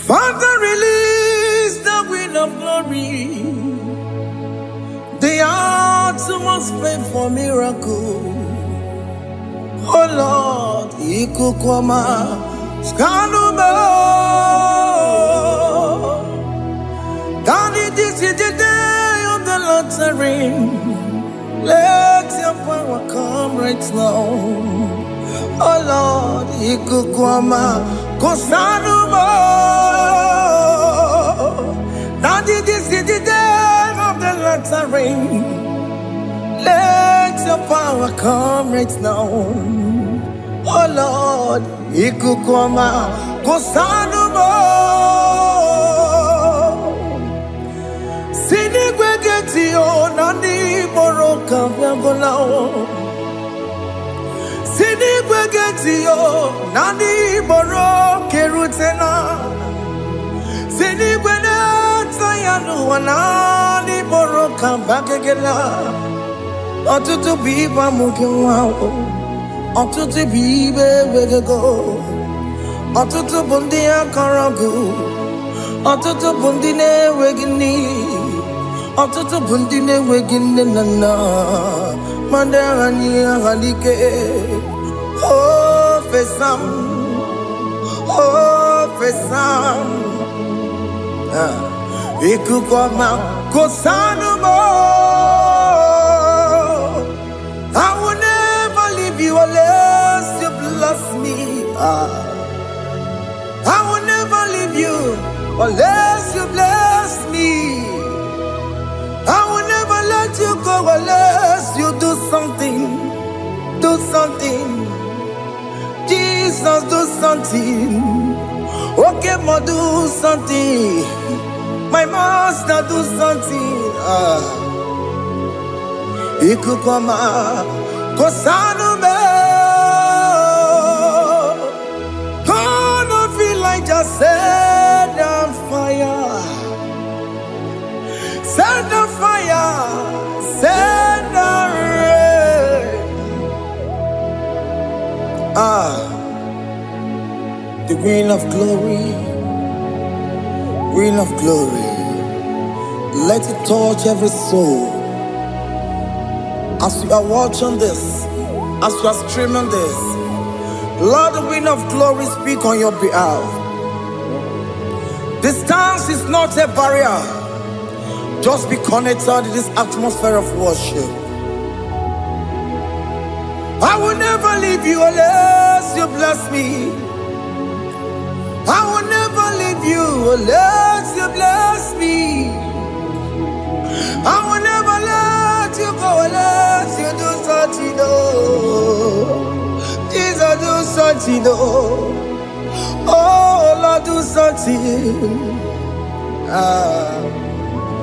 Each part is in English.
Father, release the wind of glory. The utmost pray for miracle. Oh Lord, Ikukwama, Skanuma. Daddy, this is the day of the Lord's ring. Let your power come right now. Oh Lord, Ikukwama, Kosanuma. Daddy, this is the day of the Lord's ring. Let your power come right now. Oh Lord, Ikukwama, Kosanuma. Sinigwegetio nani boroka vyangolao. Sinigwegetio nani boroke rutena. Sinigweneta yanu wanani boroka bagegela. Otutu biba mukiwao. Otutu bibe wegego. Otutu bundi akaragu. Otutu bundi ne wegini. Otutu bundi ne wegini nana. Mandarani halike. Oh fesam. Oh fesam. Ikukwama kosanuma. I will never leave you unless you bless me. I will never leave you unless you bless me. I will never let you go unless you do something. Do something. Jesus, do something. Okay, ma, do something. My master, do something. Ikukwama, Kosanume. Gonna feel like just set on fire. Set on fire. Set on rain. The wind of glory. Wind of glory. Let it touch every soul. As you are watching this, as you are streaming this, Lord, the wind of glory speak on your behalf. Distance is not a barrier. Just be connected to this atmosphere of worship. I will never leave you unless you bless me. I will never leave you unless you bless me. I will never let you go unless you do something. Jesus, do something. Oh Lord, do something.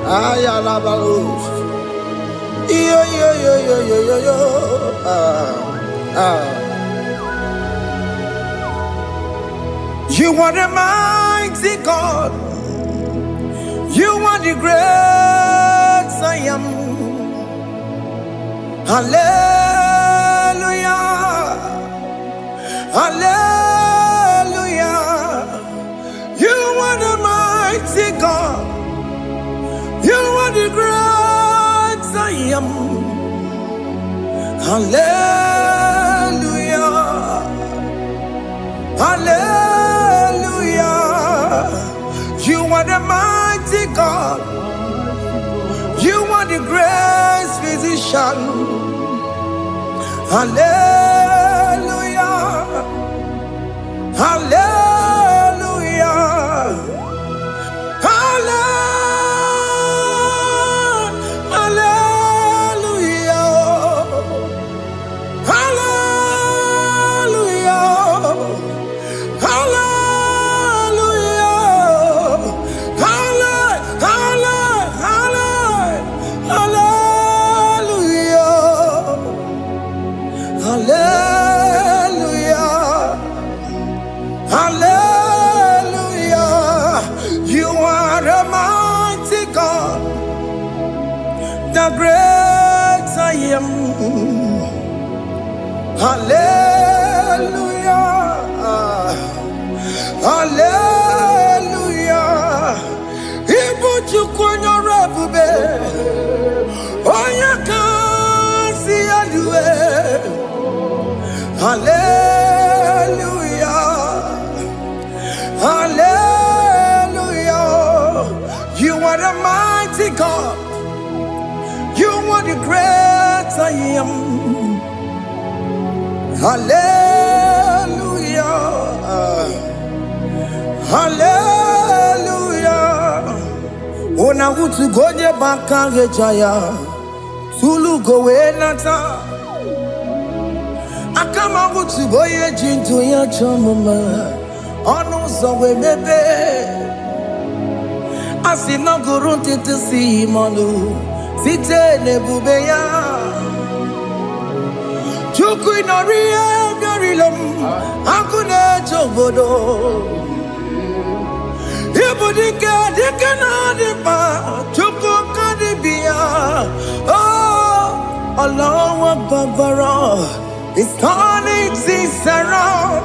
Ayalabalush. Yo. You are the mighty God. You are the great I am. Hallelujah. Hallelujah. You are the mighty God. You are the great I am. Hallelujah. Hallelujah. You are the mighty God. You are the great physician. Hallelujah. Hallelujah. The great I am. Hallelujah. Hallelujah. God. You are the great I am. Hallelujah. Hallelujah. Ona utu gonye baka gejaya. Tulu gowe nata. Akama utu boye jintu ya chomama. Ono zowe mebe. Asina gurunti tisi manu. Site nebubeya. Chuku inoria garilum. Akune chobodo. Ibudika dikana dipa. Chuku kadibia. Oh, Allah Babara. It's turning things around.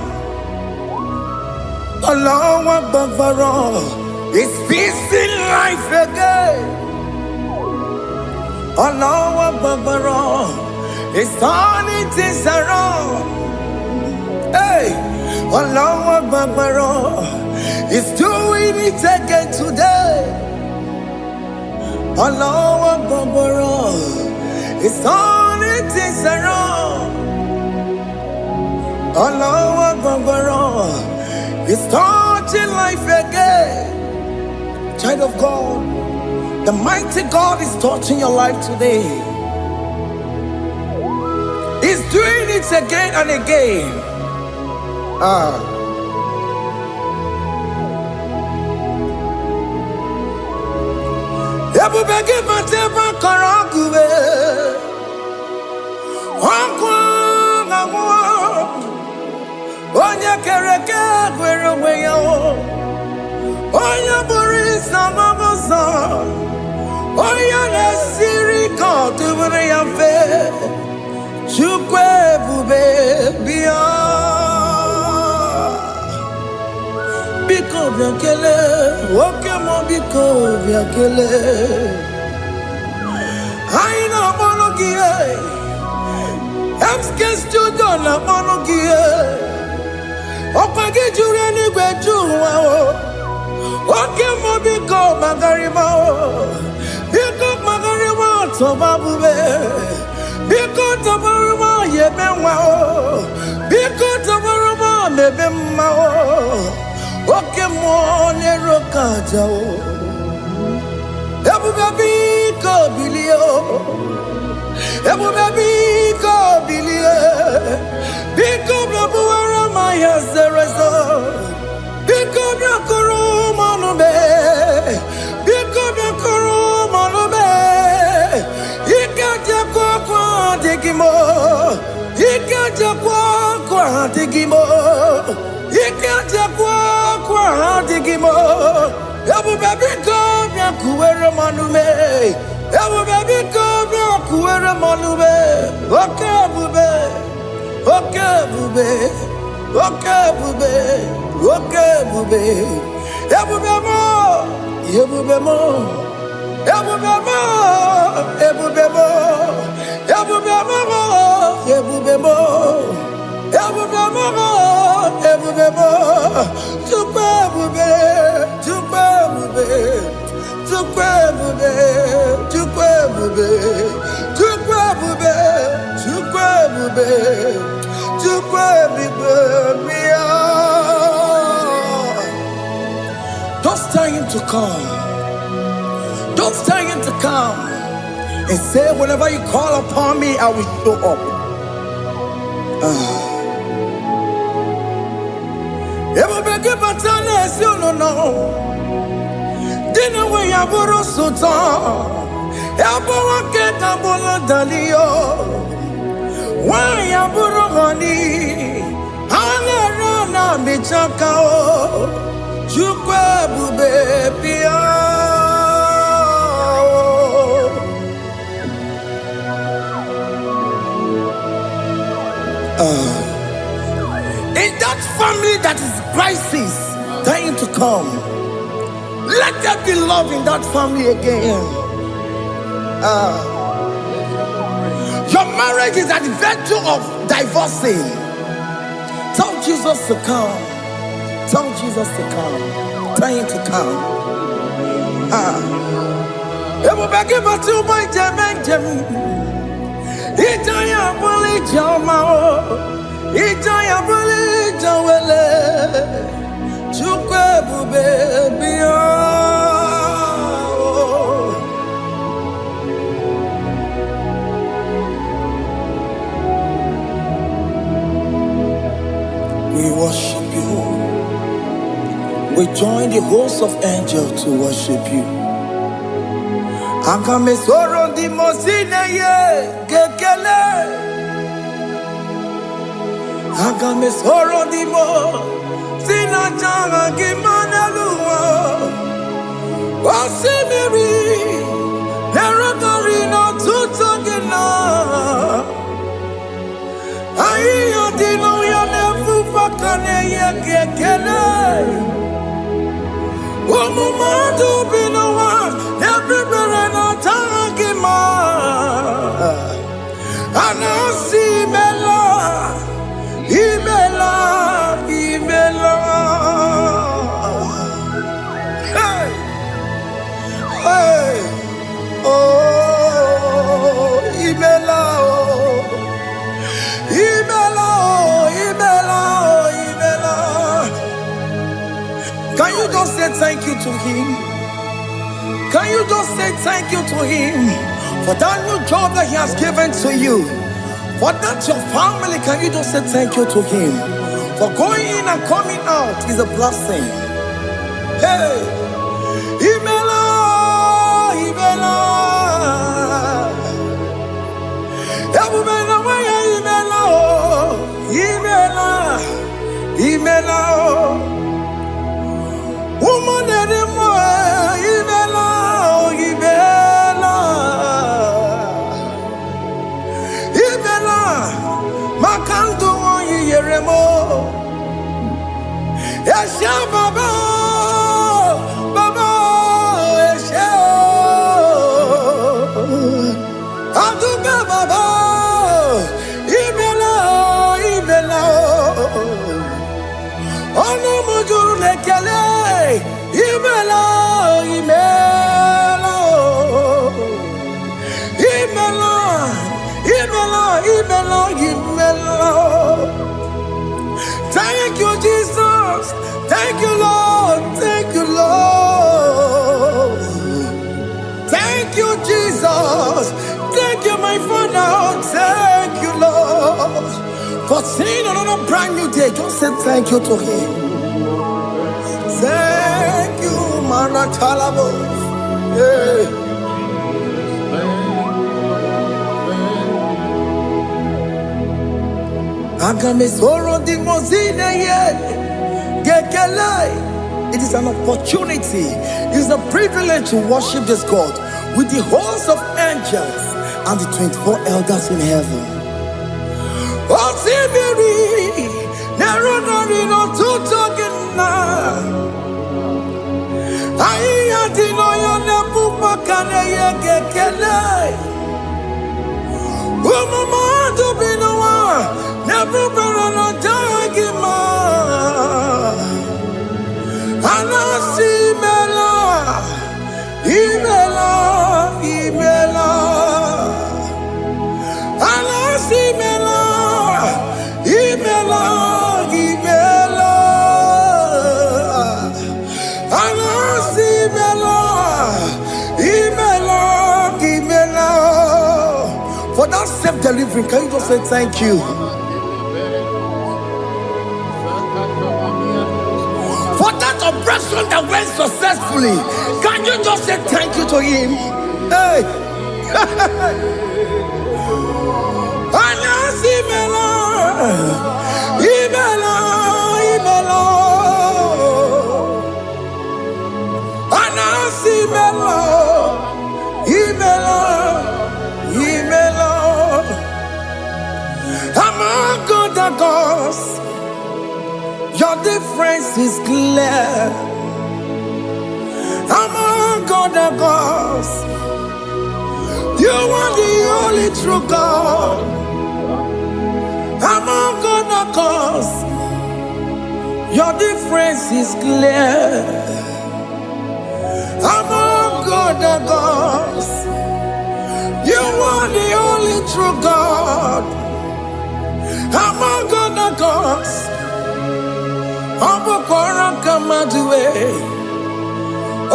Allah Babara. It's fixing life again. Allah Babara. It's turning things around. Hey, Allah Babara. It's doing it again today. Allah Babara. It's turning things around. Allah Babara. It's touching life again. Child of God, the mighty God is touching your life today. He's doing it again and again. Onya kereke gwerewe yo. Onya boris na mamosa. Onya nesiri kotubure ya fe. Chukwe bube biya. Biko biakele. Oke mo biko biakele. Haina monogie. Emske studio na monogie. Opage jure ni gwejuwa o. Oke mo biko magarima o. Biko magarima tobabube. Biko tobaruma yebenwa o. Biko tobaruma mebemma o. Oke mo nerokaja o. Ebube biko bilio. Ebube biko bilie. Biko blabuara maya zerezo. Biko blakuru manube. Biko blakuru manube. Ikaja kwa digimo. Ikaja kwa digimo. Ikaja kwa digimo. Ebube biko blakuere manube. Ebube biko blakuere manube. Okay bube. Okay bube. Okay bube. Okay bube. Ebube mo. Ebube mo. Ebube mo. Ebube mo. Ebube mo. Ebube mo. Ebube mo. Ebube mo. Tukwe bube. Tukwe bube. Tukwe bube. Tukwe bube. Tukwe bube. Tukwe bube. Tukwe bube. Don't tell him to come. Don't tell him to come. And say, whenever you call upon me, I will show up. Everybody but you don't know. Dinner way I borrow so tall. Everyone get a bullet dalio. Why I borrow honey? Hana rana bichakao. Chukwe bube pia. In that family that is crisis, trying to come, let there be love in that family again. Your marriage is at the verge of divorcing. Tell Jesus to come. Tell Jesus to come. Trying to come. Ebu begi batu boy jemenjem. Ijaya buli jamao. Ijaya buli jawele. Chukwe bube biya. We worship you. We join the host of angels to worship you. Akame soro di mosine ye kekele. Akame soro di mo sina changa kimana luwa. Wasimiri nerokari no tutogina. Ayo dino ya nefu fakane ye kekele. Omumadu binowa nebibere no tangima. Anasi mela, imela, imela. Hey, hey, oh, imela, oh, imela, oh, imela, oh, imela. Can you just say thank you to him? Can you just say thank you to him for that new job that he has given to you? For that your family, can you just say thank you to him? For going in and coming out is a blessing. Hey, Imela, Imela, Imela, Imela, Imela, woman anymore, Imela, Imela, Imela, Makandu Yeremo, Yasha Baba, Baba, Yasha, Aduba Baba, Imela, Imela. Ono mujuru lekele, imela, imela, imela, imela, imela, imela. Thank you, Jesus. Thank you, Lord. Thank you, Lord. Thank you, Jesus. Thank you, my Father. Thank you, Lord. For seeing another brand new day, just say thank you to him. Thank you, Manatalabo. Yeah. Agame soro di mozine ye gekele. It is an opportunity, it is a privilege to worship this God with the host of angels and the 24 elders in heaven. Osimiri, nerunari no tutogina. Aiya dino ya nebu makane ye gekele. Umumadu binowa, nebu berano jagima. Anasi mela, imela, imela. Anasi mela. Imela, Imela, Anasi Imela, Imela, Imela. For that self-delivery, can you just say thank you? For that operation that went successfully, can you just say thank you to him? Hey. Anasi Imela. Imela, Imela, Anasi Imela, Imela, Imela. Among God the gods, your difference is clear. Among God the gods, you are the only true God. Among God the gods, your difference is clear. Among God God of gods. You are the only true God. Among God of gods. Abukora Kamadue.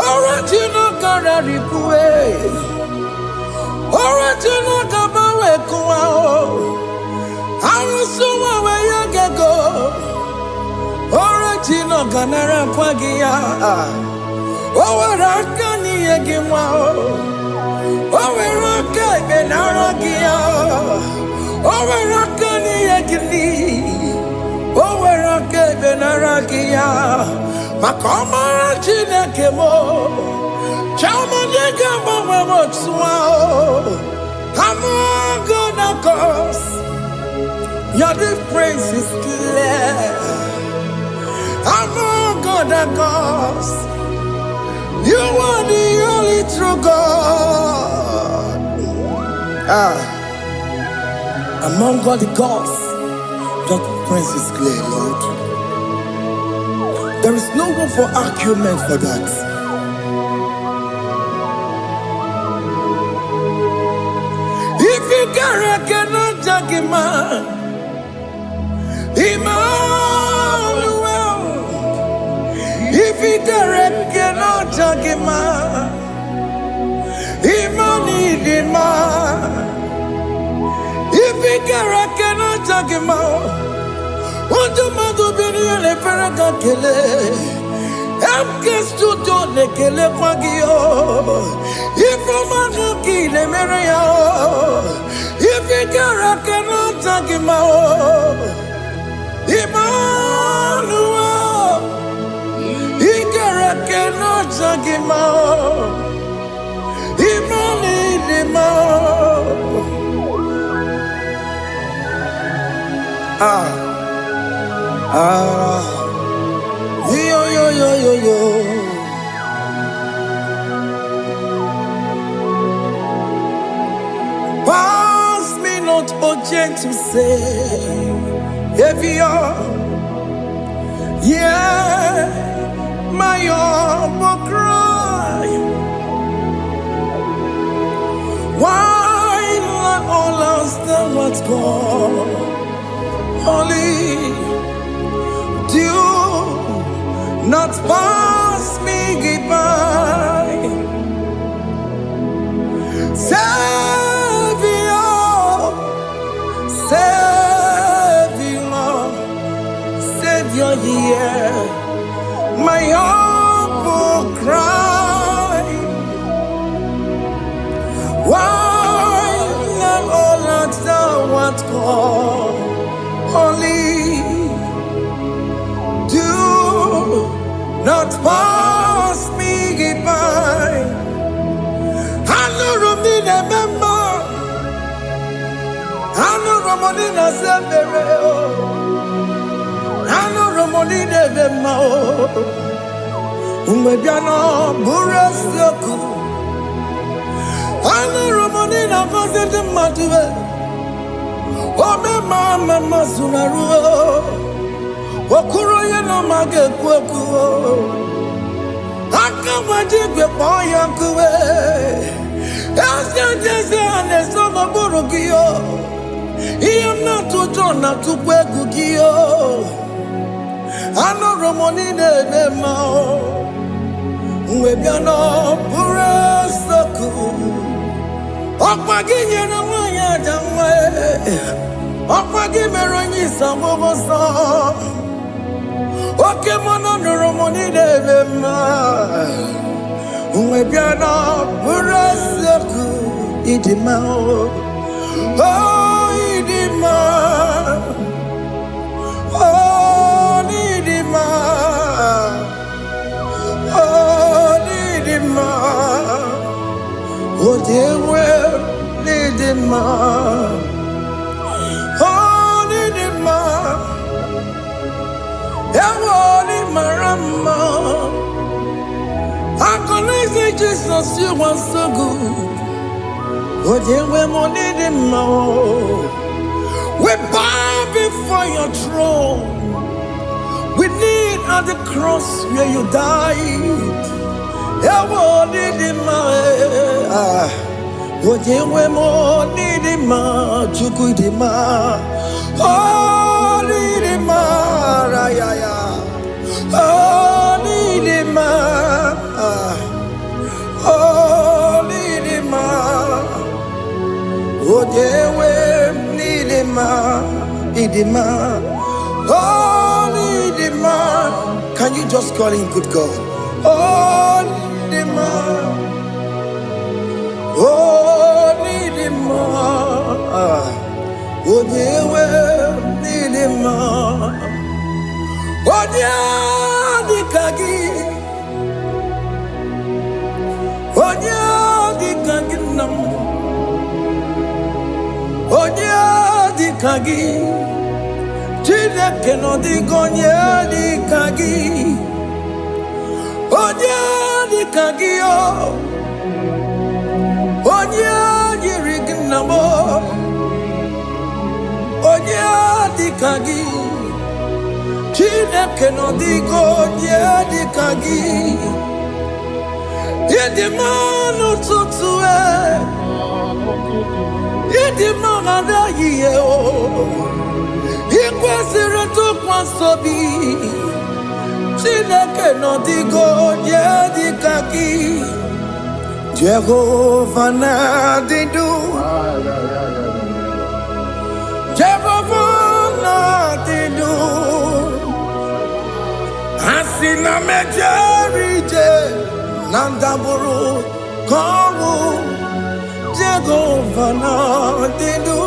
Original God of Ripue. Original Kabawe Kuao. Arusuma where you can go. Original Ganara Kwagia. Owarakani Yagimao. Owaraka Benaragia. Owarakani Yagini. Owaraka Benaragia. Makoma Chinakemo. Chamanega Mamamotswao. Among God of gods. Your difference is clear. Among God of gods. You are the only true God. Among all the gods, your difference is clear, Lord. There is no room for argument for that. If you cannot judge him, Emmanuel. If you cannot judge him, Emmanuel. If you cannot judge him, what do you do? Be the Ferraga Kele. I'm guest to do the Kele Pagio. If I'm not kill the Maria, if you cannot judge him, Emmanuel. Cannot judge him out. Yo. Pass me not, O gentle say, if you're, yeah. My humble cry, why let all else than what's gone? Only do not pass me by. Savior, yeah. My humble cry, why not all answer what call? Only do not pass me by. I know Romina member, I know Romanina Zambere. Ano Romoni de Mao Umebiano Burasioku Ano Romoni na Vase de Matue Ome Mama Masunaru Wakuro Yeno Mage Kweku Aka Wajigwe Poyankuwe Eska Jese Ane Soma Burugio Iye Natu Jona Tukweku Gio Ano Romoni de Mao Umebiano Burasoku Okpagi Yena Wanya Jamwe Okpagi Meronyi Samovoso Oke Mono Romoni de Mao Umebiano Burasoku Idimao Oh Idimao Oh Idima Oh Idima Oh dear well Idima Oh Idima Ewoni Marama I can say Jesus you are so good Oh dear well Idima We bow before your throne. We kneel at the cross where you died Ewo nidima, ojewe mo nidima, chukudima, oh nidima, rayaya, oh nidima, oh nidima, ojewe nidima, idima, oh nidima. Can you just call him good God? Oh nidima. Oh, need him more. Oh, dear, well, need him more. Oh, dear, the kagi. Oh, dear, the kagi. Oh, dear, the kagi. Chile cannot go near the kagi. Oh, dear, the kagi. Oh. Onya yirignamo, onya dikagi, chine keno digo onya dikagi, yedimano tutue, yedimano da yeo, ikwesire tukwasobi, chine keno digo onya dikagi. Jehovah Nadidu, Jehovah Nadidu, Asina Mejerije, Nandaburu, Kawu, Jehovah Nadidu,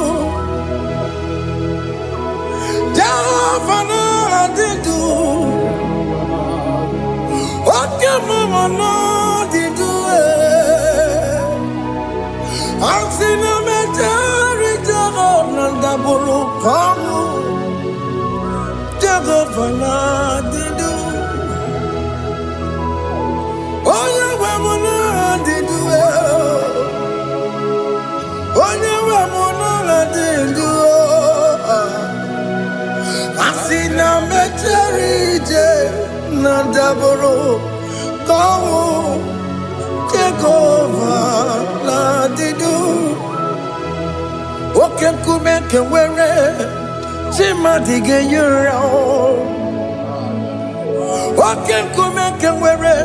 Jehovah Nadidu, Okemama Nadidu. Asina metari jago nanda buru kamu jago fana didu. Oya wamuna didu. Oya wamuna didu. Asina metari nanda buru kamu jago fana didu. Oke kume kewere, chima dige yura. Oke kume kewere,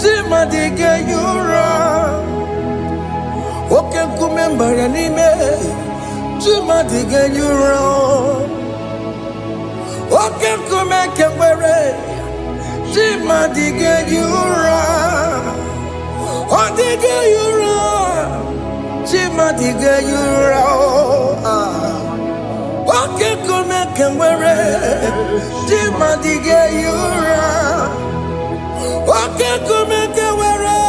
chima dige yura. Oke kume mbaranime, chima dige yura. Oke kume kewere, chima dige yura. Odige yura. Chima diga yura, oke kume kewere. Chima diga yura, oke kume kewere.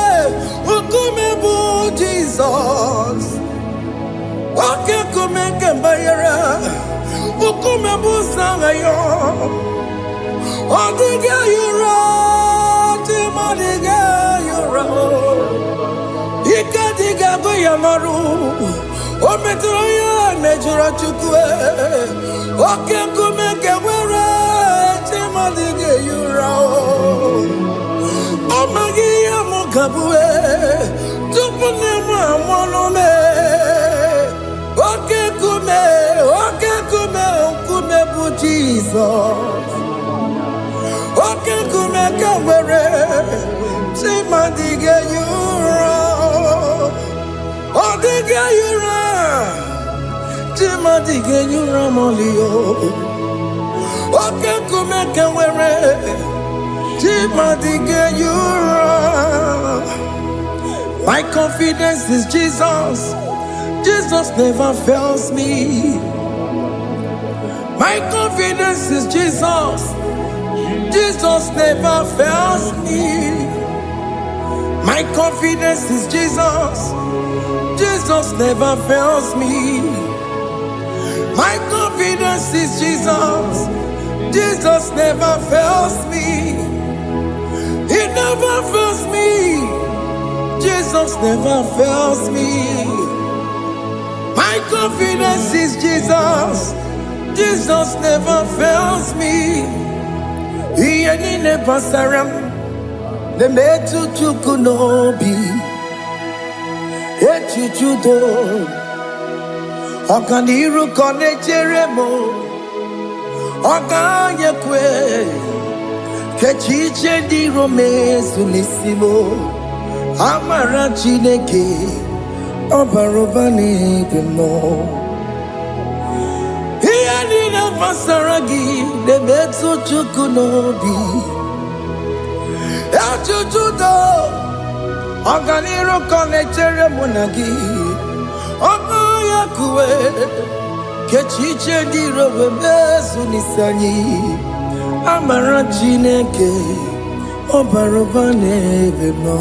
Ukume bu Jesus, oke kume kembayera. Ukume bu sangayo, odiga yura. Chima diga yura. Ikadiga goyamaru, o metroya nejura chukwe, o kenkume kewere, chimadiga yura. O magiya mukabue, tupune mwamonome, o kenkume okume bu Jesus, o kenkume kewere, chimadiga yura. Odiga yura, chima diga yura molio. Oke kume kewere, chima diga yura. My confidence is Jesus. Jesus never fails me. My confidence is Jesus. Jesus never fails me. My confidence is Jesus. Jesus never fails me. My confidence is Jesus. Jesus never fails me. He never fails me. Jesus never fails me. My confidence is Jesus. Jesus never fails me. He never surrender. the metu chukunobi, echuchudo, okaniru konecheremo, okanyekwe, kechiche di romezu nisimo, amara chineke, obarobane demo. Hiyanina masaragi, the metu chukunobi, echuchudo, oganiru konechere monagi, obayakwe, kechiche di robemezu nisani, amara chineke, obarobane bemo.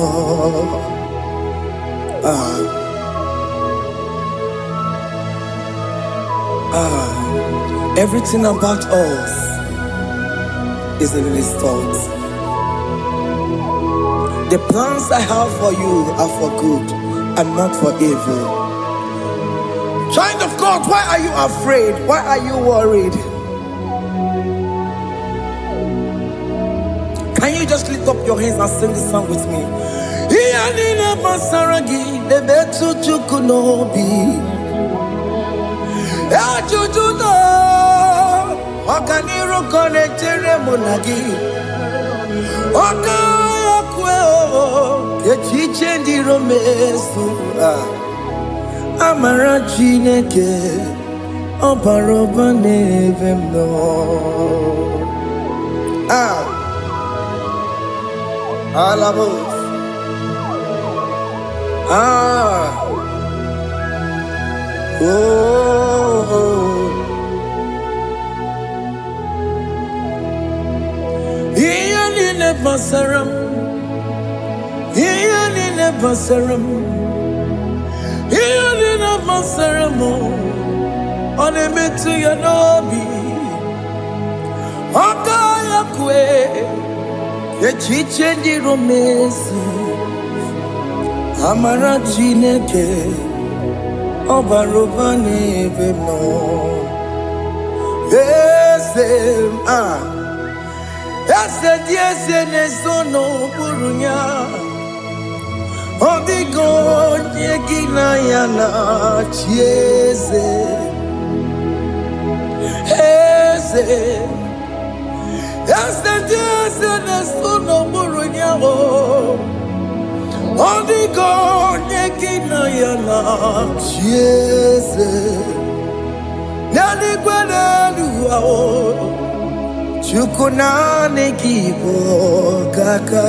Everything about us is in His thoughts. The plans I have for you are for good and not for evil. Child of God, why are you afraid? Why are you worried? Can you just lift up your hands and sing this song with me? Iyanina masaragi nebetu chukunobi, echuchudo, okaniru konechere monagi, okayakwe, kechiche ndi romesu, amara chineke, obarobane vemno. Alabos. Iyanine basaram, iyanine basaram, iyanine basaram. Onemetu yanobi, okayakwe, kechiche ndi romesu, amara chineke, obarobane vemno. Ese diese nesono burunya, odigo nyegina yana chiese. Ese diese nesono burunya, odigo nyegina yana chiese. Nani gwenelu chukunane kibo kaka,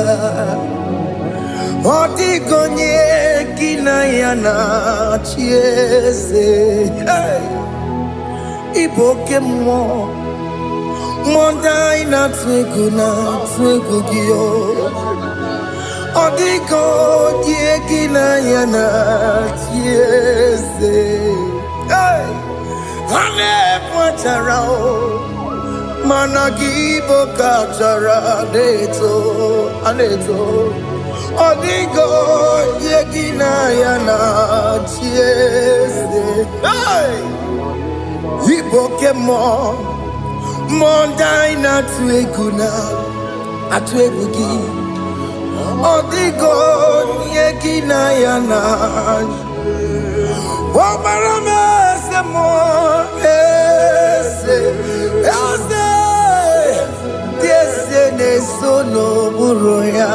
odigo nyegina yana chiese. Iboke mo mondai na twegugio, odigo nyegina yana chiese. Ane pacharao, managibo kachara aneto, odigo yegina yana chiese. Iboke mo mondai na atwegugi, odigo yegina yana. Obarame semo ese nesono buruya,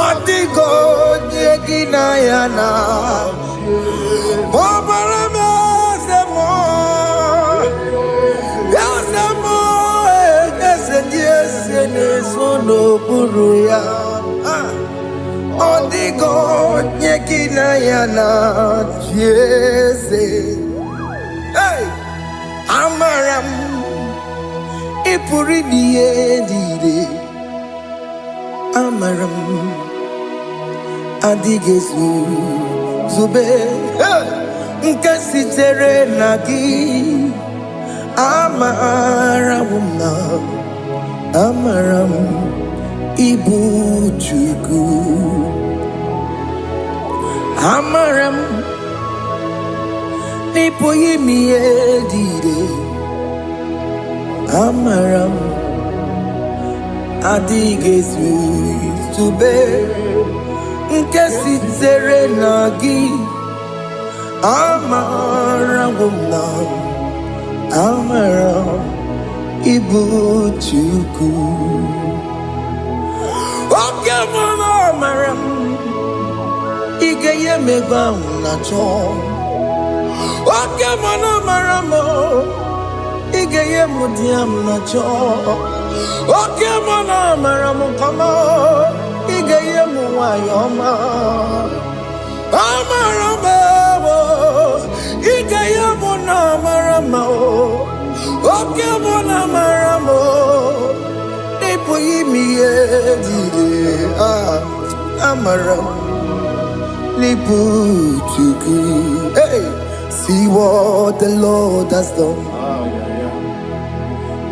odigo yegina yana. Obarame semo ese nesono buruya, odigo nyekina yana chiese. Amaram ipuri diye, amaram adigezu zube, nkasitere nagi, amaram ibu chuku, amaram nipo yimi edide, amaram adịghị izube nke sitere na gị amara na amara ịbụ Chukwu oke mara amara m ị ga-enye m ego ahụ na chọọ oke mara amara m ị ga-enye m di m na chọọ oke mara amara m kama ị ga-enye m nwanyị ọma amara m ị ga-enye m na amara m oke mara amara m ịpụghị ime ihe dịrị amara m n'ịbụ Chukwu. Hey, see what the Lord has done.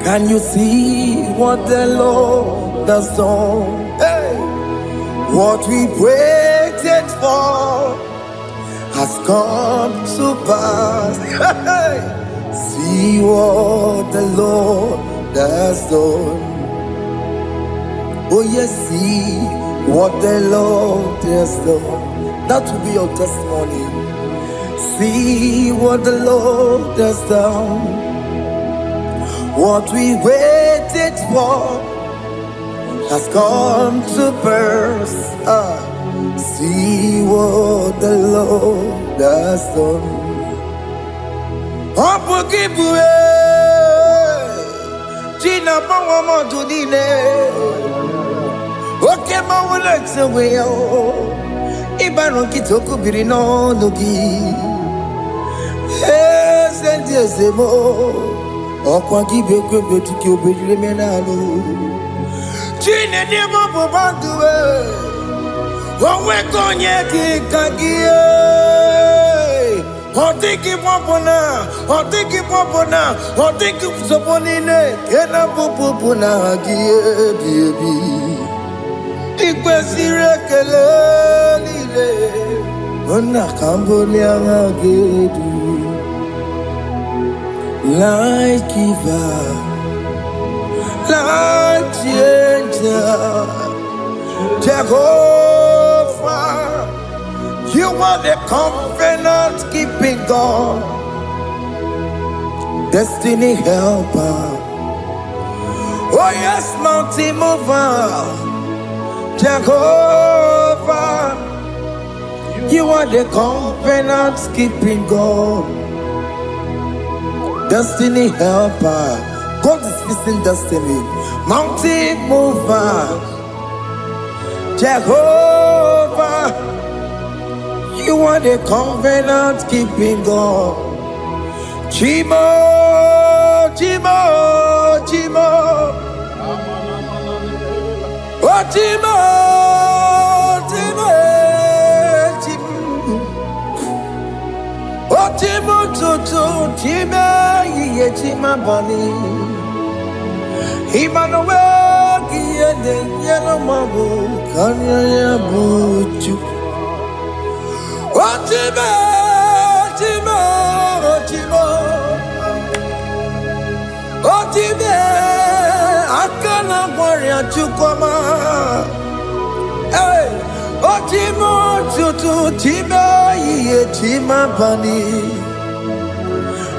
Can you see what the Lord has done? Hey, what we waited for has come to pass. Hey, see what the Lord has done. Oh yes, see what the Lord has done. That will be your testimony. See what the Lord has done. What we waited for has come to pass. See what the Lord has done. Opukibue, China Pawamo Tudine, Okema Wulexaway, Ibaron Kitoku Birino Nogi, and yes, ọkwa gị bụ ekwe tuki obejiri menalụ Chine dị mọbụ banduwe onwe ka onye dị ka gị ọ dịghị mọbụna ọ dịghị mọbụna ọ dịghị nsogbu niile nke na-abụbụbụ na gị ebi ebi ị kwesịrị ekele niile nna ka mbụ n'agha gị edu light giver, light changer, Jehovah, you are the covenant keeping God, destiny helper. Oh yes, mountain mover, Jehovah, you are the covenant keeping God. Destiny helper, God is fixing destiny. Mountain mover, Jehovah, you are the covenant keeping God. Chimo, Chimo, Chimo, oh Chimo, Chimo, Chimo, oh Chimo, Chimo. Chima bani Emmanuel Giyende Yellow Mabu Kanya Buchu Chima Chima Chima Chima Akana Warrior Chukama Hey Chima Chutu Chima Ye Chima bani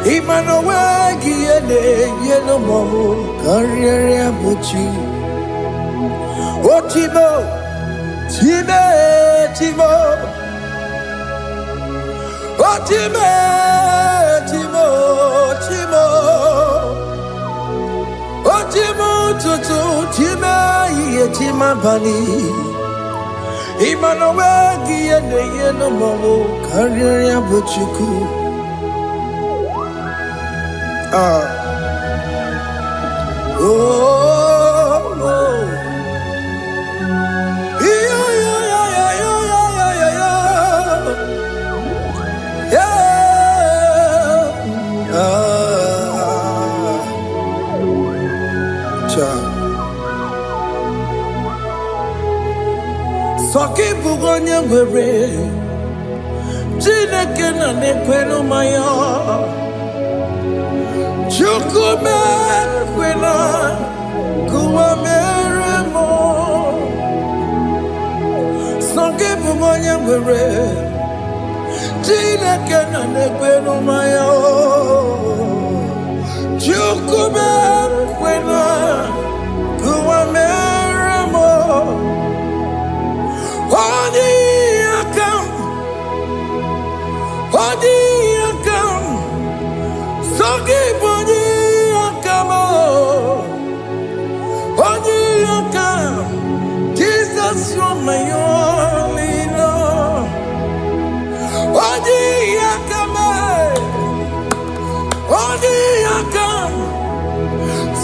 Emmanuel Giyende Yellow Mabu Kanya Buchu Chima Chima Chima Chima Chima Chima Chima Tutu Chima Ye Chima Bani Emmanuel Giyende Yellow Mabu Kanya Buchu oh, oh. Yeah, yeah, yeah, yeah, yeah, yeah, yeah. Soki bugonye gwere Chineke na nekwenu maya Chukume kwena kuwa mere kwere Chineke na nekwe n'umaya Chukube kwena kuwa meramo Odi akam Sogi boni akamo Odi akam Jesus, you're my only Lord. Odi akam,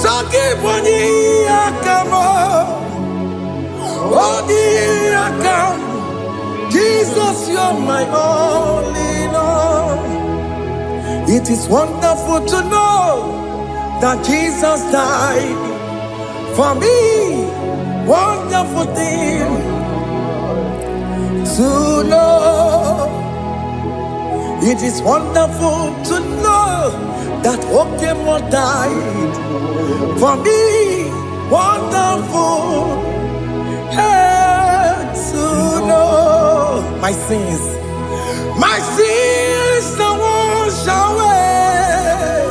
Saki boni akamo. Odi akam, Jesus, you're my only Lord. It is wonderful to know that Jesus died for me. Wonderful thing to know. It is wonderful to know that Okemo died for me. Wonderful to know. My sins are washed away.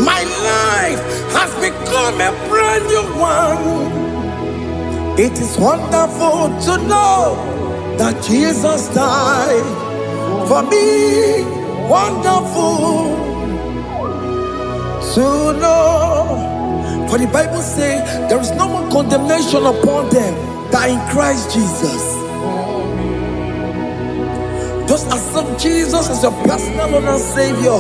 My life has become a brand new one. It is wonderful to know that Jesus died for me. Wonderful to know. For the Bible says there is no more condemnation upon them that in Christ Jesus. Just accept Jesus as your personal Lord and Savior.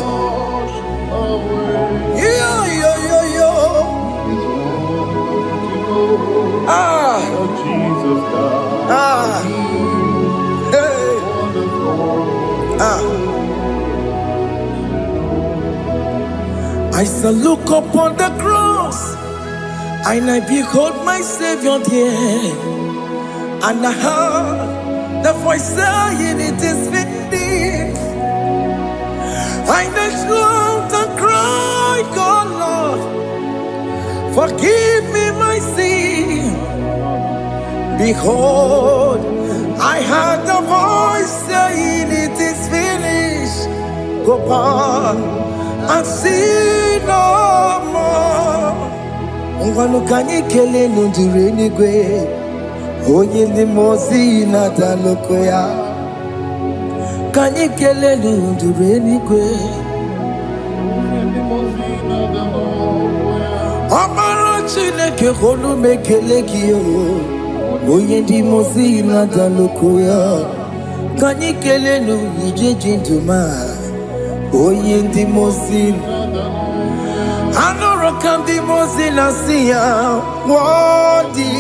I shall look upon the cross and I behold my Savior there, and I heard the voice saying, "It is finished." I knelt and cried, "God, Lord, forgive me my sin." Behold, I heard the voice saying, "It is finished." Go on and sin no more. Ungwanu kanyi kele nundure nigwe, oye limozi na daloko ya. Kanyi kele nundure nigwe, Amara Chineke holu mekele kiyo, oye limozi na daloko ya. Kanyi kele nu ije jintuma, oye limozi. Anoro kandi mozi na siya, worthy,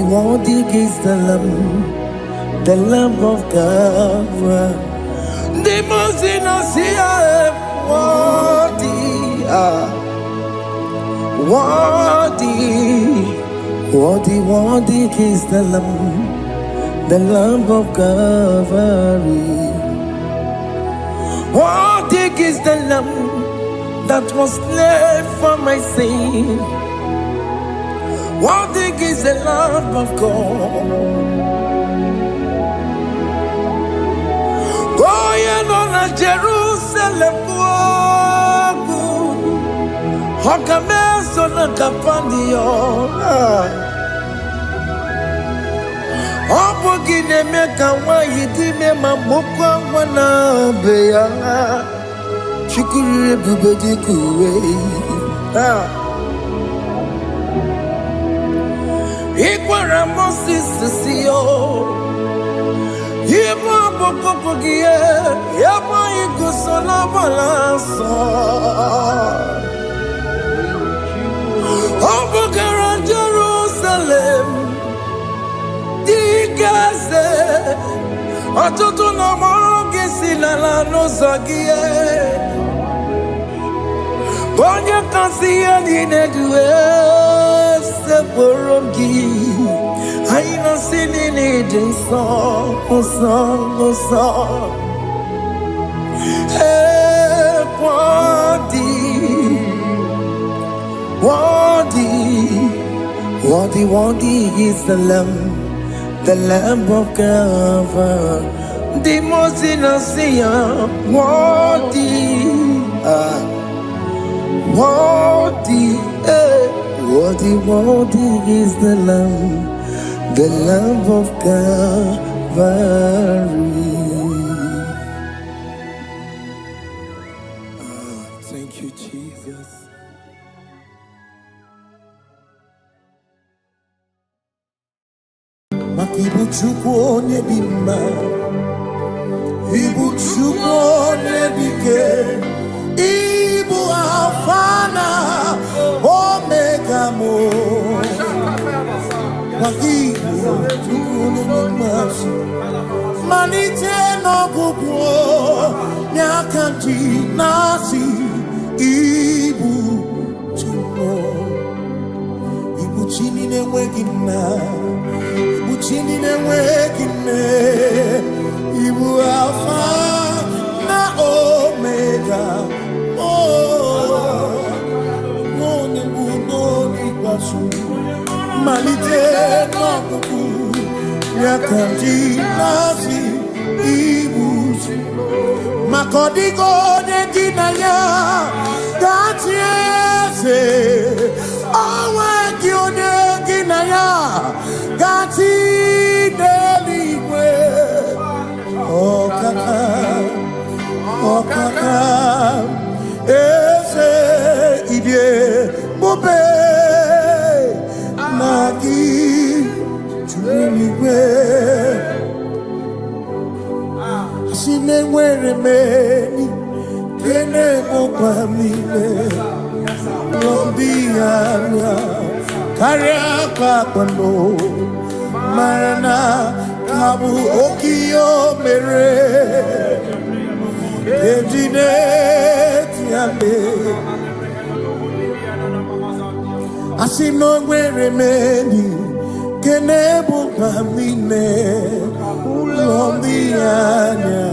worthy is the Lamb of God. The mozi na siya, worthy is the Lamb of Calvary. Worthy is the Lamb that was slain for my sin. Worthy is the Lamb of God. Going on a Jerusalem walk, Hokames on a Capandio. Opogine meka wa yidime mamokwa wana beya Chukuri bubedi kuwe Ikwara Moses siyo Yema bokopogie Yema igusola balanso Opogara Jerusalem Gaze, atutu na mogi silala no zagie. Bonya kansiya dine duwe se borongi. Aina sini ni jinso, osa. Worthy Worthy is the Lamb of God, the most innocent, worthy, worthy is the Lamb of Calvary. Thank you, Jesus. Ibu Chukwu onye dị mma, Ibu Chukwu onye dị ike, Ibu Alfa na Omega mo. Ibu Chukwu onye dị mma, malite n'ọgwụgwụ n'aka ndị na-asị Ibu Chukwu, Ibu chi na-enweghị nna. Chini newekine, Ibu Alpha na Omega. Oh, no ni basu, malite no kuku, yakanji nasi Ibu. Makodigo ne dinaya, dati ese, awe kione dinaya. Gati deligwe, oh kaka, ese idie bube nagi chuligwe. Asime nwere meni kene mopamile, lombianya karia kwano. Marana kabu okio mere ejine tiame asino nwere meni kenebu pamine ulombianya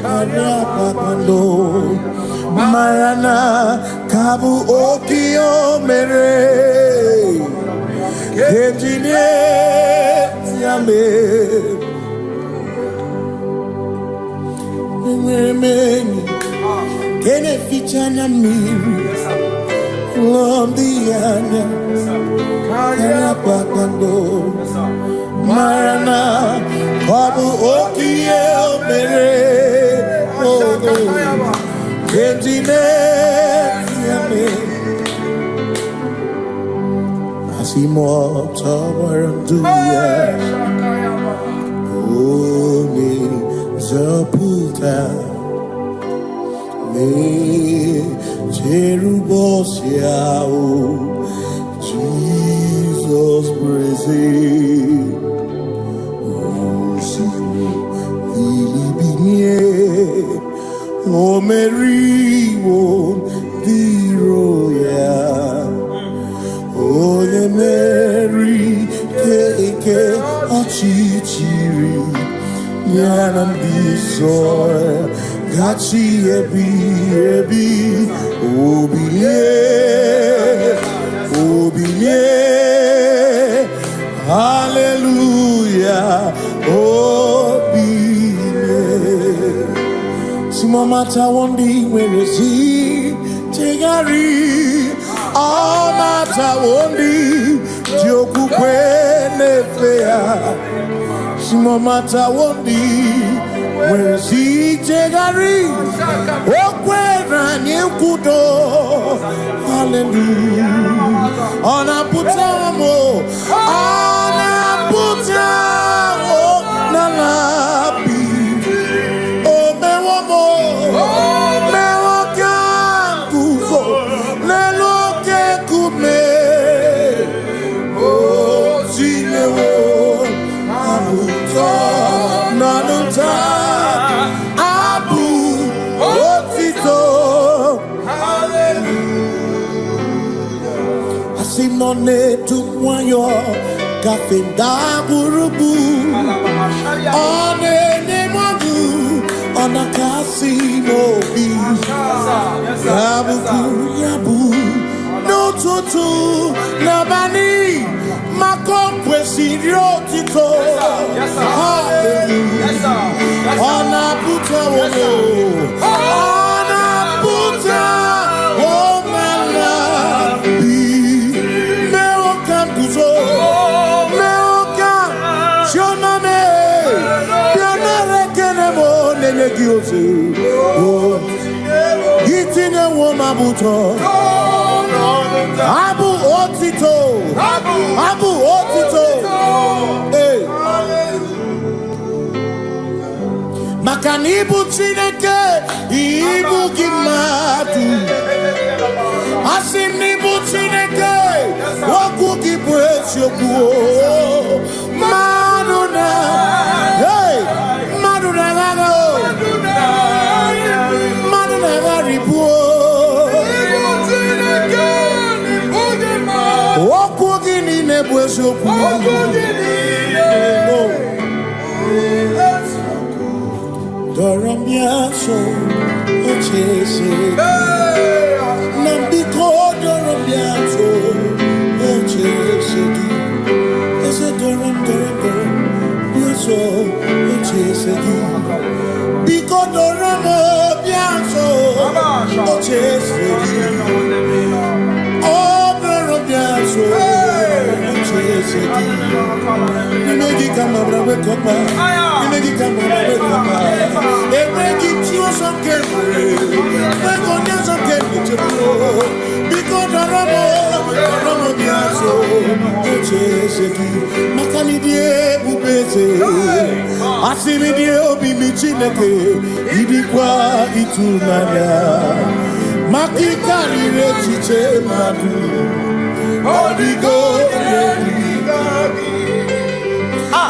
karia papando marana kabu okio mere ejine Meni kene fichana miri lombianya kaya pakando marana babu okie mere kentine yame asimo tawaranduya Oni Zaputa Me Jerubosiao Jesus praise Osimu Ilibinye O Mary O Diroya O the Mary Keke Achichiri Yanam Bisoy Gachi Ebi Obiye Hallelujah Obiye Simomata Wondi where is he Tegari All Mata Wondi Joku Kwene Fea Simomata Wondi where is he Tegari Okwena Nyekudo Hallelujah Ona Putamo Ona Putamo Nalabi O Mewamo Mewokan Kuzo Leloke Kume O Zinewo Abuto Nanuta Abu Otito Hallelujah Asimone Tumwayo Kafenda Burubu One Nemodu Ona Kasimo Bi Yabu Yabu No Tutu Nabani Tito. Yes, sir. Hallelujah. Yes, sir. Honor Buta. Honor Buta. Oh, my love. Welcome to so. Welcome. Shoname. Yanare kenemo nenegiosu. Oh. Gitine woma buto. Abu Otito. Abu Otito. Hey. Makanibu Chineke. Ibu Gimatu. Asinibu Chineke. Waku Gibwesyoku. Maduna. Hey. Maduna Gano. Maduna Garibu. Wakugini nebwesoku. Doramiaso ochese. Nambiko doramiaso ochese. Ese doram. Biaso ochese. Biko doramiaso ochese.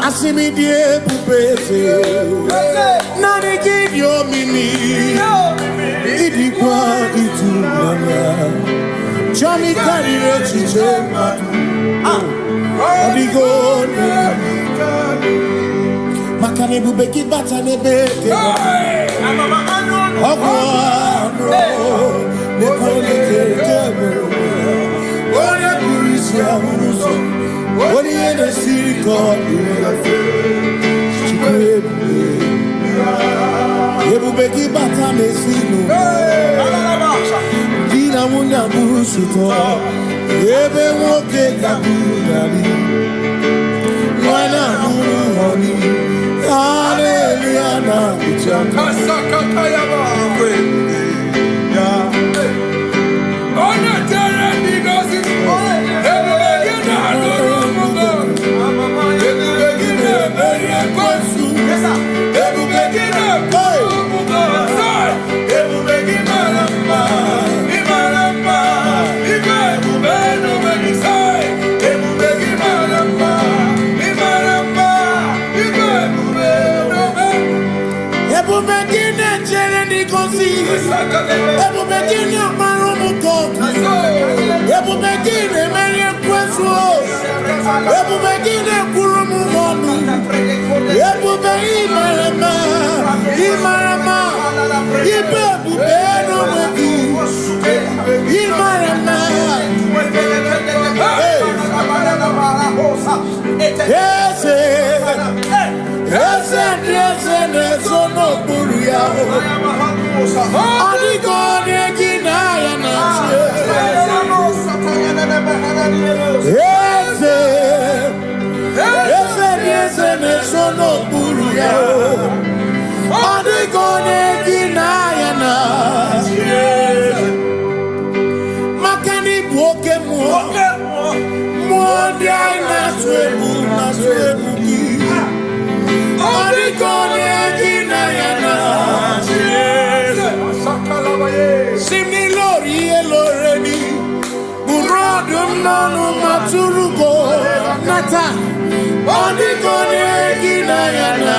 Asimi die pupese nani give your mimi idikwa itunana chami karire chichema odigo makane bubeki batane beke ogwa ne koneke kebero ore kurisia unuso ori ene siriko ebubeki batane sinu dina muna busuto ebe woke kabudali wana muhoni hallelujah na bichaka sakakayaba ya ona tere bigosi ebubeki na romugo ebubeki na beria kwasu ebubeki na romugo ebubeki na lamba imaramba ibebubeno benisai ebubeki na lamba imaramba ibebubeno ebubeki na chere nikosi ebubeki na maromugo ebubeki na meria kwasu ebubeki na kurumu monu ebubeki imaramba imaramba ibebubeno beku imaramba ese nesono buru yao adigone ginaya na ese nesono buru yao adigone ginaya na makani buoke muondi aina swebu ki adigone ginaya na simni lori eloreni burodum nonu maturugo nata adigone ginaya na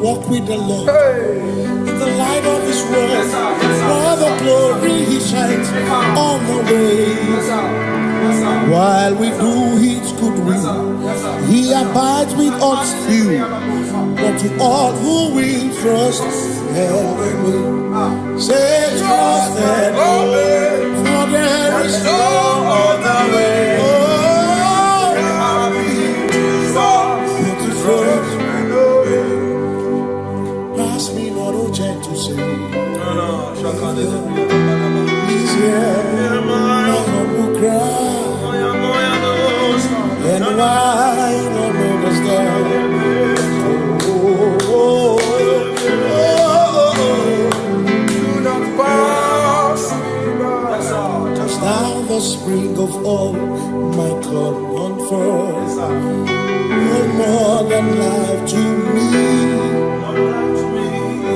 walk with the Lord in the light of His word, for the glory He shines on the way. While we do His good will, He abides with us few, but to all who will trust and obey. Say trust and obey, for there is no other way. Pass me not, O gentle Savior. He's here, my humble cry, and why not understand? Do not pass me by. Touch thou the spring of all my comfort, more than life to me,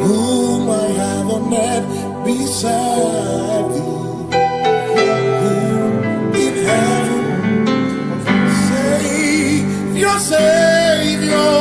whom I have on earth beside thee, whom in heaven, Savior, Savior,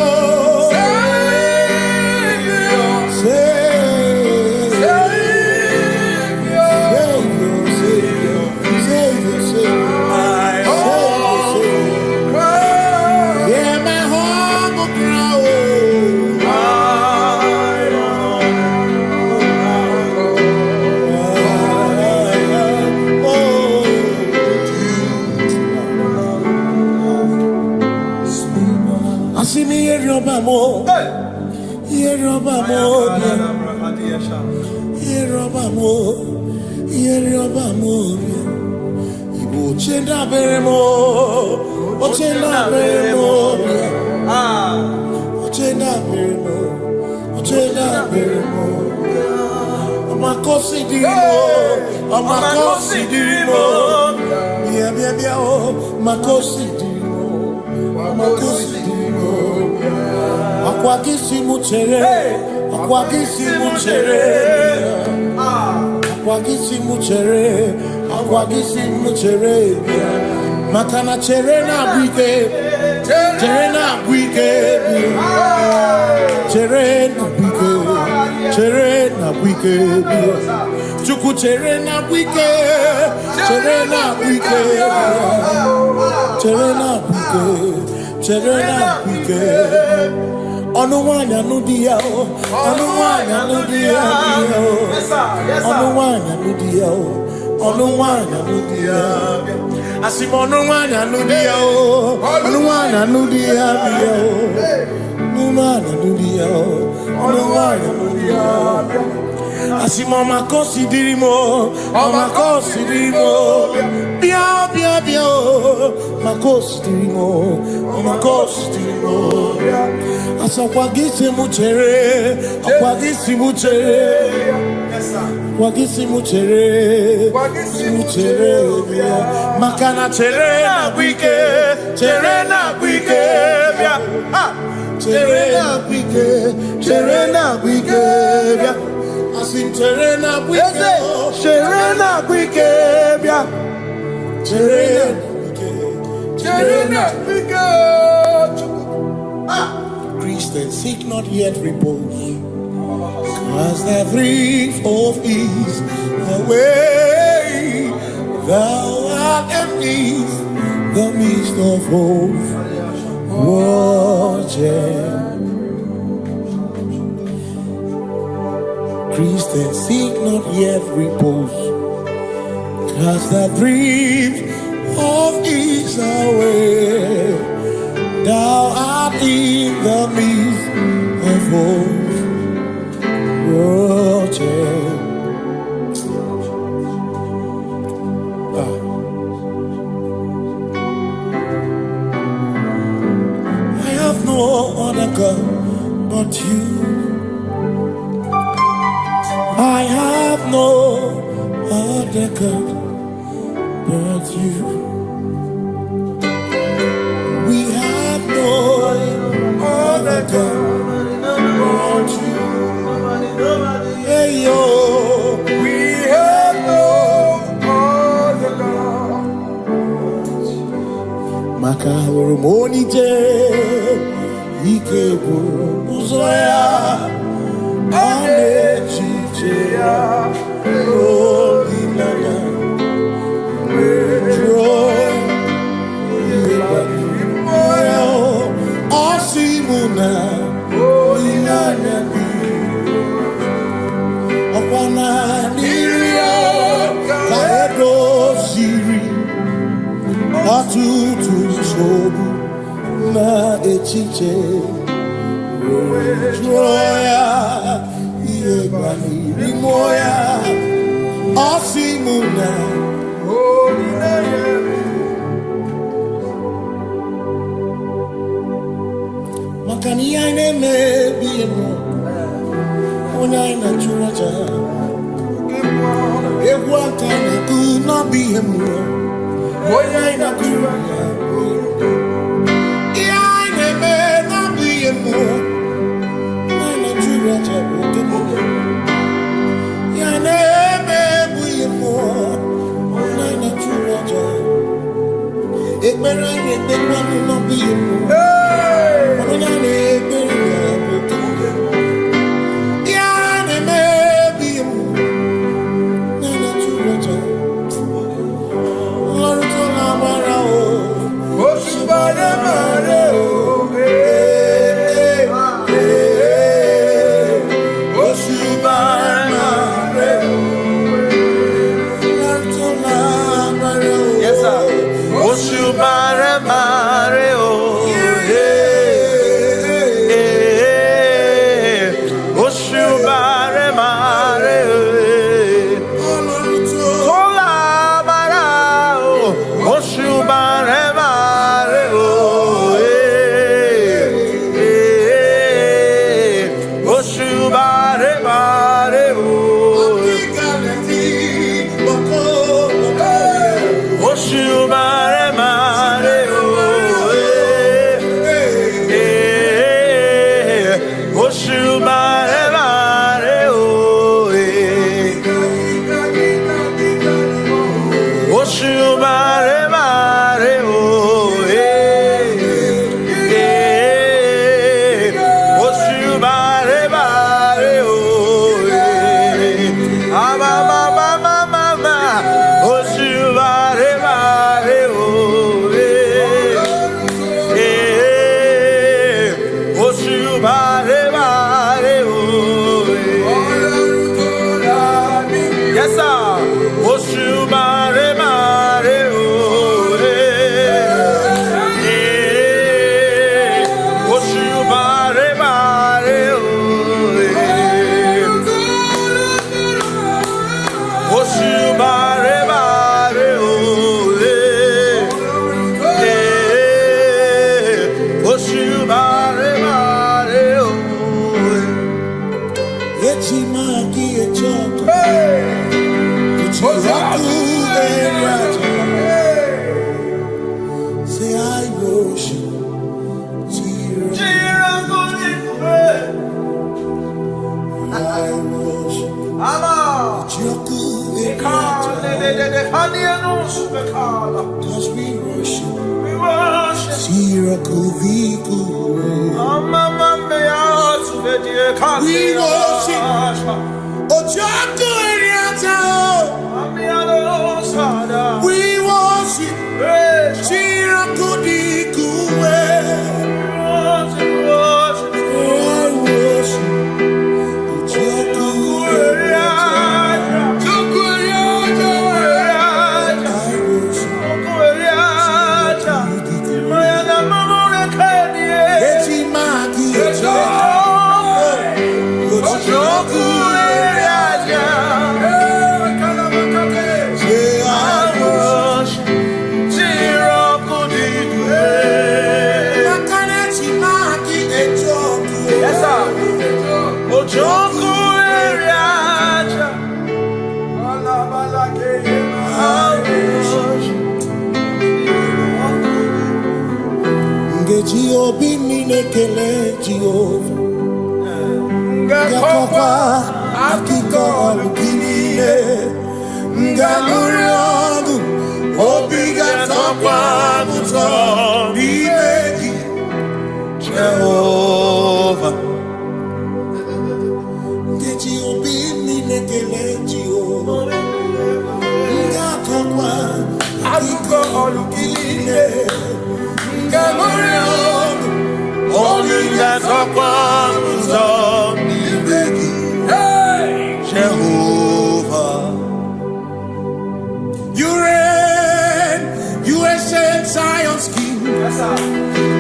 Makana cherena bwike, cherena bwike, cherena bwike, cherena bwike, chuku cherena bwike, cherena bwike, cherena bwike, cherena bwike. Onuwanya nudia, onuwanya nudia, onuwanya nudia, onuwanya nudia. Asim onuwanya nudia, onuwanya nudia, onuwanya nudia, onuwanya nudia. Asim omakosi dirimo, omakosi dirimo, bia bia bia, makosi dirimo, omakosi dirimo. Asakwagisi muchere, akwagisi muchere, akwagisi muchere, muchere. Makana chere na bwike, chere na bwike, chere na bwike, chere na bwike. Asim chere na bwike, chere na bwike, chere na bwike, chere na bwike. Christians seek not yet repose, cause the brief of ease the way thou art empty the midst of hope. Christians seek not yet repose, cause the brief of ease the way thou art in the midst of hope. I have no other God but you. I have no other God but you. We have no other God but you. Hey yo, we have no other God. Makahuru monite, ikebu uzoya. tutu sobu na echiche joya iebani rimoya osimuna makani ine mebi mo ona ina churaja egwaka na ku no bi mo ona ina churaja ine me no bi mo ona churaja ine me bi mo ona ina churaja ekpere ni ekpere no bi mo ona ni ekpere Cause we worship. We worship. We worship. Jehovah, you reign, you ancient Zion's King.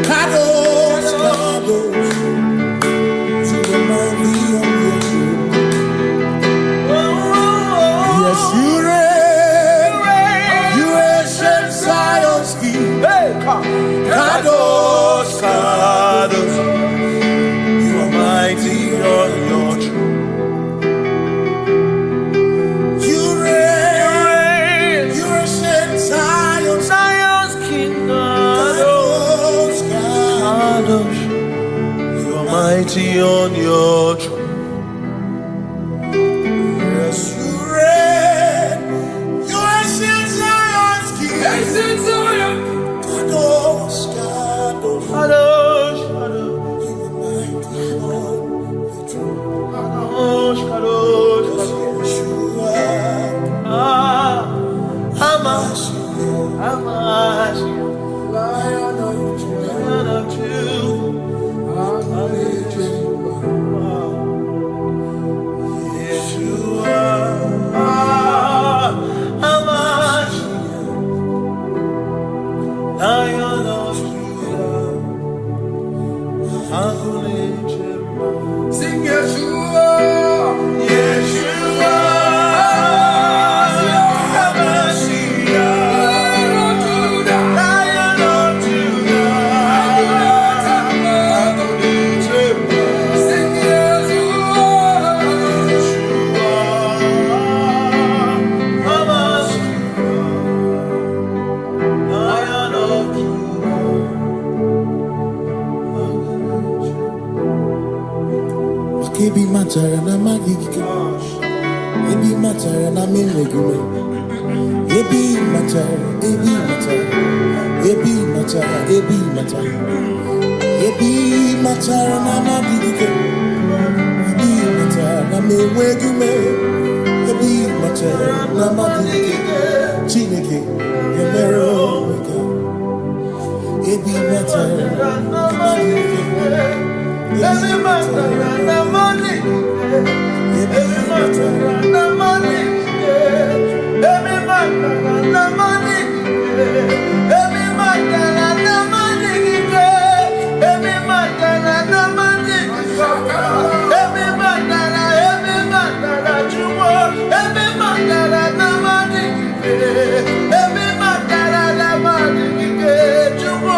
Kadosh, Kadosh, to the mighty on your throne. Yes, you reign, you ancient Zion's King. Kadosh, Kadosh, you are mighty on your throne. You reign, you ancient Zion's King. Kadosh, Kadosh, you are mighty on your throne. Yes, you reign, you ancient Zion's King. Ancient Zion. Kadosh, Kadosh, Kadosh, Kadosh, you are mighty on your throne. Kadosh, Kadosh, Kadosh, you are. Amash, Lion of sing Yeshua, Yeshua, Lion of Judah, sing Yeshua, Lion of Judah. Ebi matara na magigike, ebi matara na memegume, ebi matara, ebi matara, ebi matara, ebi matara, ebi matara na magigike, ebi matara na memegume, ebi matara na magigike, Chineke yemero weka, ebi matara na magigike. Every matter na money, every matter na money, every matter na money, every matter na money, every matter na money, every matter na jumo, every matter na money, every matter na money, jumo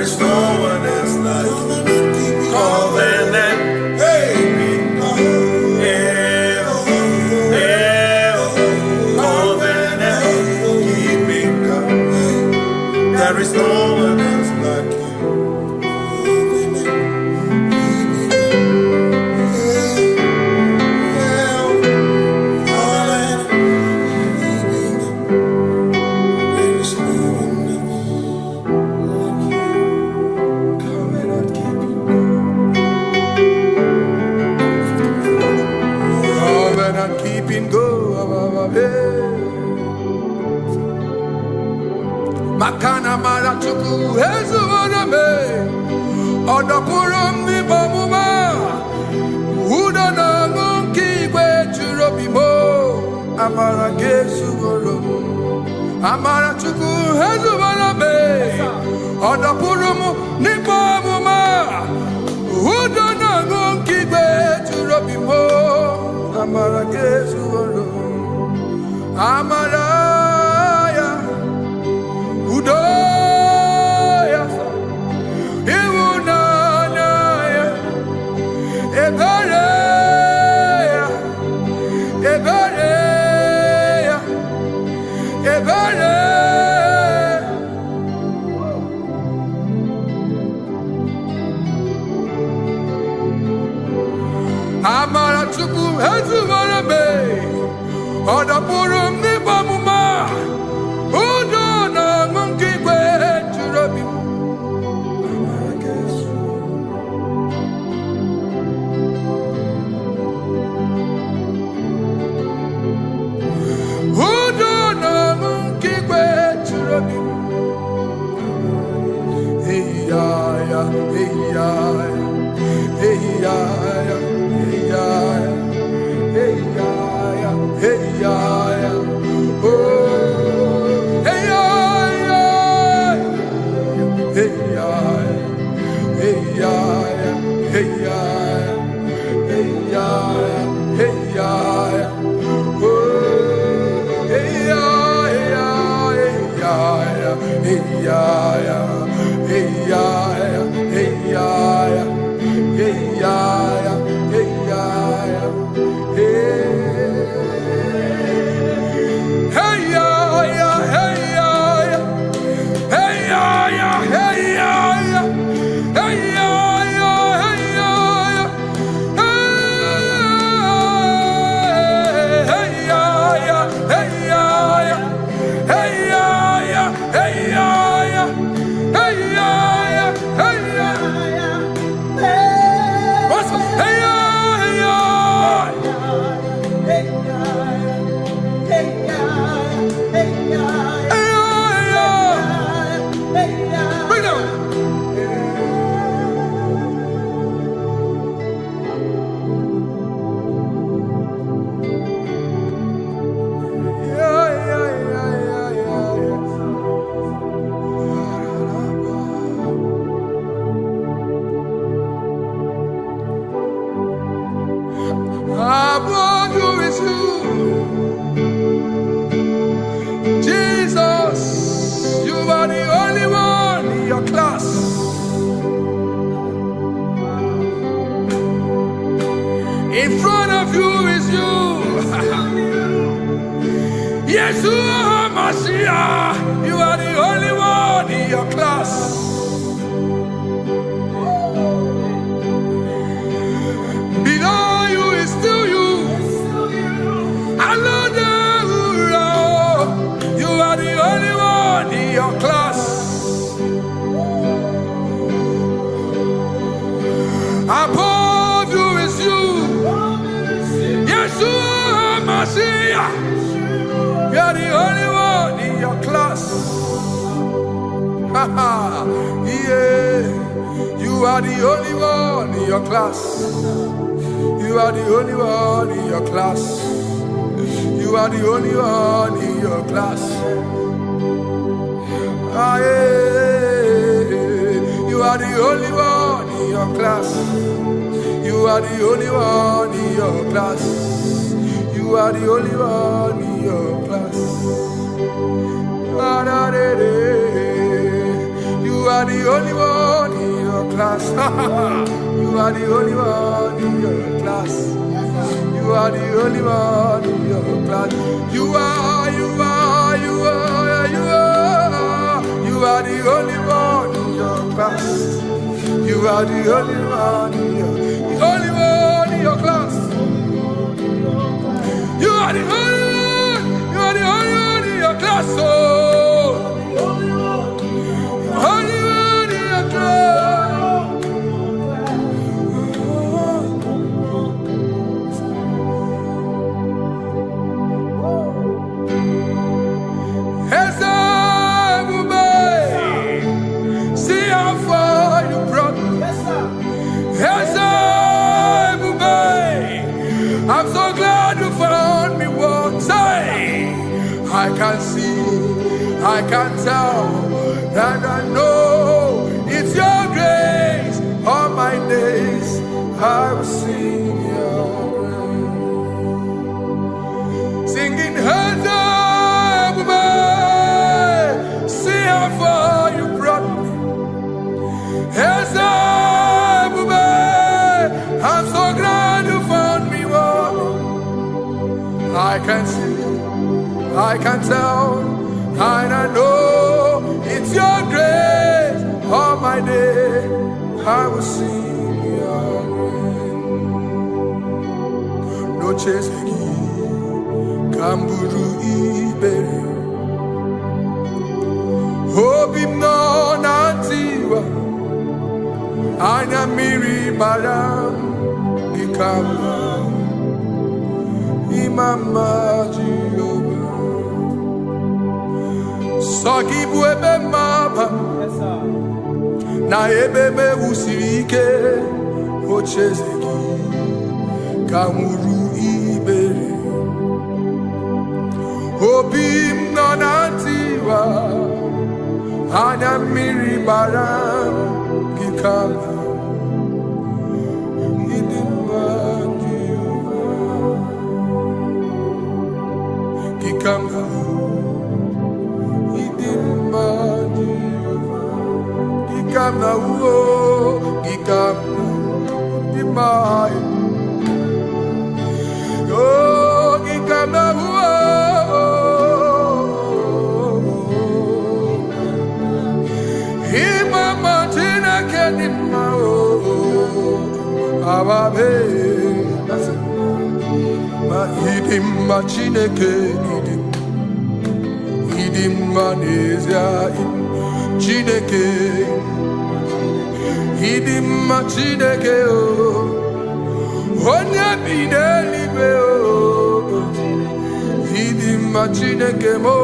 is no one else like you. Covenant. Hey. There is no one else like you. Covenant keeping go. Makana mara chuku hezu waname odapurum ni bamuma uda na ngonki gwe churobimo amara gesu goro amara chuku hezu waname odapurum ni bamuma uda na ngonki gwe churobimo amara gesu goro amara Udoya, Iwunanaya, Ebereya, Ebereya, Ebereya. Amara chuku hezu marabe, odapurum ni bamuma. In front of you is you. Yeshua Mashiach, you are the only one in your class. Below you is still you. You are the only one in your class. Above you is you. Yeshua Mashiach, you are the only one in your class. Yeah, you are the only one in your class. You are the only one in your class. You are the only one in your class. Ah, yeah. You are the only one in your class. You are the only one in your class. You are the only one in your class. Ah, da, da, da. You are the only one. class. You are the only one in your class. You are the only one in your class. You are the only one in your class. You are the only one in your class. You are the only one. You are the only one in your class. Oh, only one in your class. See how far you brought me. I'm so glad you found me once. I can see, I can tell, and I know it's your grace. All my days I will sing your grace. Singing hands up, see how far you brought me. Hands up, I'm so glad you found me one. I can see, I can tell, and I know it's your grace. All my day I will sing your grace. No chasing, Kamburu Iberi. Hope him no nantiwa. Anya miri baram Ikama Imama Jehovah Sagibu ebe maba Na ebe me usirike Ochezeki Kamuru Ibere Obim nanantiwa Anya miri baram Ikama Chineke idim manezia Chineke idim Chineke o onye bi n'eluigwe o idim Chineke mo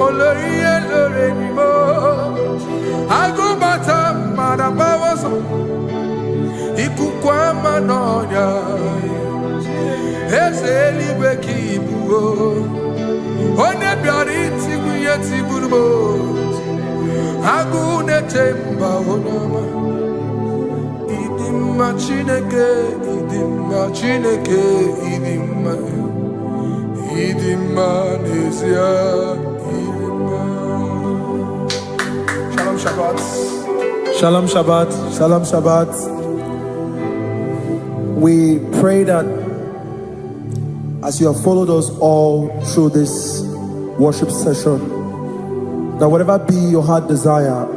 olori elore ni mo agụbata mara bawaso ikukwa manonya eligwe kibuo onye bịara itigbu ihe tigburu m agụ na-echemba onyeọma ịdị mma Chineke ịdị mma Chineke ịdị mma n'ezie ịdị mma. Shalom Shabbat. Shalom Shabbat. Shalom Shabbat. We pray that as you have followed us all through this worship session, that whatever be your heart desire,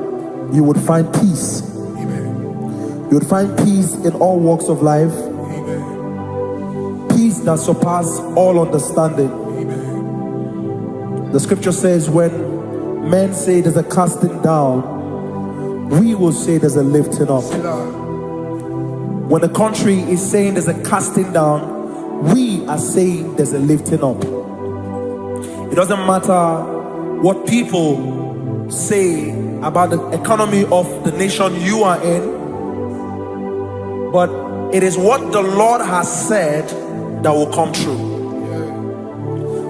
you would find peace. Amen. You would find peace in all walks of life. Amen. Peace that surpasses all understanding. Amen. The scripture says when men say there's a casting down, we will say there's a lifting up. When the country is saying there's a casting down, we are saying there's a lifting up. It doesn't matter what people say about the economy of the nation you are in, but it is what the Lord has said that will come true.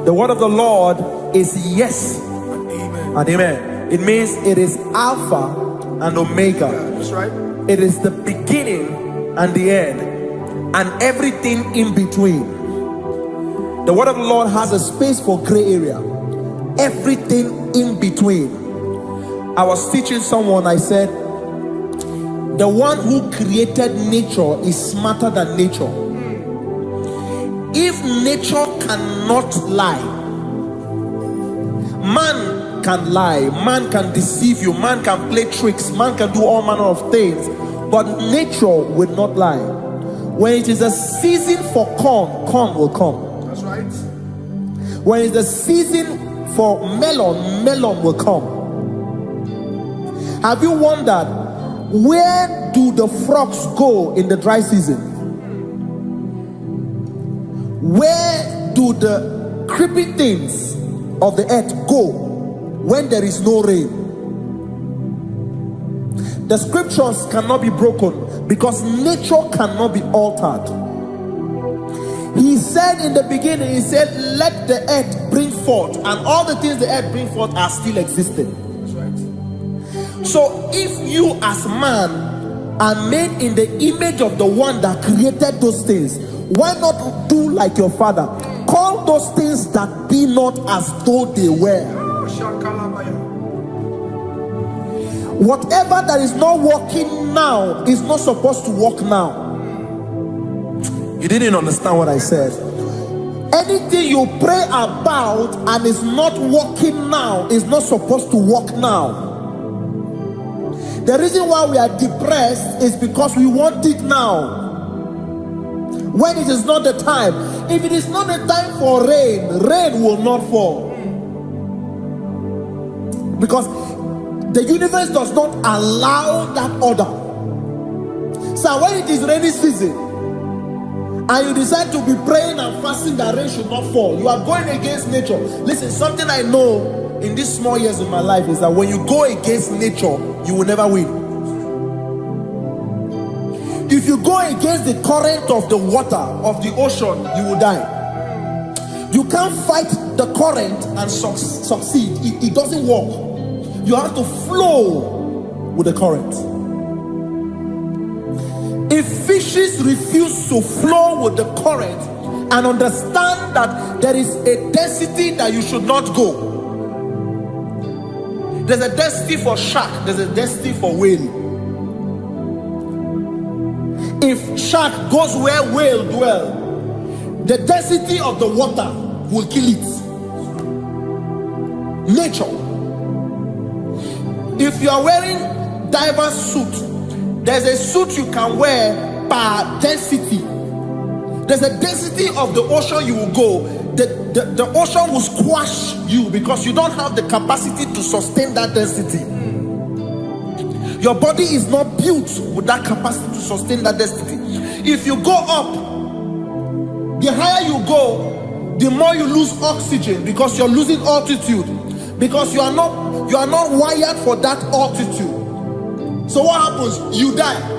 The word of the Lord is yes and amen. It means it is Alpha and Omega. That's right. It is the beginning and the end, and everything in between. The word of the Lord has a space for gray area. Everything in between. I was teaching someone, I said, the one who created nature is smarter than nature. If nature cannot lie, man can lie, man can deceive you, man can play tricks, man can do all manner of things, but nature will not lie. When it is a season for corn, corn will come. That's right. When it's a season for melon, melon will come. Have you wondered, where do the frogs go in the dry season? Where do the creeping things of the earth go when there is no rain? The scriptures cannot be broken because nature cannot be altered. He said in the beginning, he said, let the earth bring forth, and all the things the earth bring forth are still existing. That's right. So if you as man are made in the image of the one that created those things, why not do like your father? Call those things that be not as though they were. Whatever that is not working now is not supposed to work now. You didn't understand what I said. Anything you pray about and is not working now is not supposed to work now. The reason why we are depressed is because we want it now, when it is not the time. If it is not the time for rain, rain will not fall, because the universe does not allow that order. So when it is rainy season and you decide to be praying and fasting that rain should not fall, you are going against nature. Listen, something I know in these small years of my life is that when you go against nature, you will never win. If you go against the current of the water of the ocean, you will die. You can't fight the current and succeed. It doesn't work. You have to flow with the current. If fishes refuse to flow with the current and understand that there is a density that you should not go, there's a density for shark, there's a density for whale. If shark goes where whale dwell, the density of the water will kill it. Nature. If you are wearing diver's suit, there's a suit you can wear per density. There's a density of the ocean you will go. The ocean will squash you because you don't have the capacity to sustain that density. Your body is not built with that capacity to sustain that density. If you go up, the higher you go, the more you lose oxygen because you're losing altitude, because you are not wired for that altitude. So what happens? You die.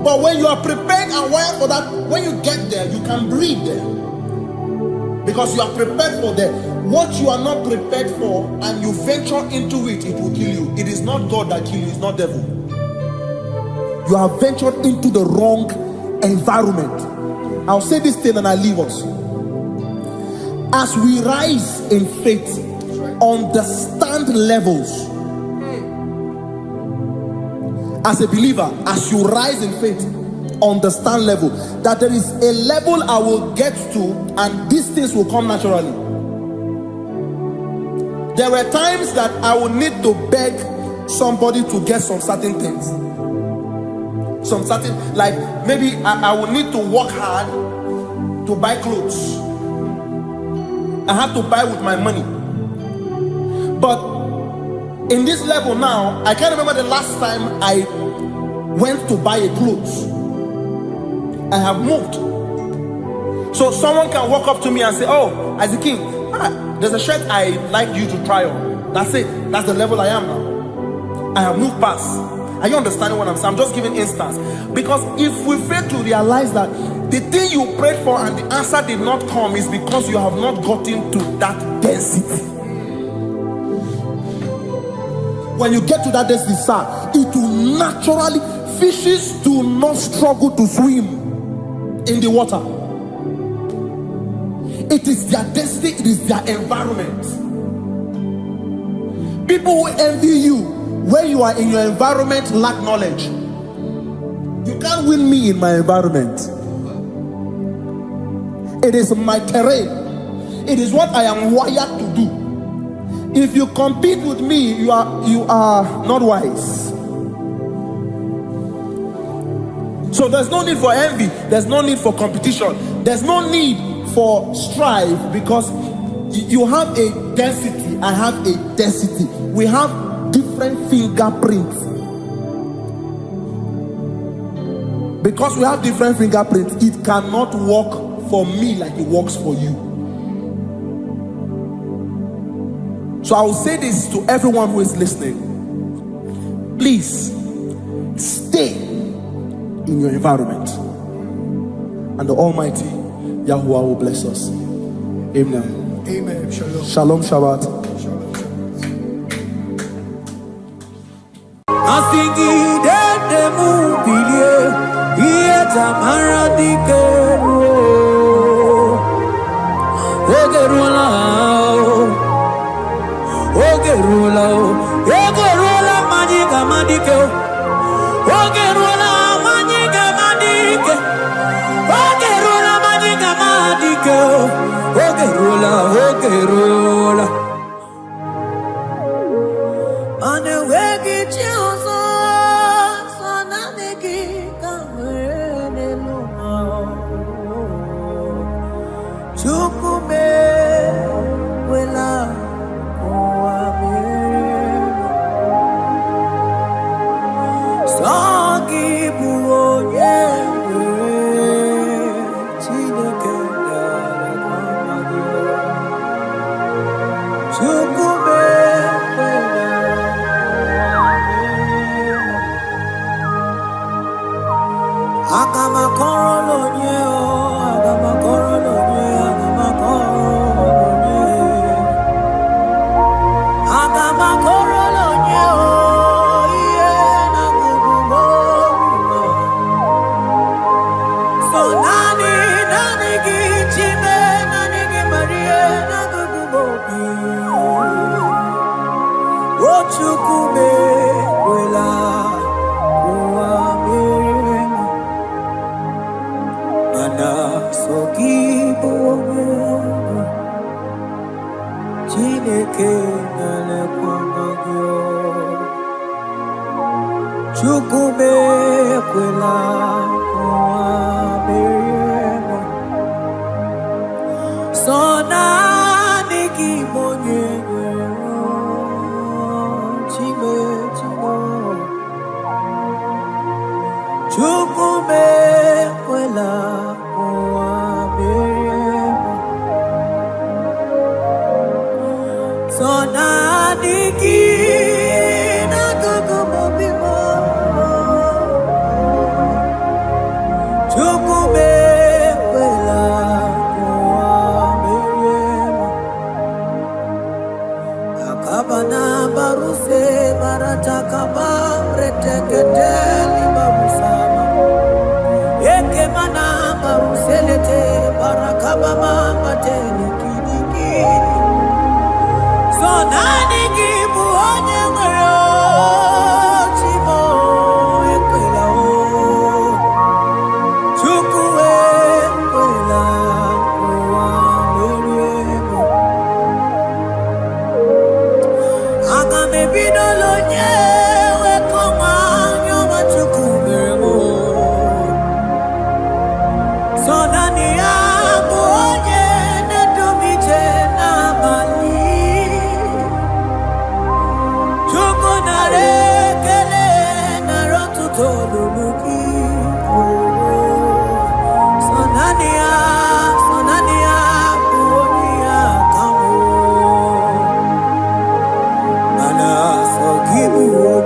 But when you are prepared and wired for that, when you get there, you can breathe there, because you are prepared for that. What you are not prepared for and you venture into it, it will kill you. It is not God that kills you, it's not devil. You have ventured into the wrong environment. I'll say this thing and I leave us. As we rise in faith, understand levels. As a believer, as you rise in faith, understand level. That there is a level I will get to and these things will come naturally. There were times that I would need to beg somebody to get some certain things. Some certain, like maybe I would need to work hard to buy clothes. I have to buy with my money. But in this level now, I can't remember the last time I went to buy a clothes. I have moved. So someone can walk up to me and say, oh, Isaac King, there's a shirt I like you to try on. That's it. That's the level I am now. I have moved past. Are you understanding what I'm saying? I'm just giving instance. Because if we fail to realize that the thing you prayed for and the answer did not come is because you have not gotten to that density. When you get to that density, sir, it will naturally, fishes do not struggle to swim in the water. It is their destiny, it is their environment. People who envy you Where you are in your environment, lack knowledge. You can't win me in my environment. It is my terrain. It is what I am wired to do. If you compete with me, you are not wise. So there's no need for envy. There's no need for competition. There's no need for strife, because you have a density. I have a density. We have different fingerprints. Because we have different fingerprints, it cannot work for me like it works for you. So I will say this to everyone who is listening. Please stay in your environment, and the Almighty Yahuwah will bless us. Amen. Amen. Shalom. Shalom Shabbat. Give you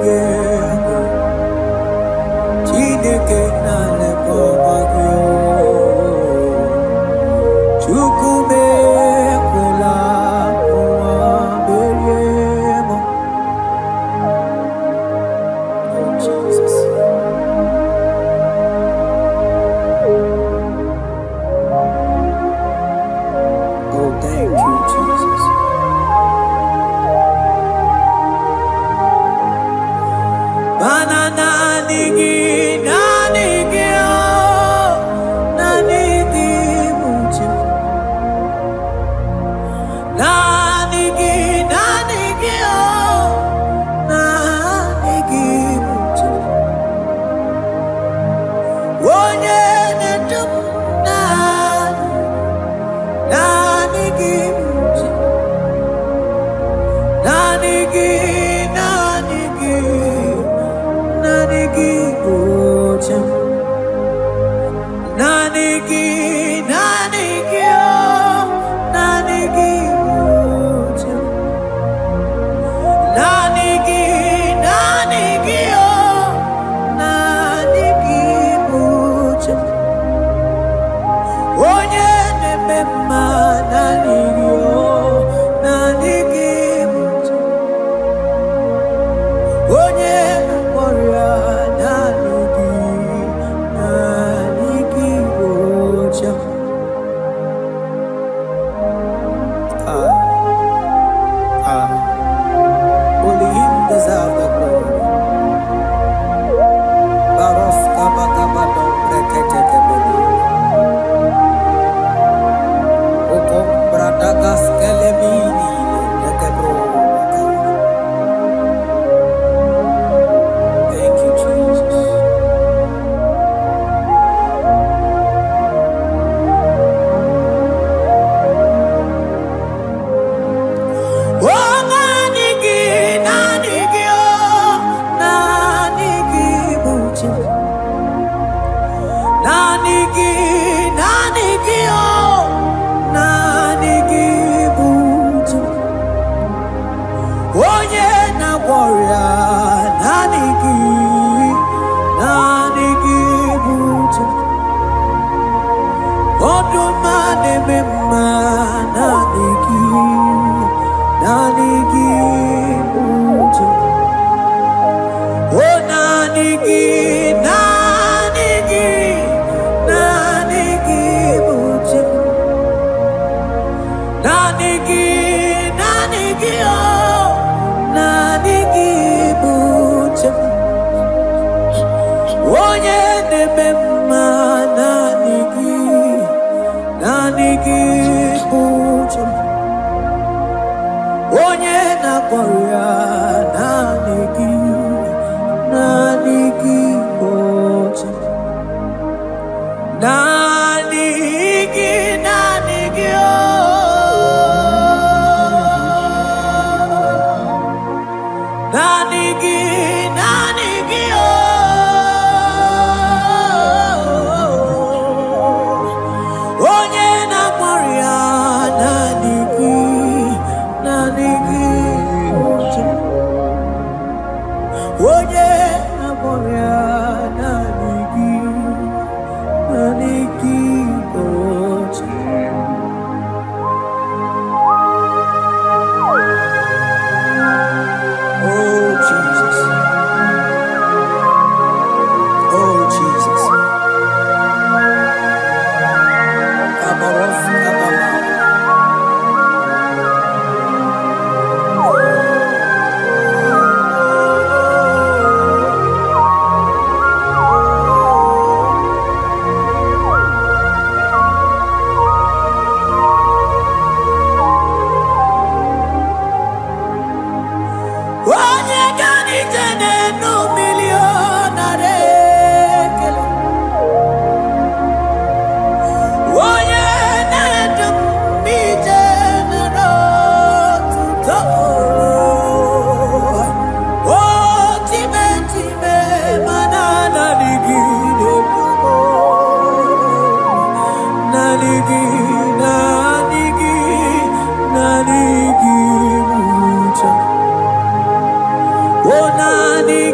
Nani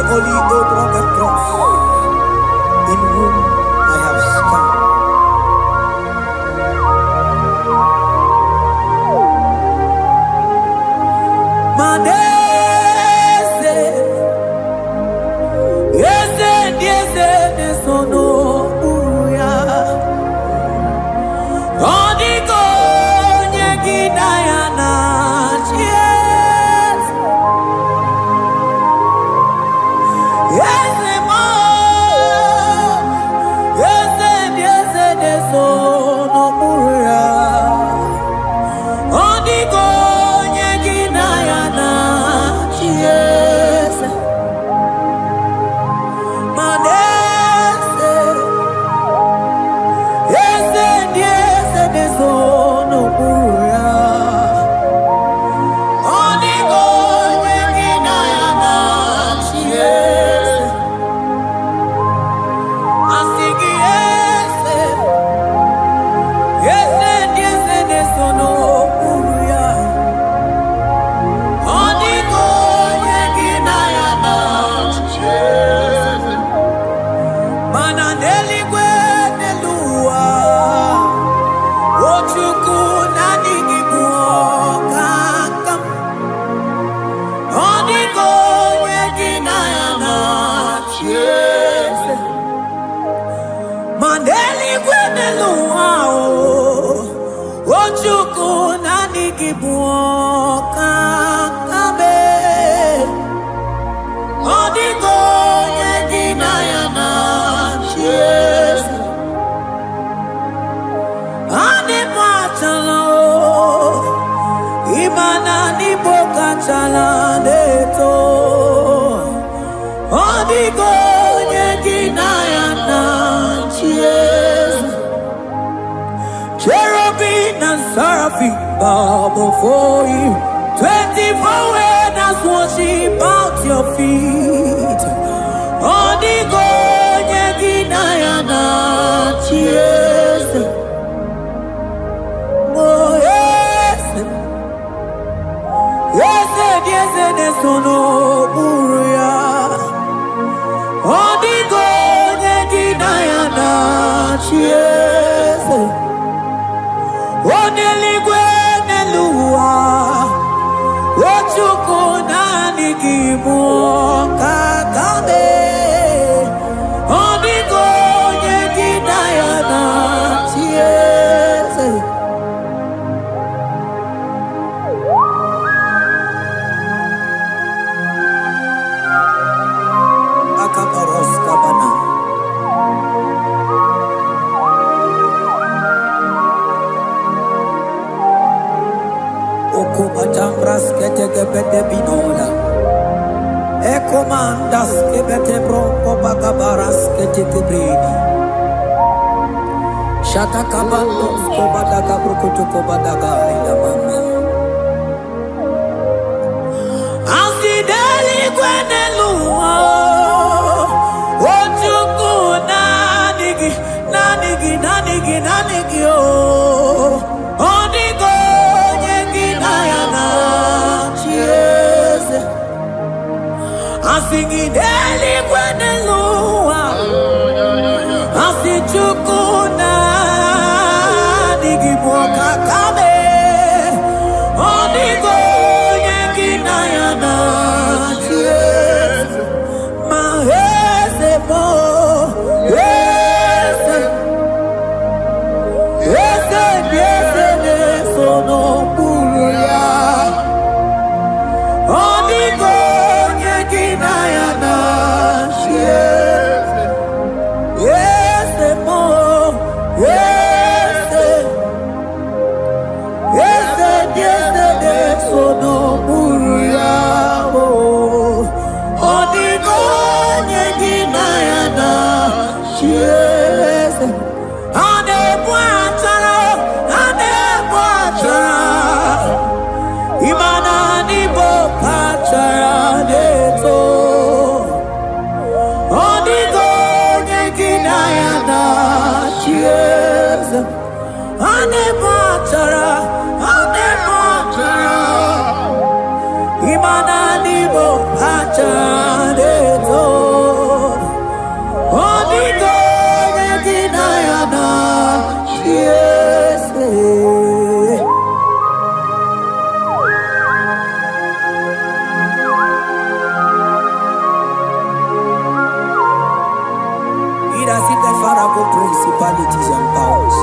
holy oak of the cross, in whom I have stand. Madese, yese, sono uya. Odiko nyegina yana yes. Yese mo, yese, sono uya. Odiko nyegina yana yes. Madese, yese, sono uya. Odiko nyegina yana yes. Asigi yese, sono uya. Odiko nyegina yana yes. Mananeli kwenelua Ochuku nanigi muokakam Odiko nyegina yana yes. Maneli kwenelua Ochuku nanigi muokakam Odiko nyegina yana yes. Ane machala imana ni boka chala neto. Odiko nyegina yana yes. Cherubim and seraphim bow before you. 24 elders worship at your feet. Odiko nyegina yana yes. Oh yes. Yes, sono uya. Odiko nyegina yana yes. Oneligwe nelua. Ochuku nanigi muokakame. Odiko nyegina yana yes. Akabaros kabana. Okobajambras ketegebete binola. Ekomandas kebete bronco bagabaras ketekebrini. Shatakabandos kobadaga brukutu kobadaga ila mama. Asideli kwenelua. Ochuku nanigi oh. Odiko nyegina yana yes. Asigideli kwenelua. Asichuku nanigi muokakame. Odiko nyegina yana yes. Mahese mo yes. Yes, sono uya. Odiko nyegina yana yes. Yes, mo yes. Yes, sono uya. Odiko nyegina yana yes. Ane bwatara. Imana ni boka chara neto. Odiko nyegina yana yes. Ane bwatara. Imana nibo hachadeto. Onigo yeginayana. Yes. It has hit the Pharaoh principalities and powers.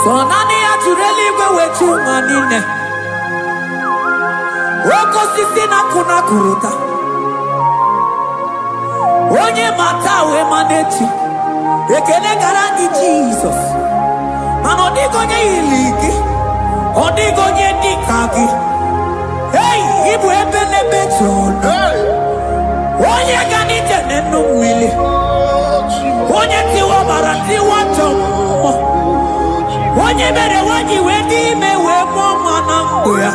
So nani actually go with you manine. Woko sisi na kuna kuruta. Onye mata we manechi. Ekele garanti Jesus. Mano digo nye iligi. Odigo nye dikagi. Hey, ibu ebele bechono. Onye gani jene numili. Onye tiwa barati wachomo. Onye bere wanyi wedi mewe mwana mbuya.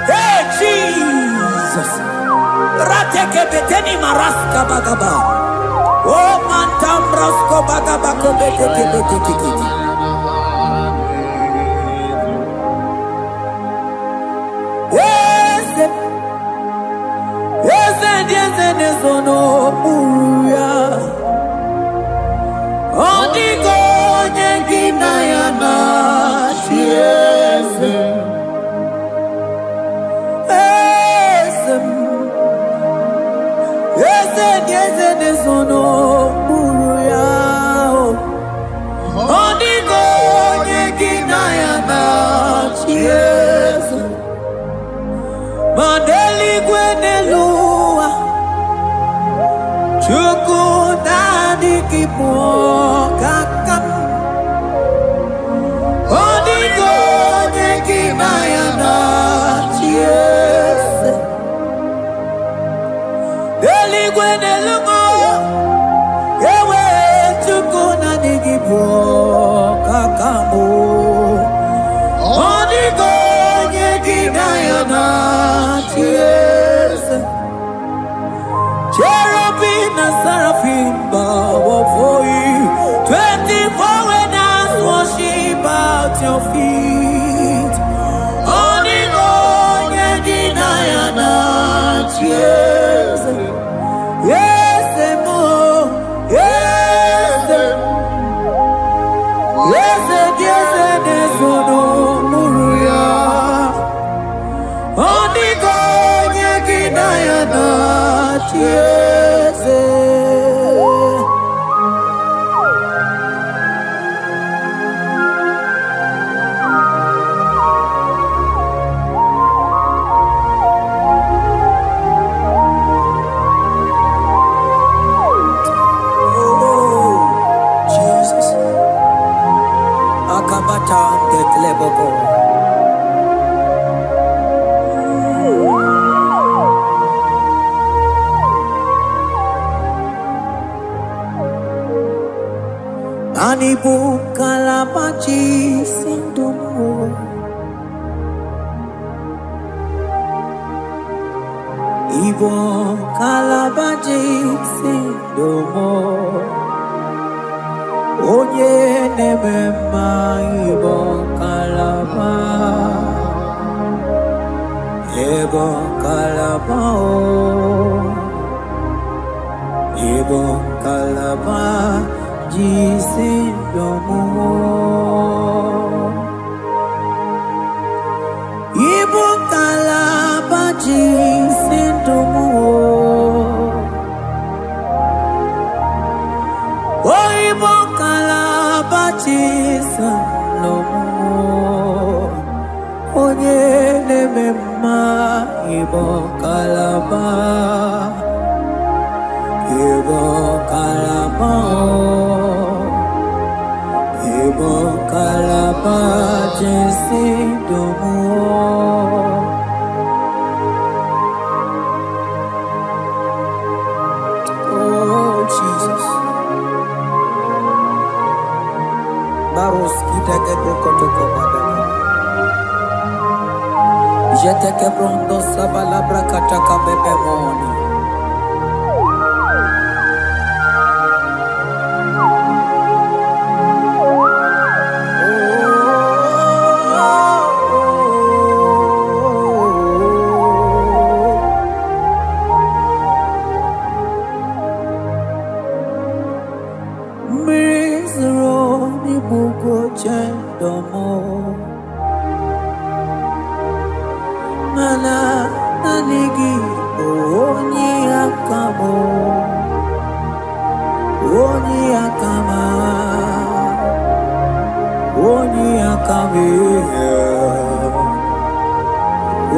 Hey Jesus. Rateke beteni maraska bagaba. Oh mantam rasko bagaba kobeteke beteke. Yes. Yes, nesono uya. Odigo nyengina yana. Yes. Yes, nesono uya. Odigo nyengina yana. Yes. Mandeli gwenelua. Chuku nani kipo kakam. Odigo nyekina yana. Yes. Deli gwenelua. Ewe chuku nani kipo kakamu. Odigo nyekina yana. Yes. Cherubim and seraphim bow before you. 24 when us worship at your feet. Onigo yedinayana. Yes. Yes, emo. Yes. Yes, yes, yes, no muruya. Onigo yedinayana. Yes. Oh, Jesus. Akabata dekleboko. Anibu kalabachi sindumo. Ibo kalabachi sindumo. Onye nemema ibo kalaba. Ibo kalaba o. Ibo kalaba. Jisindomo. Ibo kalaba jisindomo. Oh, Ibo kalaba jisindomo. Onye nemema Ibo kalaba. Ibo kalaba. Ibo kalaba jisindomo. Oh Jesus. Baros kita kebrokotoko badana. Jete kebrondo sabalabra kataka bebemoni.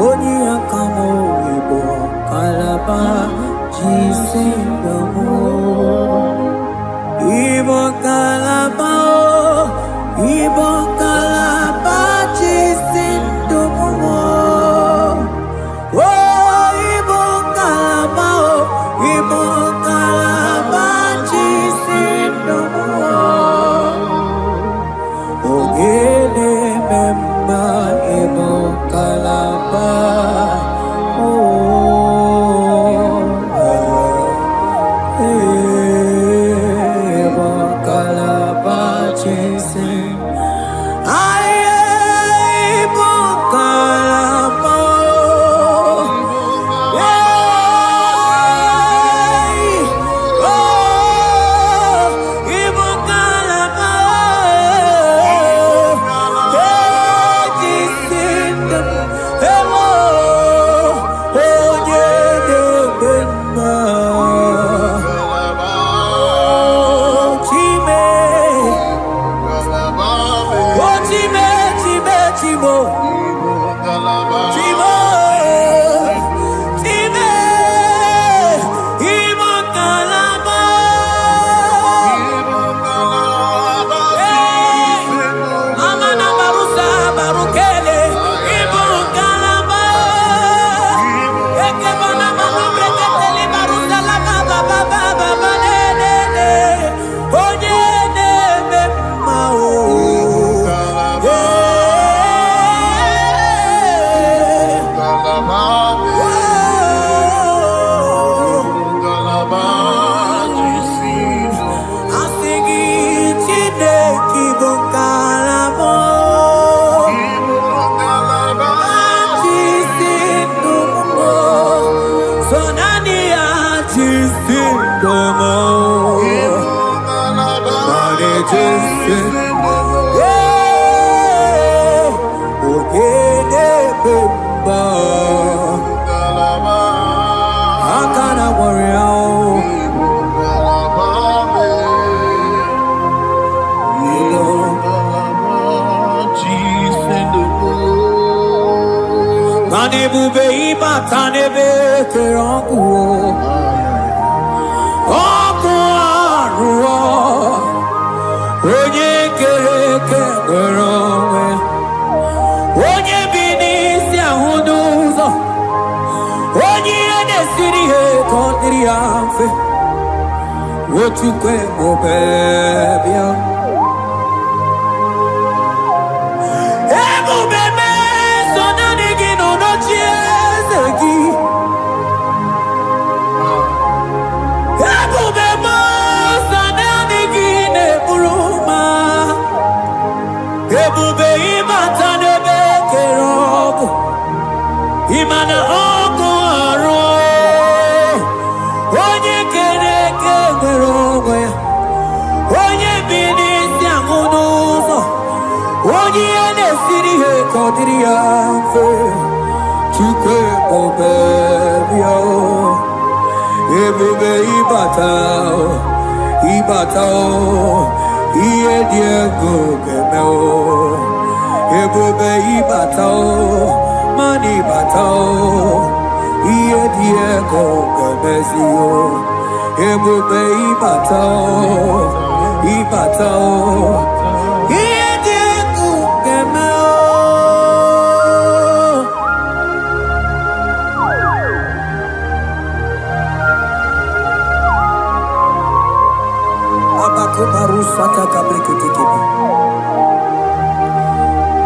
Oni akamo ibo kalaba jisindomo. Ibo kalaba jisindomo. Oh, ibo kalaba jisindomo. Ogene memba ibo kalaba.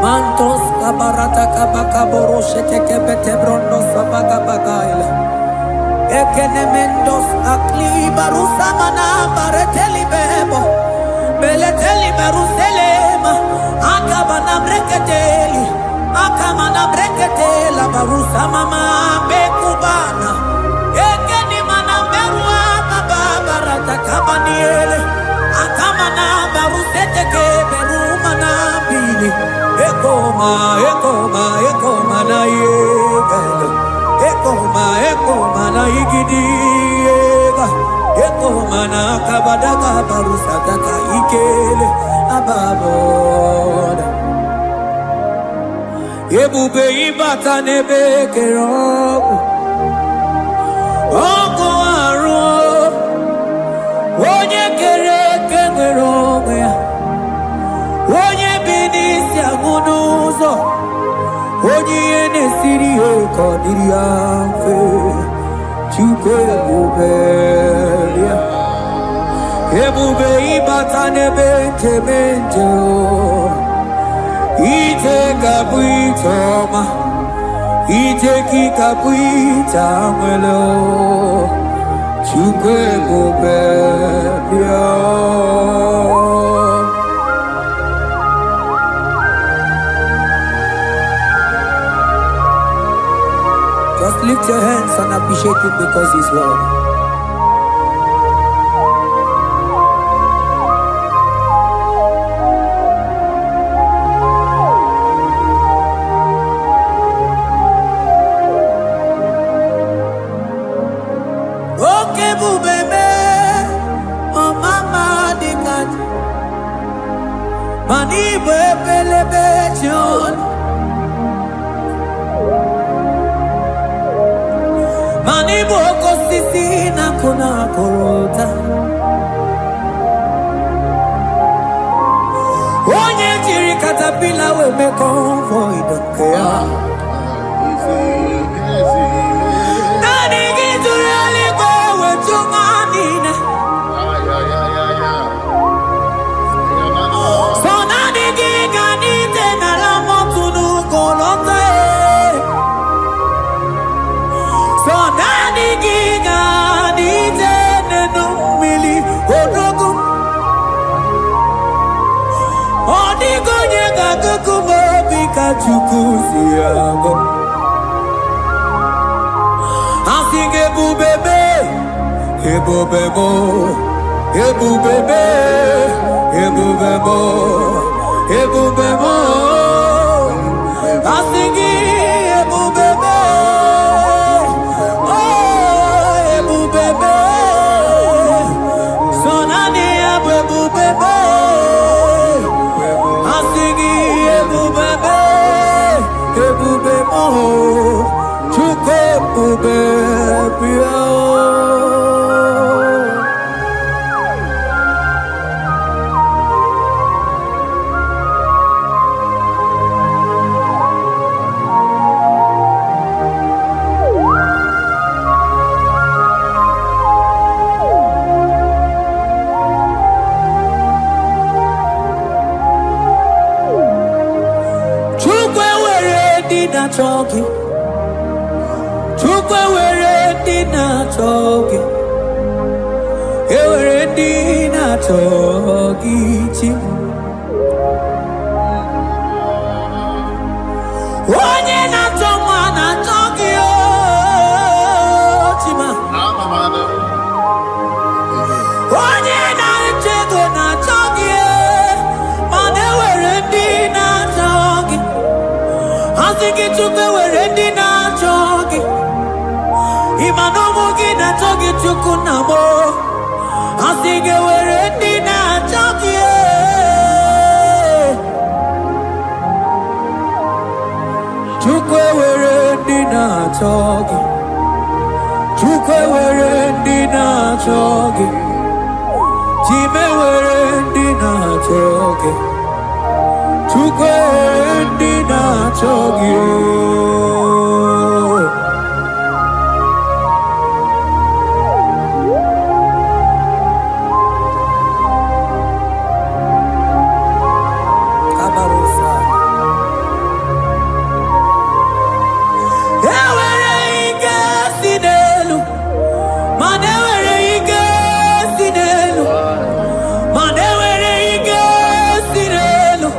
Mantos kabarata kabakaboro shekeke bete brondo sabaga bagaila. Ekenemendos akli barusa mana bareteli bebo. Beleteli baruselema. Akabana breketeli. Akamana breketela barusa mama bekubana. Ekeni mana berua babarata kabaniele. Akamana baruseteke berumana bili. Ekoma na yegala. Ekoma na igidiega. Ekoma na kabadaka barusataka ikele ababoda. ebube ịbata n'ebe kere ọkụ arụ onye kere eke nwere onwe ya onye bi n'isi agụ n'ụzọ onye ihe na-esiri ya ka ọ dịrị ya mfe Chukwu ebube ya ebube ịbata n'ebe njem ije ga-abụ ije ọma ije gị ga-abụ ije anwele Chukwu ebube bịa Just lift your hands and appreciate him because he's worthy. Mani bebelebe John Mani boko sisi na kuna korota Onye jiri katapila we me convoy don't care Nani gizuri aliko we chumanina Chukuziago I sing ebubebe ebubebo ebubebe ebubebo ebubebo I sing ebubebe oh ebubebe sonani ebubebe I sing ebubebe ebube mo Chukwu ebube bịa Talking, Chukwu were dinner talking, were dinner talking. Onye na toma na talking, chima. Onye na chego na talking, mane were dinner talking. I think it took away ready now, jogging. Imanomogi na jogi chukunamo. I think it were ready now, jogging. Chukwe were ready now, jogging. Chukwe were ready now, jogging. Jime were ready now, jogging. Chukwe ndi na chogi Kabarusa Ewere ike sinelu Mane were ike sinelu Mane were ike sinelu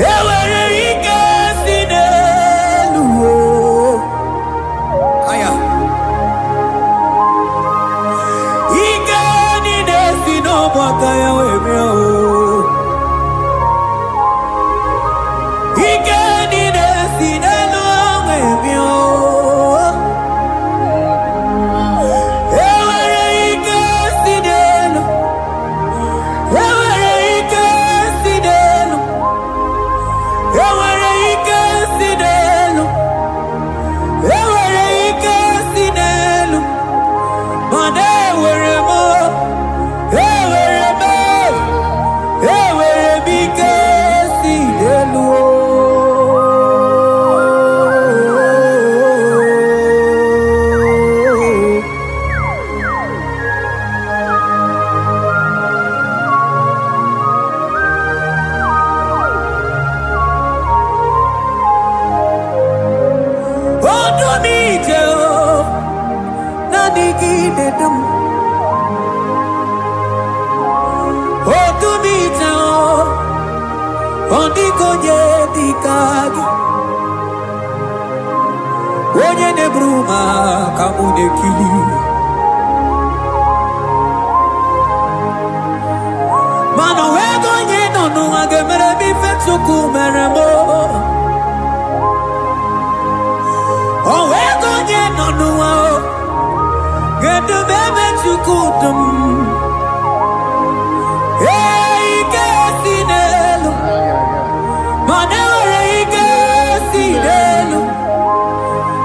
Ewere ike si n'elu aya ike niile si n'ọgbakọ ya wee bịa ike niile si n'elu wee bịa ewere ike si n'elu ewere ike si n'elu ewere ike si n'elu ewere ike si n'elu mana ewere m ike si n'elu onye na-eburu ma ka mụ na-ekiri mana wee go onye nọ n'ụwa ga-emere m ife Chukwu mere m o wee go onye nọ n'ụwa ga-edu m ebe Chukwu dum ike si n'elu mana enwere ike si n'elu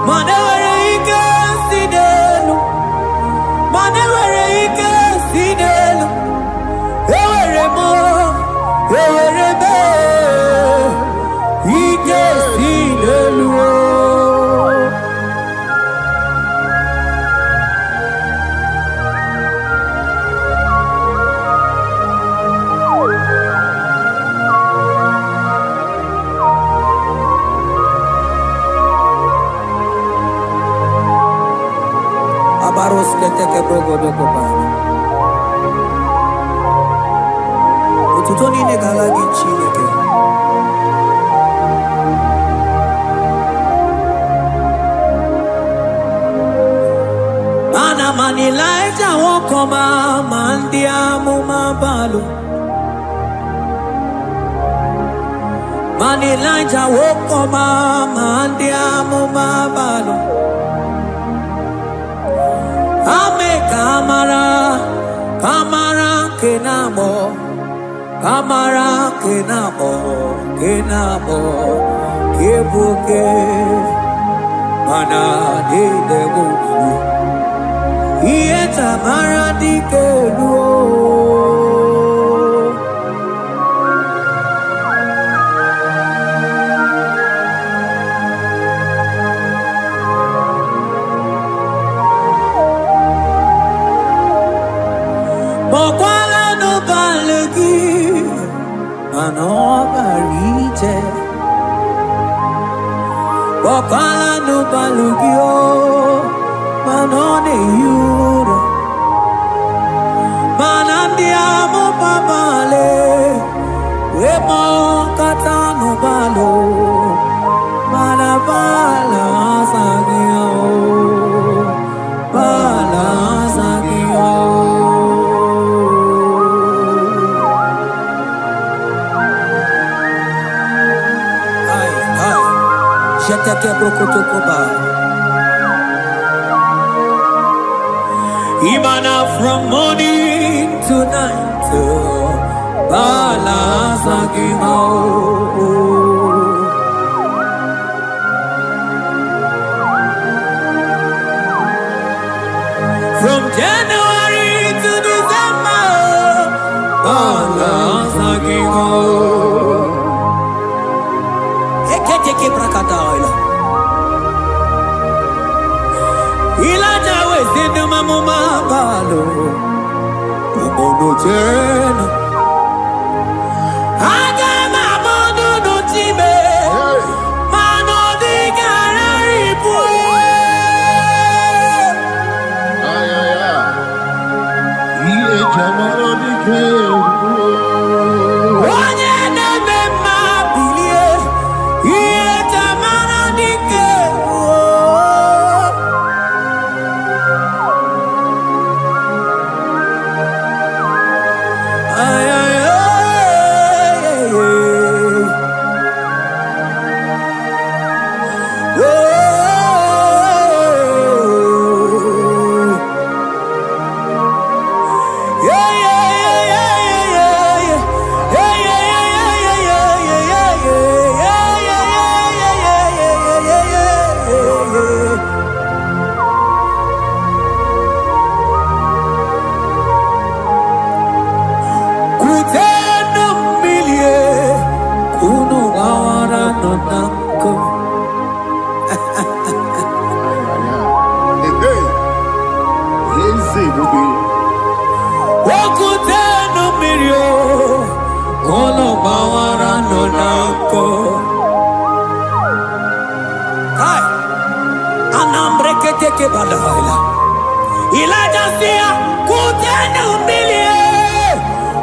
mana enwere ike si n'elu mana enwere ike si n'elu ewere m ike si n'elu otuto niile gara gị Chineke ana m Elijah nwokọma ma ndị amụma balụ ma Elijah nwokọma ma ndị amụma balụ ame kamara kenabo kamara kenabo kebuke mana dedebu iye tamara dikelu mokwala no balegi anobarite mokwala no balugio manone yuro manandi amo babale wemo katano balo manabala sagio bala sagio Jeteke brokotokoba Imana from morning to night Bala sagimo From January to December Bala sagimo Eketeke brakadaila Ilaja wezindu mamuma balo Umono jena Aga mamono no time Mano di gararipue Iye jamaro di ke Onye neme mabili Elijah said, "Kutenu milie,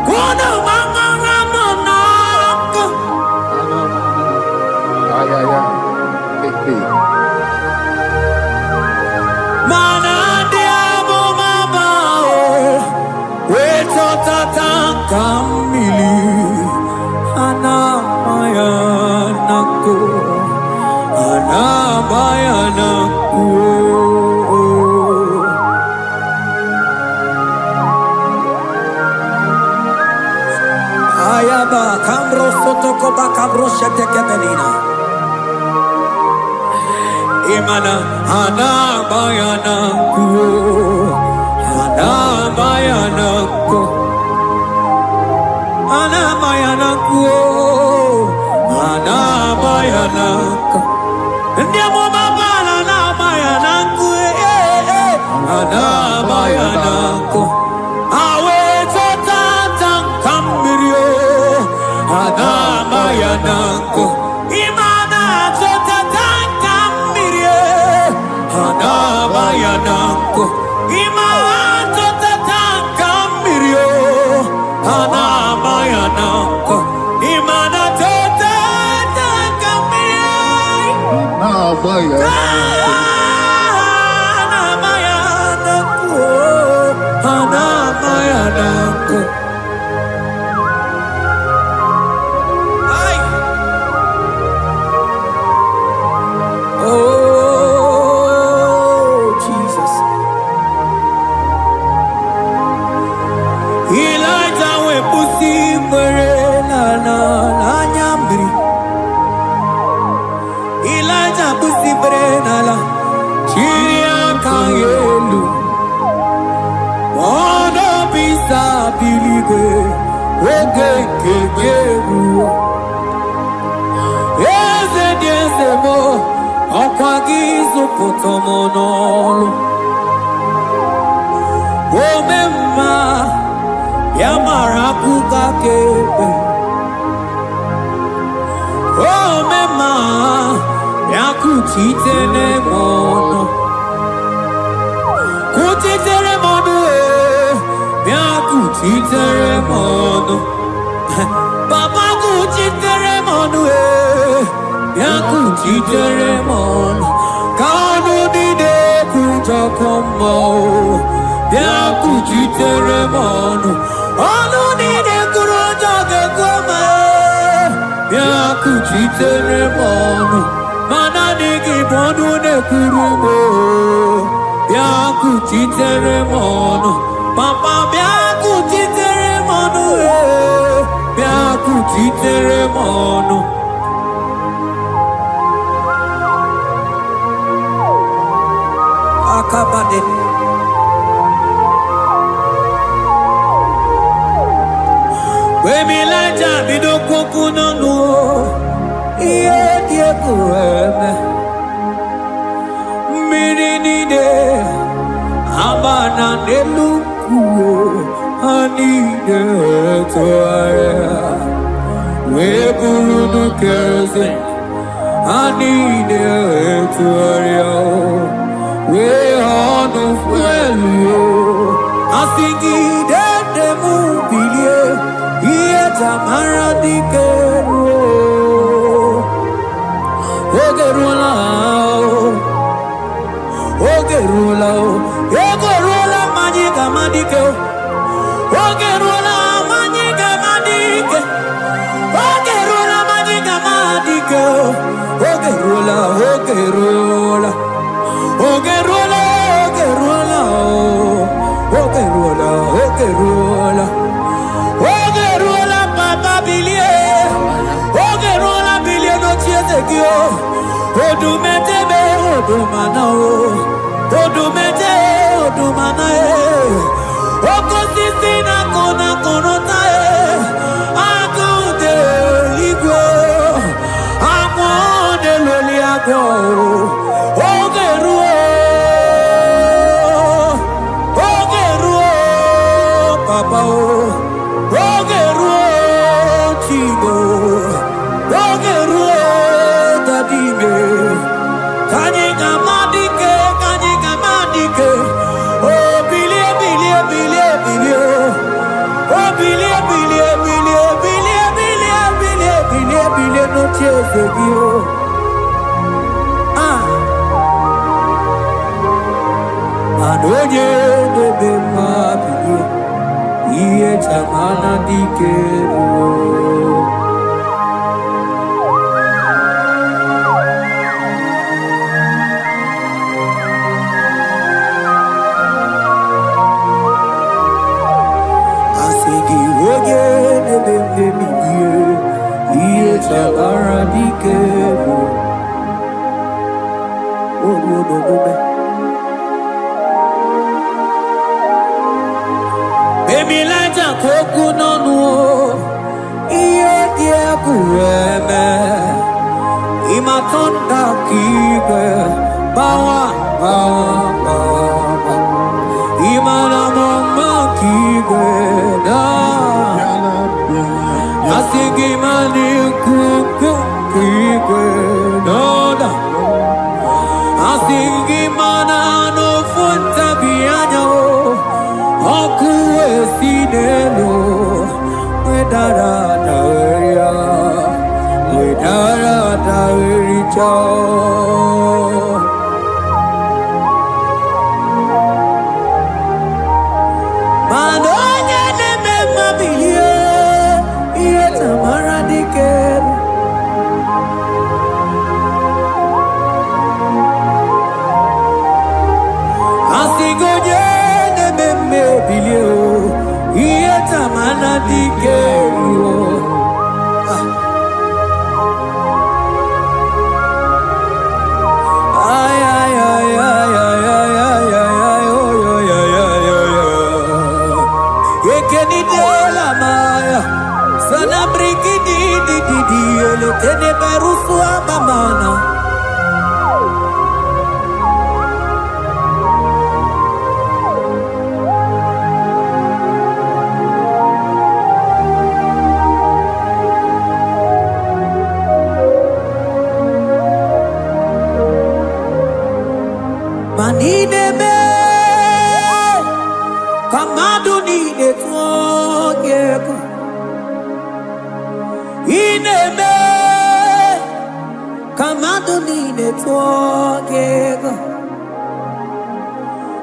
kuno mangara monako." Mana diabo mabao, weto tatanka mili, ana mayanako, ana mayanako. Ayaba kambro sotoko bakabro sheteke belina. Imana ana bayana ku, ana bayana ku, ana bayana ku, ana bayana ku. Ndiamo mabala na bayana ku, ana bayana ku. Awe totatan kambirio, ana bayana ku. Imana totatan kambirio, ana bayana ku. Imana totatan kambirio, ana bayana ku. Imana totatan kambirio, ana bayana ku, ana bayana ku. Ay. Oh, Jesus. Elijah we pusi mere na nyambri. Elijah pusi mere na la chiria kayelu. Mono bisa bilige oge kegeru. Eze diese mo okwagizu potomonolo. Omemma yamara kukakebe. Omemma yakuchitene mono. Kuchitere mono yakuchitere mono. Baba kuchitere mono yakuchitere mono. Kanu dide kujakomo yakuchitere mono. Anu dide kurojage koma yakuchitere mono. Mana digi bodu ne kurumo yakuchitere mono. Papa yakuchitere mono yakuchitere mono. Akabade. Wemilaja bidoko no iye die kueme mininide abana neluku anide toaya weburu keze anide toaya we honu fuelio asingi de mubilie iye tamara dikeru ogerula ogerula majiga madike ogerula majiga madike ogerula majiga madike ogerula ogerula ogerula ogerula ogerula ogerula papa bilie ogerula bilie no chiezekio odumete be odumana odumete odumana okosisi na kona konota akude igwe akwa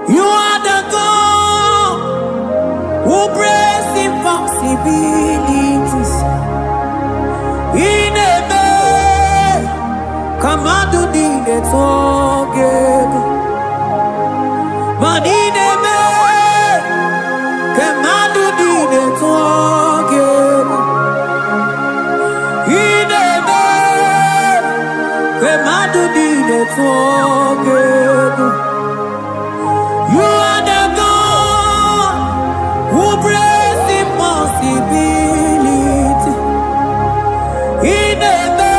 You are the God who breaks impossibilities. Ineme, kamadu dine togego. Manine kamadu dine togego. Ineme, kamadu dine togego. You are the God who breaks impossibility. Ineme,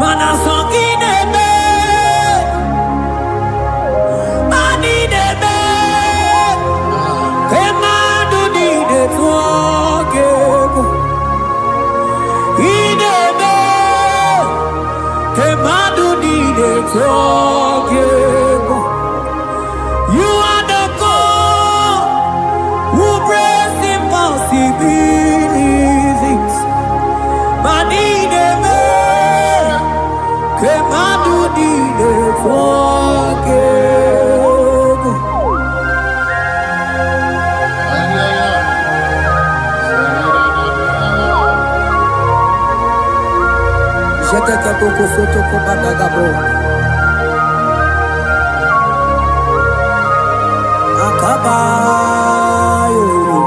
manasong ineme, manineme, kemadu dide twogego. Ineme, kemadu dide twogego. You are the God who breaks impossibilities. Manine me, kemadu dide twogego. Jete ke boko soto ko badagabo. Akabayo.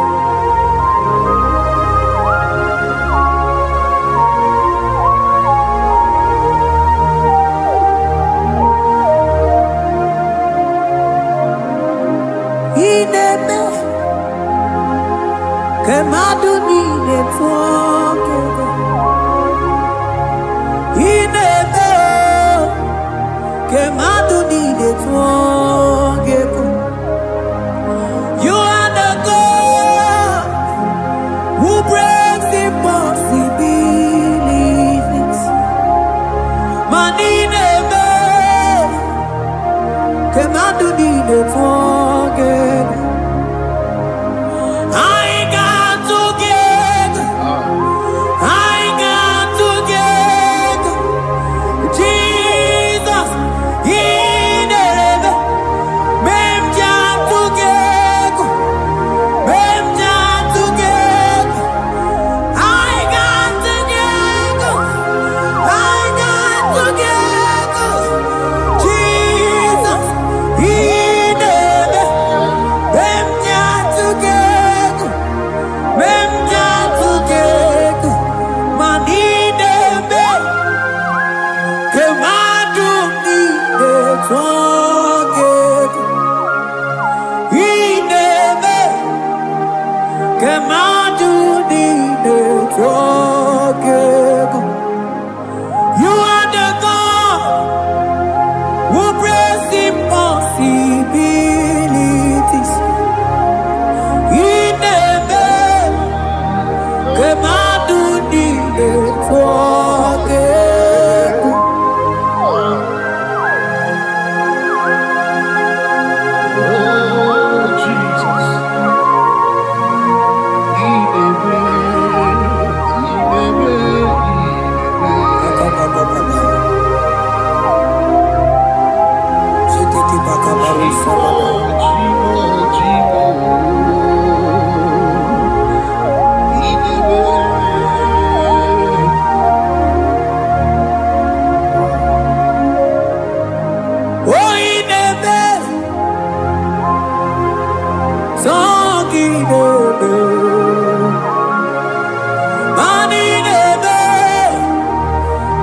Ineme, kemadu dide twogego.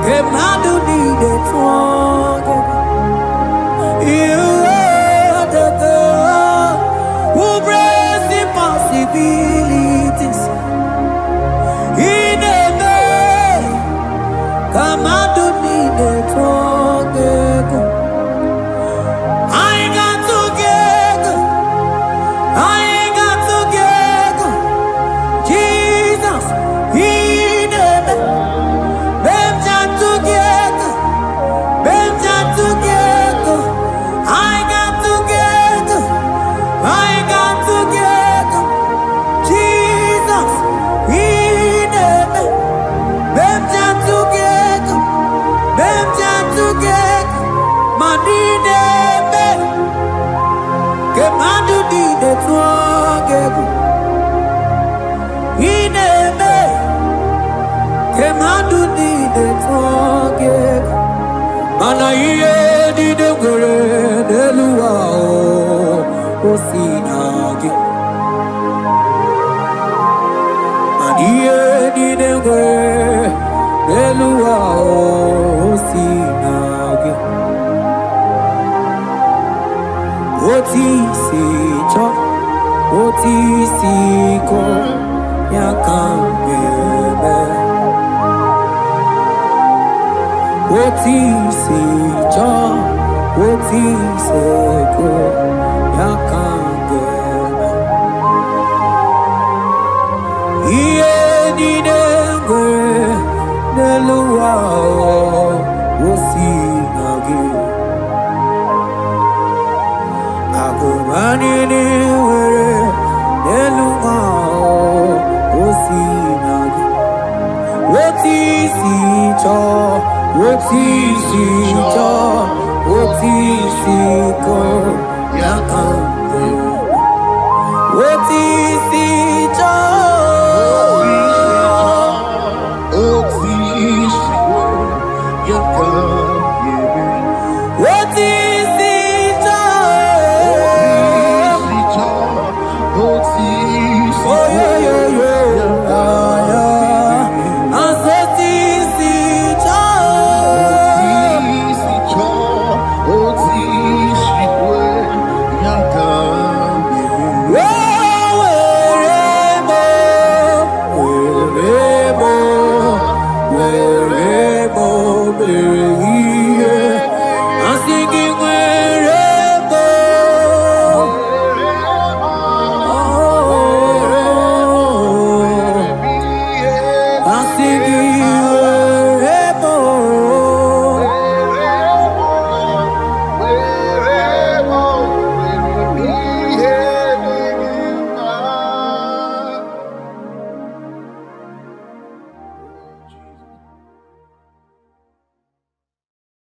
Kemadu need it forget. You are the God who brings impossibilities. In a day, Kemadu need it forget. I got together. I got together. Jesus, He never. Them together. I got together. I got together. Jesus, He never. Them together. Money never. Kemadu did it together. He never. Kemadu did it together. Mana iye did the gore delua o sinagi. Mana iye did the gore delua o sinagi. Oti si cho, oti si ko yakambebe. Oti si cho, oti se ko yakambebe. Iye di dengwe nelua o sinagi. Agumani ni were neluma o sinagi. Oti si cho, oti si cho, oti si ko yakande. Oti si cho, oti si ko yakande. Oti si cho, oti si ko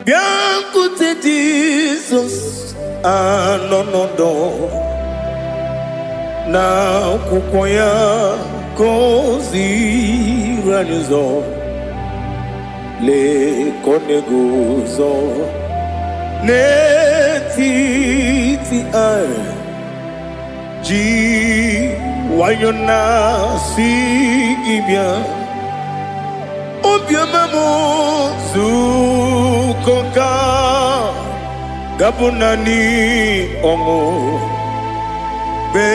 Biancote Jesus, anonodo na kukoya kozi ranizo le konegozo ne titi ai ji wayona sigibia obiamamo zukoka gabunani omo be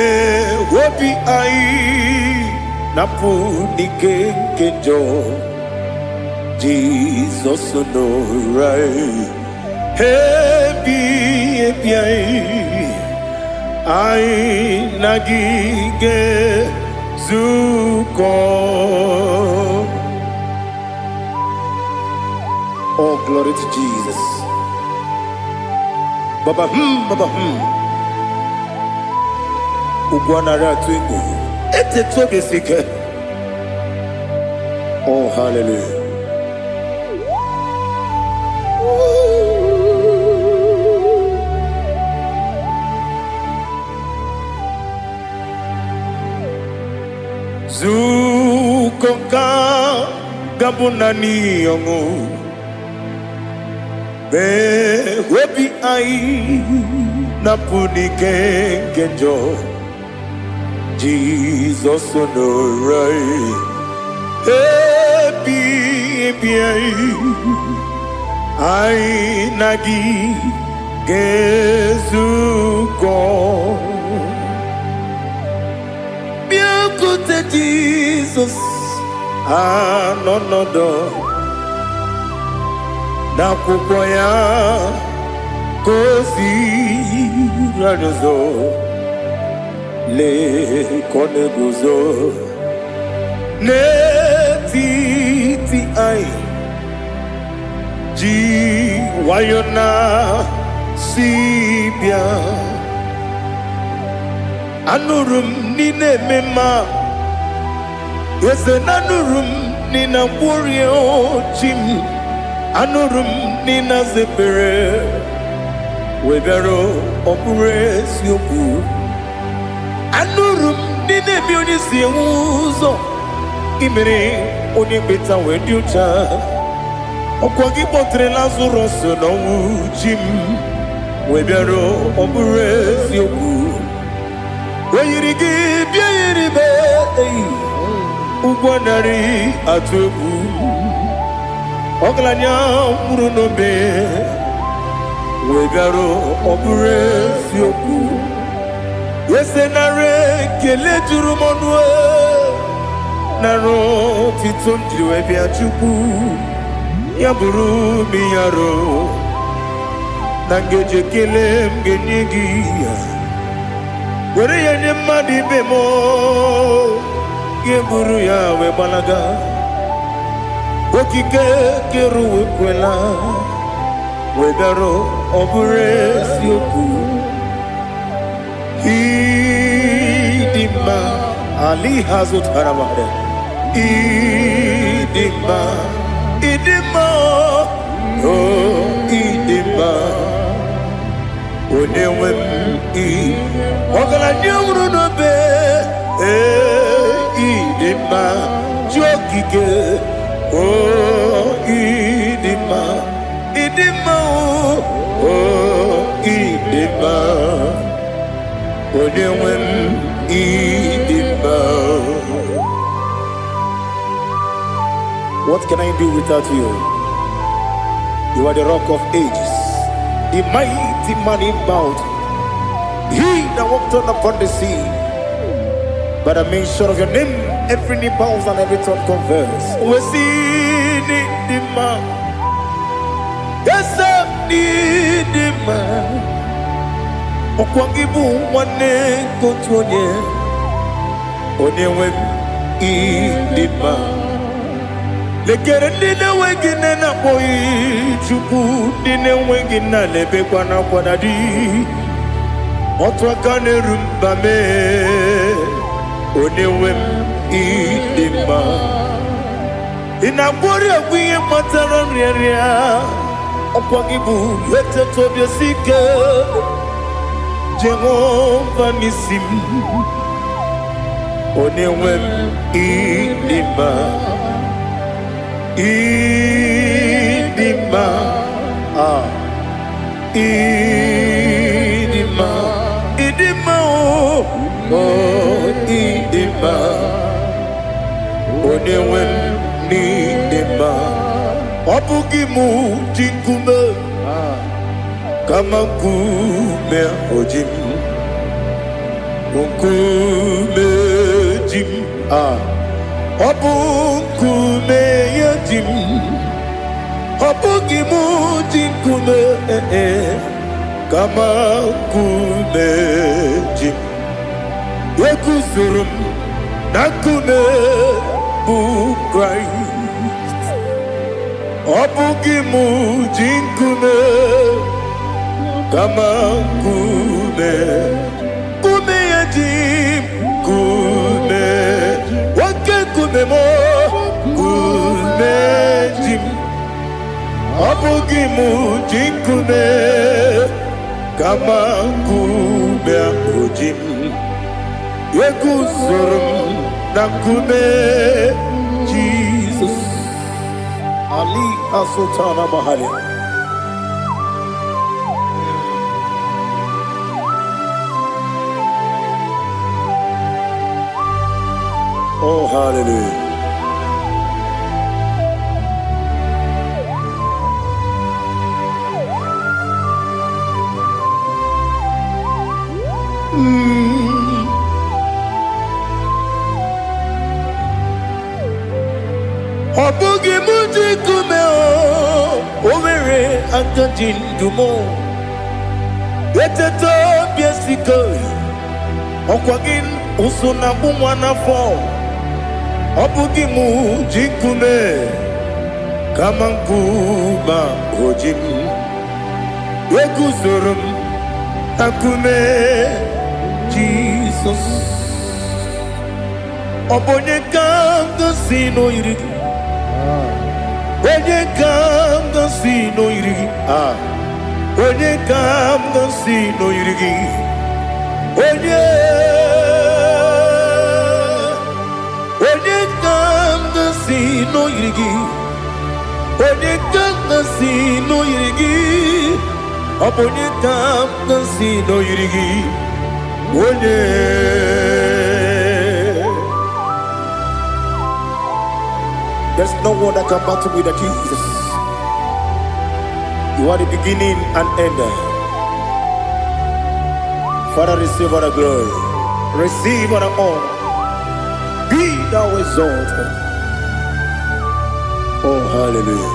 wobi ai napu nikenjo Jesus no right happy ai nagige zuko. Oh, glory to Jesus. Baba Baba Ugwanara twingu. Ete tobe sike. Oh, hallelujah. Zukonka gabunani yongu. Be webi ai napuni kenjo Jesus no right. Hey Ai nagi gezuko Biakute Jesus anonodo Nakwụkwọ ya kosi ranyozo Le kone guzo Netiti ai Ji wayona sibia Anurum nine mema Yese nanurum nina warrior chim Anurum nina zepere Webero opure sioku Anurum nine mioni siuzo Imere oni beta wediucha Okwagi potre Lazarus no jim Webero opure sioku Weyirigi biayiribe Ugwanari atubu Oglanya murunobe Wegaro opure sioku Yesenare kele jurumonwe Naro titondi webia chuku Yaburu miyaro Nangeje kele mgenyigi Were yenye madi bemo Yeburu ya webalaga Okike keru wekwela Wegaro obure sioku Idima Ali hazut haramade Idima Oh Idima Onewem Ogala nyamru no be Idima Jokike Oh Idima Oh Idima Onewem Idima What can I do without you? You are the rock of ages, the mighty man in mountain. He that walked on upon the sea. By the mention of your name, every knee bows and every tongue confesses. We see the man. Yes, I need the man. Okwangibu wane kotonye. Onyewe the man. Lekere nina wengine na boyi chuku nina wengine lebe kwa na kwa dadi Otwakane rumba me Onewem idima Inabori agwiye matara nriaria Okwangibu yete tobye sike Jehova nisim Onewem idima Idima Idima Idima Oh Idima Onewem Nidima Obugimu Jinkume Kama kume ojim Unkume jim Obukume yajim Obugimu jinkume Kama kume jim Yekusurum Nakume Christ Obugimu jinkume Kama kume Kume yajim Kume Kumemo kumejim Abugimu jinkume Kama kume ujim Yekusurum nakume Jesus Ali Asultana Mahali Oh, hallelujah. akajindumo eteto biesiko okwagin usuna bumwana fo obugi mu jikume kama nkuba ojim Yeguzorum akume Jesus Obonye kanga sino irigi Onye kanga sino irigi Onye kanga sino irigi Onye kanga sino irigi Onye kanga sino irigi Onye kanga sino irigi Onye There's no one that can battle with Jesus. You are the beginning and end. Father, receive all the glory. Receive all the honor. Be thou exalted. Oh, hallelujah.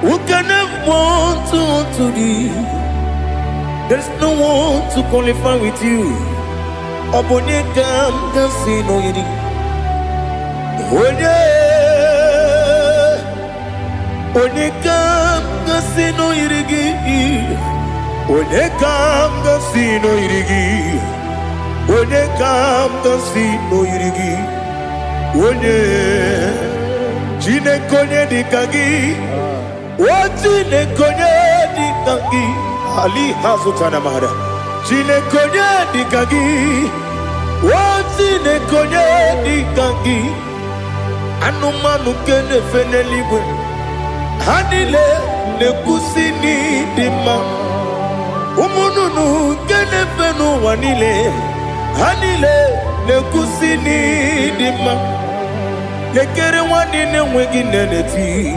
Who can have one to thee? There's no one to qualify with you. Obonye kanga sino yiri. Onye kanga sino yirigi. Onye kanga sino yirigi. Onye kanga sino yirigi. Onye Chinekonye dikagi. Chinekonye dikagi. Ali hazutana mahada. Chinekonye dikagi. Chinekonye dikagi. Anumanu kene feneliwe. Hanile nekusini dima. Umununu kene fenu wanile. Hanile nekusini dima. Nekere wanine wengi neneti.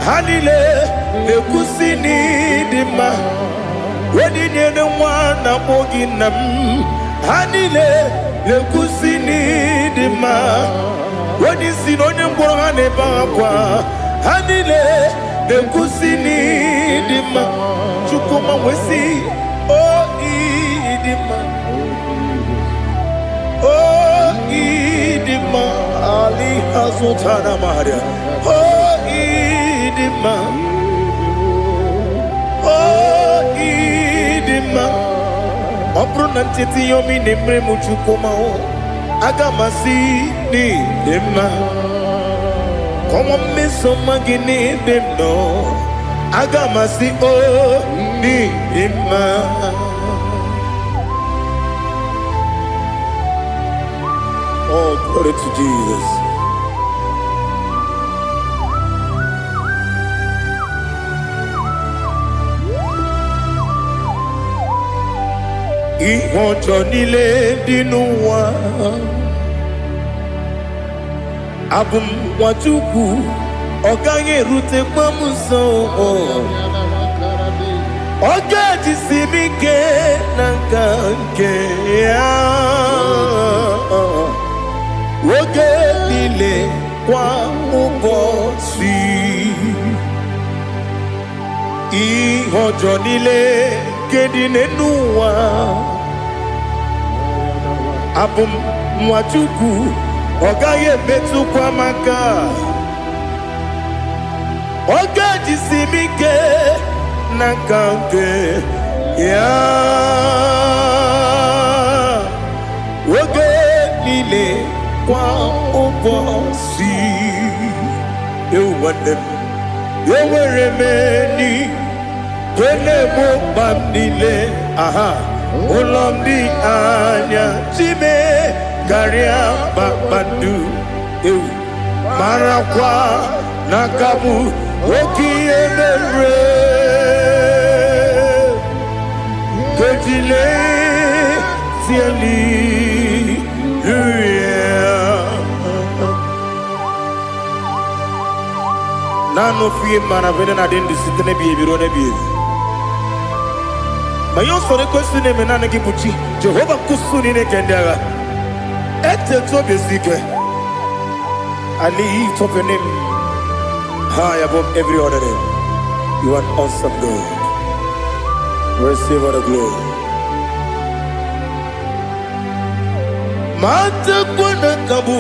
Hanile nekusini dima. Wedi nyene wana mogi nam Hanile nekusini dima Wedi sinonye mbwangane bakwa Hanile nekusini dima Chukuma wesi Oh idima Oh idima Ali hazutana maria Oh idima Obruna ntiti yomi nemre muchukoma o agamasi ni dema Komo meso magini demno agamasi o ni dema Oh, glory to Jesus. Ihojo nile dinuwa Abum wajuku Oganye rute mamuso Oga jisimike nankanke Oge nile kwa ubosi Ihojo nile kedine nuwa Abum mwachuku Ogaye betu kwa maka Oga jisimike Nakanke Ya Oge nile kwa ubosi Ewanem Eweremeni Wele mo bamdile, aha, ulomdi anya, chime, garia babandu, marakwa, nakabu, oki emere, kejile, siali, Nano fiye mana vene na dendi sitene biye birone biye. Mayon sore kwesune menane kibuchi Jehova kusuni ne kendaga I lift up your name high above every other name. You are an awesome God. Receive all the glory. Mata kuna kabu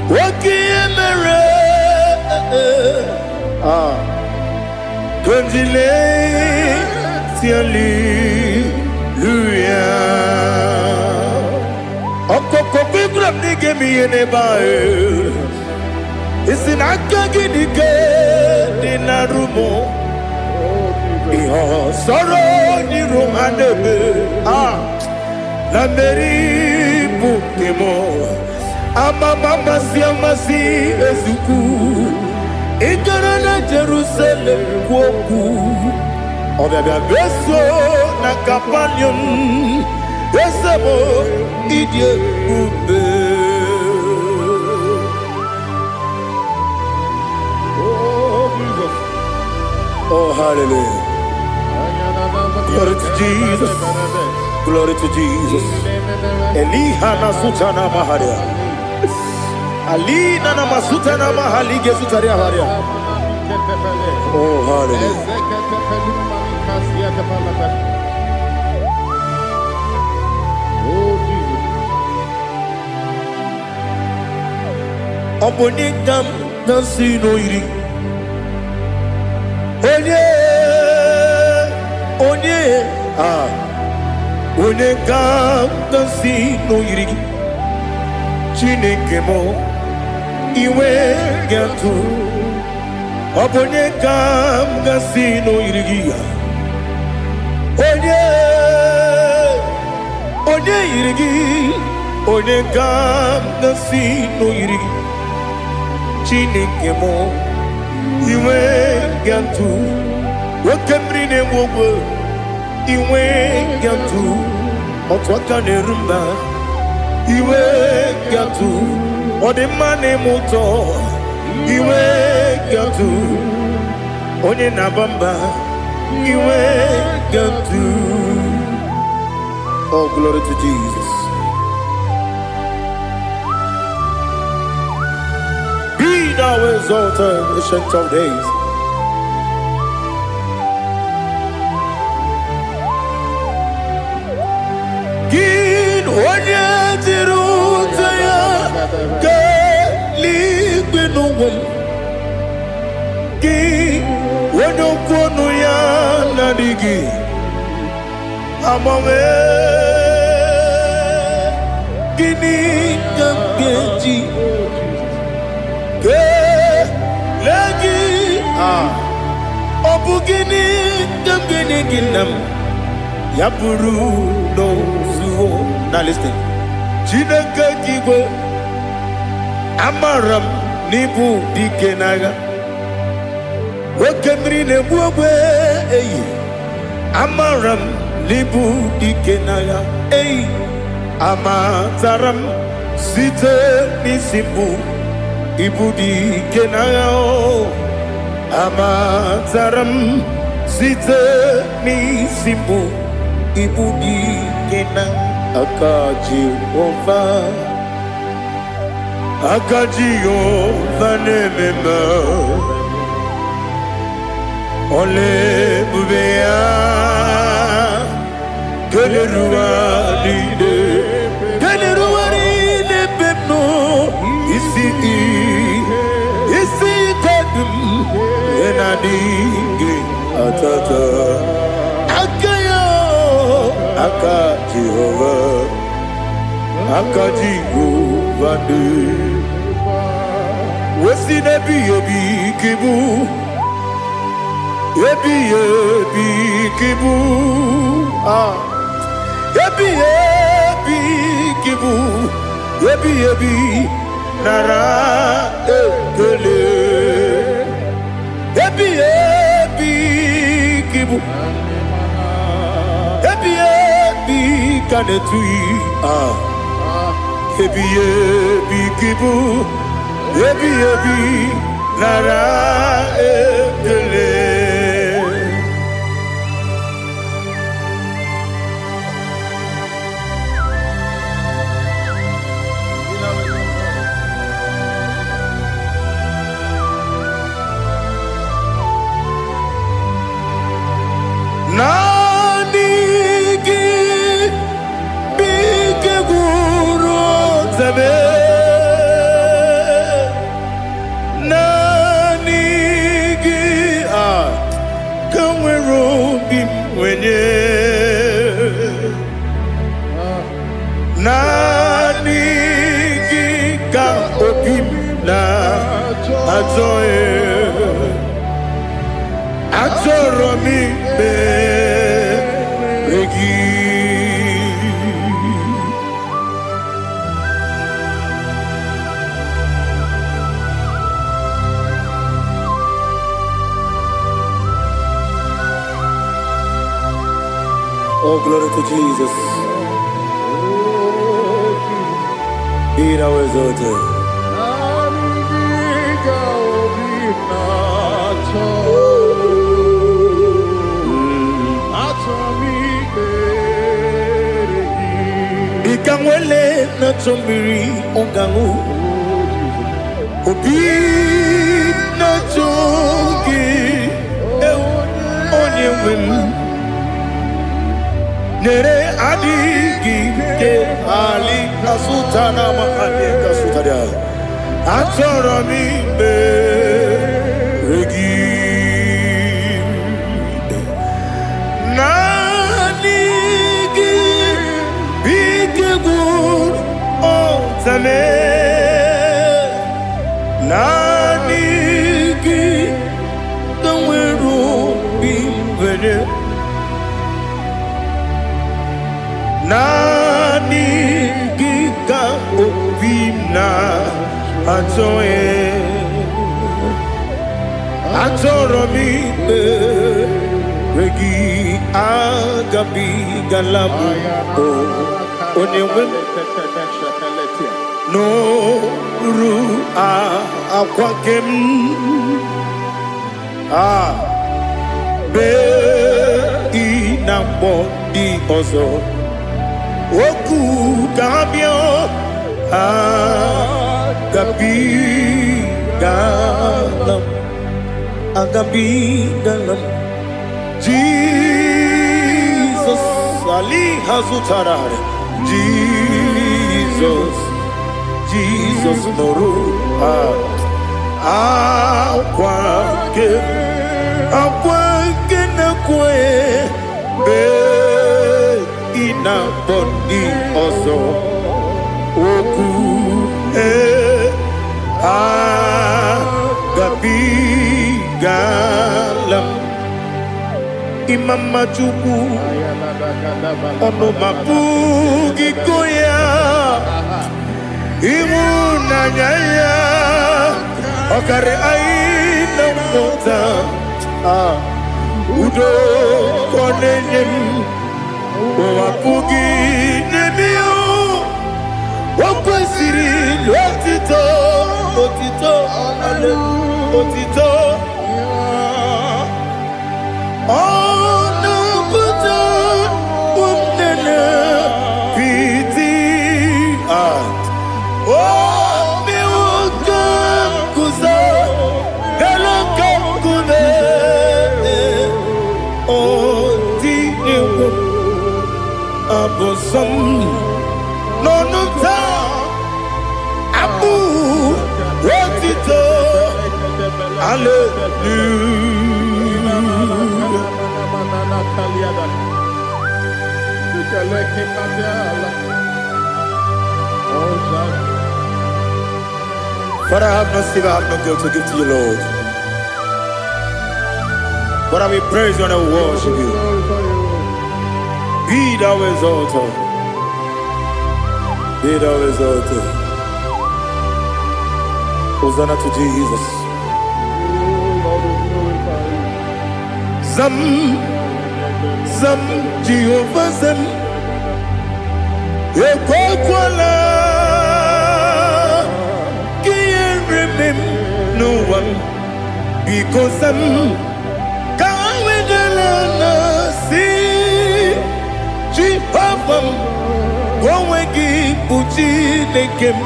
wakiemere Kanjile siali luya Okoko bigram nige miyene bae Isinaka ginike dinarumo Iho soro ni romanebe La meri bukemo Amama siamasi ezuku Ikarana Jerusalem woku Obya beso na kapanium Esabo idye ube Oh Jesus Oh hallelujah Glory to Jesus Glory to Jesus Elihana sutana maharia Ali nana masuta na mahali gesutaria haria. Oh hallelujah. Oh Jesus. Obonikam nasino iri. Onye Onekam nasino iri. Chineke mo Iwe gatu Obonye kam gasino irigia Onye irigi Onye kam gasino irigi Chineke mo Iwe gatu Wakemrine wogo Iwe gatu Otwaka nerumba Iwe gatu Ode mane moto Iwe gatu Onye nabamba Iwe gatu Oh glory to Jesus. Be thou exalted, ancient of days. Gin onye tirutaya Ligbinowum Ki Wonokwonu ya nadigi Amame Gini Gamgeji Ke Legi Obu gini Gamgini ginam Yapuru no zuho. Now listen Chineke kigo Amaram nibu dikenaga Wakemri nebuwe Amaram nibu dikenaga Amataram site nisimbu Ibu dikenaga Amataram site nisimbu Ibu dikenaga Akaji ova Akajio vanemema Ole bubea Kelerua lide pepno Isi kadum Enadingi atata Akayo Akajio Akajigo vande Wesi nebi kibu Ebi kibu Ebi kibu Ebi nara ekele Ebi kibu Ebi kanetui Ebi kibu Ebi nara ekele zame nanigi kanwero bim wenye nanigi ka obim na ajoe ajoro mi be regi. Oh, glory to Jesus. Be thou exalted. Ikangwele na chombiri ongangu obi na chogi onye wem nere adigi ke ali kasutana mahali kasutaria achoro mi be regi nanigi bikegur otame nanigi kanweru bimvere nanigi ka obimna atoe atoro mi regi agabi galabu onyewe no ru akwakem be inambo di ozo oku kabio agabi galam Jesus Ali Hazutarare Jesus Noru akwake na kwe be ina bondi ozo oku gabi galam imama chuku ono mapugi koya imuna nyaya okare aina mota udo konenyem wapugi nemio wakwesiri lotito ale otito ono buto umnene piti mi wakam kuza elokam kune otine abosom nonuta abu otito But I have no silver, I have no gold to give to you, Lord. But I will praise you and I will worship you. Be thou exalted. Be thou exalted. Hosanna to Jesus. Zam Jehovah Zam Ekwakwala Can't remember no one because I'm Kawedalana see Jehovah Gwawegi Uchi Nekem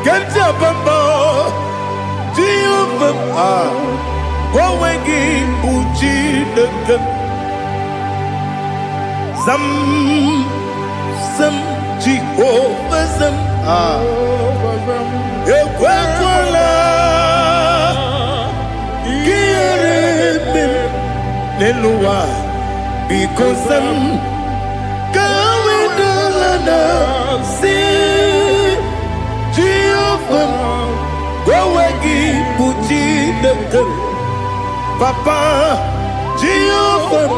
Kantabamba Jehovah Gwawegi Uchi Nekem Zam Jehovah Zam ekwekwala ihere n'elu ụwa because kawedala si Jehovah gowegi puji deke Papa Jehovah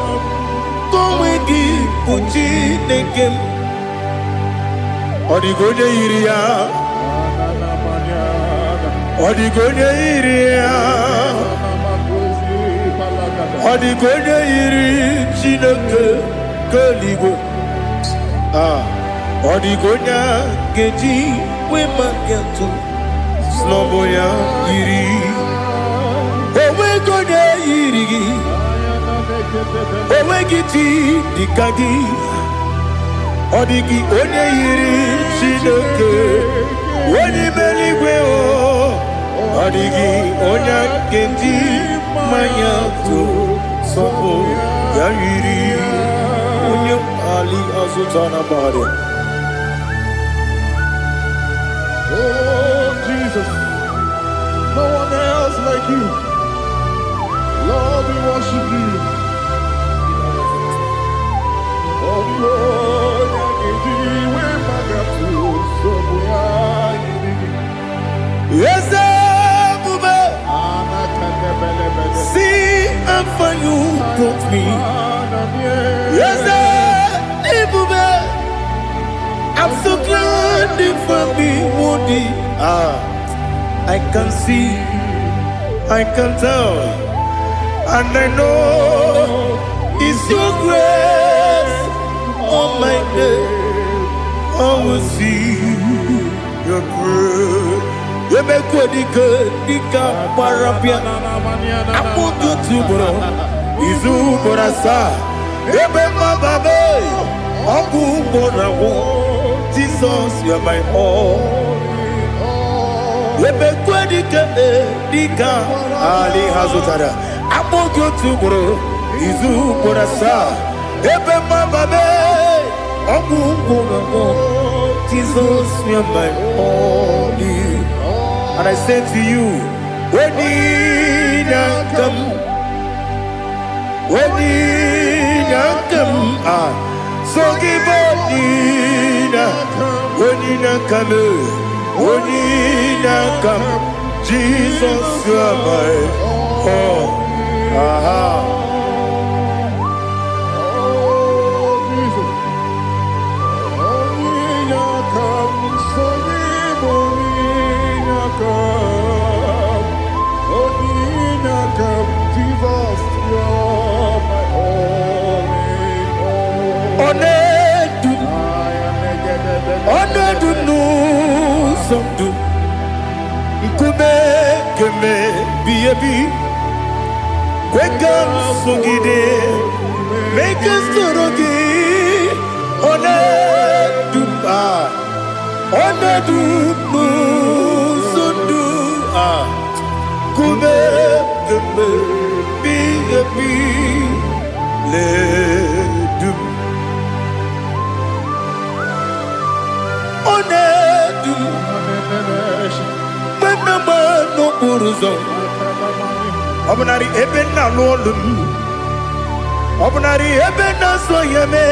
gowegi puji deke Odigonye iria Odigonye iria Odigonye iri Chineke keligwe Odigonya geji wema getu Sloboya iri Owegonye iri Owegiti dikagi Odigi onye iri Chineke Onye meligwe o Odigi onye geji manya tu Sopo ya iri Onye ali azutana bari Oh, Jesus, no one else like you. Lord, we worship you. Oh, Lord, Yes, Bube. See how far you brought me. Yes, Bube. I'm so glad you found me woody. I can see, I can tell, and I know it's your grace. Oh my God, I will see your grace. You make good, dika parapia. Apu tu bro, izu borasa. Ebe mababe, aku borawo. Jesus, you are my all. Ebe good, dika ali hazutara. Apu tu bro, izu borasa. Ebe mababe, aku borawo. Jesus, you are my all. And I say to you, when you come, so give up, when you come, Jesus, you are my all. Keme biyebi kwekam sungide make us torogi one du sundu kume keme biyebi le du one du no uruzo obunari ebe na lolum obunari ebe na soyeme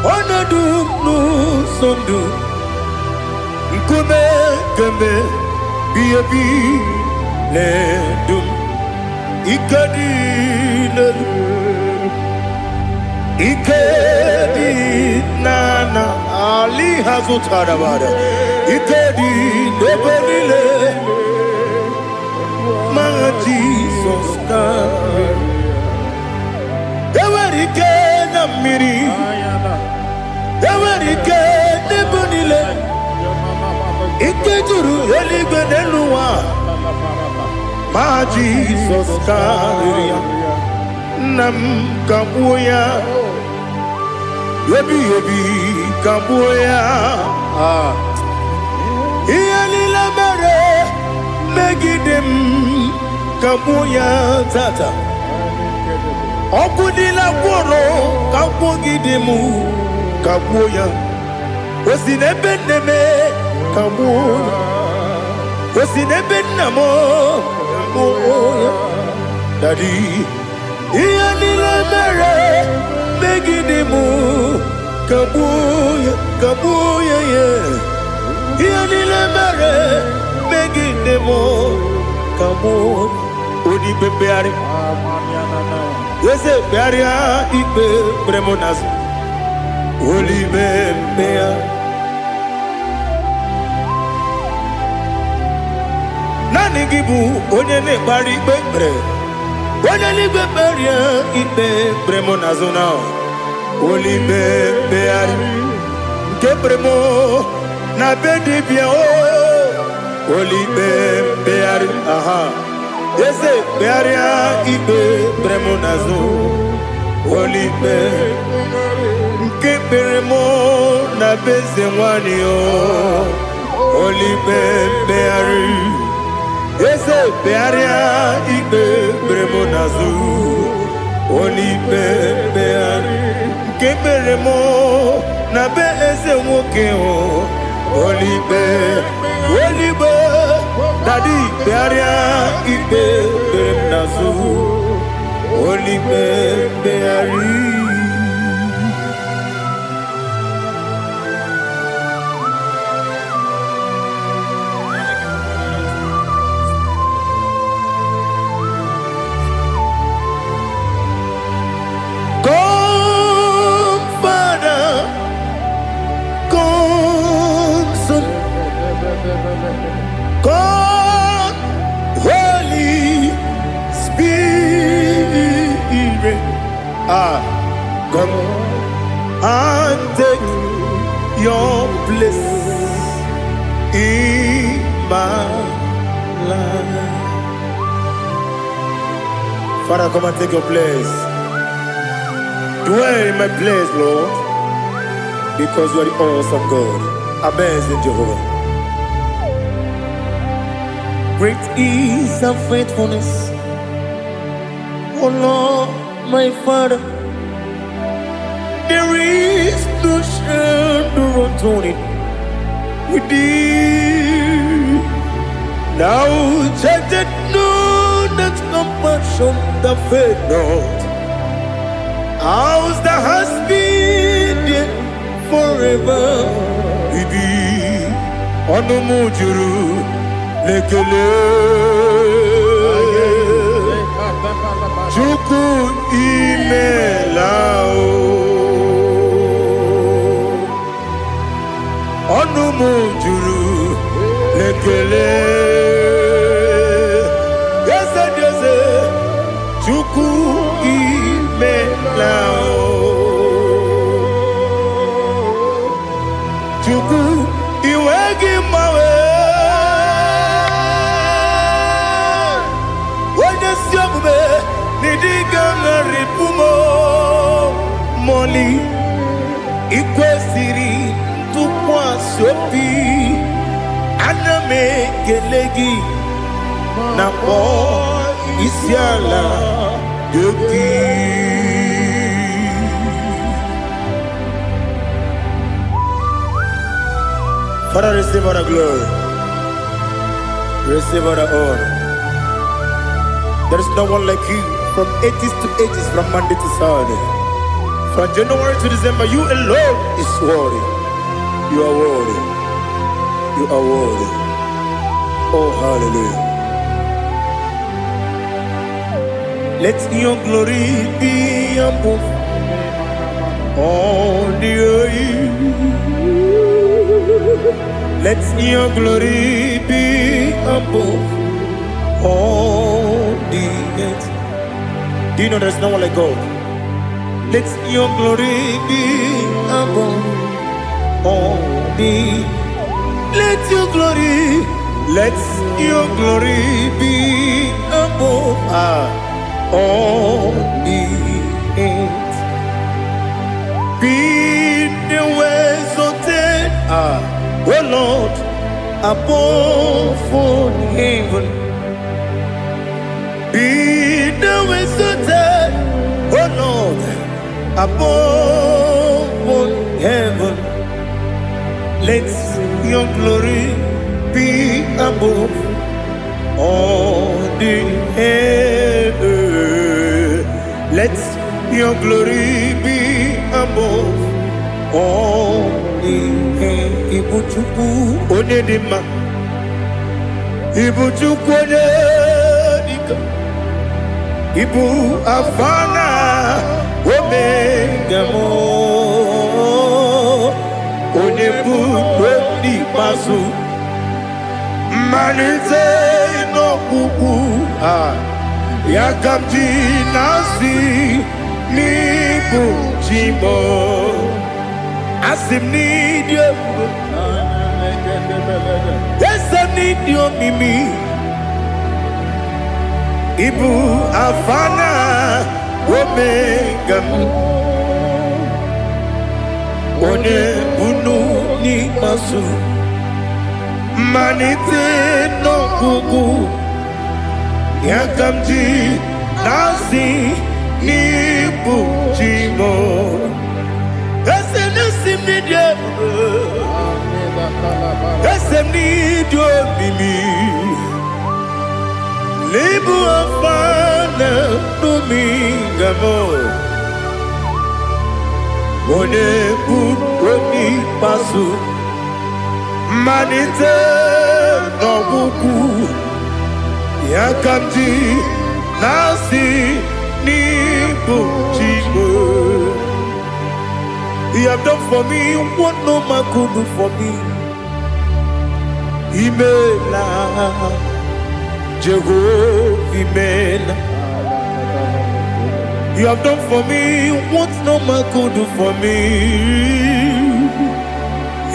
onedu nu sondu nkume kembe biebi le dum ikadi nana ali hazutara bada ikedi nebelile ma Jesus kare ewerike na miri ewerike nebelile ikejuru eligwe neluwa ma Jesus kare nam kabuya Yebi kabuya Iyalila mere megidem kabuya tata Okudila kworo kabugidemu kabuya Osinebenneme kamuya. Osinebennamo kamuya. Daddy, iyanile mere megidimu kamuya kamuya ye. Iyanile mere megidimu kamuya. Odi bebeari. Yese bearia ibe bremonas. Oli bebea. Nani gibu onye ne bari bebre. Onye ni beberia ibe bremonazona. Oli bebeari. Nke bremo na bedibia o. Oli bebeari. Aha. Yese bearia ibe bremonazo. Oli bebeari. Keperemo na bezewani o. Oli bebeari. Ese bearia ibe bremo nazu. Oli bebeari. Keperemo na bezewoke o. Oli be. Daddy bearia ibe bremo nazu. Oli bebeari. God, Holy Spirit, come and take your place in my life. Father, come and take your place. Dwell in my place, Lord, because you are the awesome God. Amazing Jehovah. Great is thy faithfulness, O Lord, my Father. There is no shadow of turning with thee. Now check that no, that compassion that faith not. Ours that has been there forever with thee. Onomujuru. Lekele Chuku imelao Onumujuru Lekele Yese Chuku imelao Chuku iwegi mawe Moli ikwesiri tukwa sopi aname gelegi na po isiala yoki. Father, receive all the glory, receive all the honor. There is no one like you. From ages to ages, from Monday to Saturday, from January to December, you alone is worthy. You are worthy. You are worthy. Oh, hallelujah. Let your glory be above all the earth. Let your glory be above all the earth. Do you know there's no one like God? Let your glory be above all the. Let your glory be above all the earth. Be the ways of death, oh Lord, above all heaven. Be the visited, oh Lord, above all heaven. above all the earth. Let your glory be above all the earth. Ibuchukwu onye dị mma, Ibuchukwu onye dịka, Ibu Afana Omega mo, onye bụ n'ikpeazụ, mmalite n'ọgwụgwụ ya ka m ji na-asị n'ịbụ chi m. Asị m n'ịdị ebube, eze m n'ịdị omimi, Ibu Afana Omega m, onye unu n'ikpeazụ, mmalite n'ọgwụgwụ ya ka m ji na-asị n'ịbụ chi m. Eze na-esi m n'ịdị ebube, eze m n'ịdị omimi, Ibu Afana Omega m, onye bụ n'ikpeazụ, mmalite n'ọgwụgwụ ya ka m ji na-asị n'ịbụ chi m. You have done for me what no man could do for me. Imela Jehovah, Imela. You have done for me what no man could do for me.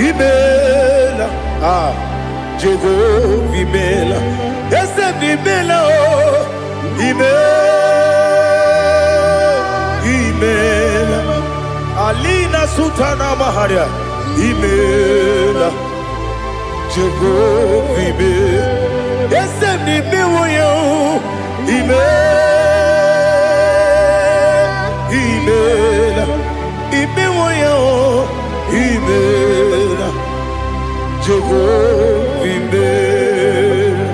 Imela, Jehovah, Imela. Yes, Imela, Imela. Alina Sutana Maharia, Imela, Jehovah, Imela. Yes, Imela, Imela, Imela, Jehovah, Imela.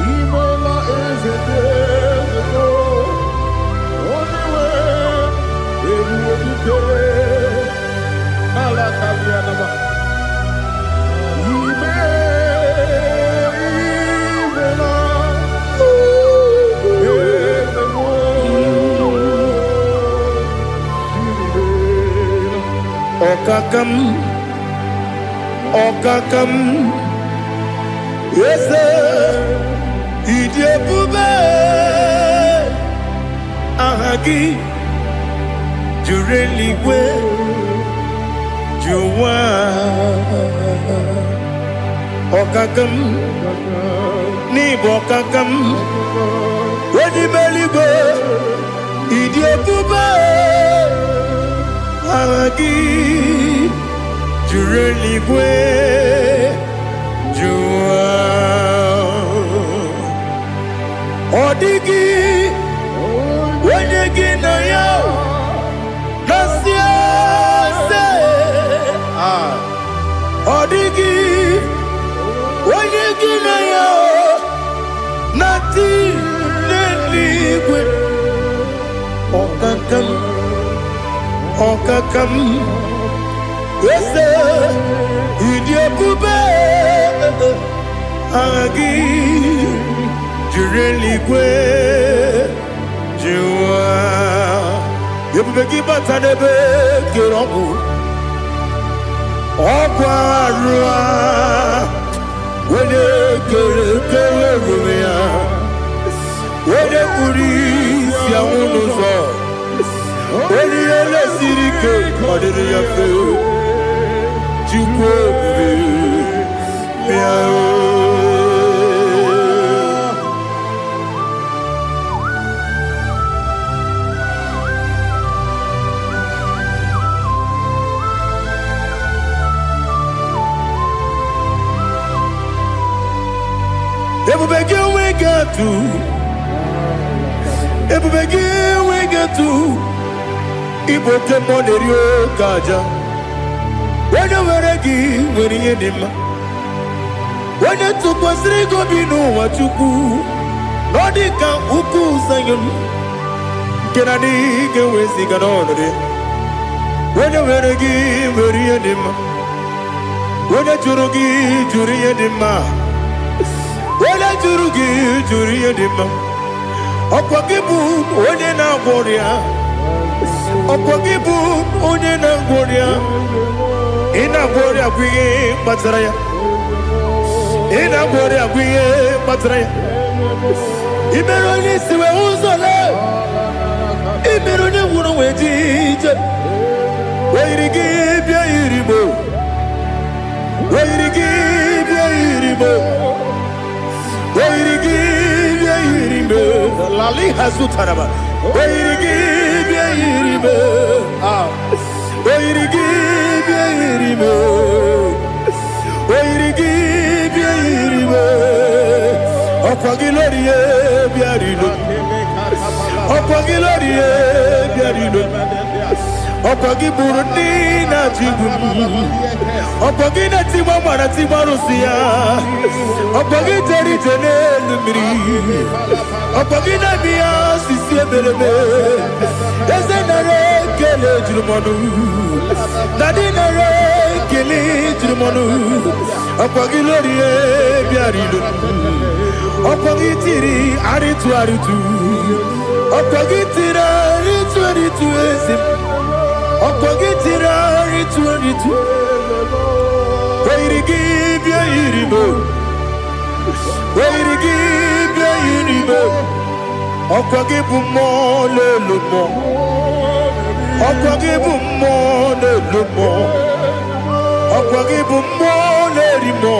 Imela is a devil, only way it will be good. Alakalianaba. Okakam, Okakam, yes, Idebube, Ahagi, Jureligwe, Juwa, Okakam, Nibokakam, Wedibeligo, Idebube, Ahagi, Jureligwe, Juwa, Odigi, Wenyegi na yo, Nasia se, Odigi, Wenyegi na yo, Nati Neligwe, Okakam, Okakam, Ese, Idebube, Agi, Jureligwe, Juwa, Yebubeki Batanebe, Kirobu, Okwarua, Wede Kere Rumia, Wede Kuri, Siamunuzo, Wede Ele Sirike, Madiri Yafe, Jukwe, Miao. Ebubegi we get to, Ebubegi we get to, Ibote Monerio Kaja, When you were a give, when you did when you took was go be no what you do. Nodika uku sayon. Can I dig away sick on it? When you were a give, when you did when you jurugi, jury edima. When you jurugi, jury edima. Okwakibu, Odena Boria. Okwakibu, Odena Boria. Ina Boria, we Matraya. Ina Boria, we Matraya. Iberoni, Siwe Uzole. Iberoni, Wuno, Wait, where you give your iribo. Where you give your iribo. Where you give your iribo. Lali has to Taraba. Where you give your iribo. Where you give your iribo. Where you give your iribo. Opagilorie biarilo. Opagilorie biarilo. Opagi Burundi na Jibu. Opagi na Timama na Timarusia. Opagi Teri Tenelumri. Opagi na Mia Sisi Belebe. Ezenare Kele Jumanu. Nadinare Kele Jumanu. Opagi Lorie Biarilu. Opagi Tiri Aritu Aritu. Opagi Tira Aritu Aritu Ezim. Opagitira ritu. Where you give your iribo. Where you give your iribo. Opagibu mo le lumo. Opagibu mo le lumo. Opagibu mo le rimo.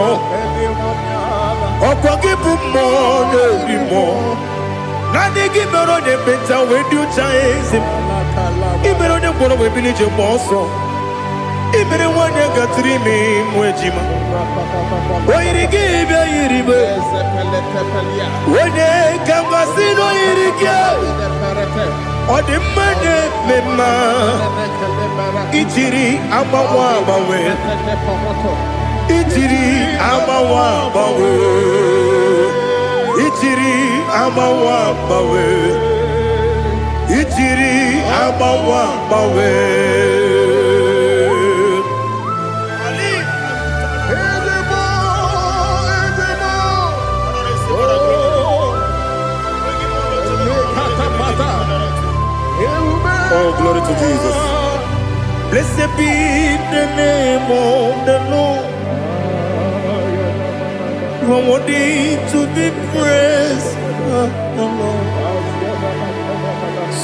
Opagibu mo le rimo. Nani gimero de beta when you chase him. Ibero de bono we village bosso. Ibero one got 3 me mwejima. Why you give your iribe? When they come casino iriga. Or the money mema. Itiri amawa bawe. Itiri amawa bawe. Itiri amawa bawe. Itiri amawa bawe. Ali, oh, glory to Jesus. Blessed be the name of the Lord. You are worthy to be praised, the Lord.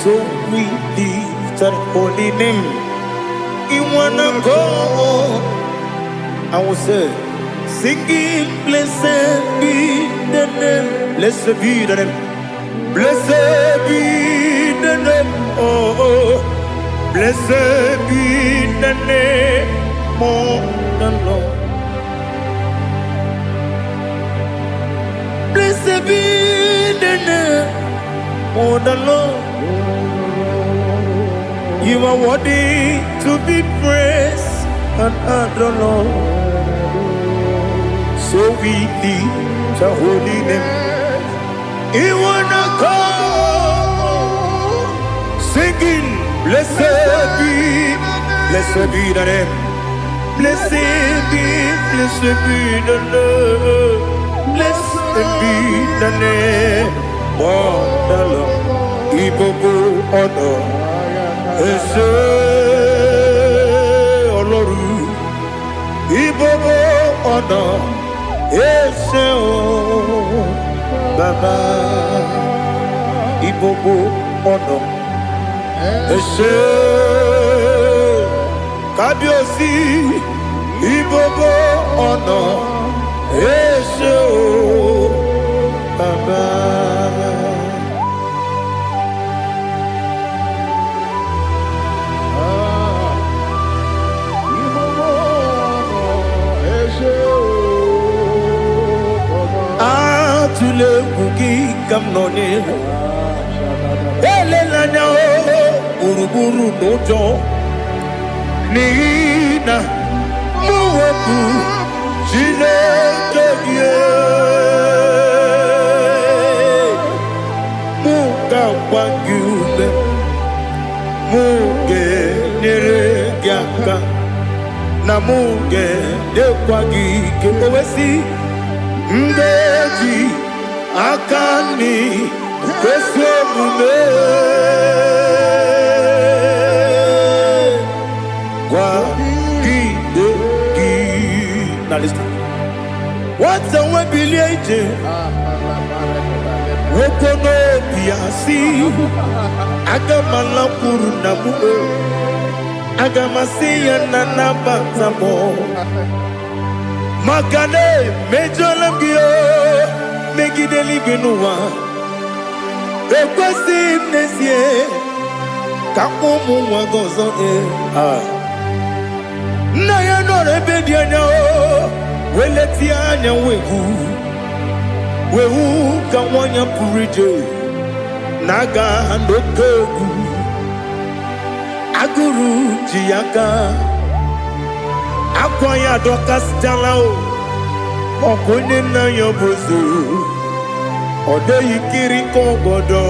So we lift that holy name. You wanna go? I will say, singing, blessed be the name. Blessed be the name. Blessed be the name. Oh, blessed be the name of the Lord. Blessed be the name of the Lord. You are worthy to be praised and adored. So we lift the holy name. You wanna call, singing, blessed be the name. Blessed be the name. Blessed be the name of the Lord. Ibobo honor. Ese Oloru, Ibobo ọ̀nà, Ese o Baba, Ibobo ọ̀nà, Ese Kábíyèsí, Ibobo ọ̀nà, Ese o Baba. Tule kuki kamnone ele lanya o uruburu nojo nina muwepu Chineke gị muga gwa gị ume muge nyere gị aka na muge dekwa gị ike owesi ndeji aka ni kwesi omume gwa gị de gị na listen wata nwe bilie ije woko n'obi asị aga m alakwuru na mụ aga m asị ya na nabata m maka na emejọla m gị megide eluigwe n'ụwa ekwesịghị m n'ezie ka ụmụ nwa gị ọzọ nna ya nọrọ ebe dị anya weletie anya wehu ka nwanyị pụrụ ije na-aga n'oke egwu agụrụ ji ya aka akwa ya dọkasịchala ọkụ onye nna ya bụzo ọ dịghị kiri ka ọgọdọ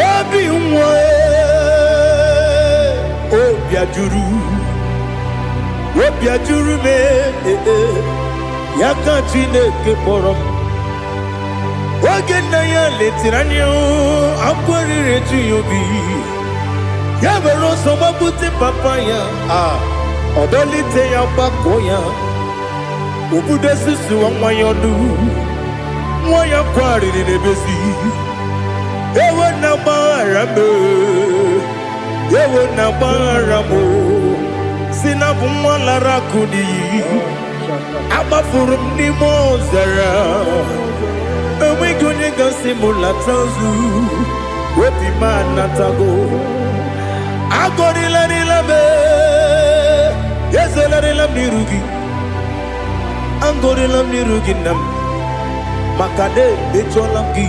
obi nwa obi ajuru m ya ka Chineke kpọrọ m oge nna ya letiri anya akwarịrị eju ya obi ya were ọsọ gbapute papa ya ọdọlite ya gbakọ ya obodo susuwa nwa ya ọdụ nwa ya kwarịrị n'ebezi ewe na gbaghara m si na bụ nwa lara akụ n'iyi agbafuru m n'ime ọzara enweghị onye gasị m lata nzu obi m anatago agọrịlarịla m ezolarịla m n'iru gị agọrịla m n'iru gị nna m maka na emejọla m gị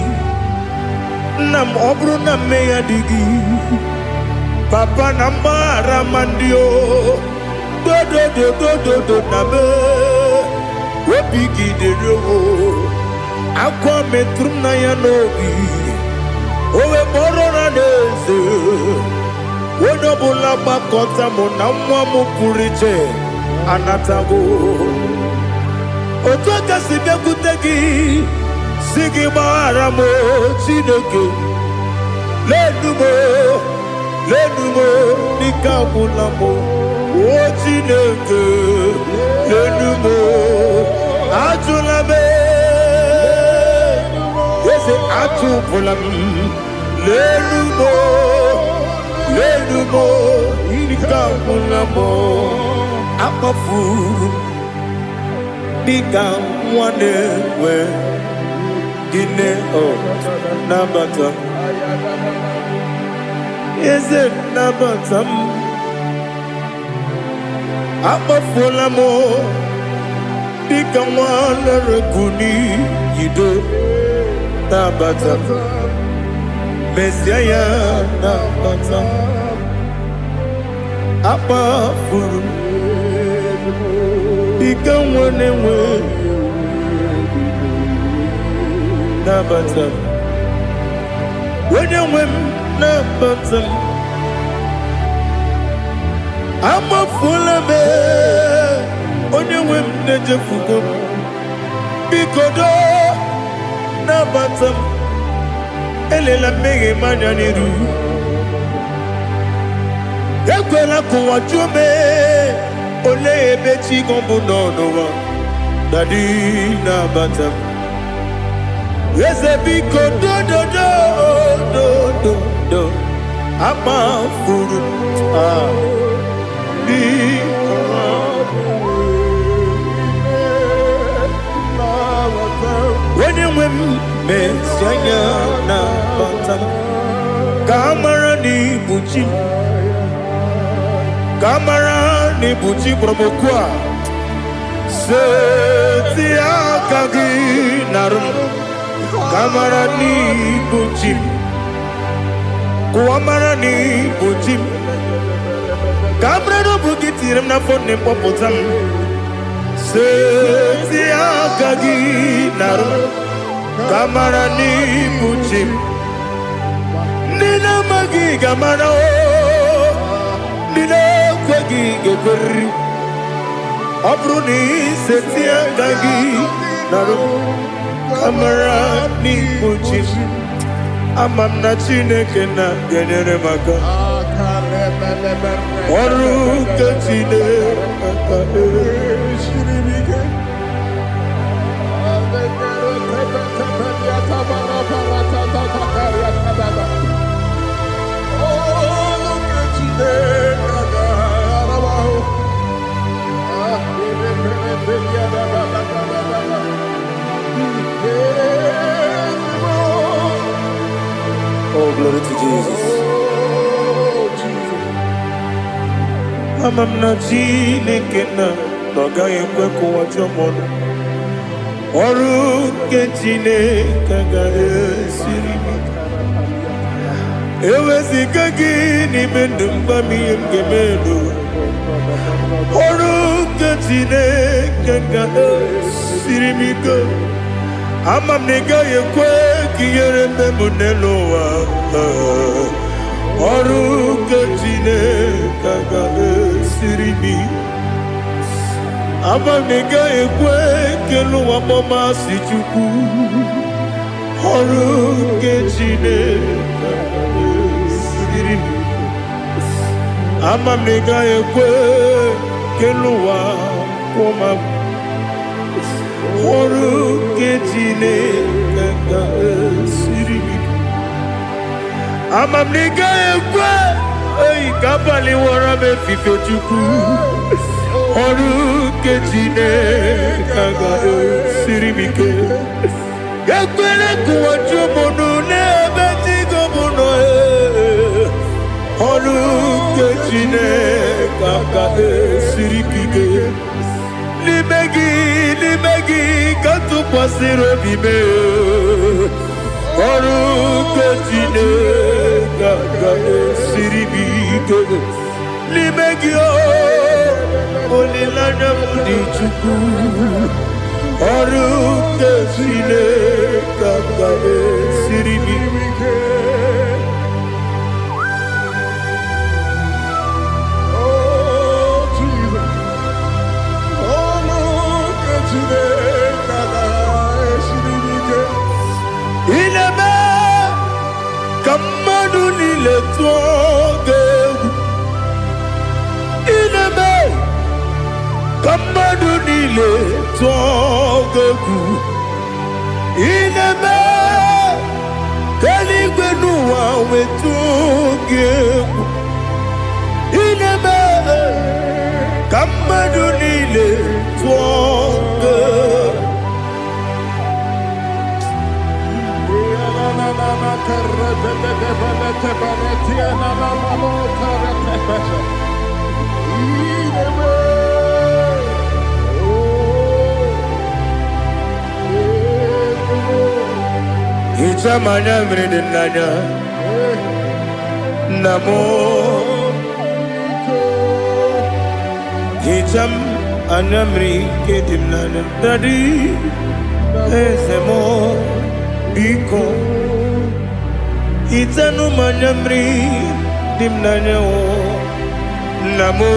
nna m ọ bụrụ na mmehie dị gị papa na mgbaghara ma ndị dodododododo na me obi gị dịrị akwa metụrụ m na ya n'obi owe kpọrọ na n'eze onye ọbụla gbakọta mụ na nwa m pụrụ iche anatago otu aka si bịakwute gị si gị gbaghara m Chineke lenumo dịka agwụla m o Chineke lenumo ajụla m eze atụpụla m lenumo dịka agwụla m akpafuru dịka nwa na-enwe gịnị nabata eze nabata m akpafuola m dịka nwa na-erekwu n'iyido nabata mezie ya nabata akpafuru dịka nwa na-enwe nabata onye nwe m nabata m amafuola m onye nwe m na-ejefugo m biko nabata m elela mmehie m anya n'iru ekwela ka ụwa jụọ m olee ebe chi gị bụ n'ụwa dadi nabata m eze biko akpafuru onye nwe m mesi anya nabata m ka a mara n'ibu chi ka a mara n'ibu chi kpọrọ m okwu a seti aka gị narụ m ka a mara n'ibu chi ka a mara n'ibu chi Kamrado bukitirim na fonne popotam. Setia kagi naru. Kamara ni buchim. Nina magi kamara o. Nina kwagi geberi. Abruni setia kagi naru. Kamara ni buchim. Amam na chineke na genere maka. Oru kachine maka. Oh, glory to Jesus. Amam na chineke na noga yekwe kuwa chomono. Oru kechine kaga esirimi. Ewezi kagi ni mendumba miyemgemelo. Oru kechine kaga esirimi go. Amam nega yekwe kiyere memunelo wa. Oru kechine kaga esirimi. Amam nega yekwe kelu wa mama si chuku. Oru kechine kaga esirimi. Amam nega yekwe kelu wa mama. Oru kechine kaga esirimi. Amam nega yekwe ei kabali wara me fife chuku. Oru kechine kaga esirimi ke. Yakwele kuwa chomono nebe tigo mono e. Oru kechine kaga esirimi ke. Limegi katu pasiro bime. Oru kechine kaga esirimi ke. Limegi o olilanya mudi chuku. Oru kechine kaga esirimi ke. Oh Jesus, oh no kechine kaga esirimi ke. Ineme kamadu nile tuoge. Ineme kamadu nile tuogeku. Ineme kaligwe nuwa wetugeku. Ineme kamadu nile tuogeku. Ichamanya mridinanya namo. Icham anamri kedimnanya dadi ezemo biko. Itanu manyamri dimnanya o namo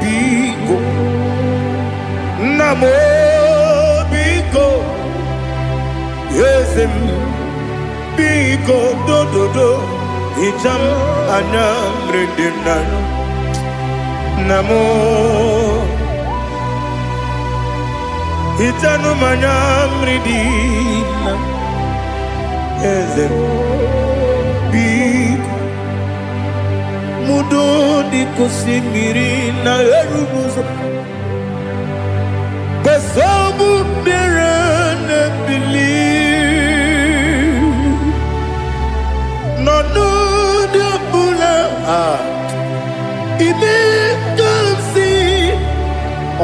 biko. Namo biko. Yesem biko do do do. Icham anamri dimnanya namo. Itanu manyamri dimnanya. Yesem biko. Mudo di kusimiri na erumuzo. Besobu mirane believe. No no de bula. Ibe kansi.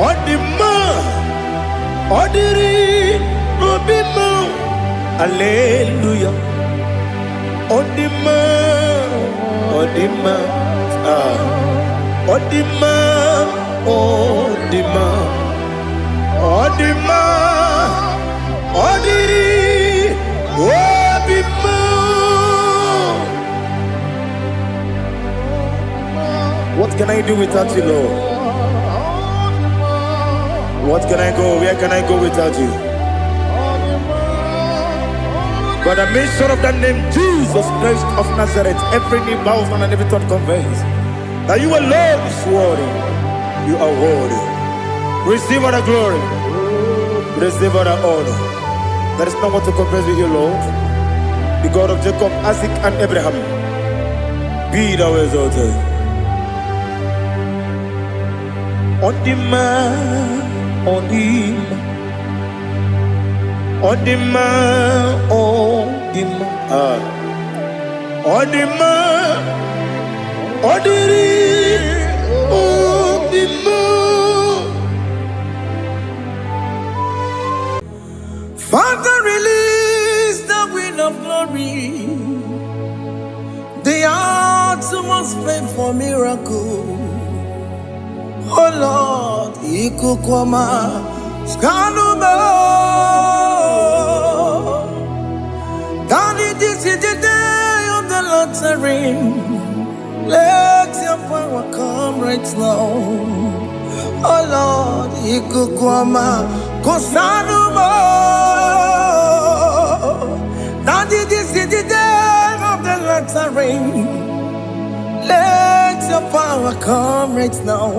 Odima. Odiri. Obima. Hallelujah. Odima. Odima. Odima, Odima, Odima, Odiri, Odima. What can I do without you, Lord? What can I go? Where can I go without you? By the mention of that name, Jesus Christ of Nazareth, every knee bows down and every tongue confesses that you alone is worthy. You are worthy. Receive all the glory. Receive all the honor. There is no one to compare with you, Lord. The God of Jacob, Isaac, and Abraham. Be thou exalted. On the man, on the man. On the man, on the man, on the man, on the man. Father, release the wind of glory. The heart must pray for miracle. Oh Lord, Ikukwama, Skanuma. Daddy, this is the day of the lottery. Let your power come right now. Oh Lord, Ikukwama, Kosanuma. Daddy, this is the day of the lottery. Let your power come right now.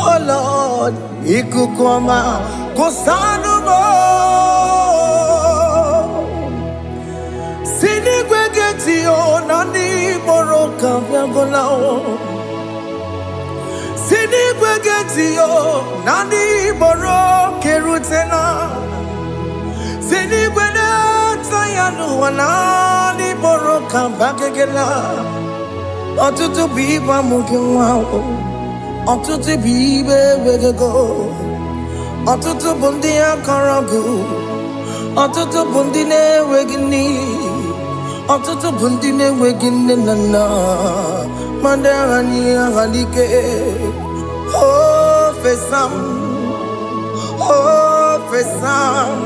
Oh Lord, Ikukwama, Kosanuma. Sinigwegetio nani boroka vyangolao. Sinigwegetio nani boroke rutena. Sinigweneta yanu wanani boroka bakegela. Otutu biba mukiwao. Otutu bibe wegego. Otutu bundi akaragu. Otutu bundi ne wegini. Otutu bundi ne wegini nana. Mandani ahalike. Oh fesam. Oh fesam.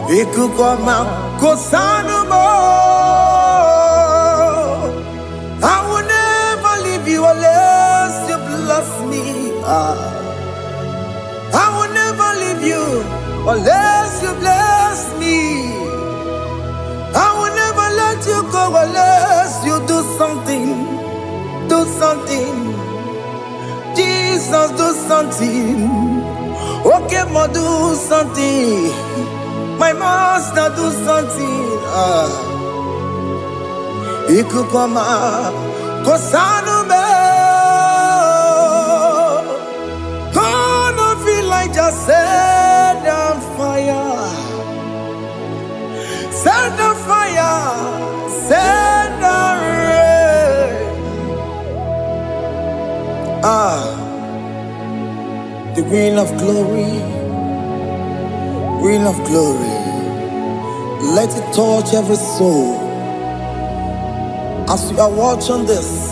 Ikukwama kosanuma. I will never leave you unless you bless me. I will never leave you unless you bless me. I will never let you go unless you do something. Do something. Jesus, do something. Okay, ma, do something. My master, do something. Ikukwama, Kosanume. Gonna feel like just set on fire. Set on fire. Set on rain. The wind of glory. Wind of glory. Let it touch every soul. As you are watching this,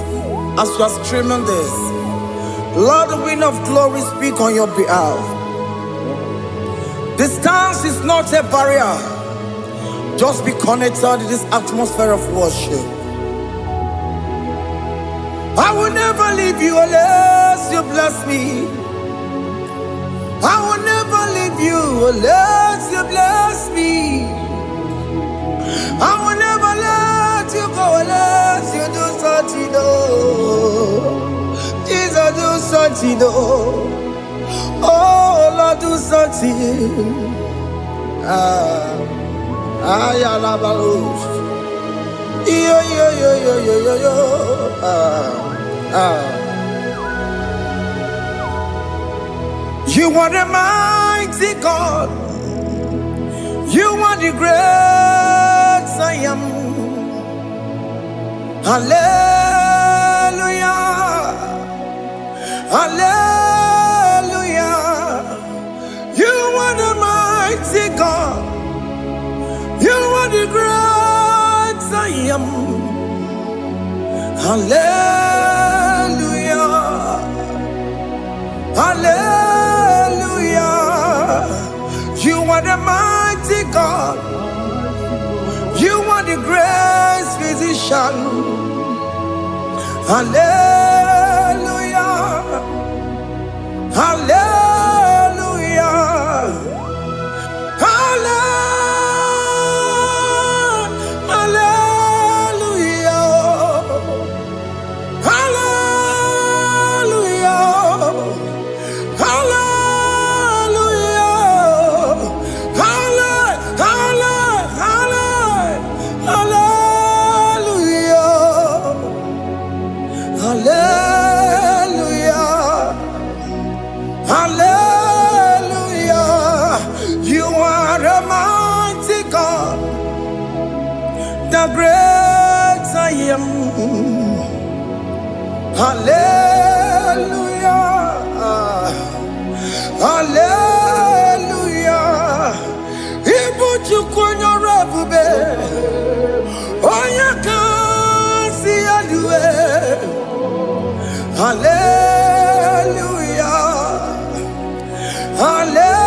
as you are streaming this, Lord, the wind of glory speak on your behalf. Distance is not a barrier. Just be connected to this atmosphere of worship. I will never leave you unless you bless me. I will never leave you unless you bless me. I will never let you go unless you do something. Jesus, do something. Oh Lord, do something. Yo. You are the mighty God. You are the great I am. Hallelujah. Hallelujah. You are the mighty God. You are the great I am. Hallelujah. Hallelujah. You are the mighty God. You are the great physician. Hallelujah. Hallelujah. Hallelujah. You are a mighty God, the great I am. Hallelujah. Hallelujah. Ibu chukwenyo rebube, onya kasi alue. Hallelujah. Hallelujah.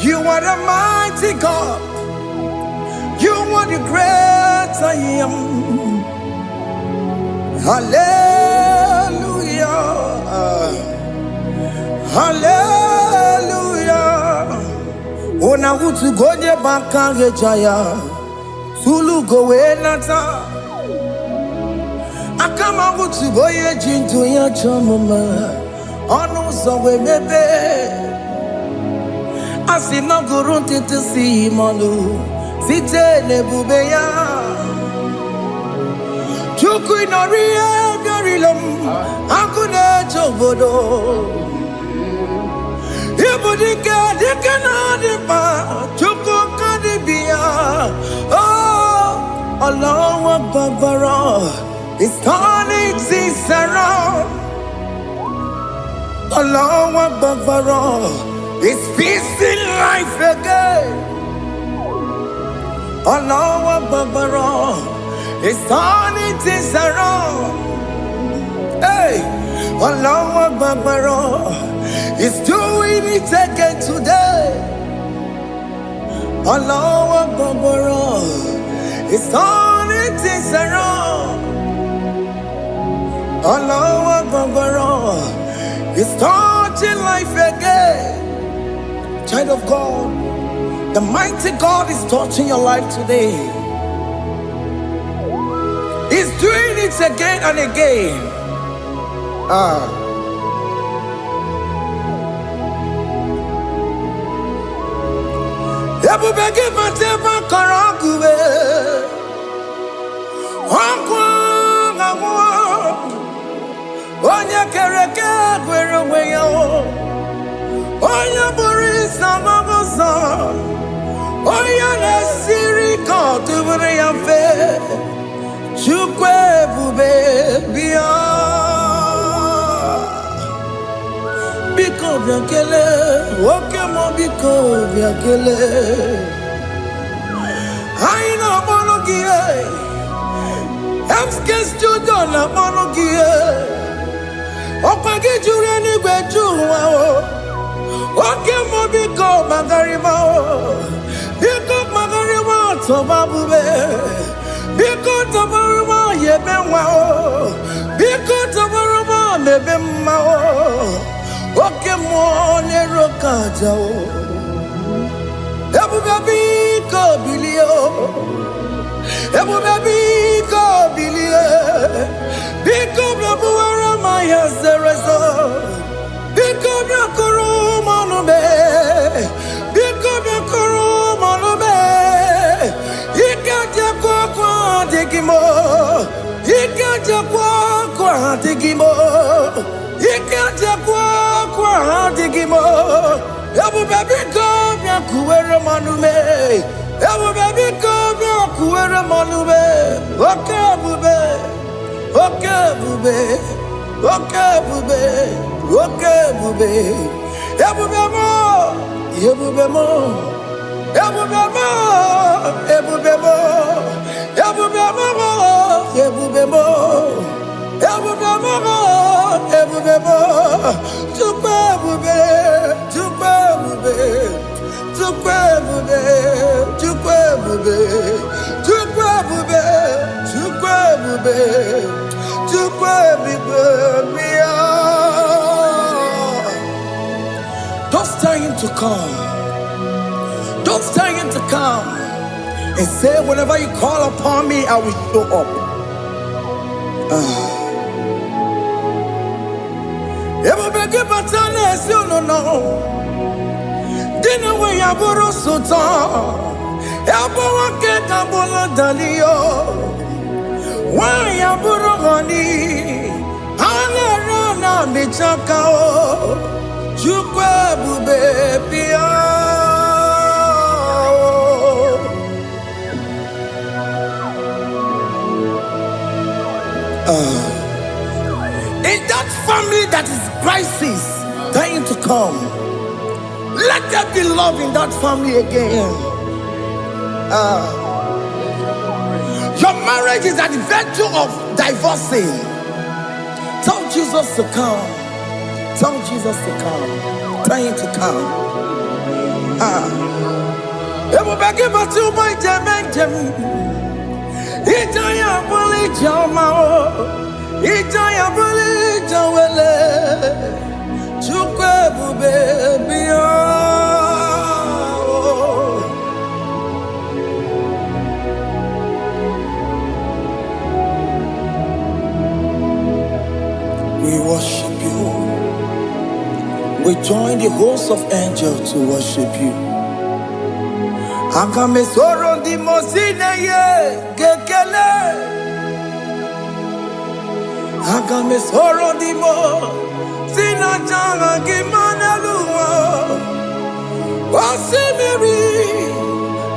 You are the mighty God. You are the great I am. Hallelujah. Hallelujah. Ona utu gonye bakange jaya. Sulu gowe nata. Akama utu boye jintu ya chamama. Onu sowe mebe. Asina gurunti tisi manu. Site nebubeya. Chuku inoriye garilom. Akune chobodo. Ibudike dikana dipa. Chuku kadibia. Oh, Allah Akbar. It's turning things around. Allah Akbar. It's peace in life again. Allah Akbar. It's turning things around. Hey, Allah Akbar. It's doing it again today. Allah Akbar. It's turning things around. Allah Akbar. It's touching life again. Child of God, the mighty God is touching your life today. He's doing it again and again. Ebubege mateba karakube. Onye kereke gwere onwe ya. Onye bụrụ isa mabusa. Onye na-esiri ka ọ tụbụrụ ya mfe. Chukwu ebube bịa. Biko bịa kelee, oke mọ biko bịa kelee. Anyị na-akpọrọ gị Emske studio na-akpọrọ gị ọkwa gị juru eluigwe ju ụwa oke mọ biko magarịma biko magarịma tọba bube biko tọbarịma yebe nwa biko tọbarịma mebe mma oke mọ n'ero kaja ebube biko bilie ebube biko bilie biko bịabuwara ma ya zerezo biko bịakọrọ manube biko bịakọrọ manube ike jakwa kwa digimo ike jakwa kwa digimo ike jakwa kwa digimo ebube biko bịakuwere manube ebube biko bịakuwere manube oke ebube oke ebube oke ebube oke ebube ebube mo ebube mo ebube mo ebube mo ebube mo ebube mo ebube mo ebube mo to come. Don't tell him to come. And say, whenever you call upon me, I will show up. Everybody but unless you don't know. Dinner way I borrow so tall. Elbow get a bola dalio. Why I borrow honey? Ana me chakao. Chukwe baby. In that family that is crisis, dying to come, let there be love in that family again. Your marriage is at the verge of divorcing. Tell Jesus to come. Tell Jesus to come. Tell him to come. It will be given to my Jemen. Itaya buli jamao, itaya buli jawele, chukwe bubebia. We worship you. We join the host of angels to worship you. Akame soro di mosine ye gekele. Akame soro di mo sina janga gimana luwa. Wasimiri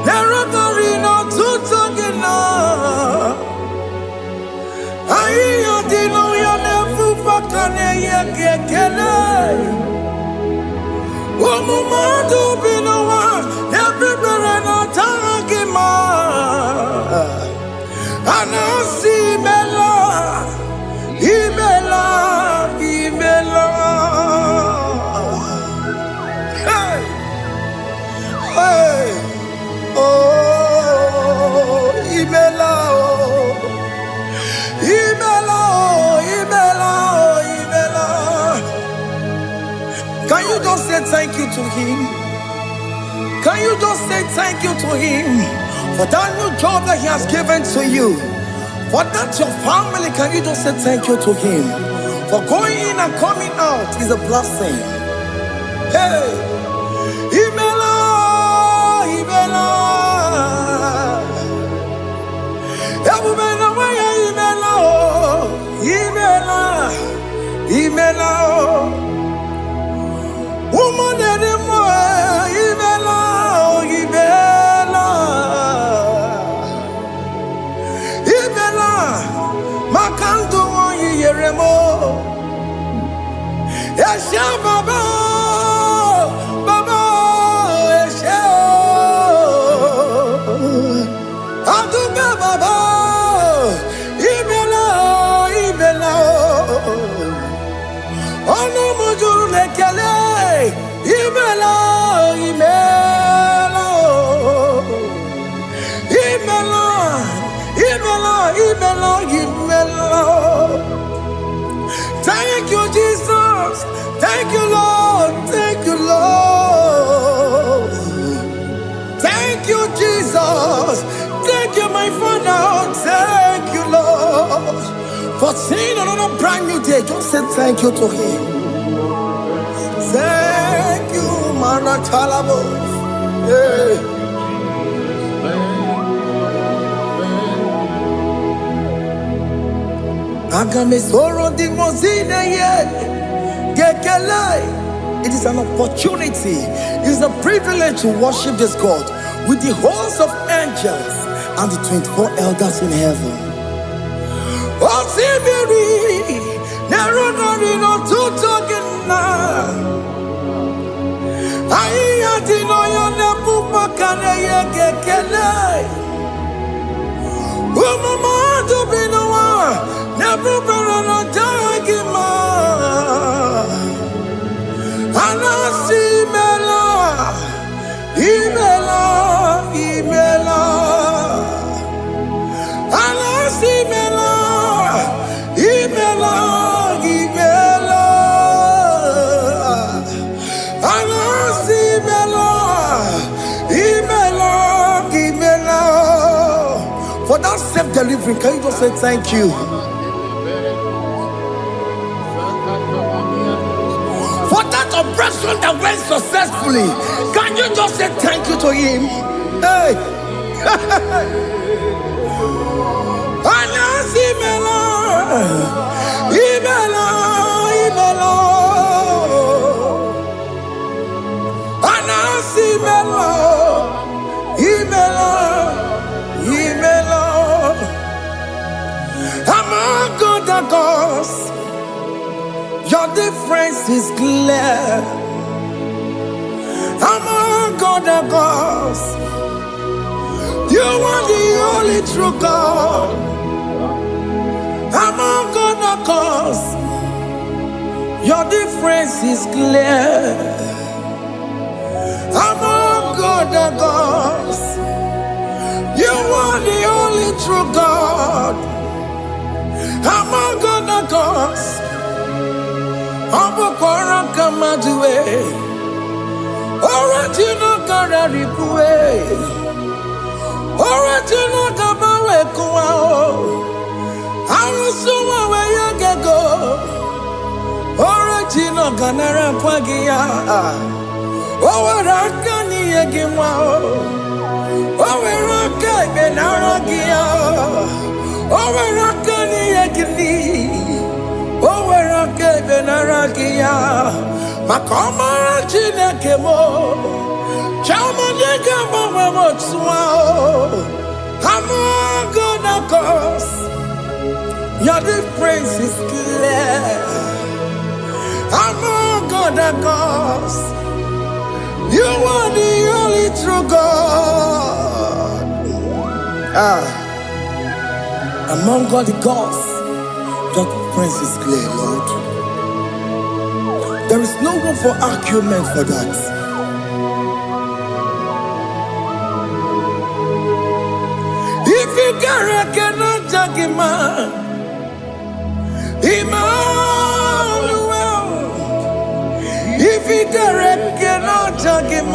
nerotari no tutogina. Ayo dino ya nefu fakane ye gekele. Omumadu binowa everybody no tangima. Anasi mela, imela, imela. Hey, hey, oh, imela, oh, imela, oh, imela, oh, imela. Can you just say thank you to him? Can you just say thank you to him for that new job that he has given to you? For that your family, can you just say thank you to him? For going in and coming out is a blessing. Hey, Imela, Imela, Imela, Imela, Imela, woman anymore, Imela, Imela, Imela, Makandu Yeremo, Esha Baba, Baba, Esha, Aduga Baba, Imela, Imela, Ono Mujuru Lekele. Imela, Imela, Imela, Imela, Imela, Imela. Thank you, Jesus. Thank you, Lord. Thank you, Lord. Thank you, Jesus. Thank you, my Father. Thank you, Lord. For seeing another brand new day, just say thank you to him. Thank you, Manatalabo. Yeah. Agame soro di mozine ye gekele. It is an opportunity, it is a privilege to worship this God with the host of angels and the 24 elders in heaven. Oh, Sibiri, Nerunari no tutogina. Aya dino yo nebu makane ye gekele. Umama do binowa nebu berano jagima. Anasi mela, imela, imela. Anasi mela, imela, imela. Anasi For that self-delivering, can you just say thank you? For that operation that went successfully, can you just say thank you to him? Hey! Among other gods, your difference is clear. Among other gods, you are the only true God. Among other gods, your difference is clear. Among other gods, you are the only true God. Among other gods, Abukora Kamadue, Original Kararipue, Original Kabawe Kuao, Arusuma Wayagago, Original Ganara Pagia, Owarakani Yagimao, Owaraka Benaragia, Owarakani Yagini, Owaraka Benaragia, Makamara Chinakemo, Chamanega Mamamotswao, Among other gods, your difference is clear. Among other gods, you are the only true God. Among all the gods, your difference is clear, Lord. There is no room for argument for that. If you cannot judge him, Emmanuel. If you cannot judge him,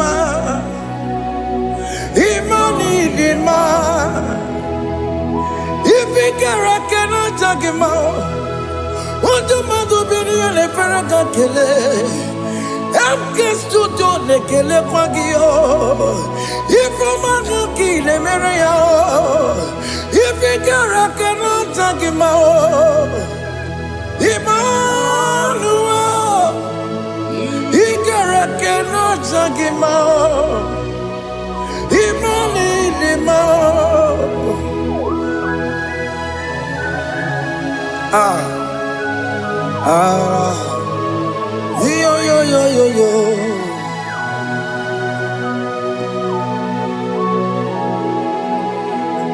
Emmanuel. If you cannot judge him, what do you do? Be the Ferragakele. Studio Nekele Pagio. If I'm a kile Maria, if you cannot take him out, Emmanuel, he cannot take him out, yo.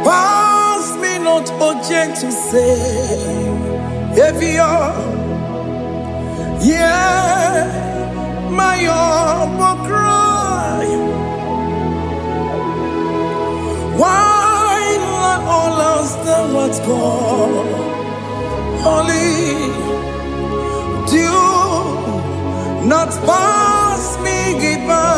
Pass me not, O gentle Savior. Yeah, my humble cry. Why not all else than what's gone? Only do not pass me by.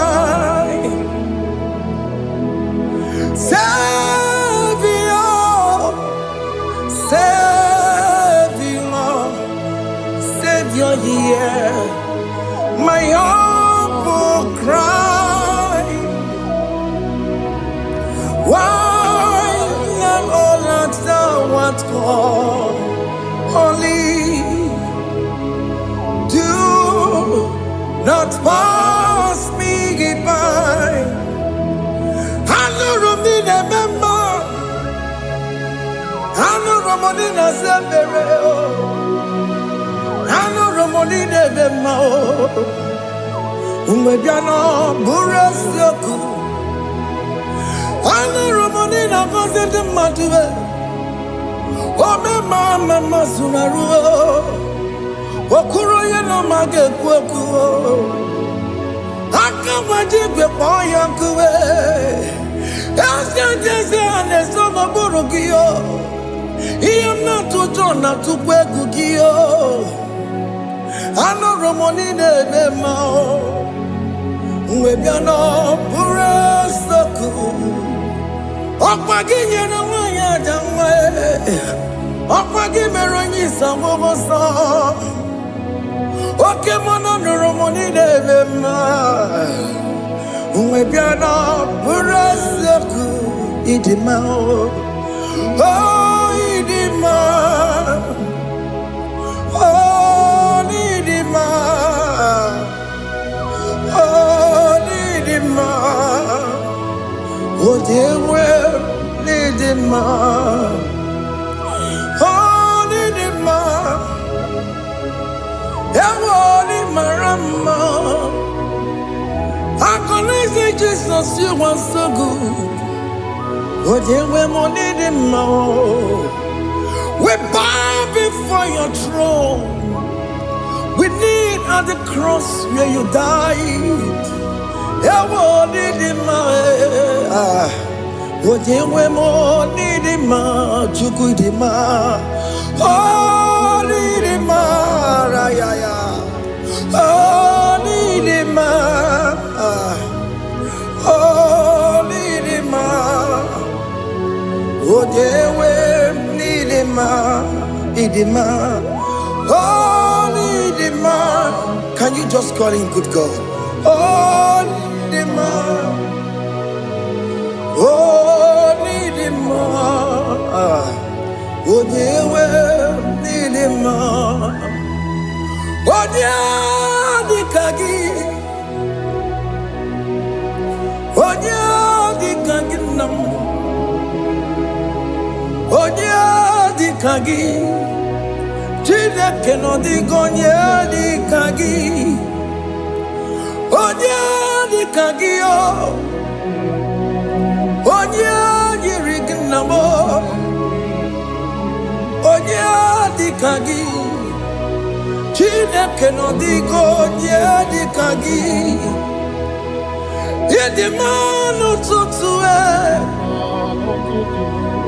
Savior, hear my humble cry. Why not all at what's gone? Only do not pass me by. I know Romina member. I know Romonina Zembere. I know Romonina member. Umediano Burasioku. I know Romonina Gozet Matue. Oh, Mama Sunaru. Okuro yeno mage kweku. Akamajibe poyankuwe. Yasjese anesomo burugiyo. Iyamna tujona tukwegugiyo. Ano romonine bemao. Mwebiano buresoku. Okpaginye na wanya Jesus, you are so good. We bow before your throne. We kneel at the cross where you died. Can you just call him good God? Oh, Nidima. Oh, Nidima. Oh, Dewe, Nidima. Oh, Dikagi. Oh, Dikagi nam. Oh, Dikagi. Chineke no digonye Dikagi. Onye Dikagi o. Onye yirignamo. Onye Dikagi. Chineke no digonye Dikagi. Yedimanu tutue.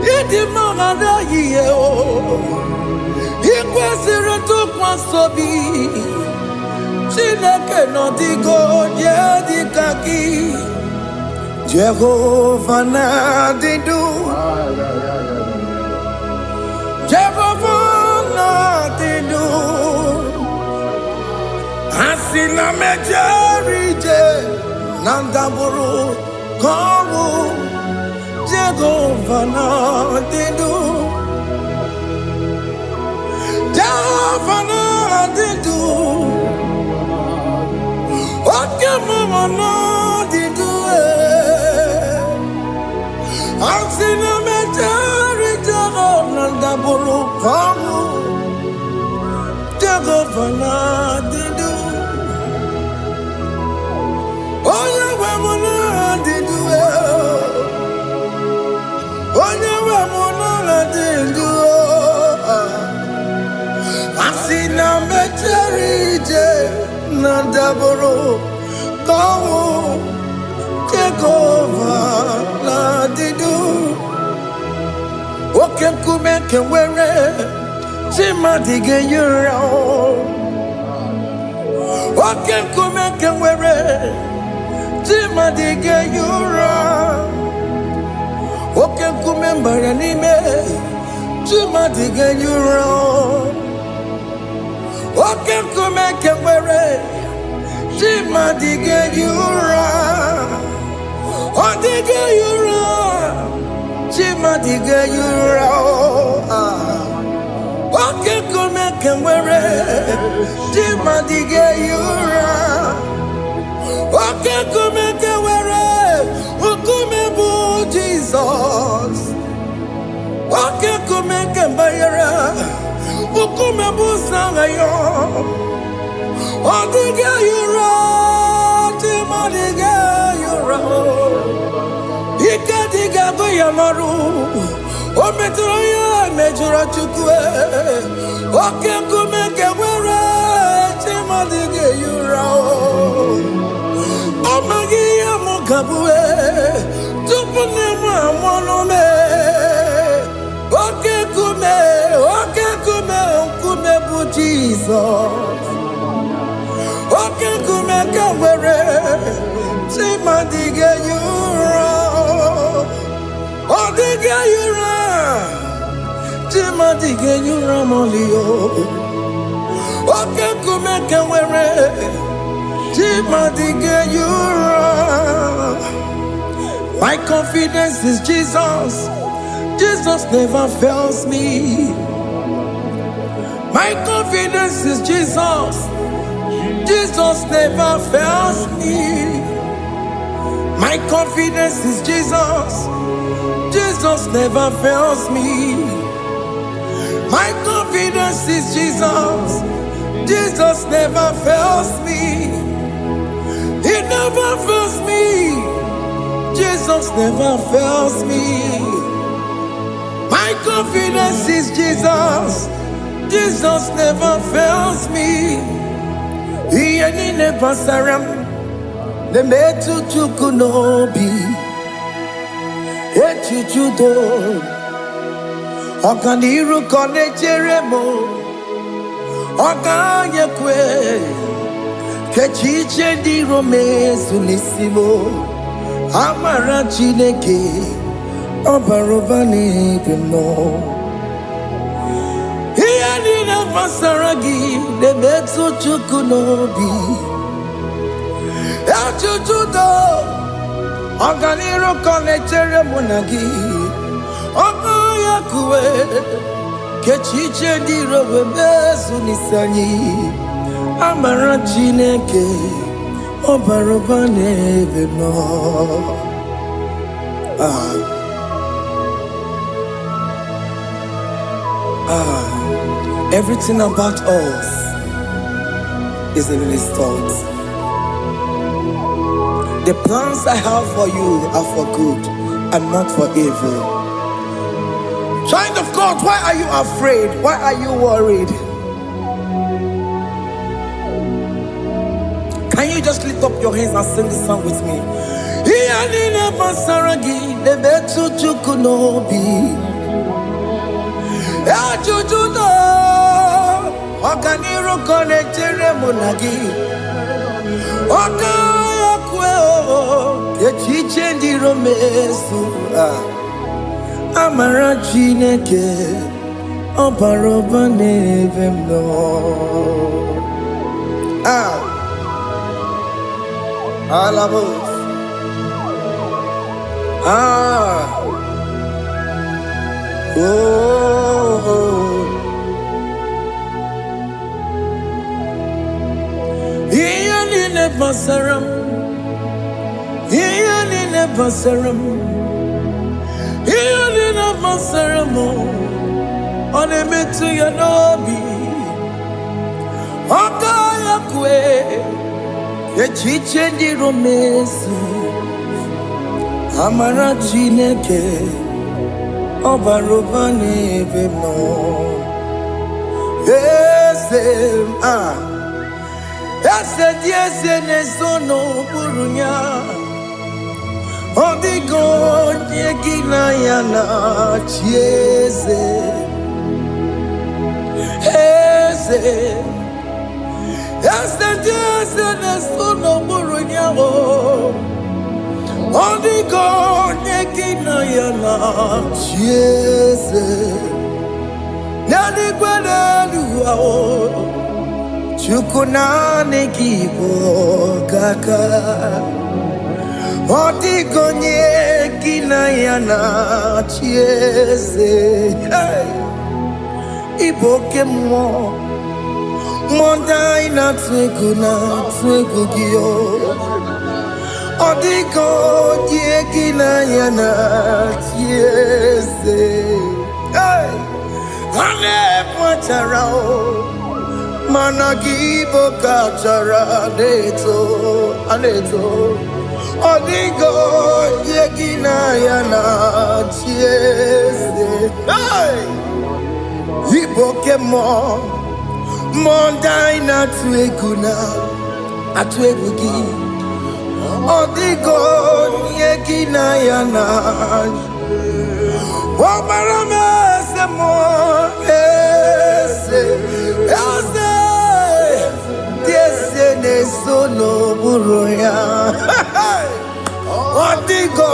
Yedimanu adaye o. Ikwesịrị ntụkwasị obi. Chineke nọ dịgo onye dịka gị. Jehova na-adịdu. Jehova na-adịdu. Asị na mejere ije na ndagwurugwu ka ọnwụ. Jehova na-adịdu. Jehova na-adịdu. Oke mama na-adịdu. Asị na mejere ije na ndagwurugwu ka ọnwụ. Jehova na-adịdu. Onye nwe m na-adịdu. Onye nwe m na-adịdu. Asị na mejere ije na ndagwurugwu ka ọnwụ. Jehova na-adịdu. Oke nkume nke nwere Chimadi ga-enyere oke nkume nke nwere Chimadi ga-enyere oke nkume mbara n'ime Chimadi ga-enyere oke nkume nke nwere Chimadi ga-enyere ọ dịghị enyere Chimadi ga-enyere oke nkume nke nwere Chimadi ga-enyere oke nkume nke nwere nkume bụ Jizọs oke nkume nke mbanyere nkume bụ Sanga ya ọ dịghị enyere Chimadi ga-enyere ike dịghị agụ ya n'ọrụ o metụrụ ya mejọrọ Chukwu oke nkume nke nwere Chimadi ga-enyere ọ maghị ihe m gabue tupu nne m amụọnụ oke nkume nkume bụ Jizọs oke nkume nke nwere Chimadi ga-enyere ọ dịghị enyere dige nyura molio. Oke kumeke were. Chima dige nyura. My confidence is Jesus. Jesus never fails me. My confidence is Jesus. Jesus never fails me. My confidence is Jesus. Jesus never fails me. My confidence is Jesus. Jesus never fails me. He never fails me. Jesus never fails me. My confidence is Jesus. Jesus never fails me. He ain't never saram. The metu chukunobi. Echuchudo. Okaniru kone jeremo. Okanye kwe. Kechiche di rome sunisimo. Amara chineke. Obarobane gemo. Hiyanina masaragi de metsu chukunobi. Achuchudo Oganiro konechere monagi. Oya kuwe Kechiche di robe besu nisani. Amara chineke Obarobane gemo. Everything about us is in His thoughts. The plans I have for you are for good and not for evil. Child of God, why are you afraid? Why are you worried? Can you just lift up your hands and sing this song with me? Achuchudo Okaniro konechere monagi. Okaya kweo Kechiche ndi romesu. Amara chineke Obaroba nevemno. Alabos. Basaram, Yanina Basaram, Yanina Basaramo, on a metu yanobi, Okaya kwe, Kechiche di romesu, Amara chineke, Obarobane vemno. Yes, yes, nesono burunya. Odigo nyegina yana chieze. Yes, nesono burunya. Odigo nyegina yana chieze. Nani gwaneluao. Chukuna kibo kaka. Odigo nyegina yana chieze. Iboke mo. Monda ina twegu giyo. Odigo nyegina yana chieze. Ane mwacharao. Managibo kachara aneto. Odigo yegina yana chieze. Iboke mo. Monda ina tweguna. Atwegugi. Odigo yegina yana. Wamarame se mo. Nesono buruya. Odigo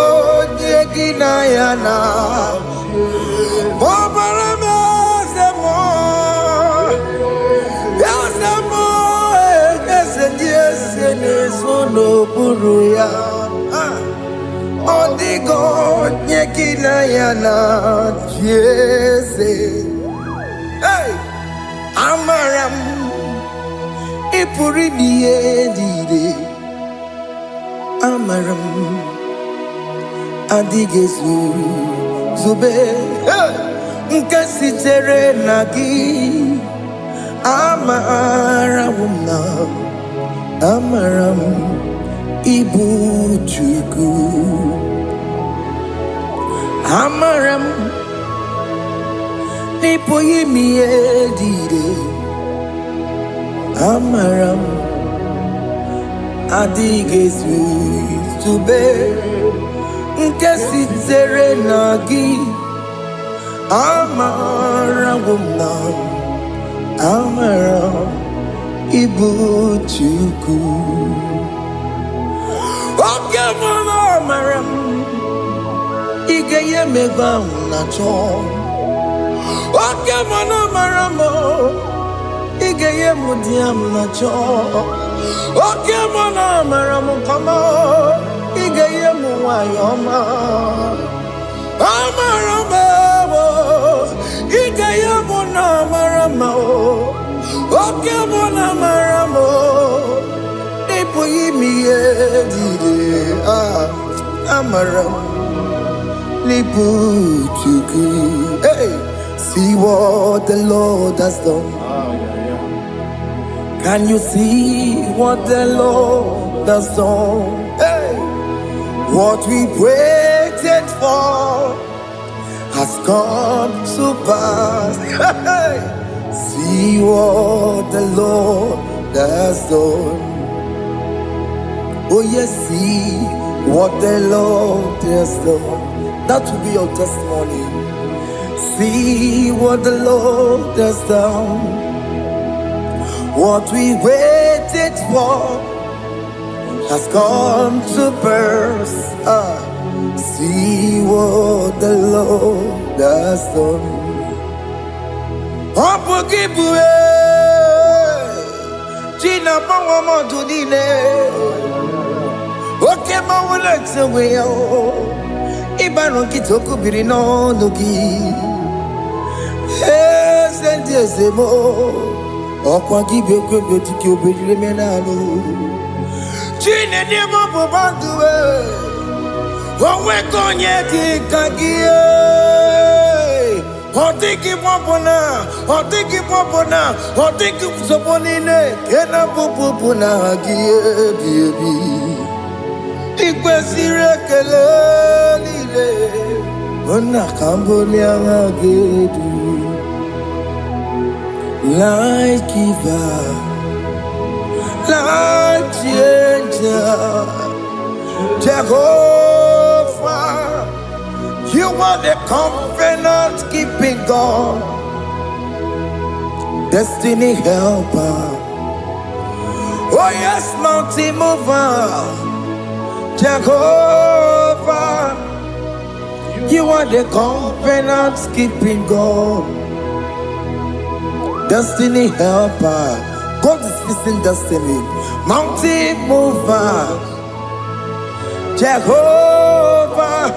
nyegina yana. Obarame se ya Odigo nyekina ya na Jeze Hey Amaram Ipuri diye dide Amaram Adigezu Zube Nkasi tere nagi Amaram na Amaram Ibu Chuku Amaram Nipo yimi edide Amaram Adigezu Zube Nkesi tere nagi Amaram na Amaram Ibu Chuku Oke mwana Amaram Igeye megba unacho Oke mwana Amaram Igeye mudiam nacho Oke mwana Amaram kama Igeye muwayoma Amaram Igeye mwana Amaram Oke mwana Amaram Nipo yimi edide Amaram Nipo Chuku Hey, see what the Lord has done. Can you see what the Lord has done? Hey, what we waited for has come to pass. Hey, see what the Lord has done. Oh yes, see what the Lord has done. That will be your testimony. See what the Lord has done. What we waited for has come to pass. See what the Lord has done. Opogibwe, China Pawamo Tudine, Okema Walaxaway, Ibano Kitoku Birino Nuki, yes, and yes, more. Okwagibwe Tiki Oberemenalo, China Demo Bobanduwe. Owe konye kagie, otiki popona, otiki soponine, kena popona gie baby. Ikwesire kele lile, ona kambonia agedu. Like giver, like changer, Jehovah. You are the covenant keeping God, destiny helper. Oh yes, mountain mover, Jehovah. You are the covenant keeping God, destiny helper. God is fixing destiny, mountain mover, Jehovah.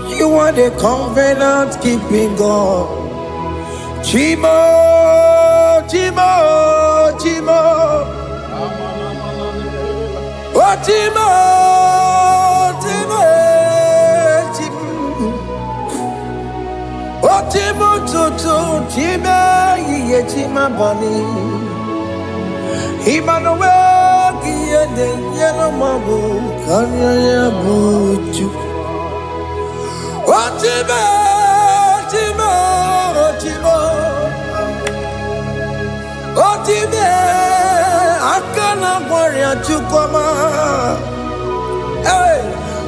You are the covenant keeping God. Chimo, Chimo, Chimo. Oh, Chimo, Chimo, Chimo. Oh, Chimo, Chimo, Chimo, Ye Chima Bani. Emmanuel, Kiende, Yellow Mabu, Kanya Buchu. Otime, Otime, Otime, Otime, Akana Warrior Chukoma. Hey,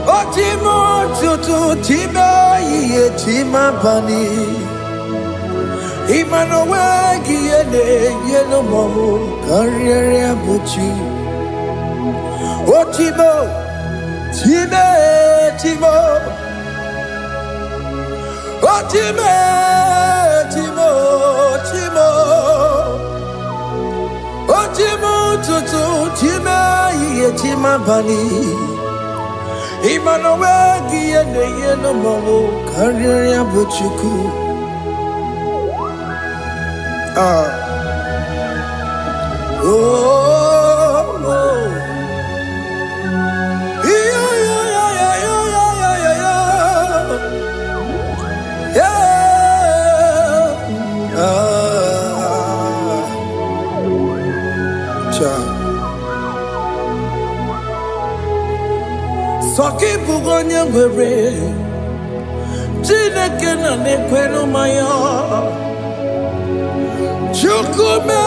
Otime, Tutu, Time, Ye Tima Bani. Emmanuel, Kiene, Yellow Mamu, Kanya Buchu. Otime, Time, Time. Oh, Timo, Timo, Timo. Oh, Timo, Tutu, Timo, Ye Timo. mabani. Imano wegi ene yeno mo karya buchuku. Soki bugonye were Chineke na nekwenu maya Chukume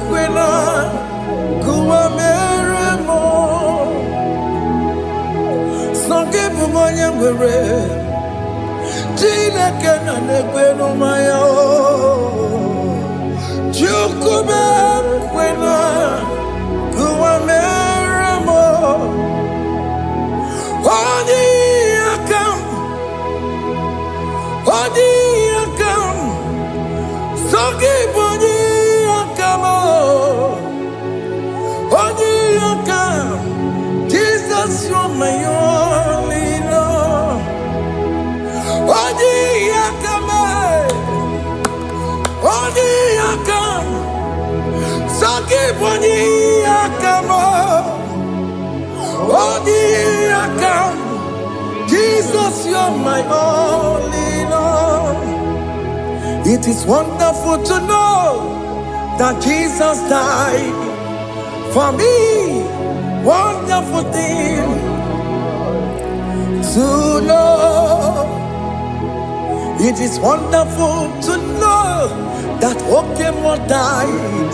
kwena Kuwa meremo Soki bugonye were Chineke na nekwenu maya Chukume kwena Kuwa meremo Odi akam, soki bodi akam, odi akam. Jesus, you're my only love. Odi akam, soki bodi akam, odi akam. Jesus, you're my only Lord. It is wonderful to know that Jesus died for me. Wonderful thing to know. It is wonderful to know that Okemo died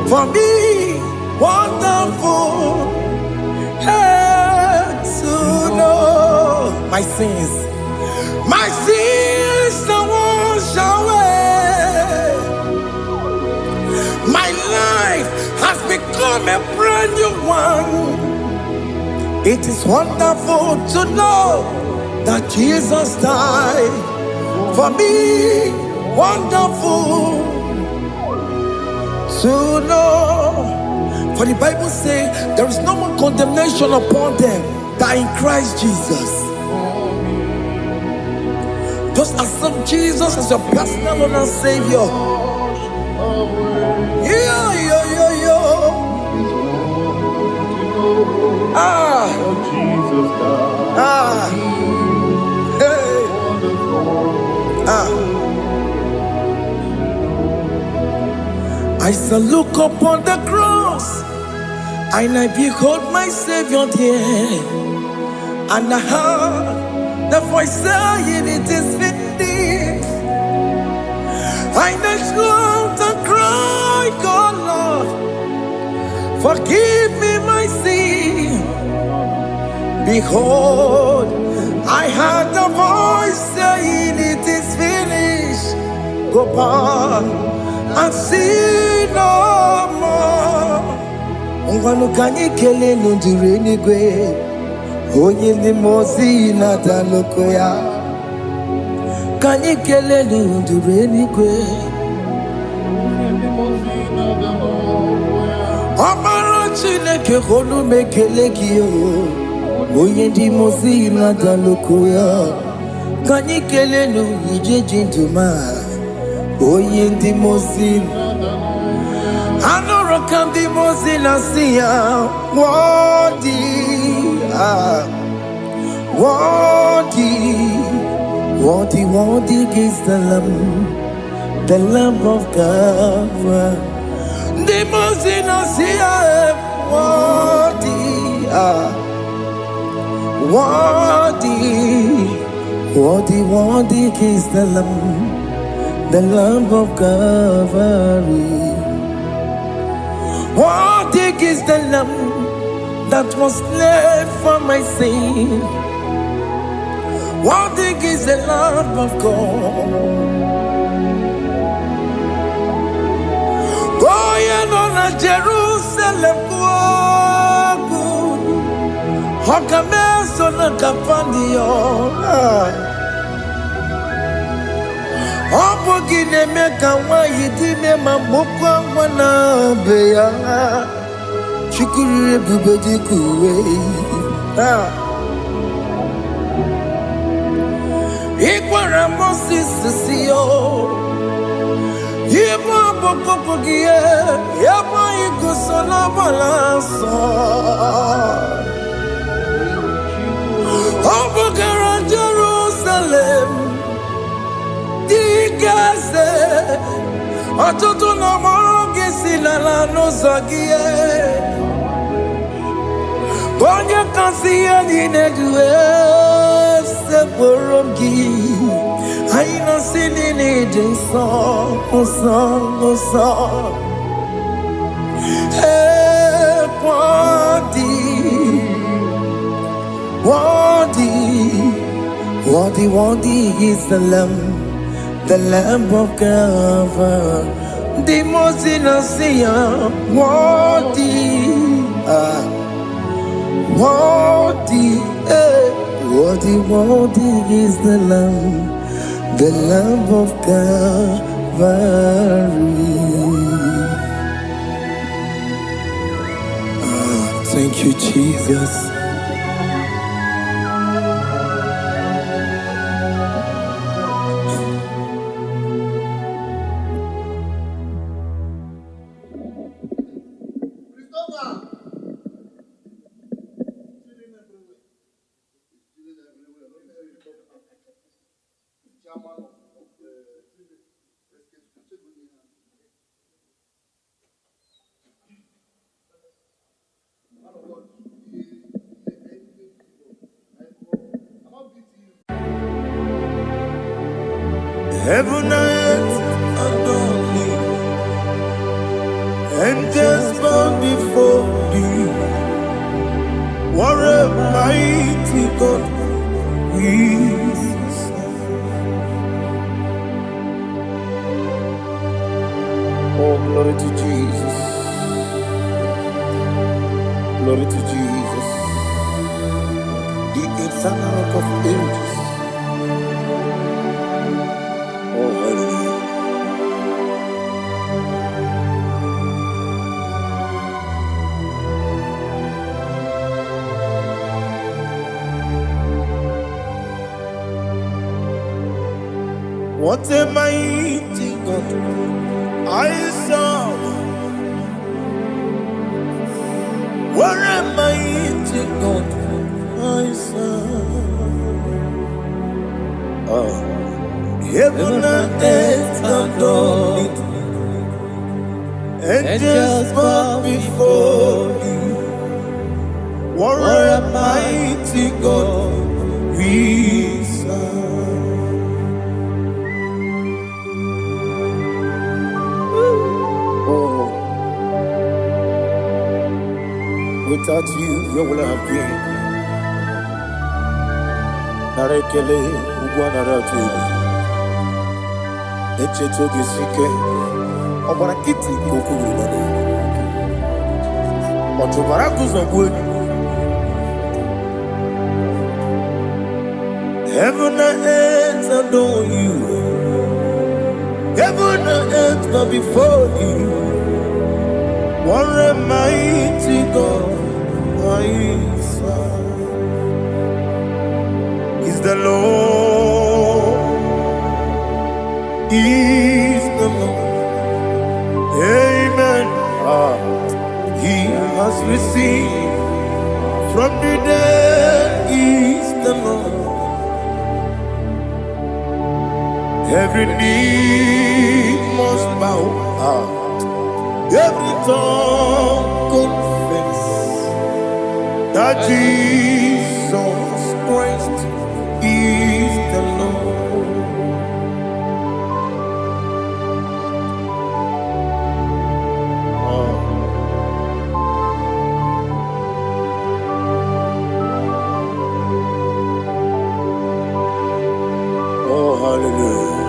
for me. Wonderful. To know my sins are washed away. My life has become a brand new one. It is wonderful to know that Jesus died for me. Wonderful to know. For the Bible says there is no more condemnation upon them that in Christ Jesus. Just accept Jesus as your personal Lord and Savior. I shall look upon the cross and I behold my Savior there, and I heard the voice saying, it is finished. I next looked and cried, God, Lord, forgive me my sin. Behold, I heard the voice saying, it is finished. Go back and sin no more. Ngwanu kanyi kele nundure nigwe, onye ndi mozi na daloko ya. Kanyi kele nundure nigwe, Amara Chineke konu mekele kiyo, onye ndi mozi na daloko ya. Kanyi kele nu ije jinduma, onye ndi mozi. Anoro kandi mozi na siya, worthy is the Lamb of God. The mozi na siya, worthy is the Lamb of God. Worthy is the Lamb that was slain for my sin. Worthy is the Lamb of God. Going on a Jerusalem, Hokameso na kapandio. Opogine meka wa yidime mamukwa wana beya. Chukuru ebube dikuwe. Ikwara Moses siyo. Ibo boko gie. Yaba igusona balanso. Obugara Jerusalem. Digaze. Ọtụtụ na mọrọ gị si n'ala n'ụzọ gị. Onye kasị ihe niile duwe sepụrụ gị. Anyị nọsị niile dị nsọ nsọ nsọ. Worthy is the Lamb of God, the most innocent, worthy is the Lamb of God. Thank you, Jesus. Heaven and earth adore thee, angels bow before thee. What a mighty God we serve. Oh, glory to Jesus. Glory to Jesus. The eternal rock of ages. Oh, hallelujah. What a mighty God I serve. What a mighty God I serve. Oh. Heaven and earth adore it, angels bow before thee. What a mighty God we serve. Oh, without you, where would I have been? Narekele ugwanaratu. Echetogizike Obarakiti Kokuru Otobarakus of wood. Heaven and earth adore you. Heaven and earth bow before you. What a mighty God I serve. Is the Lord. Is the Lord. Amen. He has received from the dead. Is the Lord. Every knee must bow. Every tongue confess that Jesus Christ is the Lord. Hallelujah.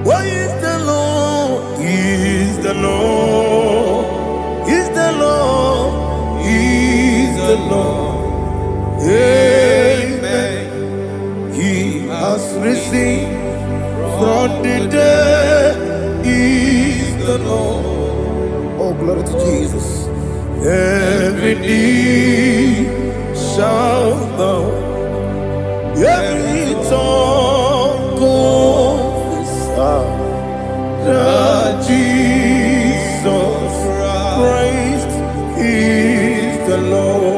Why is the Lord? He is the Lord. risen from the dead is the Lord. Oh, glory to Jesus. Every knee shall bow, every tongue confess that Jesus Christ is the Lord.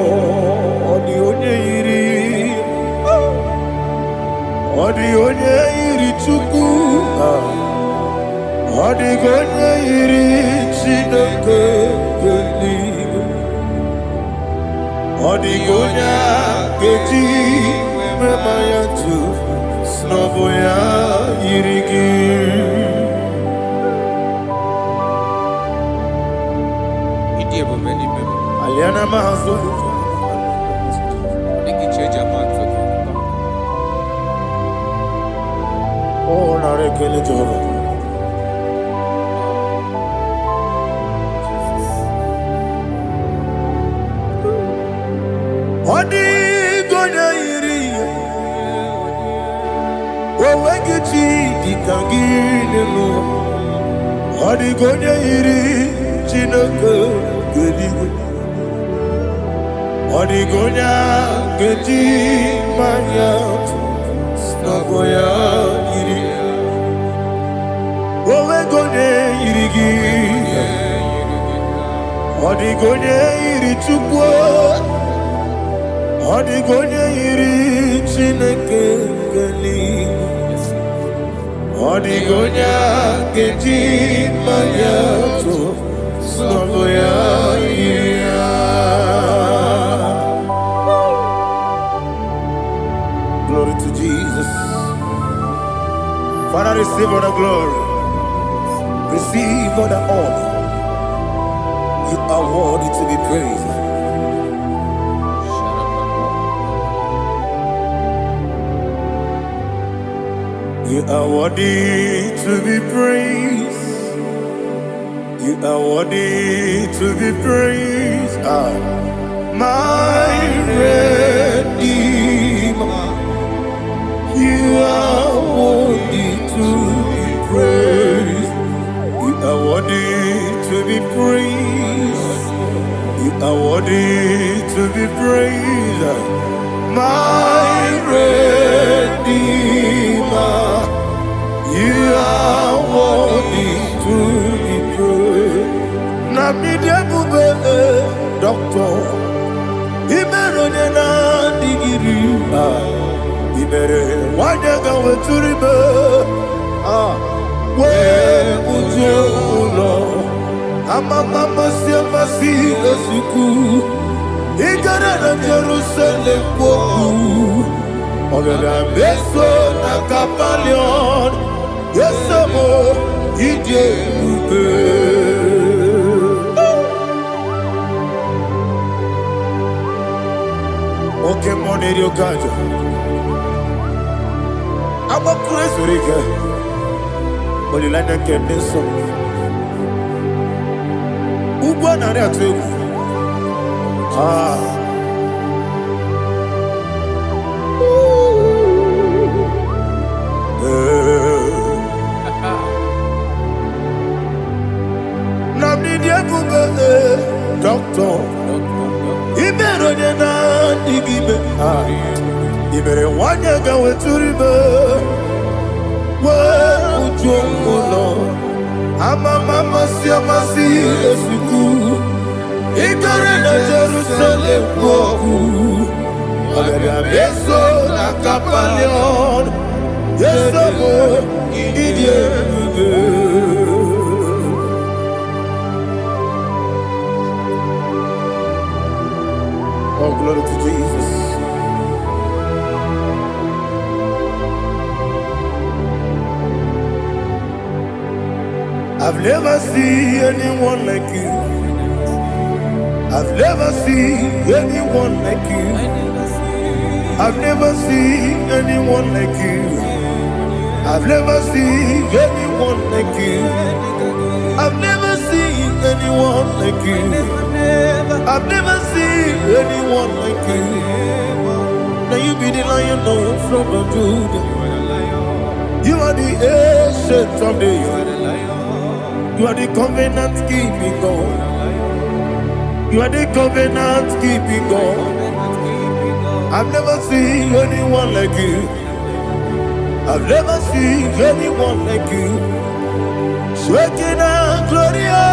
Odi onye iri Chukwu, odi onye iri Chineke eluigwe, odi onye keji mema ya tu snobo ya yiri gị. Aliana mahazo oh narekele Jehovah. Odi gonya iri owegi chi dikangi nenu. Odi gonya iri Chineke eluigwe, odi gonya keji manya snobo ya yiri. Owe gonya yiri gi, odi gonya yiri Chukwu, odi gonya yiri Chineke eluigwe, odi gonya keji manya snobo ya yiri. Glory to Jesus. Father, receive all the glory. Receive all the honor. You are worthy to be praised. You are worthy to be praised. You are worthy to be praised. My Redeemer. You are worthy to be praised. You are worthy to be praised. You are worthy to be praised. My Redeemer. You are worthy to be praised. Namidia bube doctor. Imerone na digiri. Ibere wanyaga weturibe we ujo ulo amama masi esuku igara na Jerusalem kwoku ogara beso na kapalion yesemo ije ube. Okay, money yo gajo I'm a crazy rigger. Only like that can be so. Uba na rea tu. Namni dia bube doctor. Ibero de na digibe. Ibere wanya gawe turibe. Ujomulo amama masi esuku igare na Jerusalem kwoku agara beso na kapalion yesemo idie ube. Oh, glory to Jesus. I've never seen anyone like you. I've never seen anyone like you. I've never seen anyone like you. I've never seen anyone like you. I've never seen anyone like you. I've never seen anyone like you. Now you be the Lion of from the Judah. You are the ancient of days. You are the covenant keeping God. You are the covenant keeping God. I've never seen anyone like you. I've never seen anyone like you. Shekinah Gloria,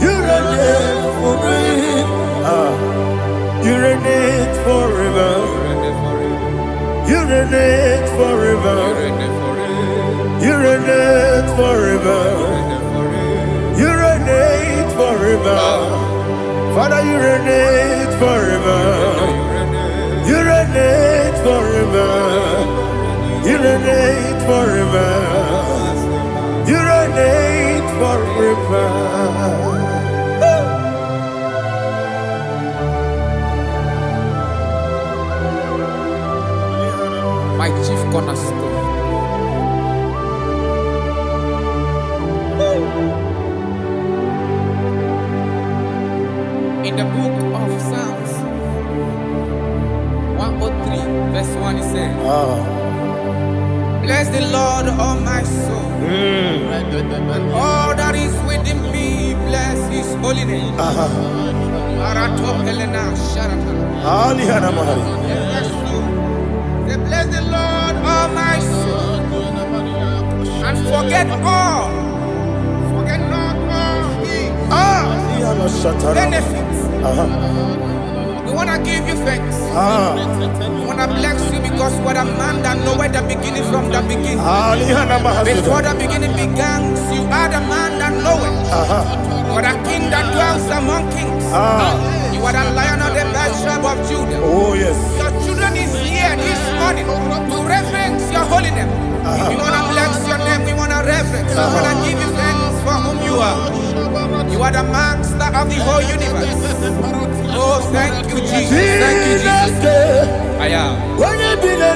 you reign forever. You reign forever. You reign forever. You reign forever. You reign forever. Father, you reign forever. You reign forever. You reign forever. You reign forever. My chief cornerstone. In the book of Psalms 103, verse 1, it says, bless the Lord, all my soul, and all that is within me, bless his holy name. Marato Helena Sharata. Say, bless the Lord, all my soul, and forget not all his benefits. We want to give you thanks. We want to bless you because what a man that knoweth the beginning from the beginning. Before the beginning began, you are the man that knoweth. You are the king that dwells among kings. You are the lion of the tribe of Judah. Oh yes. Your children is here this morning to reverence your holy name. We want to bless your name. We want to reverence. We want to give you thanks for whom you are. You are the master of the whole universe. Oh, thank you, Jesus. Thank you, Jesus. I am. When you be the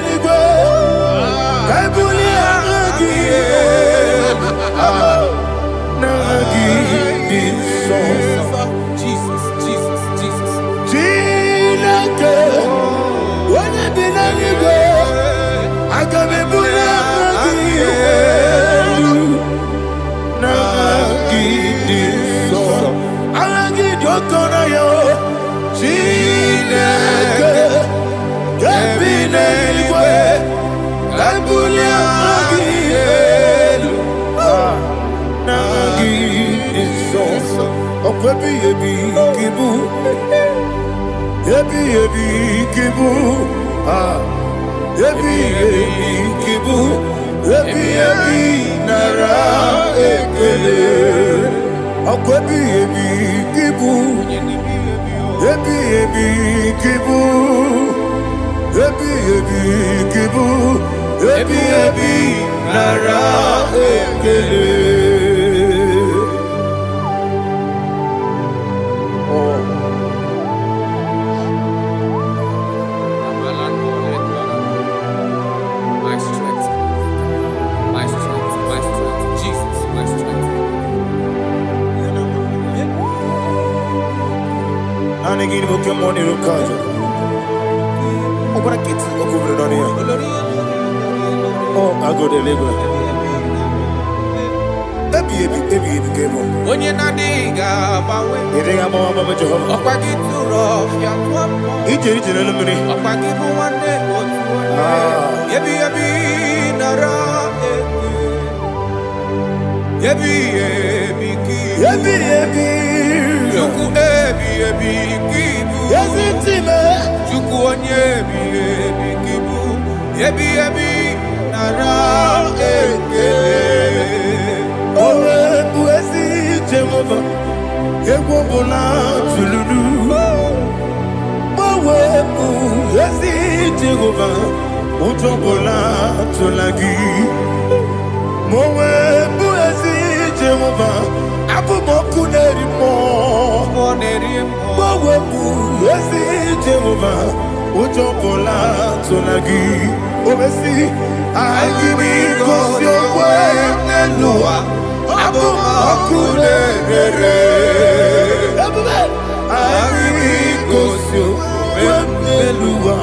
Jesus, Jesus, Jesus. When you be the I can be My strength, my strength, my strength, Jesus, my strength. And again, we come on here, Kaja. Oh, but I get to go over the here. Oh, I go to Lagos. Baby, came on. When you're not diga, You think I'm on Mama Jehovah? Opa get too rough, ya twap. Each in the money. Opa give you one day, one day. Yebi nara. Yebi ki. Juku kibu. Yes, it's him. Juku onyebi kibu. Yebi nara. Oh, Buesi Jehovah, Ewobola Tululu. Oh, Buesi Jehovah, Utobola Tulagi. Mowe Buesi Jehovah, Abumoku Nerimo. Mowe Buesi Jehovah, Utobola Tulagi. Obesi, I give you cause your way, Nelua. Abumoku Nerere. I give you cause your way, Nelua.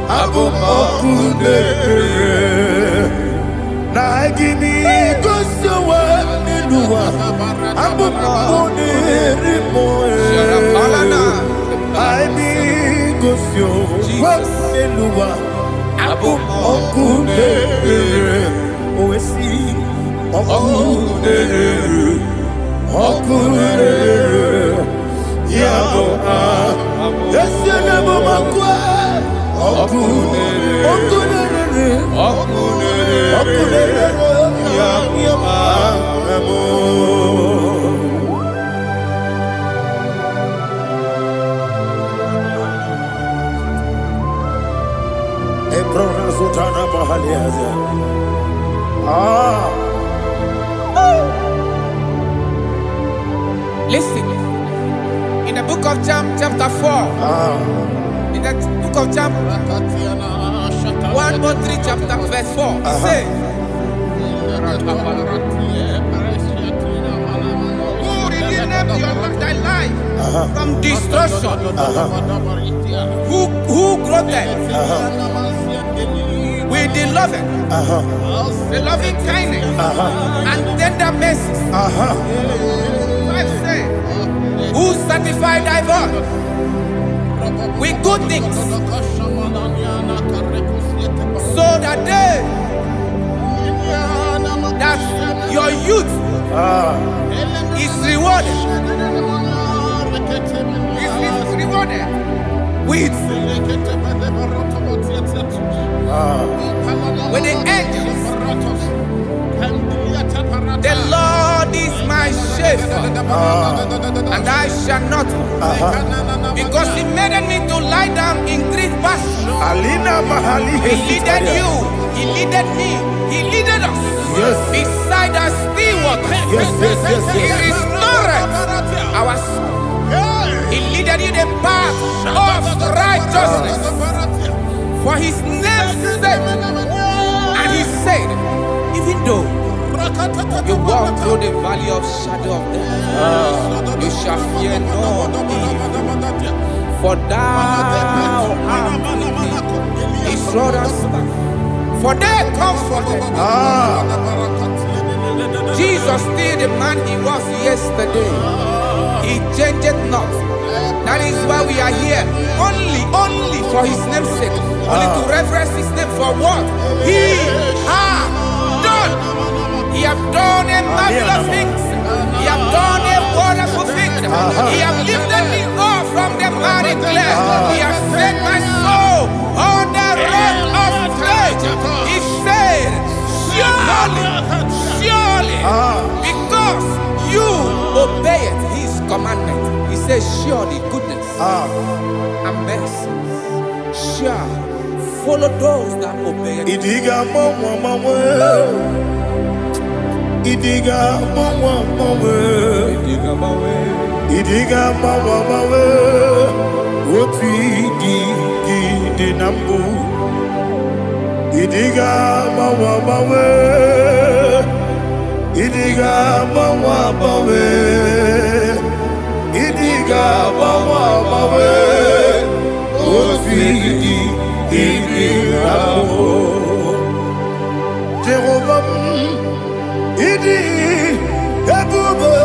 Abumoku Nerere. Na gimi kusuwa niluwa abu monere moe. I be kusyo niluwa abu monere oesi okunere yabo yesene bomakwa okunere yabo Ebrona Sultana Mahaliaza. Listen, in the book of John, chapter 4, in the book of John, 1:3, chapter verse 4, it says, who redeemed thy life from destruction, who groweth with the loving kindness and tender mercies. Who satisfy thy voice with good things, so that your youth is rewarded. Is rewarded with the angels. The Lord is my shepherd, and I shall not, because He made me to lie down in green pastures. He leaded you, He leaded me, He leaded us beside the still waters. He restored our soul. He leaded you the path of righteousness for His name's sake. And He said, even though you walk through the valley of shadow of death, you shall fear no evil, for thou art with me. His rod and staff, for they comforted. Jesus still the man He was yesterday. He changed not. That is why we are here. Only for His name's sake. Only to reverence His name for what He has done. He have done a marvelous things. He have done a wonderful thing. He have lifted me up from the miry clay. He has set my soul on the rock of faith. He said, surely, because you obeyed His commandment. He says, surely goodness and mercy shall follow those that obey it. Idiga mawe Woti di nambu Idiga mawe Idiga mawe Idiga mawe Woti di nambu Jehovah Idi ebube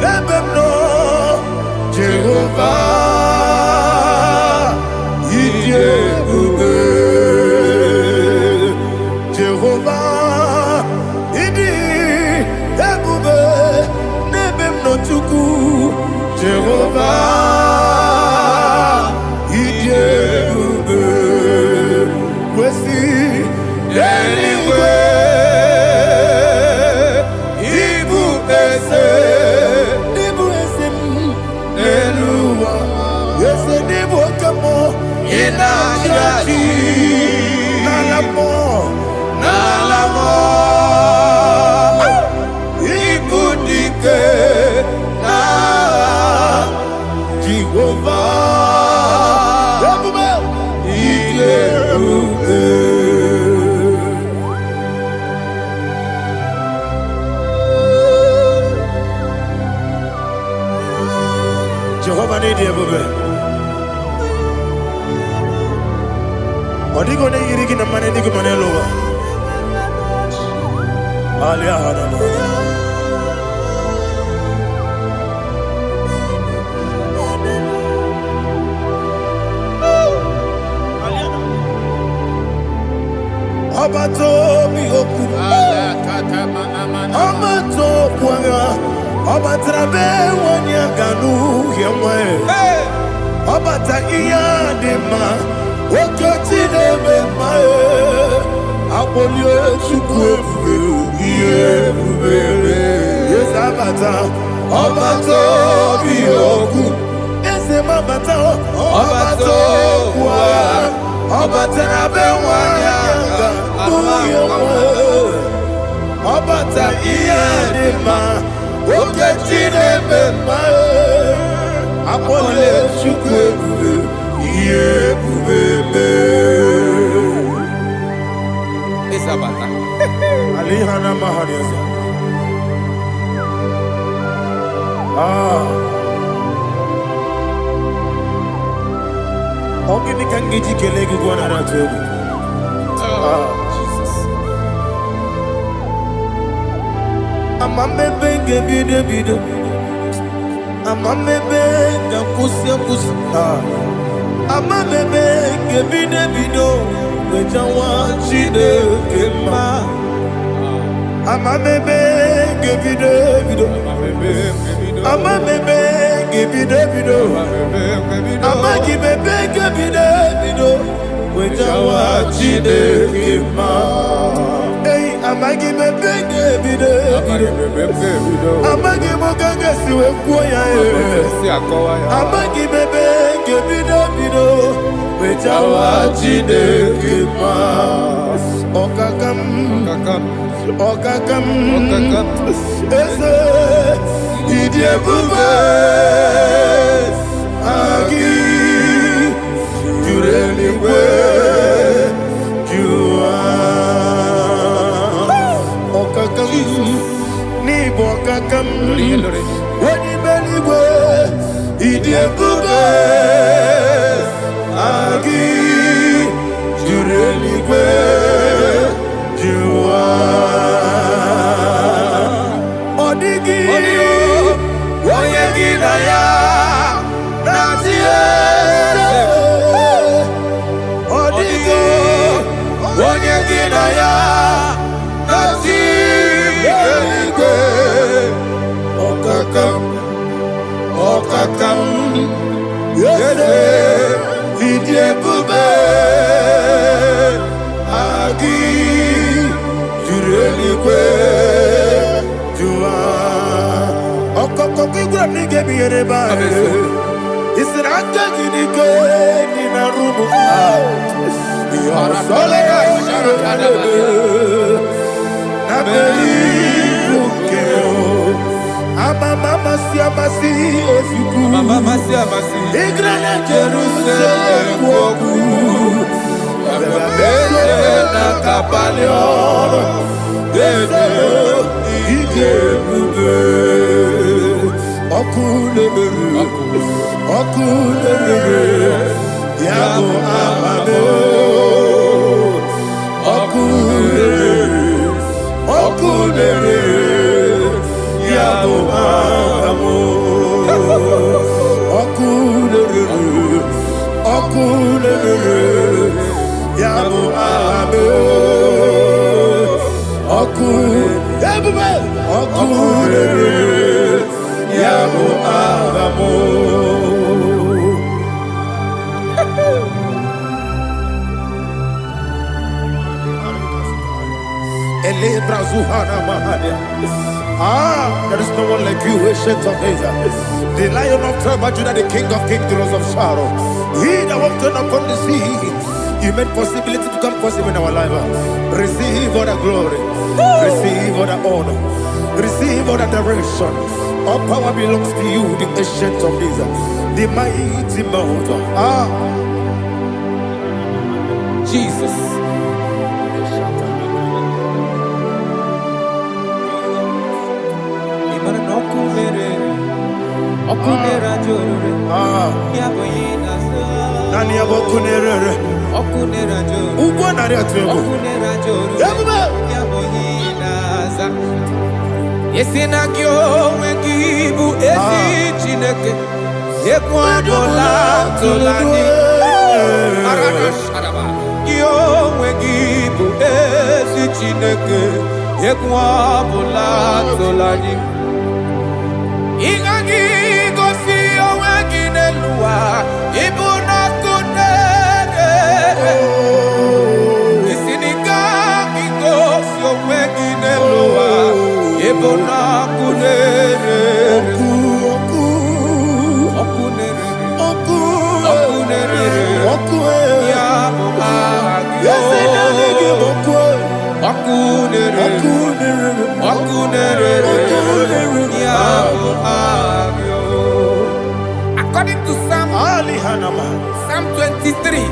lebemno Jehovah Idi ebube Jehovah Idi ebube lebemno tuku Jehovah Idi ebube wesi anyway Jehovah need you, baby. Odigo ne yirigi na mane digo mane lowa. Obato mi oku. Obato kwanga. Obatrabe wanya ganu yemwe. Obata iya dema. Okoti deme mae. Abolio chukwe iye bubebe. Yes abata. Obato mi oku. Ese mabata. Obato kwa. Obatrabe wanya Obata iya dema, oketine bema, apole chukwe iye bubebe. Isabata. Alihana mahariasa. Ogini kangiji kelegi gwana ratubu. Amamebe gebide bido, amamebe gakusia kusi. Amamebe gebide bido, wejawa chide kema. Amamebe gebide bido, amamebe gebide bido, amagibebe gebide bido, wejawa chide kema. Amagi bebe bido, amagi mogaga siwe kuya amagi bebe bido, wejawa chide kima. Okakam, ese idie bube, agi jureli kwe, ni bokakam wani beligwe idie bube agi jureligwe juwa odigi woye gidaya natie odigi woye gidaya natie Okakam, yede, idie bube, agi, jurelikwe, jua. Okokoki gra nige biyere ba. Isiraka ginike nina rumu. Yosole nabeli ukeo. Mama siamasi ofiku. Mama siamasi. Igrana Jerusalem woku. Abele na kapalion. Dede ije bube. Okule Yabo amamo. Okule Yabo amamo. Okule Yabo amamo. Okule Yabo amamo. There is no one like you, ancient of days. The Lion of tribe of Judah, the King of kings, the Rose of Sharon. He that walked upon the sea. You made possibility to come possible in our life. Receive all the glory. Receive all the honor. Receive all the direction. All power belongs to you, the ancient of days, the mighty mountain. Jesus. Okunera jorore. Yaboyina so. Nani abokunere. Okunera jorore. Ugwa nari atwego. Okunera jorore. Yabuba. Yaboyina za. Yesinagyo wegibu ezi chineke. Ekwabola tolani. Arada sharaba. Yo wegibu ezi chineke. Ekwabola tolani. Ingagi gosi oweginelua. Ibuna kunere. Isiniga gosi oweginelua. Ibuna kunere. According to Psalm 23.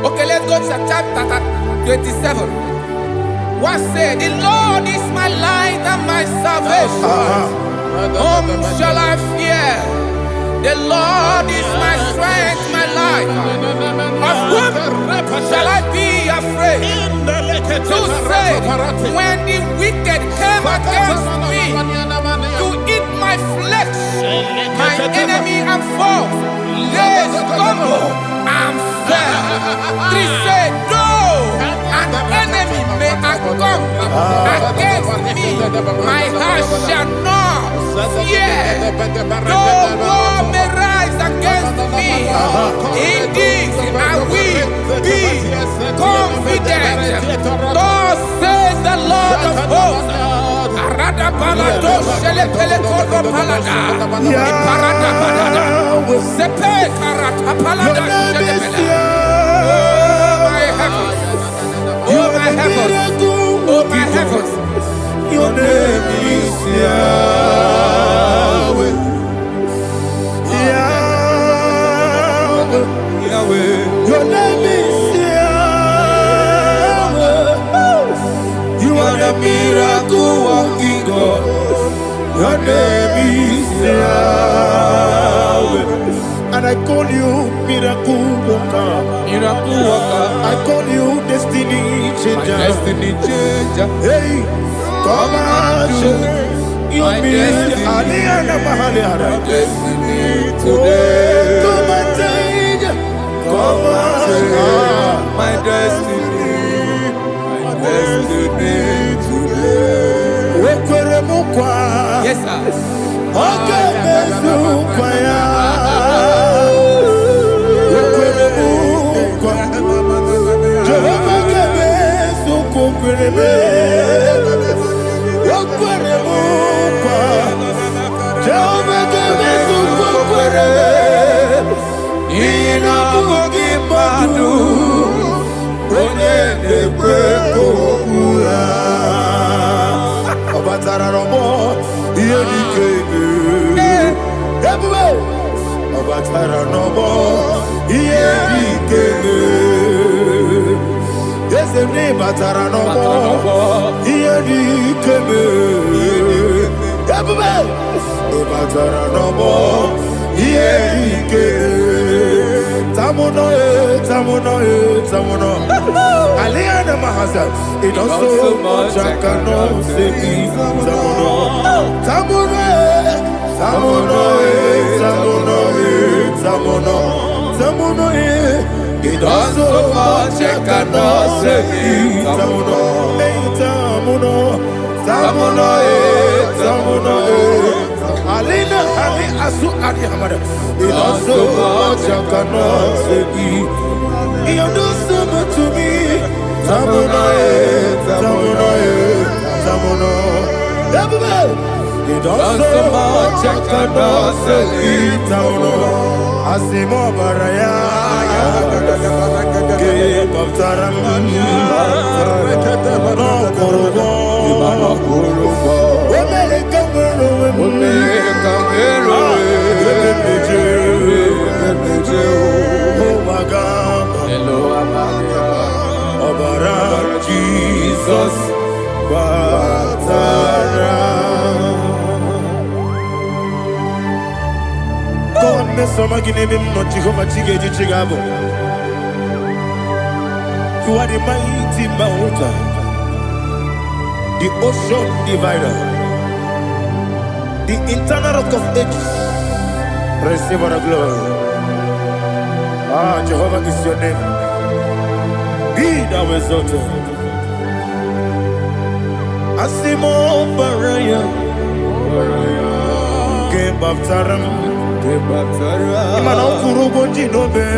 Okay, let's go to chapter 27. What said? The Lord is my light and my salvation. Whom shall I fear? The Lord is my strength, my life. Of whom shall I be afraid? To say, when the wicked came against me to eat my flesh, my enemy and foe, they stumble and fell. 3 said, though an enemy may come against me, my heart shall not fear. Though war may rise against me, in this I will be confident. Thus says the Lord of hosts. Arada balado shele pele kodo palada. Iparada balada. Sepe karata palada shele pele. Oh my heavens. Oh my heavens. Oh my heavens. Your name is Yahweh. Yahweh. Yahweh. Your name is Yahweh. You are the miracle working God. Your name is Yahweh. And I call you miracle worker. Miracle worker. I call you destiny changer. My destiny changer. Hey, come on, you mean Aliana Mahaliana. My destiny today. Come and change. Come on, my destiny. My destiny today. Yes, sir. Okay, Aliana Mahasa, it also much I cannot say. Tamuno, it also much I cannot say. Tamuno, Alina, Ali Asu Adi Hamada, it also much I cannot say. You do so much to me. Tamuno. You do so much I cannot say. Tamuno. Asimo Baraya. Give up Taramania. No Kurubo. Jesus, goodness You are the mighty mountain, the ocean divider, the internal rock of ages. Receive all the glory. Jehovah is your name. Be thou exalted. Asimo Baraya, Game Baptaram, Imana Kurubo Jinobe,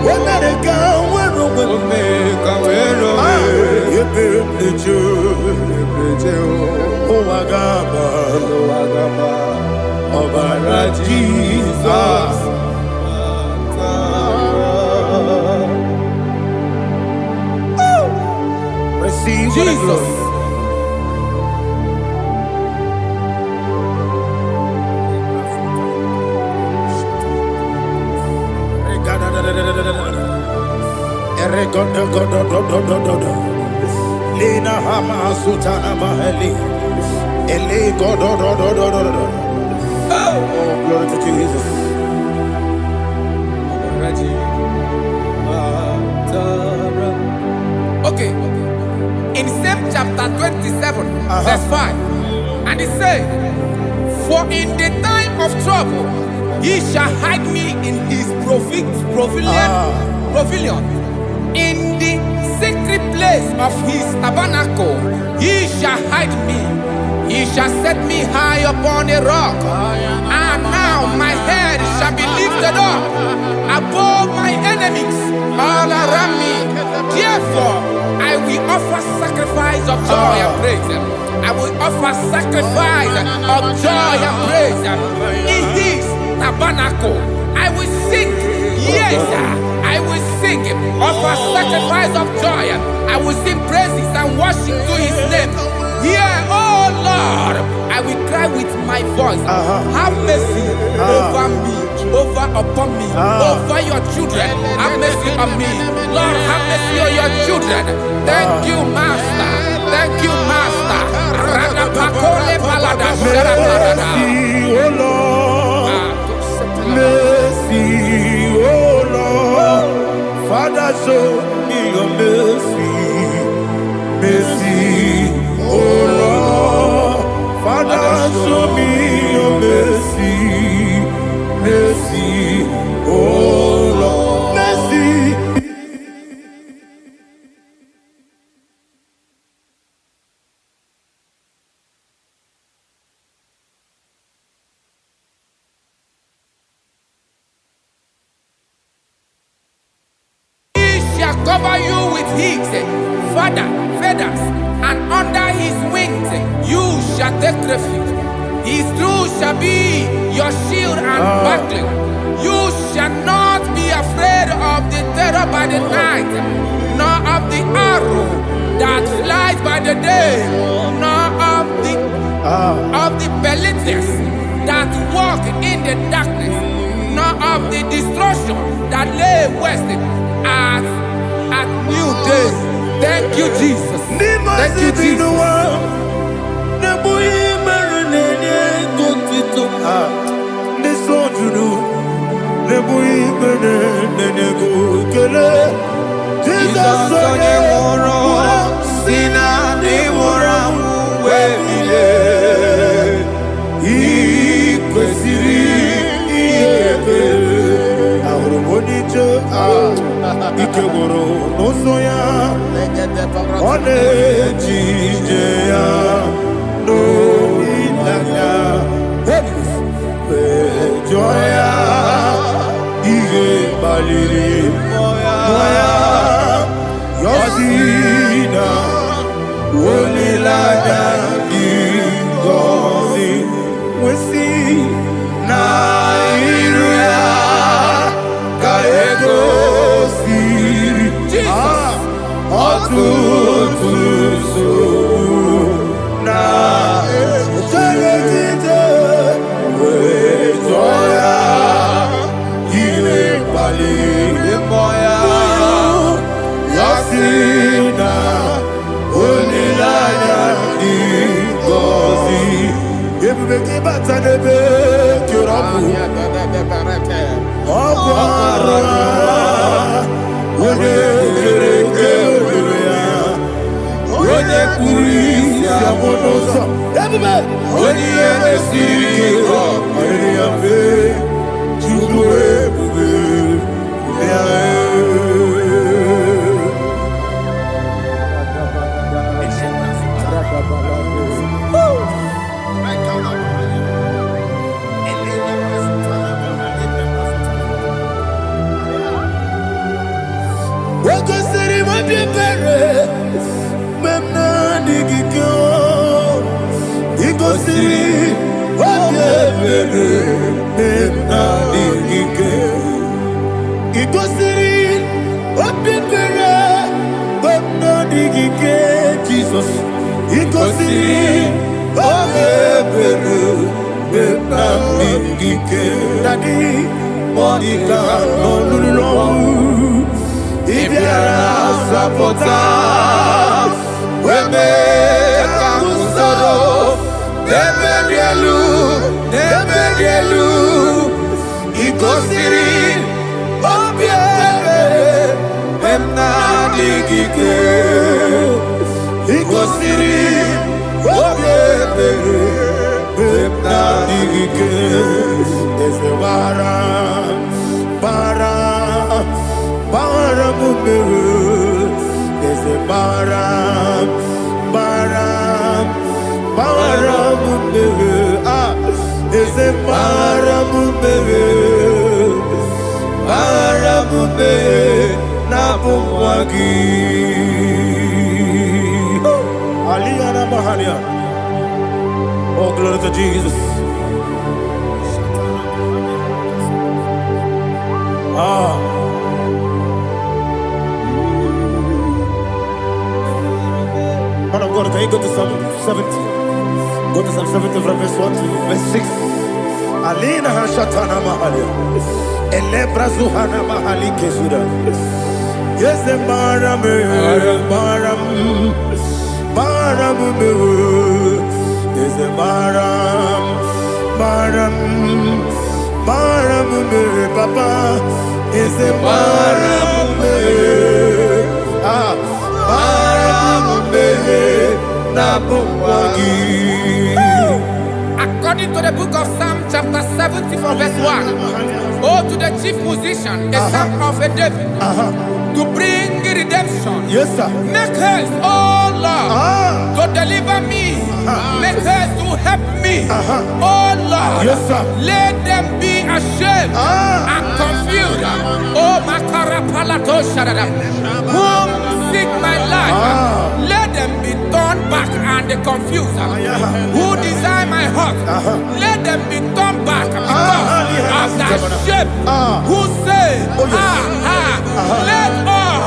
Wamerika, Wamerika, Oagaba, Obara Jesus. Receive Jesus. Lina Hama Sutana Mahali. Oh, glory to Jesus. Okay. In same chapter 27, verse 5, and it says, "For in the time of trouble, he shall hide me in his pavilion. In the secret place of his tabernacle, he shall hide me. He shall set me high upon a rock, and now my head shall be lifted up above my enemies all around me. Therefore, I will offer sacrifice of joy and praise. I will offer sacrifice of joy and praise in his tabernacle. I will sing, yes, I will sing, offer sacrifice of joy. I will sing praises and worship to his name. Hear, oh Lord, I will cry with my voice. Have mercy over me, upon me, over your children. Have mercy on me. Lord, have mercy on your children. Thank you, Master. Thank you, Master. Mercy, oh Lord. Mercy, oh Lord. Father, show me your mercy. Mercy, oh Lord. Father, show me your mercy. Mercy, oh Lord. Mercy. Cover you with his feathers, and under his wings you shall take refuge. His truth shall be your shield and buckler. You shall not be afraid of the terror by the night, nor of the arrow that flies by the day, nor of the pestilence that walk in the darkness, nor of the destruction that lay waste at new day. Thank you, Jesus. Thank you, Jesus. Ikegoro n'ụzọ one ejije ya n'olilanya ejo ya ihe gbaliri ya yọzina olilanya ngozi nwesi na iru ya ka ego na ejelejije wee jụọ ya ihe kpaliri ya ya si na olileanya dị ngọzi ebube gị bata n'ebe kere ọbụ Jesus, Daddy, Monica, no, if you are sapota, we make a musoro, Nebedielu, Ikosiri, Obiere, Memna digike, Ikosiri, Obiere, Memna digike, Desewara, Bara mumberu, Desewara, Bara mumberu, Desewara mumberu, Bara mumberu, Napumwagi. Aliyana Mahalia. Oh, glory to Jesus. Man of God, can you go to Psalm 70? Go to Psalm 70 from verse 1 to verse 6. Alina Hashatana Mahalia. Elebra Zuhana Mahali Kesuda. Yes, the Baram. Yes, the Baram, Papa. Yes, the Baram. According to the book of Psalm chapter 70 from verse 1, oh, to the chief musician, a son of a David, to bring redemption. Yes, sir. Make haste, oh Lord, to deliver me. Make haste to help me. Oh Lord, yes, sir. Let them be ashamed and confused. Oh, Makarapalato Shadada, whom seek my life, let them be turned back and confused. Who desire my heart, let them be turned back because of that shape. Who say, let all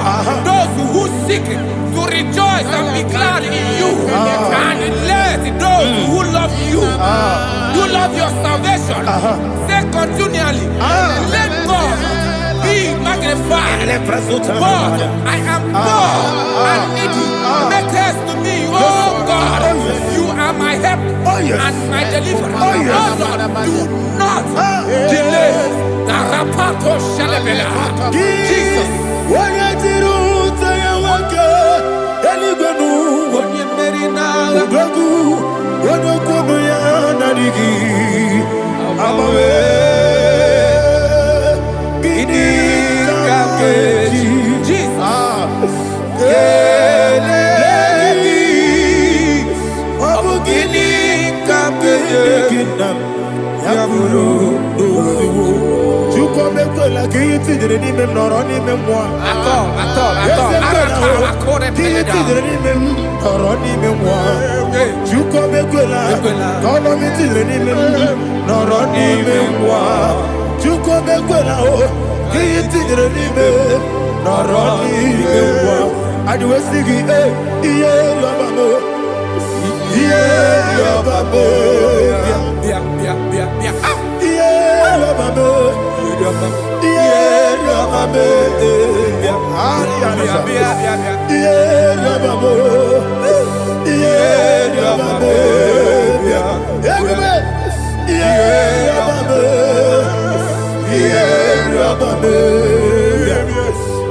those who seek to rejoice and be glad in you, and let those who love you, you love your salvation, say continually, let God be magnified. God, I am poor and needy. Make haste to me, oh God. You are my help and my deliverer. Oh Lord, do not delay. Rapato Shalabela. Jesus.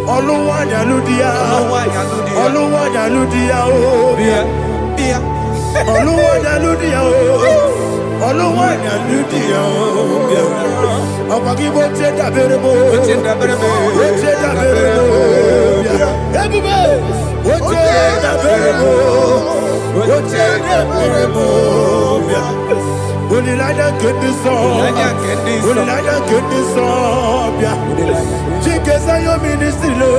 Oluwanya Ludia, Oluwanya Ludia, Oluwanya Ludia, Oluwanya Ludia, Apagibo Cheda Berebo, Cheda Berebo, Cheda Berebo, Cheda Berebo, Cheda Berebo. Ulilanya kendi sobia. Chikeza yo ministry le.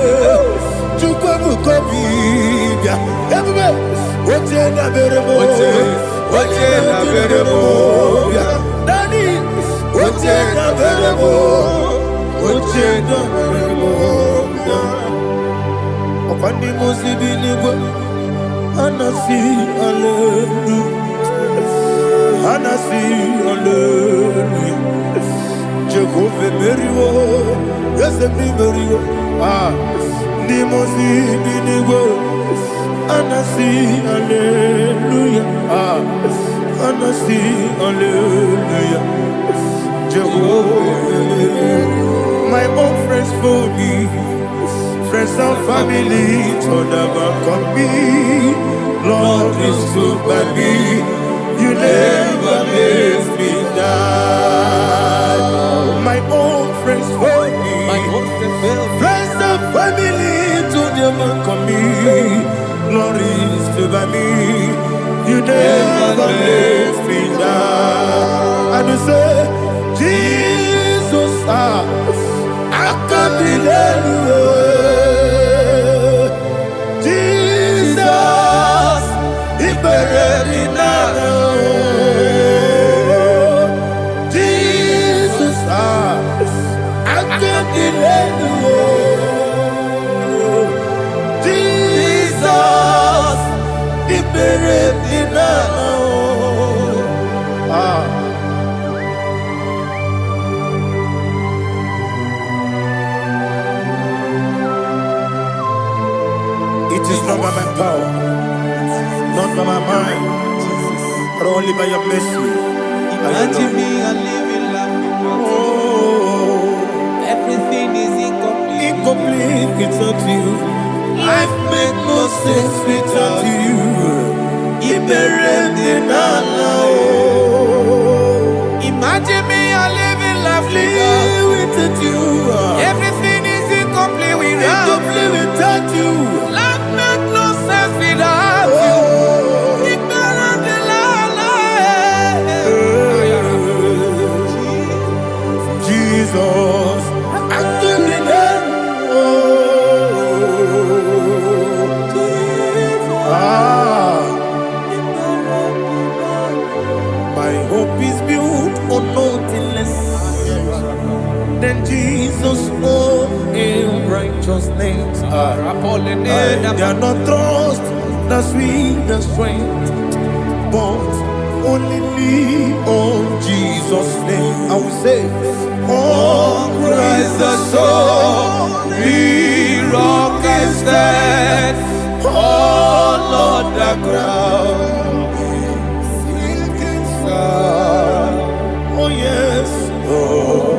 Chukwe bukobi bia. Ebube. Oche na berebo. Bia. Dani. Oche na berebo. Bia. Opandi musibi nibo. Anasi hallelujah. Anasi hallelujah. Jehovah Meriwo, yes Meriwo. Nimosi biniwo. Anasi hallelujah. Anasi hallelujah. Jehovah, my own friends for me, friends and family told them come me. Lord is good by me. You never let me die. My own friends for me, friends and family to them come me. Glory is still by me. You never let me die. And you say, Jesus, I can't believe you. Jesus, He buried in It is not by my power, not by my mind, but only by your mercy. Imagine me a living life without you. Everything is incomplete. Incomplete without you. Life makes no sense without you. Imagine me a living life without you. Everything is incomplete without you. Life makes no sense without you. Jesus, my hope is built on nothing less than Jesus' own righteousness. I cannot trust the sweetest strength, but only lean on Jesus' name. I will say, on Christ the solid rock I stand. Oh Lord, the ground is sinking sand. Oh yes, oh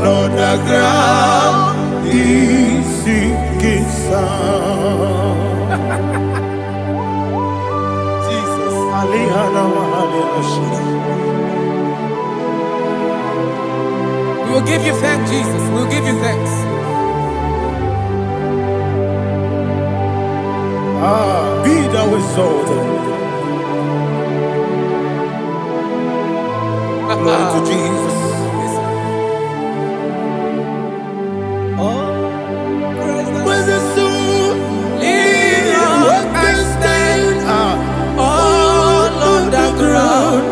Lord, the ground is sinking sand. Jesus, We will give you thanks, Jesus. We will give you thanks. Be thou exalted. Glory to Jesus. Where's the soul? What can stand? All on the ground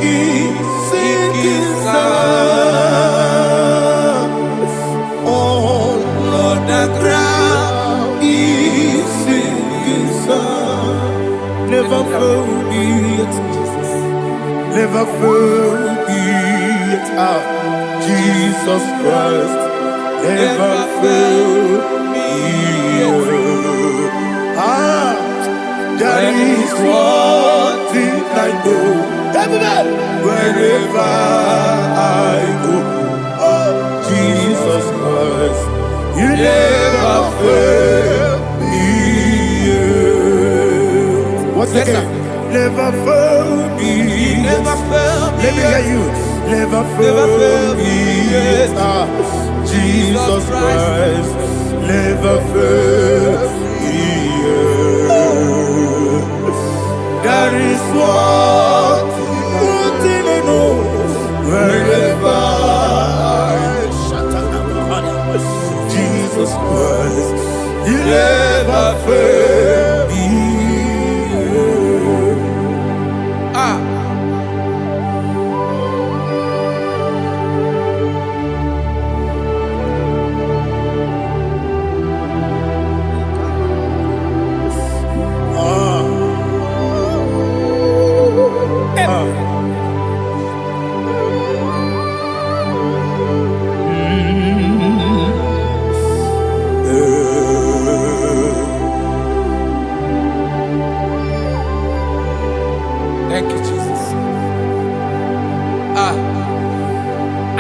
is sinking sand. All on the ground is sinking sand. Never forget, never forget, Jesus Christ. Never fail me. There is one thing I know. Wherever I go, oh, Jesus Christ, you never fail me. What's the game? Never fail me. Never fail me. Let me hear you. Never fail me. Jesus Christ, never fail me. That is what thing I know. Wherever Jesus Christ, you never fail me. Thank you, Jesus.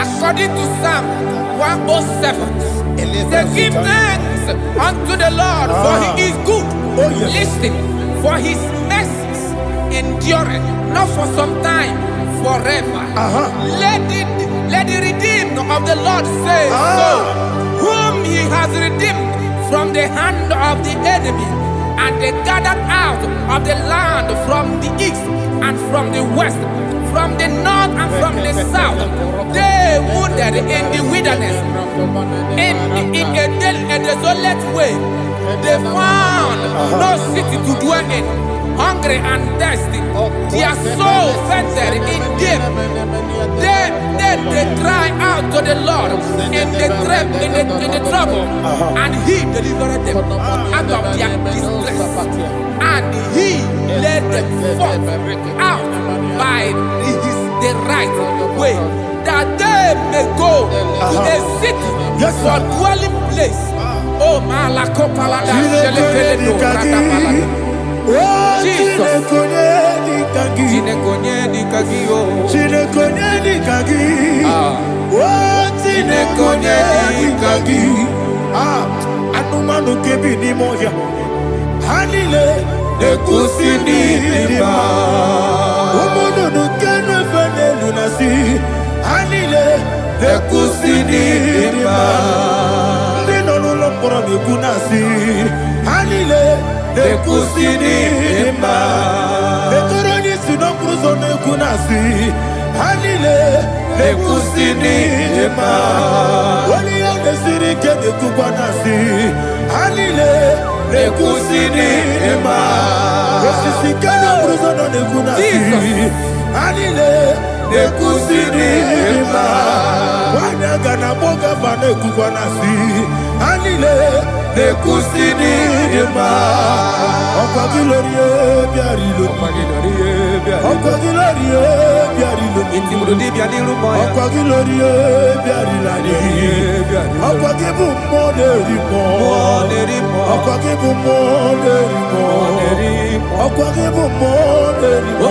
According to Psalm 107, they give thanks unto the Lord, for he is good. Listen, for his mercies endureth, not for some time, forever. Let the redeemed of the Lord say so, whom he has redeemed from the hand of the enemy, and they gathered out of the land from the east and from the west, from the north and from the south. They wandered in the wilderness, in a desolate way. They found no city to dwell in, hungry and thirsty. Their soul fainted in deep. They cry out to the Lord in the trouble, and he delivered them out of their distress. And he led them forth out by the right way, that they may go to a city for dwelling place. Oh, Malakopalada, Jesus. Anumanu kebi ni moya Hanile Nekusini nima Umudu nukene fene lunasi Hanile Nekusini nima Ndino nulopora mikunasi Hanile Nekusini nima Nekuroni sinokruzo nekunasi Hanile Nekusini nima Wali yande sirike nekukwanasi Hanile Nekusini nima Wesisikana bruzono nekunasi Hanile Nekusini nima Wanyaga na boga vane kukwanasi Hanile Nekusini nima Okwa gilorie biarilo Okwa gilorie biarilo Okwa gilorie biarilo Okwa gilorie biarilo Okwa gibu monerimo Okwa gibu monerimo Okwa gibu monerimo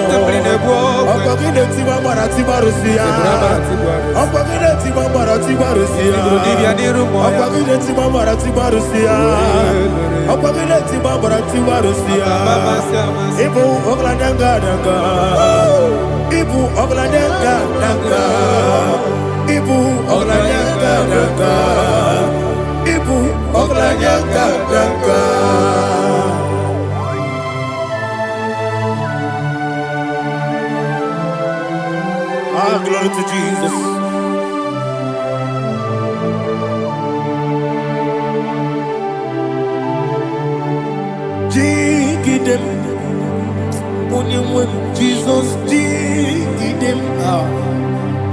Okwa gine tiba marati barusia Okwa gine tiba marati barusia Okwa gine tiba marati barusia Okwa gine tiba marati barusia Ibu ogladanga danga Ibu ogladanga danga Ibu ogladanga danga Ibu ogladanga danga. Glory to Jesus. Jigidem, Onyemwem, Jesus, Jigidem,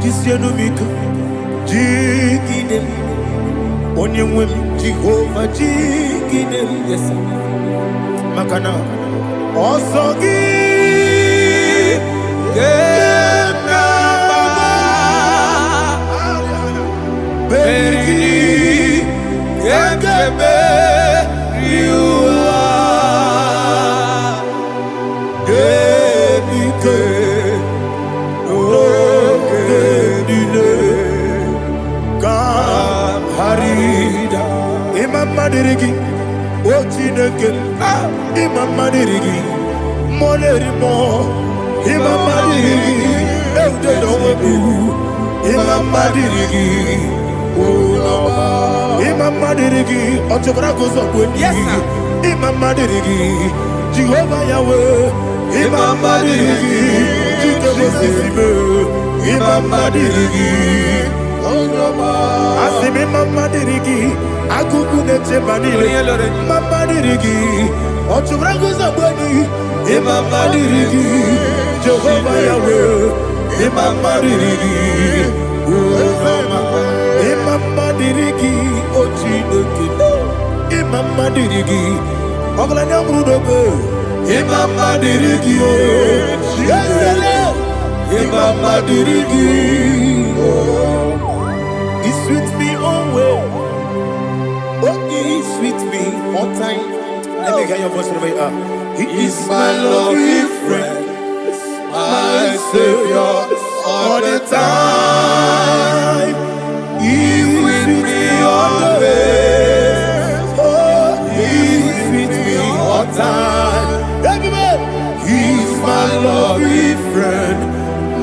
Jisianomika, Jigidem, Onyemwem, Jehovah, Jigidem, yes, Makana, Osogi, Beri, Yakebe, you are Gedike, no Gedine, Kam Hari Imama dirigi, molerimo. Imama dirigi, eude dowebu. Imama dirigi, ulama. Imama dirigi, otobrago zobweni. Yes, sir. Imama dirigi, Jehovah Yahweh. Imama dirigi, Jehovah Sisibe. Imama dirigi, ulama. Asimi mama dirigi, akuku neche banile. Mama dirigi, otobrago zobweni. Imama dirigi, Jehovah Yahweh. Imama dirigi, ulama. Imama dirigi, Ochineke. Imama dirigi, Oglanya Mudobe. Imama dirigi, Yesele. Imama dirigi, He sweet me always. Oh, He sweet me all time. Let me hear your voice from here. He is my lovely friend, my Savior all the time. He with me always. Oh, He with me all time. Everybody, He's my lovely friend,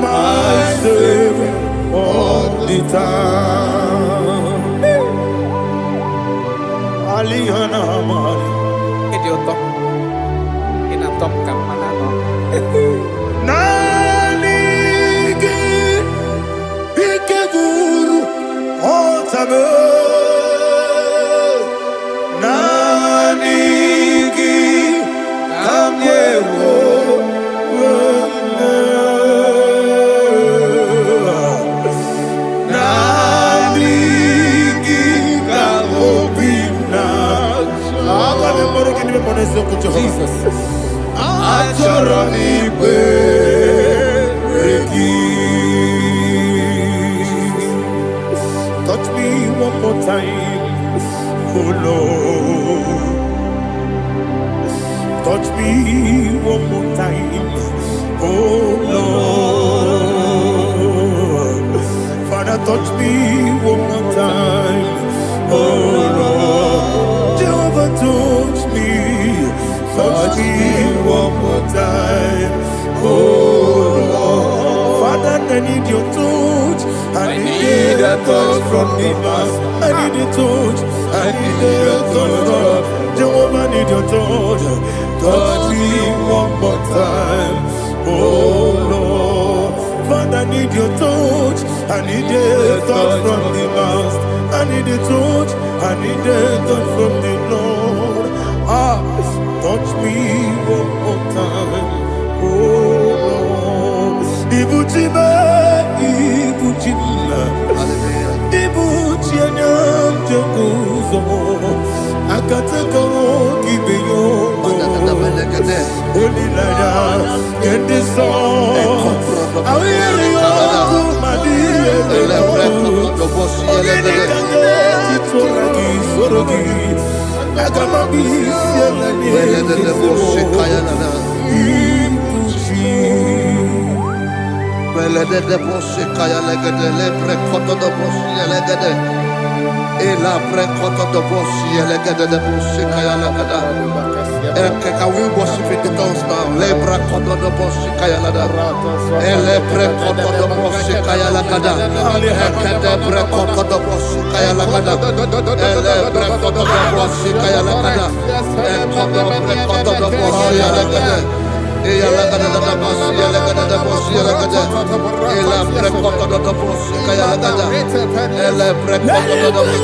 my Savior all the time. Aliyana Mari. Idioto. Inatom ka manano. Nanigi Ikeguru Otame Nanigi Kamyewo Nanigi Kamobina Jesus Achoronipe touch me one more time, oh Lord. Touch me one more time, oh Lord. Father, touch me one more time, oh Lord. Jehovah, touch me one more time, oh Lord. Father, I need your touch. I need a touch from the past. I need a touch. I need a touch from Jehovah. I need your touch. Touch me one more time, oh Lord. Father, I need your touch. I need a touch from the past. I need a touch. I need a touch from the Lord. Touch me one more time, oh Lord. Ibuchima, Ibuchima, Ibuchianyam Jakuzo, Akataka Kibeyo, Olilaya, get this song. I hear you, Madi, Can we worship in the tongues now? Lebra koto do boshi kaya lada. Ele pre koto do boshi kaya lada. Ekede pre koto do boshi kaya lada. Ele pre koto do boshi kaya lada. Ekodo pre koto do boshi lada. Eya lada da boshi lada da boshi lada. Ele pre koto do boshi kaya lada. Ele pre koto do boshi.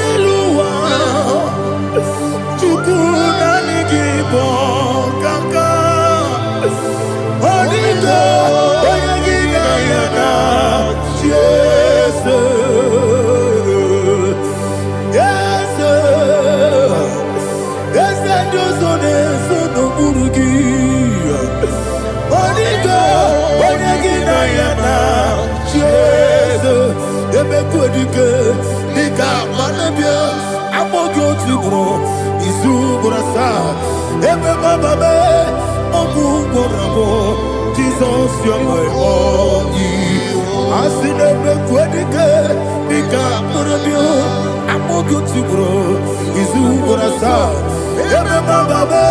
Jesus, you're my all. I see them make wedding. I'm going to grow. Izu Gorasa, Ebeba Babo,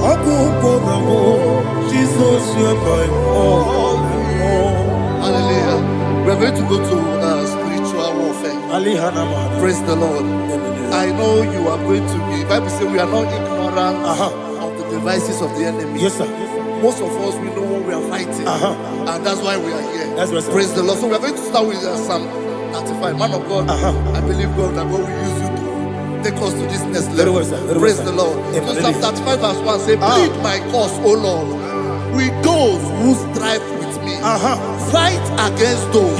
Oku Kobramo, Jesus, you are my all. Hallelujah. We're going to go to spiritual warfare. Praise the Lord. I know you are going to be. Bible says we are not ignorant of the devices of the enemy. Yes, sir. Most of us, we know what we are fighting. And that's why we are here. That's right, sir. Praise the Lord. So we are going to start with Psalm 35. Man of God, I believe God that God will use you to take us to this next level. Praise the Lord. So Psalm 35 verse 1 says, plead my cause, O Lord, with those who strive with me. Fight against those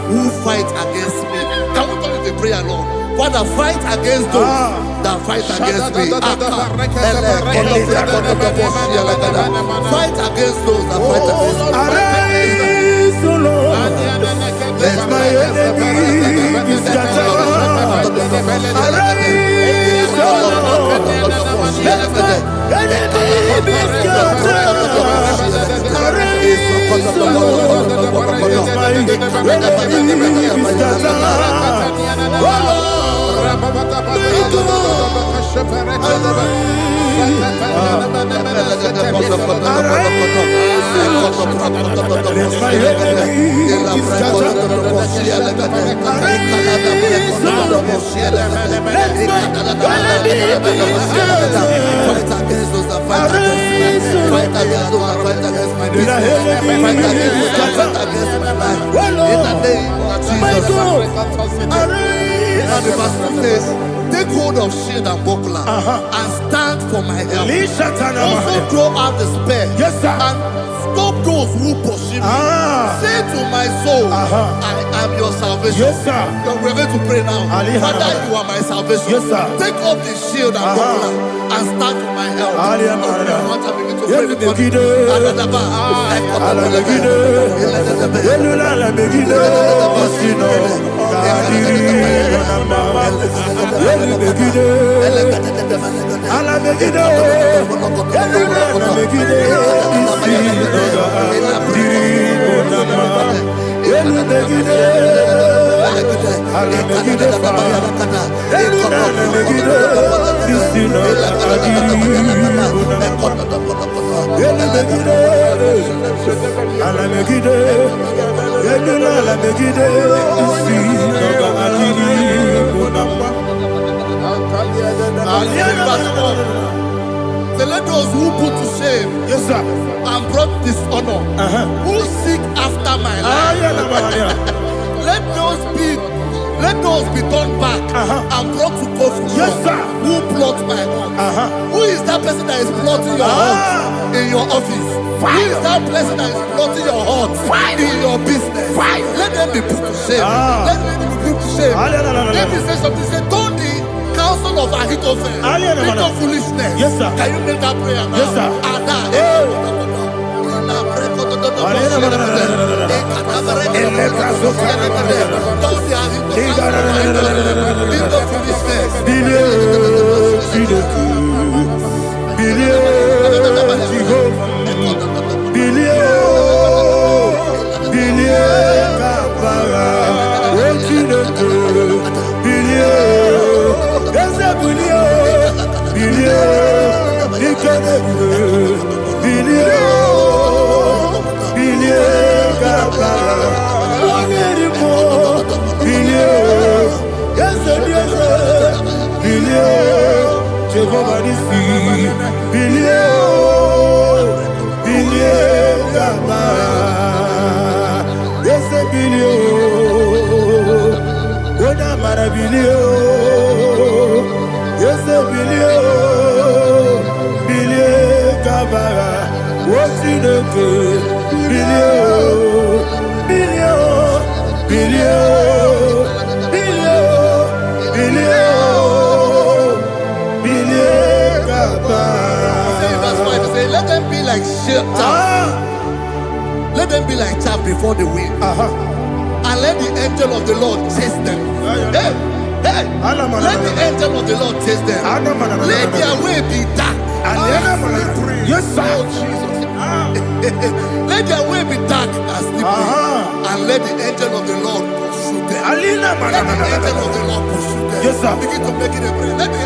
who fight against me. Can we call it a prayer, Lord? Father, fight against those that fight against me. Fight against those that fight against me. Arise, O Lord, let my enemy be scattered. Arise, O Lord, let my enemy be scattered. Arise, O Lord, let my enemy be scattered. O Lord, and the verse says, take hold of shield and buckler and stand for my help. Also throw out the spear and stop those who pursue me. Say to my soul, I am your salvation. We're going to pray now. Father, you are my salvation. Take up the shield and buckler and stand for my help. So let those who put to shame and brought dishonor, who seek after my life, let those be turned back and brought to confusion. Who plot my heart? Who is that person that is plotting your heart in your office? Who is that person that is plotting your heart in your business? Let them be put to shame. Let them be put to shame. Let me say something. Say, don't the counsel of Ahithophel become foolishness. Can you make that prayer now? Yes, sir. Let them be like chaff. Let them be like chaff before the wind. And let the angel of the Lord chase them. Hey, let the angel of the Lord chase them. Let their way be dark. Yes, sir. Let their way be dark and slippery. And let the angel of the Lord pursue them. Let the angel of the Lord pursue them. Yes, sir. Begin to make it a prayer. Let the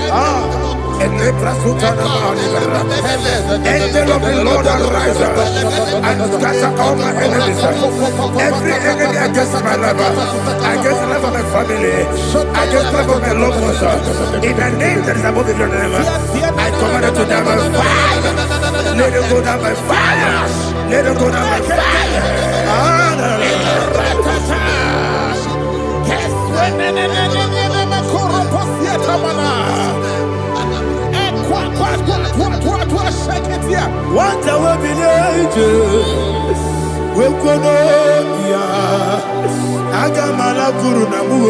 Angel of the Lord arise and scatter all my enemies. Every enemy against my life, against the life of my family, against the life of my loved ones. In the name that is above your name, I command it to die by fire. Let it go down by fire. Let it go down by fire. What I will be angels, we could Agamala Guru Namu,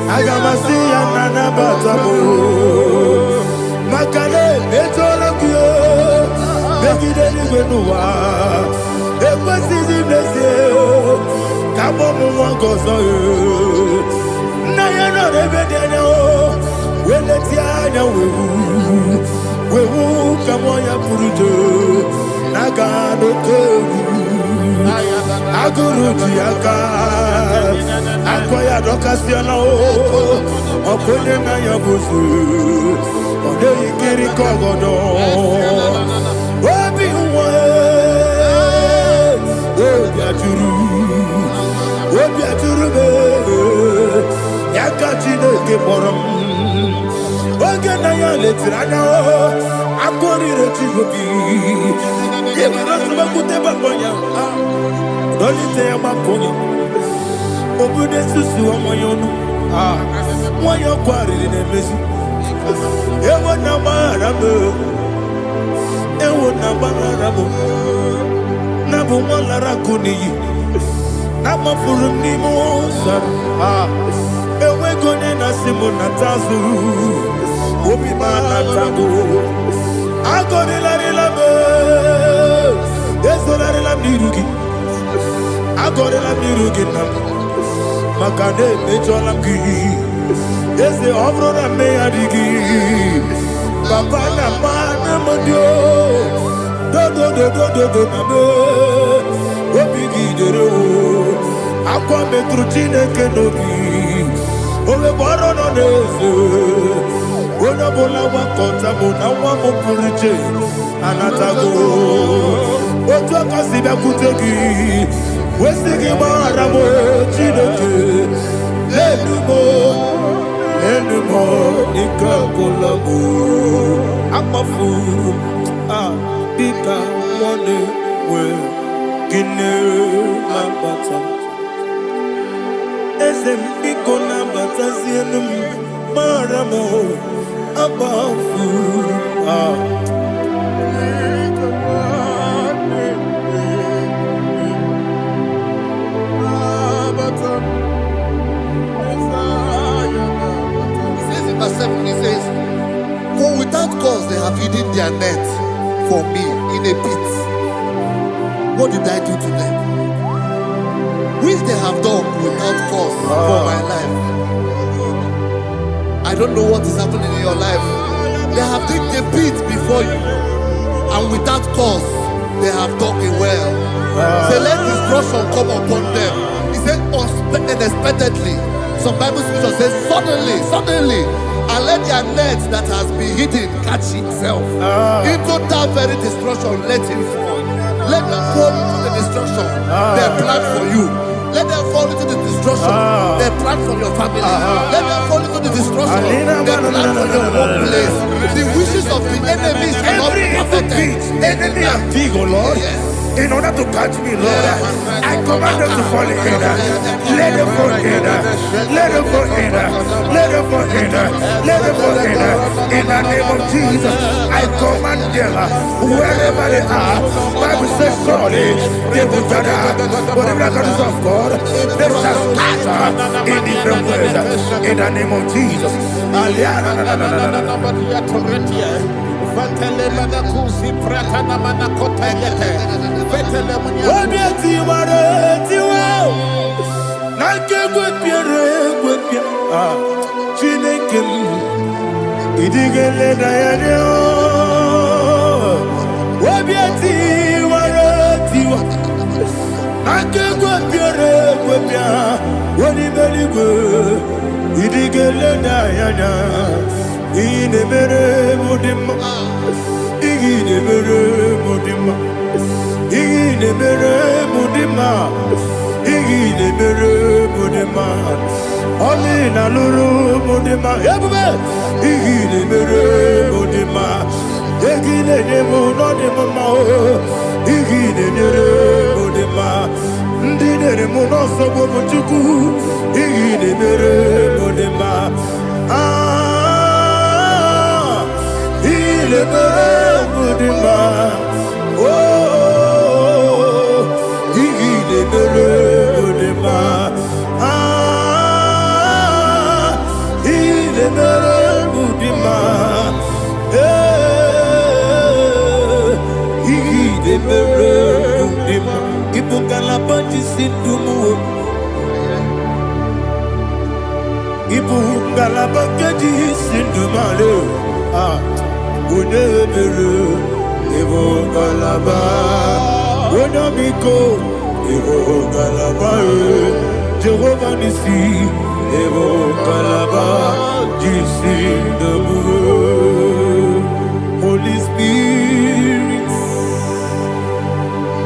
Agamasia Nana Batamu, Makale, Betolakio, Begideni Benua, the West in the Kabomu Wangozo, Nayana Rebedeno, Weletiana, we will come on your Purujo, Nagano Togu, Aguru Tiaka, Akoya Docasiano, Okonena Yabusu, Ode Kiri Kogodo, Obi Obiaturu, Yakachino Kiborum. Ogana ya letrana akori rechigobi yebara suba kuteba bonya dolite ya makonya obude susu omoyono moyo kwari ne mesu ewo na marabo na bu molara kuniyi na mafuru ni mosa ewe gone na simona tazu Obi mana tago, agone la relabe, desolare la mirugi, agone la mirugi nam, makane mejola ki, dese obro na me adigi, papa na mana modio, do na me, obi gidero, aqua metrutine kenobi, ole boro no nezo. Bona bola wakota bona wamo puriche anatago oto kasiba kutegi wesigi maramo chidoke lenumo ikakolago amafu bika one we kine lambata esem biko lambata zienum maramo above verse 7, he says, for without cause they have hidden their net for me in a pit. What did I do to them? Which they have done without cause for my life. I don't know what is happening in your life. They have digged a pit before you, and without cause, they have dug a well. Say, let destruction come upon them. He said, unexpectedly. Some Bible scripture says, suddenly, and let their net that has been hidden catch itself. Into that very destruction, let it fall. Let them fall into the destruction they plan for you. Let them fall into the destruction they plan for your family. Let them fall into the destruction they plan for your workplace. The wishes of the enemies are not perfected. Enemy of VIGIL, Lord. Yes. In order to catch me, Lord, I command them to fall in. Let them fall in. Let them fall in. Let them fall in. Let them fall in. In the name of Jesus, I command them wherever they are. Bible says surely they will gather, but the miracles of God, they shall scatter in different ways. In the name of Jesus. Wani beligwe, idigele dayana, ine mere mudima, ine mere mudima, ine mere mudima, ine mere mudima, ali na luru mudima, yabube, ine mere mudima, ine nemo no nemo mao, ine mere mudima. Ndinere munoso bobuchuku igidemere modema ilemere modema oh igidemere modema ilemere modema igidemere modema Ibukalabati sindumu Ibukalabakati sindumale Unebere Ibukalaba Unamiko Ibukalaba Jehovah Nisi Ibukalaba Jisindumu Holy Spirit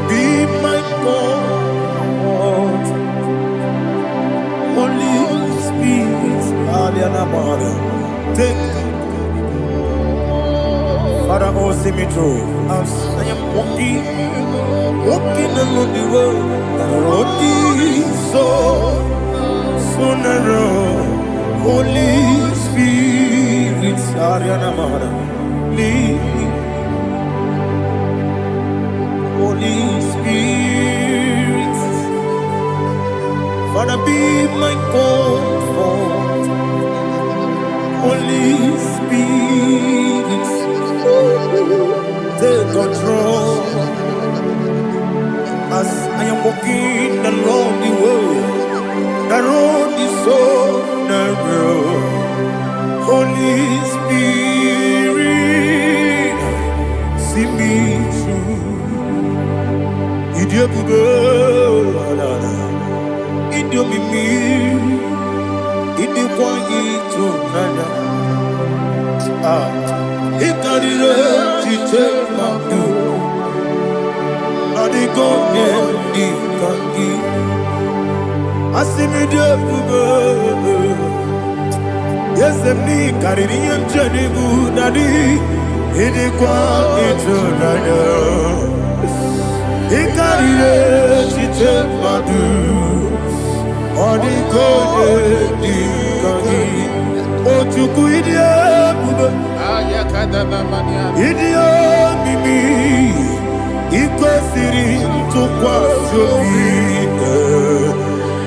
Be my God, Holy Spirit, take Father, oh, see me through. As I am walking along the road, the road is so narrow. Holy Spirit, lead me. Holy Spirit, Father, be my comfort. Holy Spirit, take control as I am walking along the road. The road is so narrow. Holy Spirit, see me through. Idiabube, Idiomimi, Idikwani to Nana. Ikarire, Chichemadu, Adigone, Ikangi. Asimidiabube, yes, me, Karirian Janibu, Nadi, Idikwani to Nana. Ikarire chitemadu Odikode dikagi Ochuku idie bube Idie mimi Iko siri tukwa shobi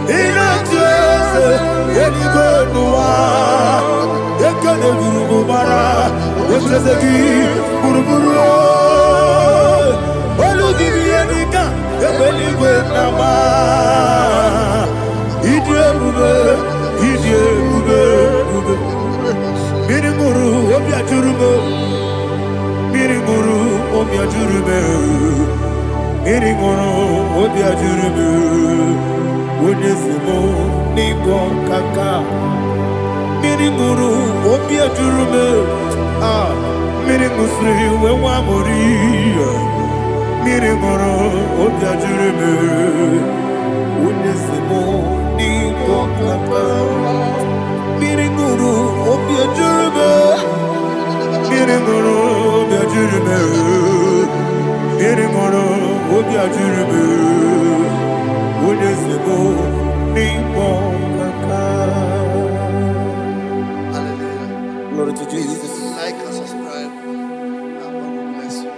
Inatese Yenigwe nuwa Yekane burubu bara Yekeseki buruburu Olugibiyenika Ebeligwe nama Idie bube Mirimuru obia jurume Mirimuru obia jurume Mirimuru obia jurume Wonesimo nigo kaka Mirimuru obia jurume Mirimusri wewa mori Mirimuru obia jurume Wonesimo nigo kaka Mirimuru obia jurume Mirimuru obia jurume Mirimuru obia jurume Wonesimo nigo kaka. Glory to Jesus. Like and subscribe. And God will bless you.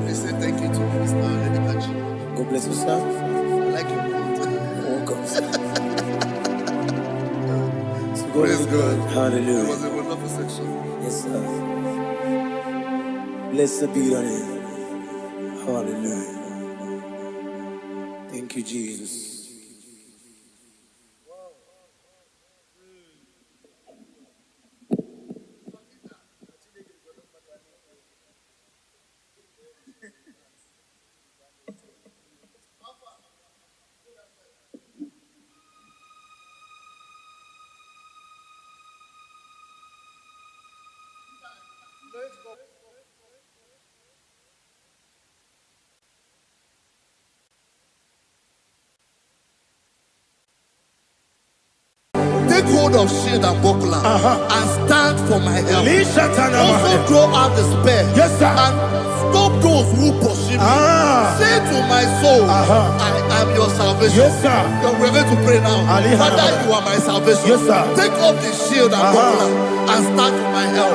Please say thank you to Minister Lady Kachi. God bless you, sir. I like your quote. Welcome. Praise God. Hallelujah. It was a wonderful section. Yes, sir. Blessed be your name. Hallelujah. Thank you, Jesus. hold of shield and buckler and stand for my help. Also draw out the spear. Yes, sir. And stop those who pursue me. Say to my soul, I am your salvation. Yes, sir. We're going to pray now. Father, you are my salvation. Yes, sir. Take off the shield and buckler and stand for my help.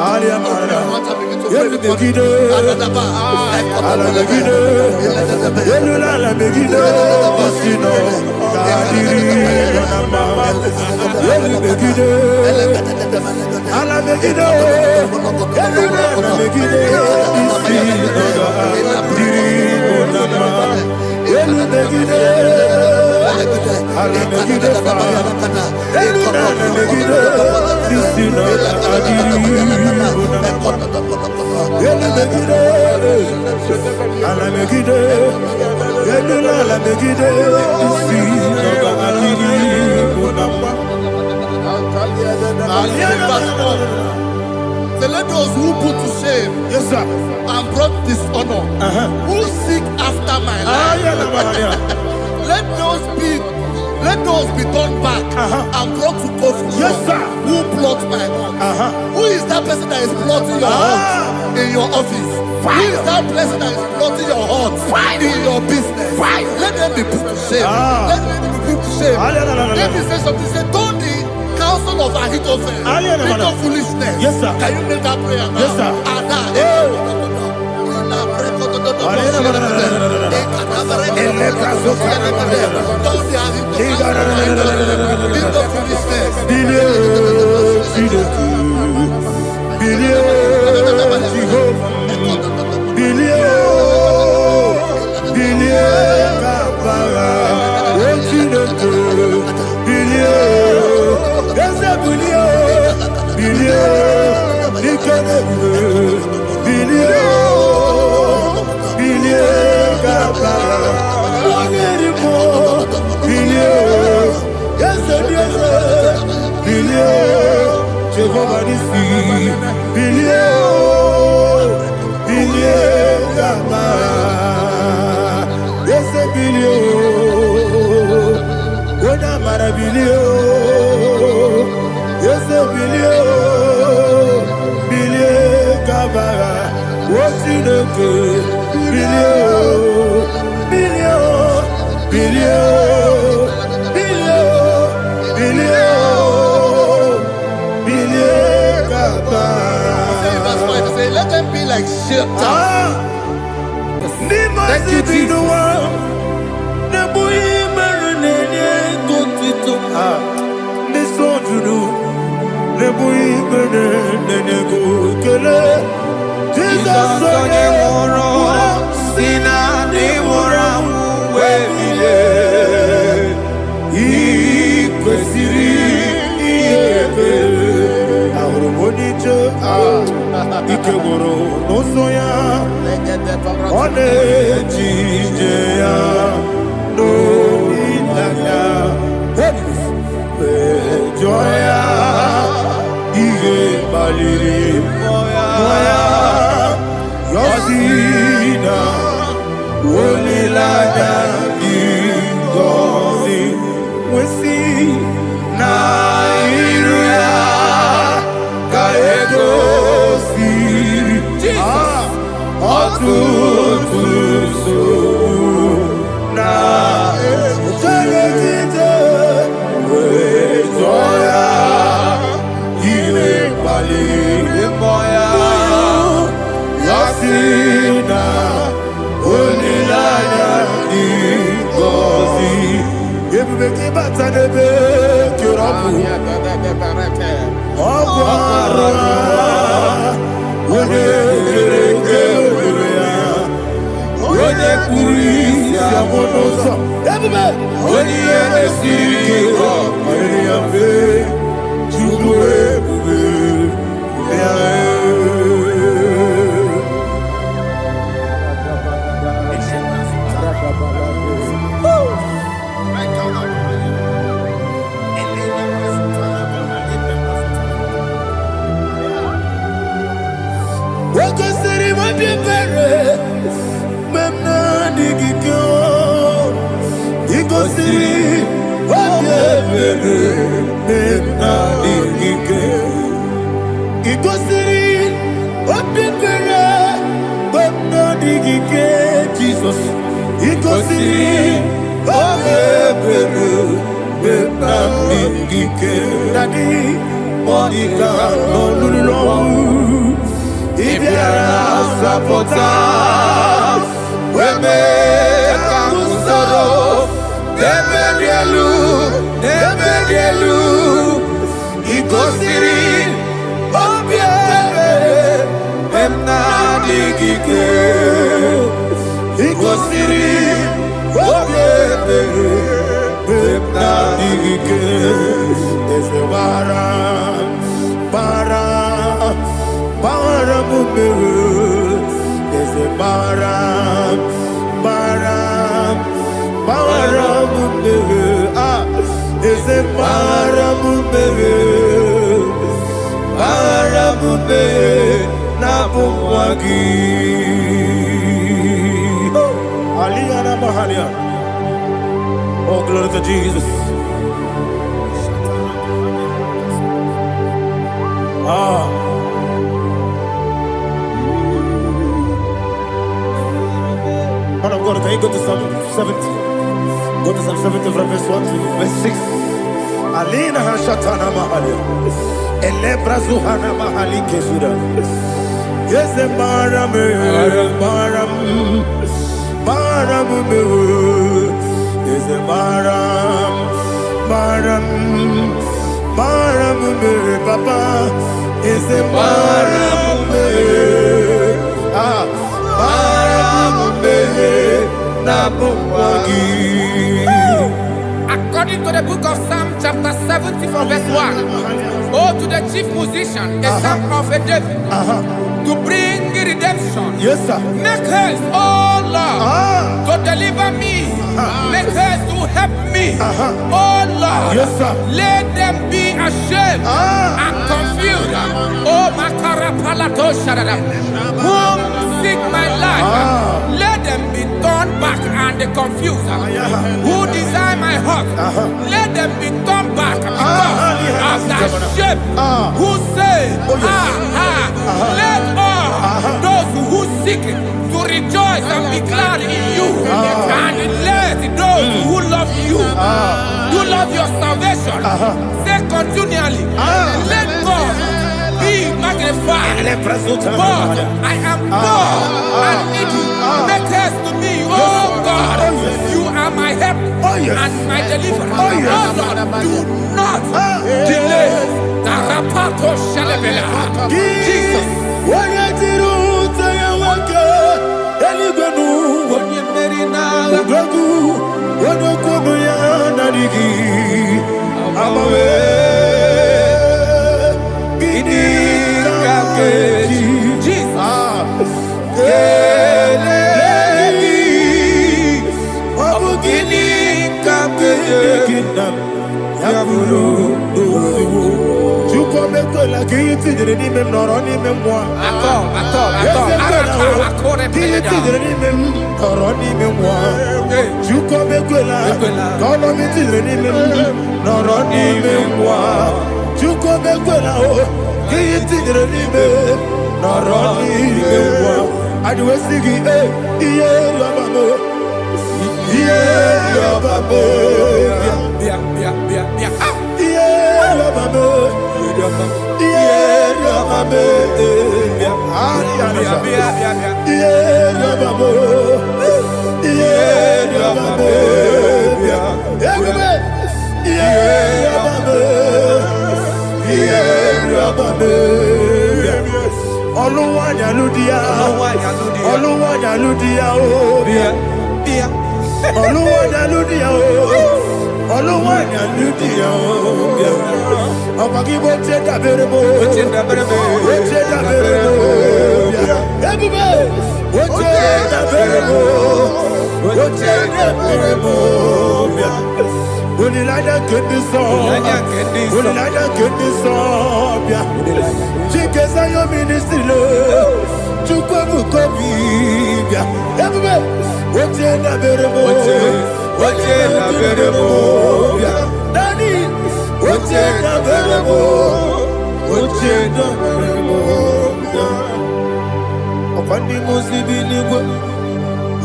Let those who put to shame, Yes, sir. and brought dishonor, who seek after my life, let those be turned back and brought to confusion. Yes, sir. Who plot my heart? Who is that person that is plotting your heart in your office? Who is that person that is plotting your heart in your business? Let them be put to shame. Let them be put to shame. Let me say something. Say, don't the counsel of Ahithophel make no foolishness. Yes, sir. Can you make that prayer now? Yes, sir. Let them be like shelter. Thank you, Jesus. Ikegoro n'ụzọ ọ na-ejije ya n'olileanya jụọ ya ihe kpaliri mmụọ ya yọzi na olileanya dị ngọzi nwesị na iru ya ka ego Memna digikyo, ikosi, wabye. Ikosi Obebere Benamigike Daddy Monica Nolulu Ibiara Sapota Weme Kamusoro Nebedielu Ikosiri Obebere Benamigike Ikosiri Obebere Benamigike Eze Bara Mumere Eze Bara Mumere Eze Bara Mumere Nabumwagi Aliyana Mahalia. Oh, glory to Jesus. Man of God, can you go to Psalm 70? Go to Psalm 70 from verse 1 to verse 6. Alina Hashatana Mahalia. Elebra Zuhana Mahali Kesura. Yes, the Maram. Is a Maram, Papa. Is a Maram, According to the book of Psalm chapter 70 from verse 1, oh, to the chief musician, a psalm of a David, to bring redemption. Yes, sir. Make haste, oh Lord, to deliver me. Make haste to help me. Oh Lord, yes, sir. Let them be ashamed and confused. Oh Makara Palato Shadada, whom seek my life, let them be turned back and confused. Who desire my heart, let them be turned back because of that shame. Who say, let all those who seek to rejoice and be glad in you, and let those who love you, who love your salvation, say continually, let God be magnified. God, I am poor and needy. Make haste to me, oh God. You are my help and my deliverer. Oh Lord, do not delay. Tarapato Shalabela. Jesus.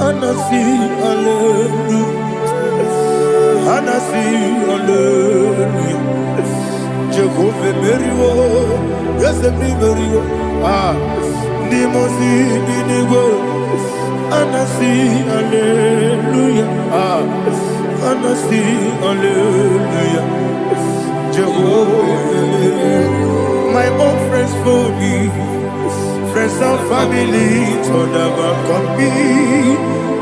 Anasi, hallelujah. Anasi, hallelujah. Jehovah Merio, yes, Merio. Ah, Nimosi, Dinigo. Anasi, hallelujah. Ah, Anasi, hallelujah. Jehovah, my own friends for me, friends and family, told never come me.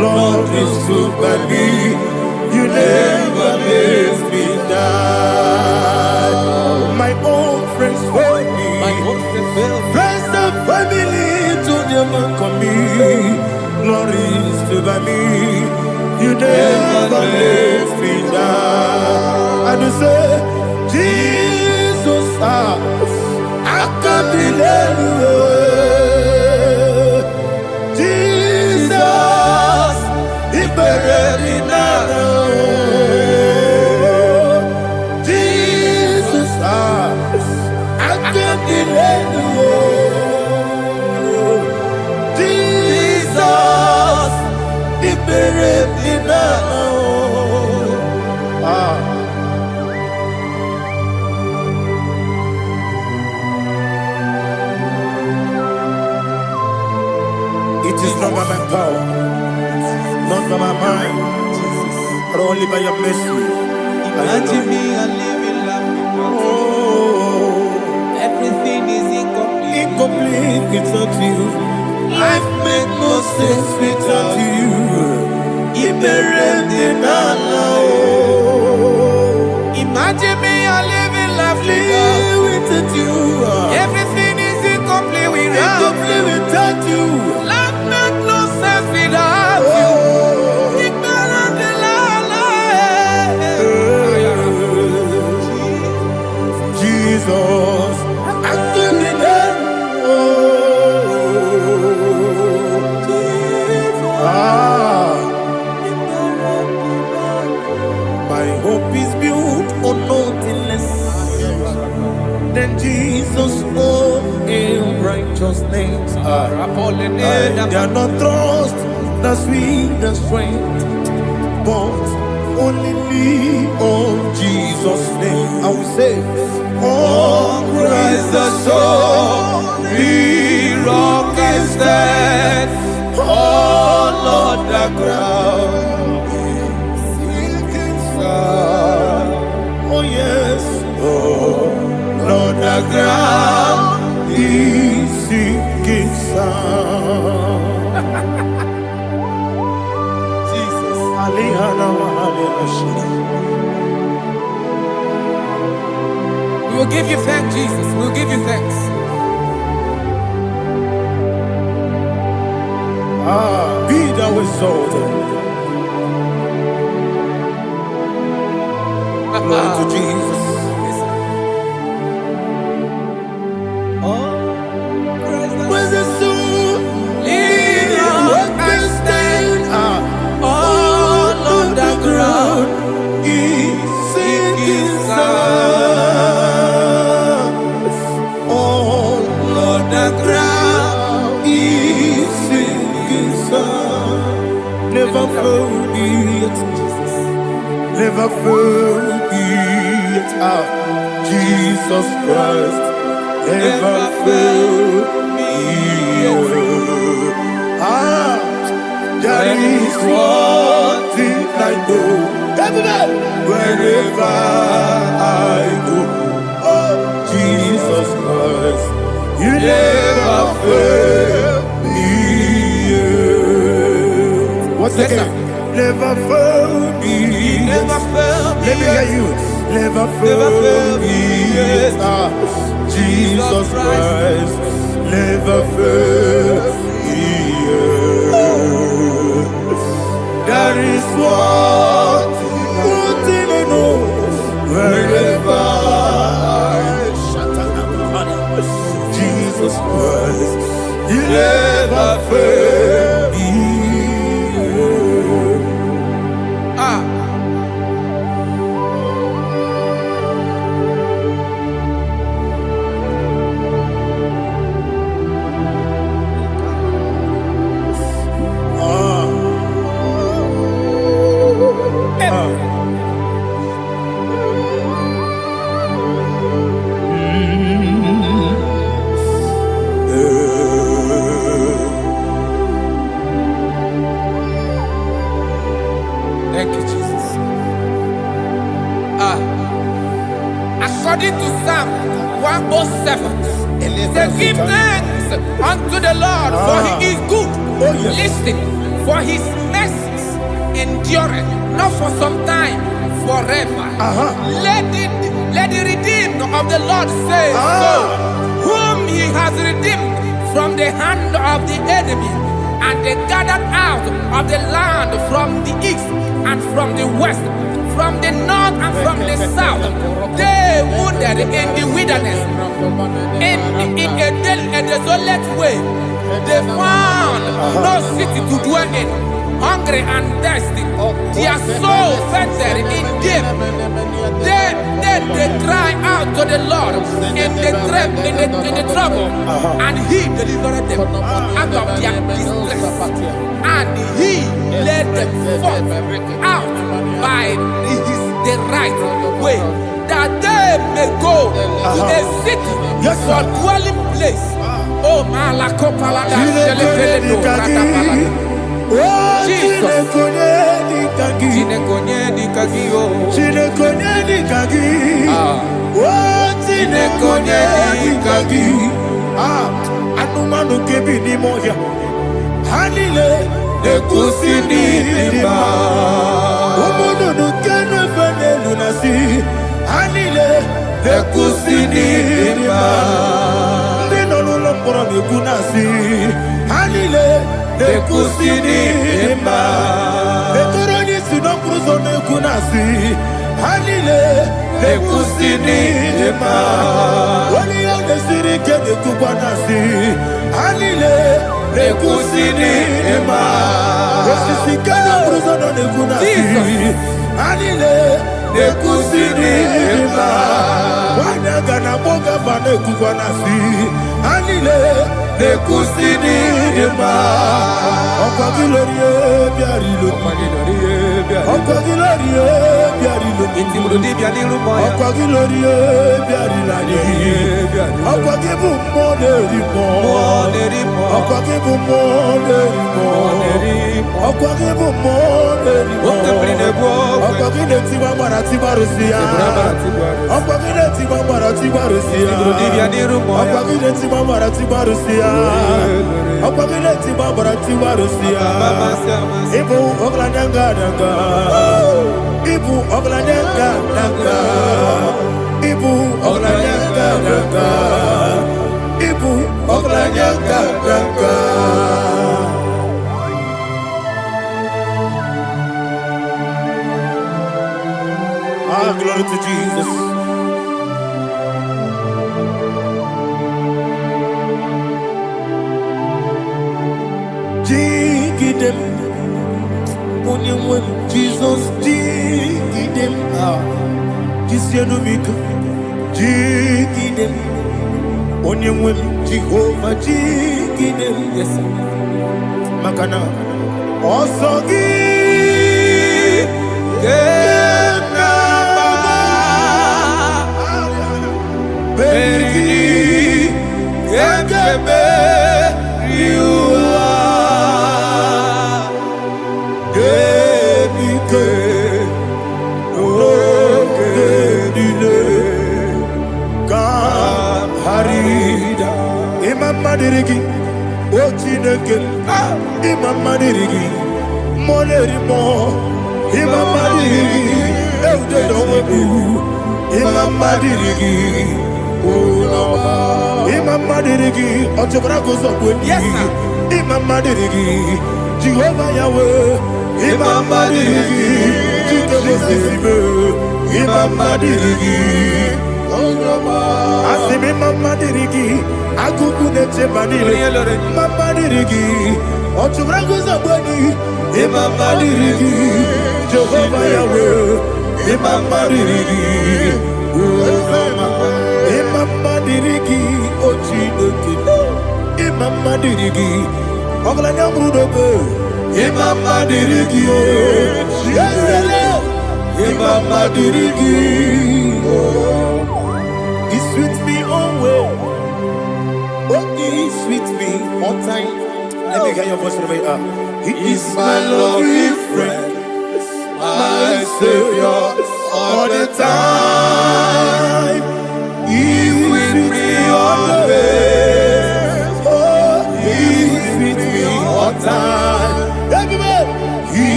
Lord is good by me, you never let me die. My own friends for me, friends and family, told never come me. Lord is good by me, you never let me die. And you say, Jesus, I can't believe you. Jesus, He buried me now. Jesus, I can't believe you. Jesus, He buried me now. It is not by my power, not by my mind, but only by your mercy. Imagine me a living life without you. Oh, Everything is incomplete. incomplete without you. Life makes no sense without you. Imagine me a living life without you. Everything is incomplete without you. Life makes no sense without you. Jesus, I give you that. My hope is built on nothing less than Jesus' own righteousness. They are not trust the sweetest strength, but only me on Jesus' name. I will say, on Christ the solid rock is stand. Oh Lord, the ground is sinking sand. Oh yes, oh Lord, the ground is sinking sand. Jesus, We will give you thanks, Jesus. We will give you thanks. Be thou exalted. Glory to Jesus. Where's the soul? What can stand? All on the ground is sinking sand. All on the ground is sinking sand. Never forget, never forget, Jesus Christ. Never fail me. There is one thing I know. Wherever I go, oh Jesus Christ, you never fail me. What's the name? Never fail me. Never fail me. Let me hear you. Never fail me. Jesus Christ, never fail me. There is one thing I know. Wherever I Jesus Christ, you never fail me. According to Psalm 107, they give thanks unto the Lord, for he is good. Listen, for his mercies endureth, not for some time, forever. Let the redeemed of the Lord say so, whom he has redeemed from the hand of the enemy, and they gathered out of the land from the east and from the west, from the north and from the south. They wandered in the wilderness, in a desolate way. They found no city to dwell in, hungry and thirsty. Their soul fettered in deep. Then they cry out to the Lord in the trouble, and he delivered them out of their distress, and he led them forth out by the right way, that they may go to a city for dwelling place. Oh, Malakopalada, Jesus. Anumanu kebi ni moya Hanile Nekusini Nima Umudu nukenu fene lunasi Hanile Nekusini Nima Ndino lulopura mikunasi Hanile Nekusini Nima Neturoni sinokruzo nekunasi Hanile Nekusini Nima Wali ya nesiri kene kubanasi Hanile Nekusini Nima Wosisi kene bruzo nekunasi Hanile Nekusini Nima Wanaga na boga bane kubanasi Hanile Nekusini Nima Okwa gilorie biarilo Okwa gilorie biarilo Okwa gilorie biarilani Okwa gibu monerimo Okwa gibu monerimo Okwa gibu monerimo Okwa gileti mamara tibarusia Okwa gileti mamara tibarusia Okwa gileti mamara tibarusia Okwa gileti mamara tibarusia Ibu oglanyanga nanga Ibu oglanyanga nanga Ibu oglanyanga nanga Ibu oglanyanga nanga Glory to Jesus. Jigidem, Onyemwem, Jesus, Jigidem, Jisianumika, Jigidem, Onyemwem, Jehovah, Jigidem, yes, Makana, Osogi, Beri, Gekebe, Riua, Gebike, Nogedile, Harida, Imam Madirigi, Ochineke, Imam Madirigi, Molerimo, Imam Madirigi, Eudedowebu, Imam Madirigi. Imam Madirigi, Otobrago Zobweni, Imam Madirigi, Jehovah Yahweh, Imam Madirigi, Jikebosisibe, Imam Madirigi, Asim Imam Madirigi, Akukune Chemanile, Imam Madirigi, Otobrago Zobweni, Imam Madirigi, Jehovah Yahweh, Imam Madirigi, Imam Madirigi, Ochineke, Imam Madirigi, Oglanya Brudobe, Imam Madirigi, Imam Madirigi, He sweet me away, oh He sweet me all time. Let me hear your voice from here. He is my lovely friend, my Savior all the time.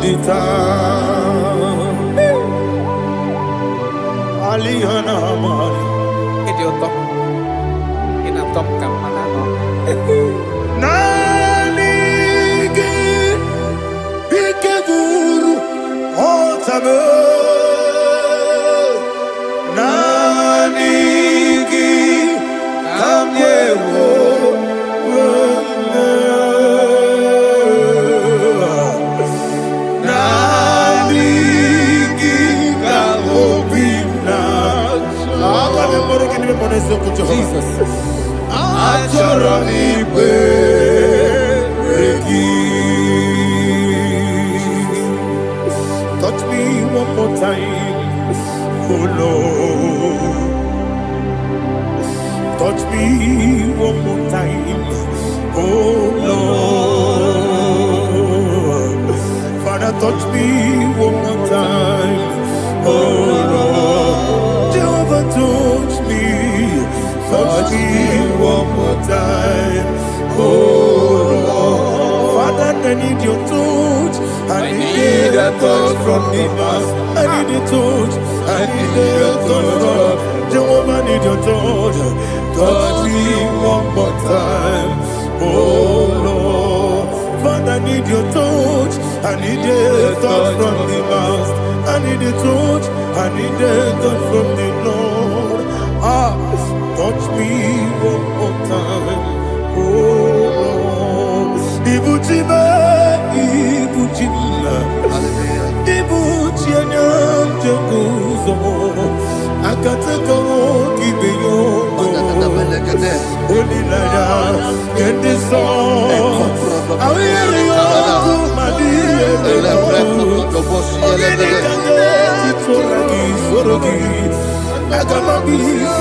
Ita Alihana Mari Idioto. Inatom ka manano. Nanigi Ikeguru Otabe Nanigi Kamyewo Jesus. Touch me one more time, oh Lord. Touch me one more time, oh Lord. Father, touch me one more time, oh Lord. Jehovah, touch me. Touch me one more time, oh Lord. Father, I need your touch. I need a touch from the master. I need a touch. I need a touch from Jehovah. I need your touch. Touch me one more time, oh Lord. Father, I need your touch. I need a touch from the master. I need a touch. I need a touch from the Lord. Touch me one more time, oh Lord. Ibuchima, Ibuchima, Ibuchina, Jaguzo, Akatako, Kibeyo, Odilaya, get this song. I will hear you, Madi, I got my peace,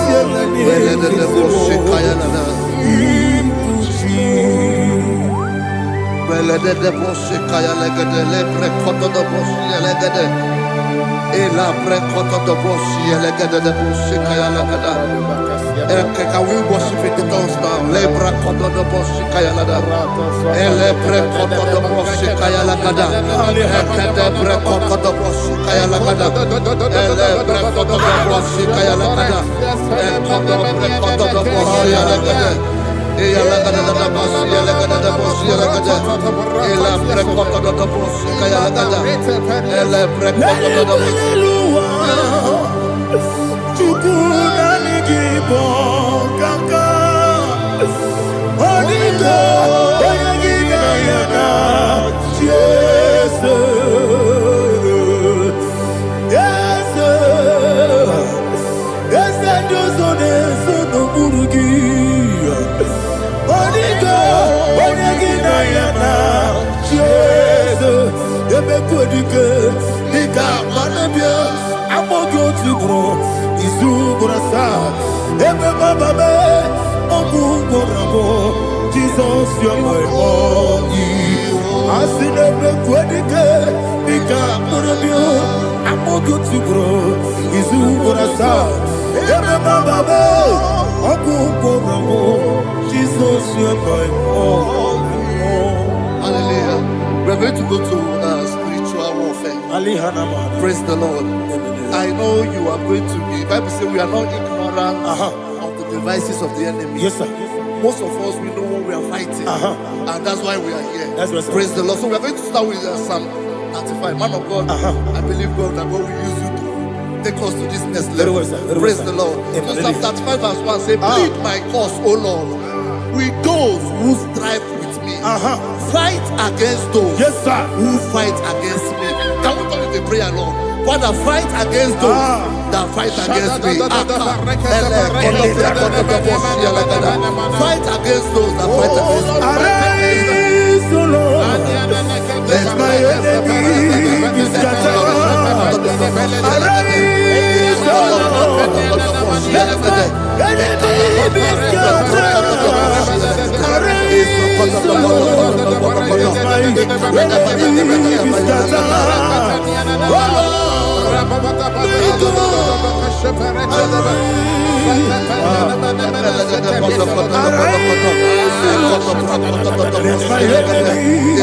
Can we worship in the tongues now? Lebra koto do boshi kaya lada. Ele pre koto do boshi kaya lada. Ekede pre koto do boshi kaya lada. Ele pre koto do boshi kaya lada. Ekodo pre koto do boshi lada. Eya lada da boshi lada da boshi lada. Ele pre koto do boshi kaya lada. Ele pre koto do boshi. Jesus, you're my all. I see never quitting. I'm more good to grow. Is who I saw. Jesus, you're my all. Hallelujah. We're going to go to spiritual warfare. Praise the Lord. I know you are going to be. Bible says we are not ignorant of the devices of the enemy. Yes, sir. Most of us, we know what we are fighting, and that's why we are here. That's right, sir. Praise the Lord. So we are going to start with Psalm 35. Man of God, I believe God that God will use you to take us to this next level. Well, sir. Praise the Lord. So Psalm 35 verse 1 say, plead my cause, O Lord, with those who strive with me. Fight against those who fight against me. Can we call it a prayer, Lord? Father, fight against those that fight against me. Fight against those that fight against me. Arise, O Lord. Let my enemy be scattered. Arise, O Lord. Let my enemy be scattered. Arise, O Lord. Let my enemy be scattered. Oh Lord. Arise, my enemy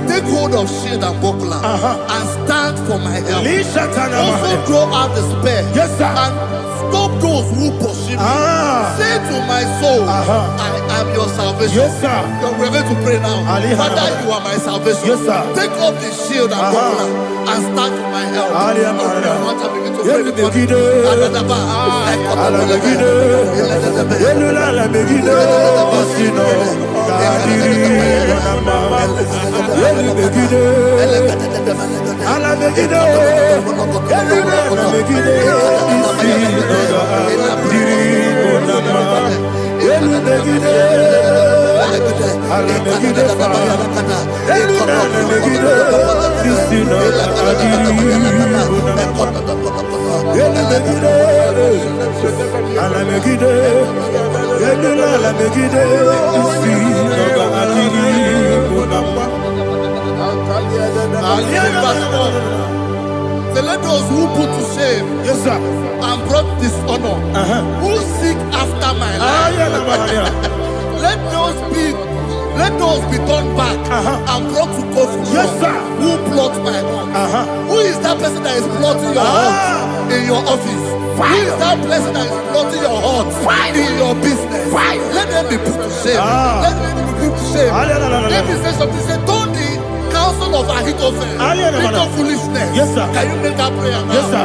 take hold of shield and buckler and stand for my help. Also throw out despair. Yes, sir. And stop those who pursue me. Say to my soul, I am your salvation. Yes, sir. We're going to pray now. Father, you are my salvation. Yes, sir. Take off the shield and buckler and stand for my help. Let those who put to shame, yes, sir, and brought dishonor, who seek after my life, let those be turned back and brought to confusion. Yes, sir. Who plot my hurt? Who is that person that is plotting your hurt in your office? Who is that person that is plotting your hurt in your business? Let them be put to shame. Let them be put to shame. Let me say something. Say, don't the counsel of Ahithophel into foolishness. Yes, sir. Can you make that prayer now? Yes, sir.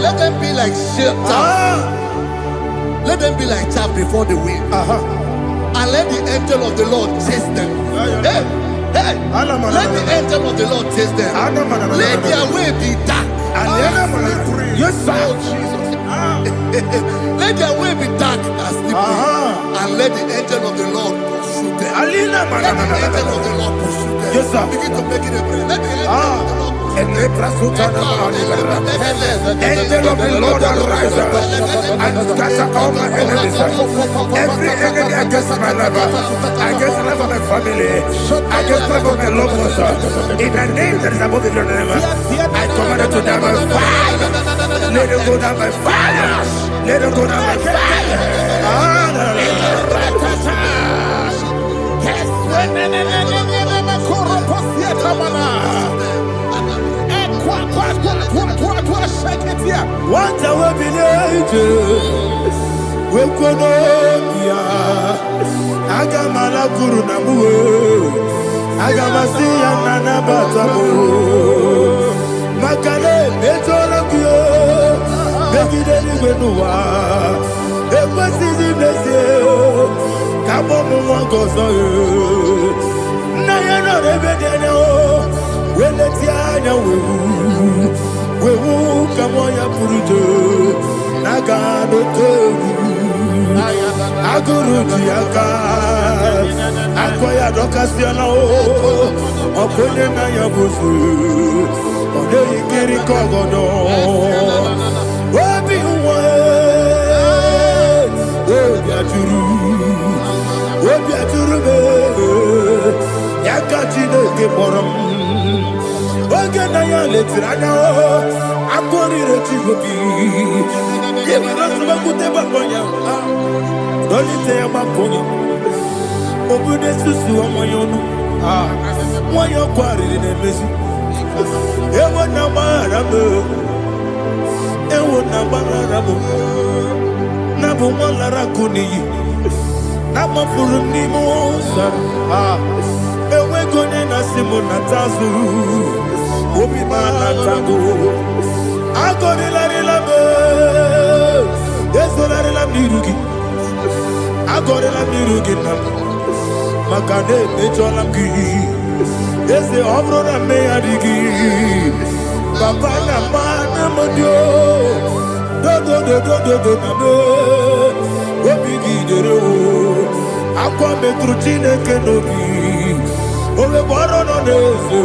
Let them be like chaff. Let them be like chaff before the wind. And let the angel of the Lord chase them. Hey, hey. Let the angel of the Lord chase them. Let their way be dark. Yes, sir. Let their way be dark and slippery. And let the angel of the Lord pursue them. Let the angel of the Lord pursue them. Yes, sir. Begin to make it a prayer. Let the angel of the Lord Angel of the Lord arise and scatter all my enemies. Every enemy against my life, against the life of my family, against the life of my loved ones. In the name that is above the name, I command it to die by fire. Let it go down by fire. Let it go down by fire. What a village, we could Agamala Guru Namu, Agamasia Nana Batamu, Makale, Betolakio, Begideni Benua, the West in the Kabomu Wangozo, Nayana Rebedeno, Weletiana. Wewu kamoya purujo nagano togu aguru diaka akoya dokasiana o okone na yabuzu ode ikiri kogodo obi uwe Chineke kpọrọ m oge na ya letiri anya akụrịrị Chigobi ịbara nsogbakwute gbakọ ya dolite ya gbakọ ya obodo susu ọmọ ya ọnụ nwanyị ọkụ arịrị na-emezi ewo na gbaghara m na bụ nwa lara akụ n'iyi na gbafuru m n'ime ụzọ enweghị onye na-asị m nata azụ obi m anatago agọrịlarịla m ezorarịla m n'iru gị agọrịla m n'iru gị na m maka na emejọla m gị eze ọ bụrụ na mmegharị gị papa na mma na modio dodododododo na me obi gị dere o akwa metụrụ Chineke n'obi owebe ọrụ nọ n'eze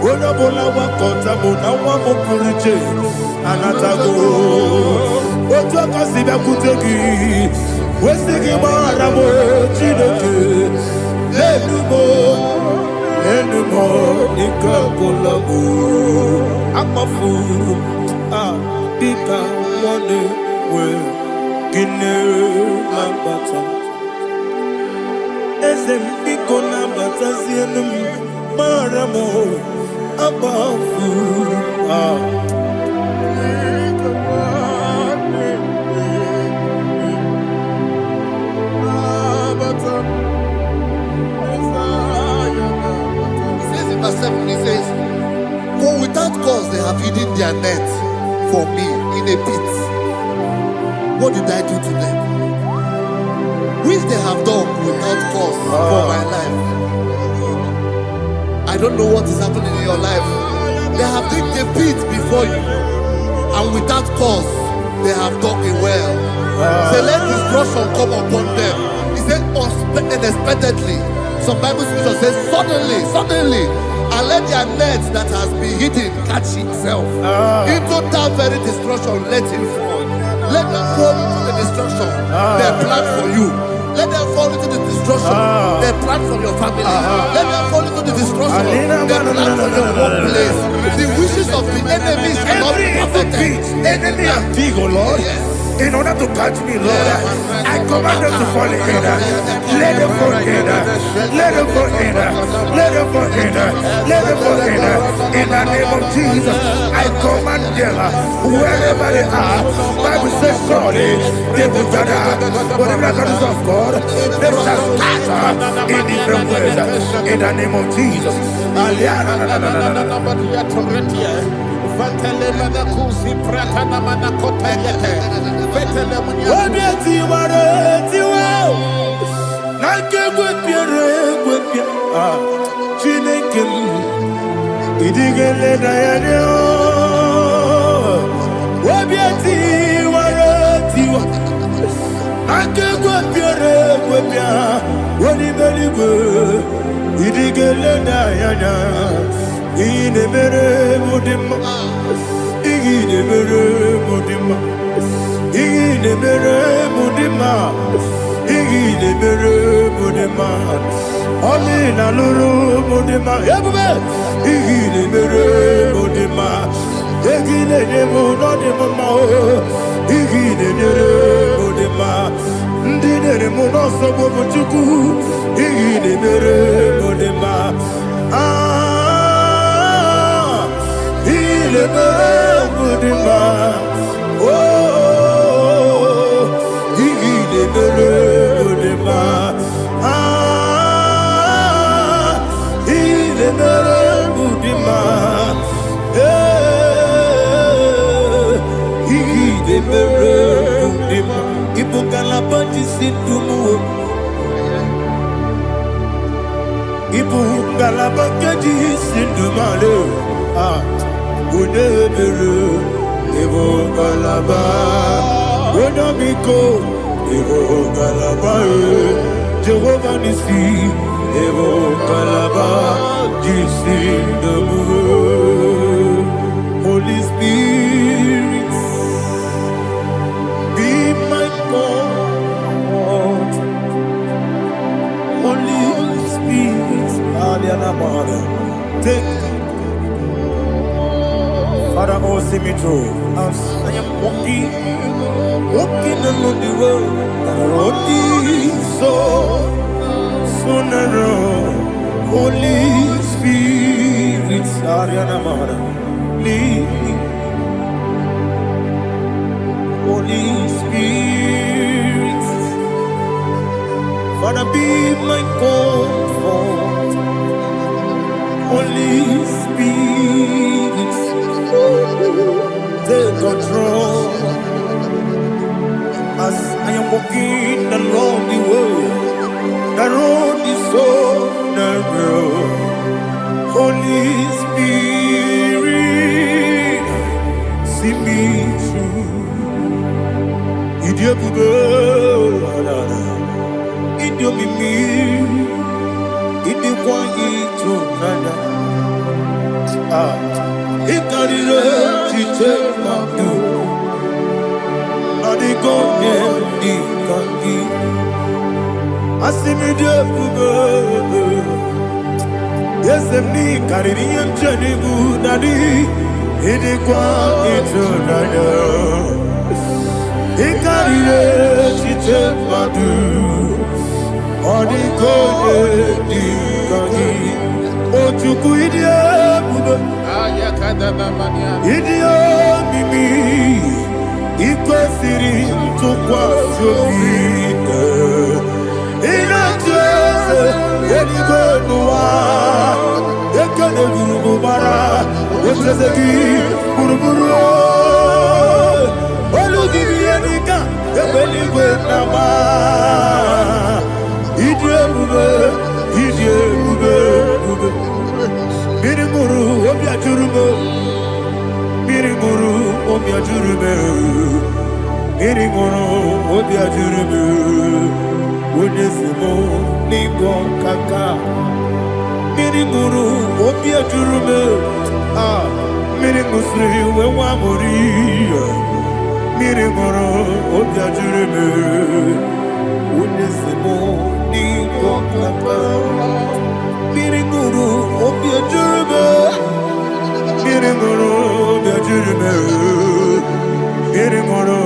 onye ọbụla gbakọta mụ na nwa m pụrụ iche anatago otu aka si bịakwute gị wesị gị gbaghara m Chineke enumo ike ọbụla bụ akpafuru dịka nwanne wee gịnị na-abata eze m biko na-abatazienu m mara m akpafuru He says, for without cause they have hidden their net for me in a pit. What did I do to them? Which they have done without cause for my life. I don't know what is happening in your life. They have digged a pit before you, and without cause they have dug a well. Say, let destruction come upon them. He said, unexpectedly. Some Bible scripture says, suddenly. And let their net that has been hidden catch itself. Into that very destruction, let it fall. Let them fall into the destruction they plan for you. Let them fall into the destruction they plan for your family. Let them fall into the destruction they plan for your workplace. The wishes of the enemies are not perfected. Enemy and big, oh Lord. Yes. In order to catch me, Lord, I command them to fall in. Let them fall in. Let them fall in. Let them fall in. Let them fall in. In the name of Jesus, I command them wherever they are. Bible says, surely they will gather. But the miracles of God, they shall scatter in different ways. In the name of Jesus. Jehovah Nissi, Evo Kalaba, Holy Spirit, be my God. Holy Spirit, Take, Father, oh, see me through. As I am walking along the road, the road is so narrow. Holy Spirit, Ariana Mara, lead me. Holy Spirit, Father, be my comfort. Holy Spirit, take control. As I am walking along the road is so narrow. Holy Spirit, see me through. Yes, I'm the Caribbean journey good daddy. It is quite eternal. It carried she take my do. Or the golden Dikagi. Oh, to Kuidia, Idia, Mimi, Equal City to Quasovita. In a church, any good noir, they can do Bara, what is a key, Buruburu. Olugibianika, the belly with Nama. Idiot, Miriguru, Obia Jurubo, Miriguru, Obia Jurubo, Miriguru, Obia Jurubo, Woodesimo, Nigo Kaka, Miriguru, Obia Jurubo, Mirimusri, Wamuri. Mirigoro, Obia Jurebe, Unesimo, Nigo Kaka. Mirigoro, Obia Jurebe, Mirigoro, Obia Jurebe, Mirigoro,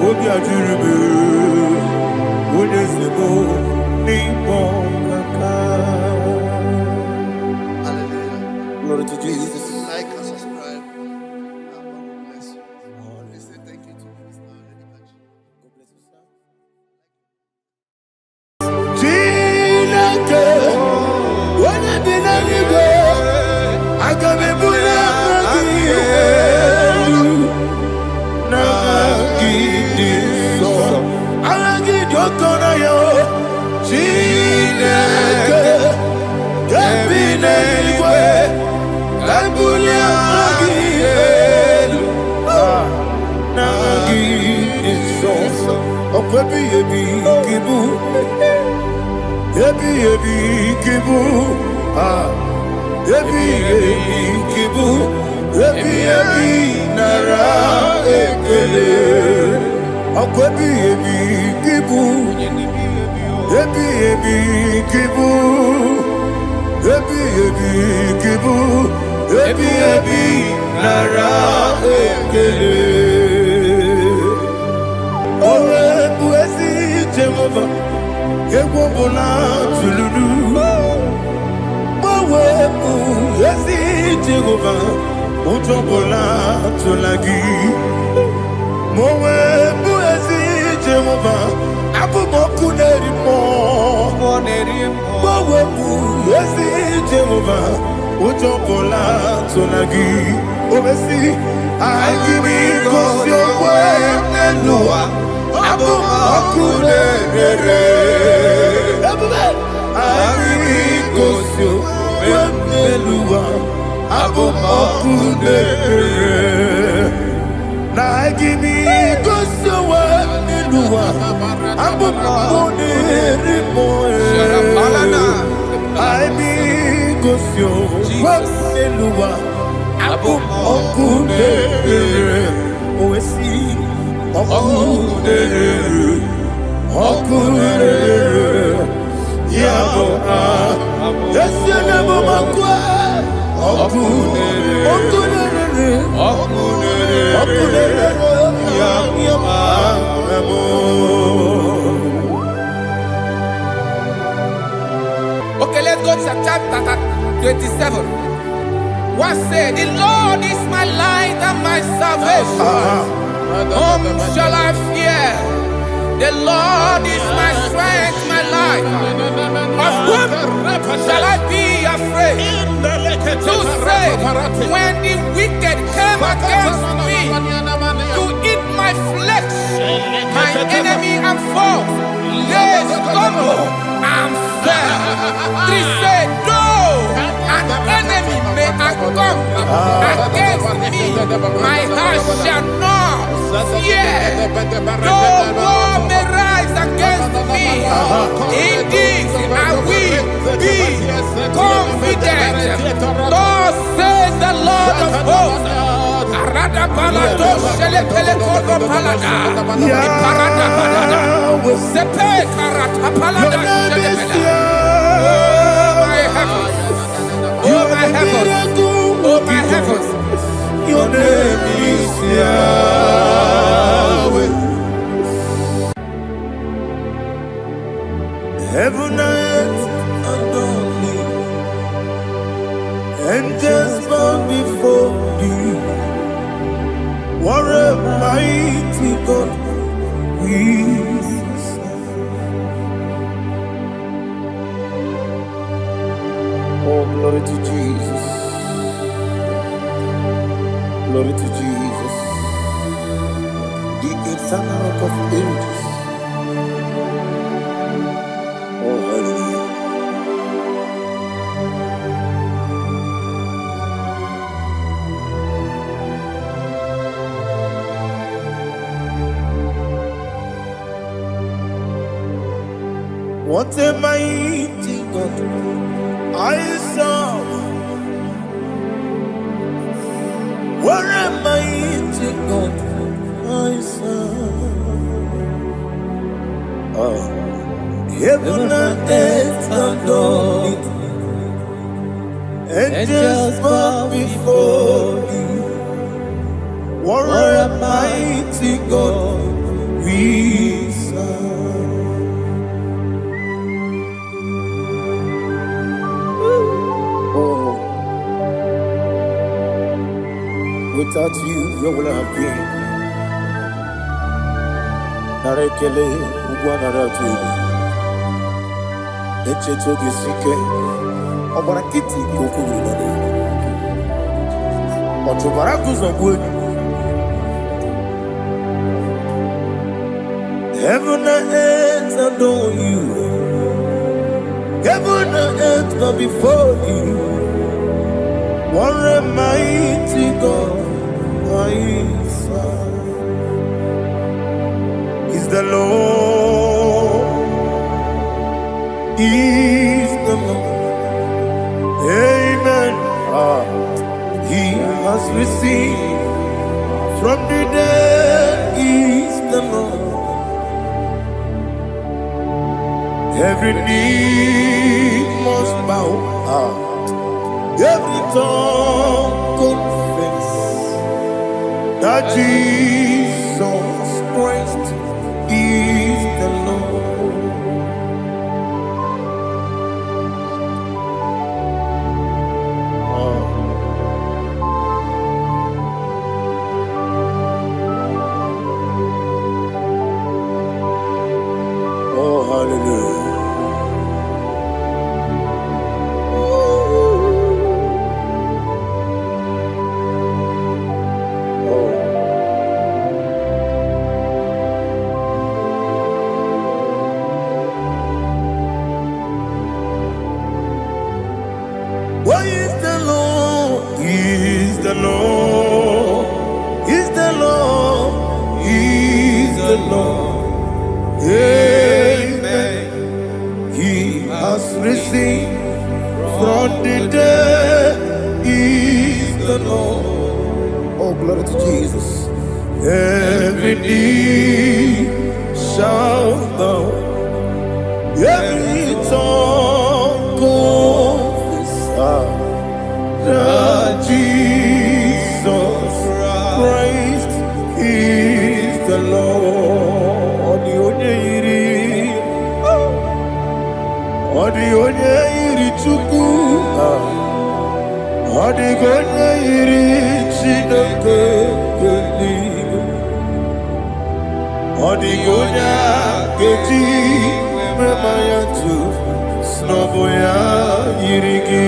Obia Jurebe, Unesimo, Nigo Kaka. Hallelujah. Glory to Jesus. Like and subscribe. God bless you. Let's say thank you to Minister. God bless you, sir. When I did not go, I got me put up again. I get your corner, Chineke, Gabin anyway, Gabulia again. Nagi is so, Okwebi Kibu. Ebi kibu, ebi kibu, ebi nara ekele. Akwebi kibu, ebi kibu, ebi kibu, ebi nara ekele. Owe buesi Jehovah. Ewobola tululu, Mowebu yesi Jehovah, Utobola tulagi, Mowebu yesi Jehovah, Abumoku nerimo, Mowebu yesi Jehovah, Utobola tulagi, Obesi, I give me cause your way, Nelua. Abumoku nerere. Agibigosio, Wemelua, Abumoku nerere. Na agibigosio, Wemelua, Abumoku nerimo. Agibigosio, Wemelua, Abumoku nerere. Oesi. Okurere, Yabo, yes, you never Okay, let's go to chapter 27. What said, the Lord is my light and my salvation. Whom shall I fear? The Lord is my strength, my life. Of whom shall I be afraid? To say, when the wicked came against me to eat my flesh, my enemy and foe, they stumble and fell. Three said, though an enemy may come against me, my heart shall not fear. Though war may rise against me, in this I will be confident. Thus says the Lord of hosts. Oh my heavens, oh my heavens, your name is Yahweh. Heaven and earth adore me, angels bow before thee. What a mighty God we serve. Oh, glory to Jesus. Glory to Jesus, the eternal rock of ages. Oh, hallelujah. What a mighty God I serve. What a mighty God I serve. Heaven and earth adore it, angels bow before thee. What a mighty God we serve. Without you, where would I have been? Narekele, Ugwanaratu, Echetogi Sike, Obarakiti, Koku, Otobarakus of wood. Heaven and earth adore you. Heaven and earth bow before you. What a mighty God I serve. Is the Lord, is the Lord. Amen. He has received from the dead, is the Lord. Every knee must bow. Every tongue confess that Jesus Christ is the Lord. Oh, hallelujah. What is the Lord? Is the Lord? Is the Lord? Is the Lord? Amen. He has risen from the dead. Is the Lord? Oh, glory to Jesus. Every knee shall bow, every tongue confess. onye iri Chukwu, ọ dịghị onye iri Chineke eluigwe, ọ dịghị onye ga-eji mema ya tụ n'ọbụ ya yiri gị.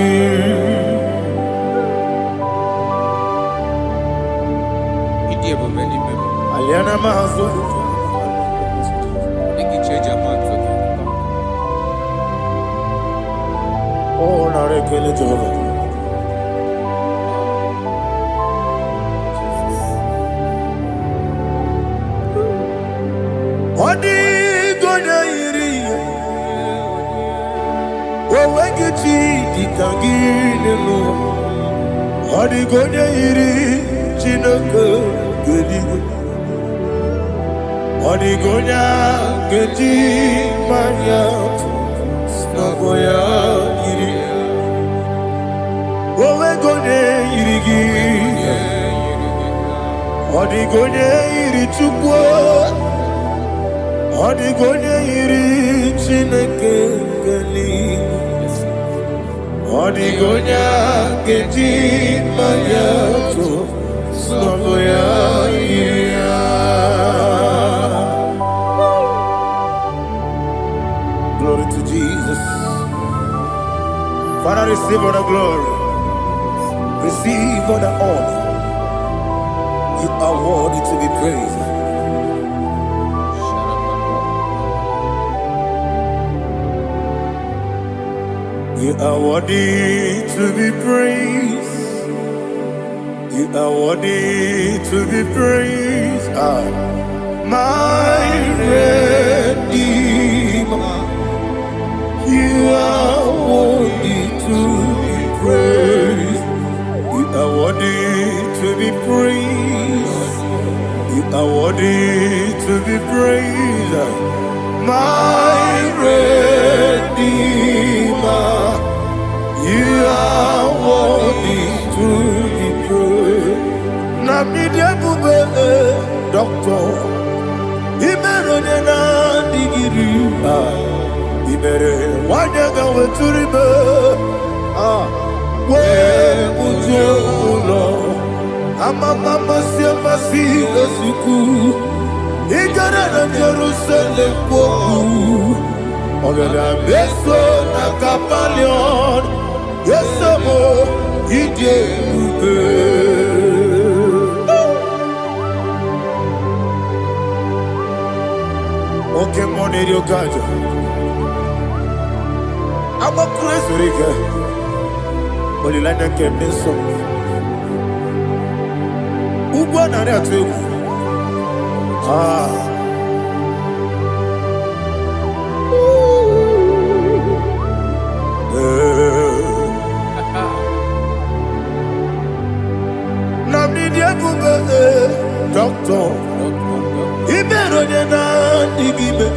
Aliana Mahazo. Oh, now they kill it over. Odi gonya iri, wawegi dikagine no. Odi gonya iri, chineke gedigo. Odi gonya gedi maya, snaboya iri. Wawegonya iri gi, odi gonya iri chukwu. Odi gonya iri chineke gedigo. Odi gonya gedi maya, snaboya iri. Glory to Jesus. Father, receive all the glory. Receive all the honor. You are worthy to be praised. You are worthy to be praised. You are worthy to be praised. My Redeemer. You are worthy to be praised. You are worthy to be praised. You are worthy to be praised. My Redeemer. You are worthy to be praised. Namidia bube doctor. Imeronena digiri. Ibere wanyaga weturibe we ujulo amama masi esuku igara na Jerusalem kwoku ogada beso na kapalion yesemo ije ube oke moneri okajo. I'm a crazy rigger. But you like that kept this song. Who won on that too? Namni doctor. He better than I give it.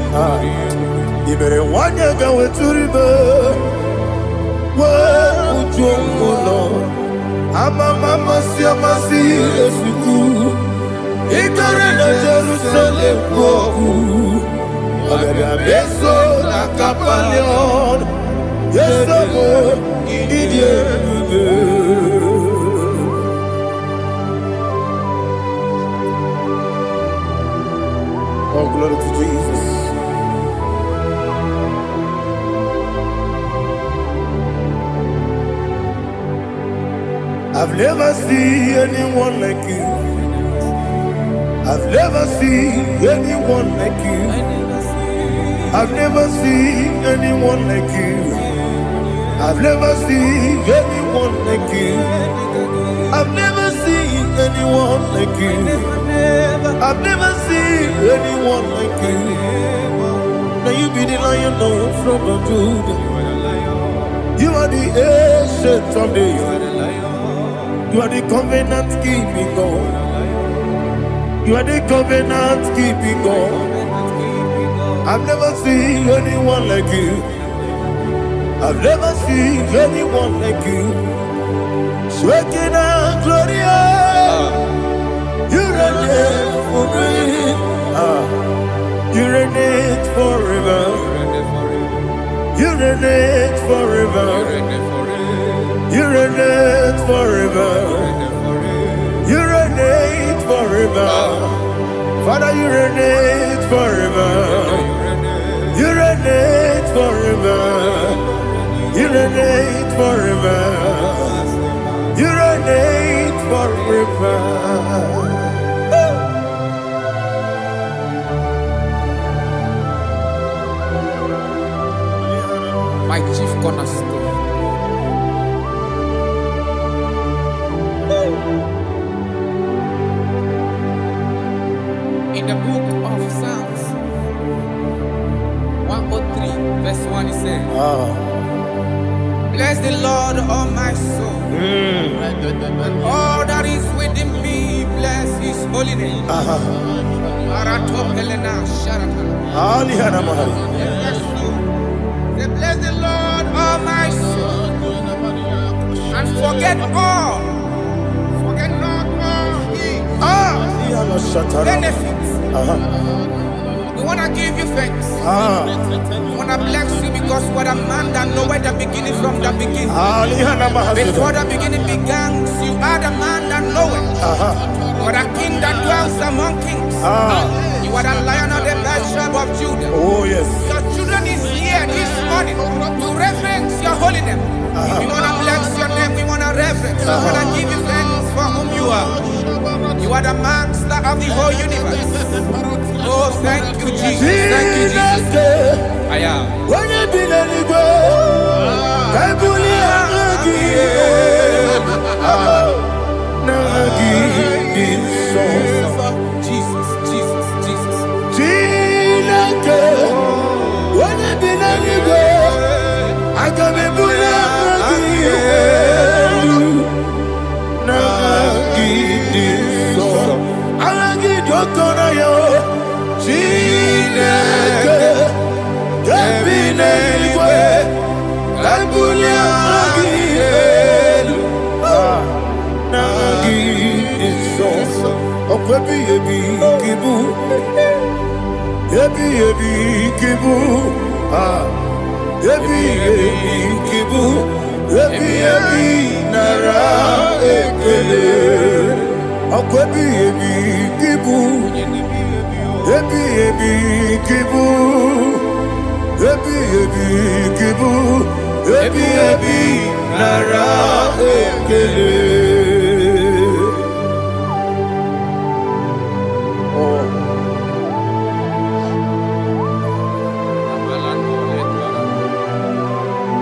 You better want to go with Turiba. Well, Lord, I'm a mama, see a suku. Ignorant Jerusalem, go. I'm beso na kapalion. Yes, oh, glory to Jesus. I've never seen anyone like you. I've never seen anyone like you. I've never seen anyone like you. I've never seen anyone like you. I've never seen anyone like you. I've never seen anyone like you. Now you be the Lion from the Judah. You are the ancient of days. You are the covenant keeping God. You are the covenant keeping God. I've never seen anyone like you. I've never seen anyone like you. Shekinah Gloria, you reign for me. You reign forever. You reign forever. You reign forever. You reign forever. Father, you reign forever. You reign forever. You reign forever. You reign forever. My chief cornerstone. In the book of Psalms 103, verse 1, it says, bless the Lord, all my soul. All that is within me, bless his holy name. Say, bless the Lord, all my soul, and forget all. Forget not all his benefits. We want to give you thanks. We want to bless you because what a man that know where the beginning from the beginning. Before the beginning began, you are the man that know it. You are the king that dwells among kings. You are the lion of the tribe of Judah. Oh yes. Your children is here this morning to reverence your holy name. We want to bless your name. We want to reverence. We want to give you thanks for whom you are. You are the master of the whole universe. Oh, thank you, Jesus. Thank you, Jesus. I am. Jesus, Jesus, Jesus.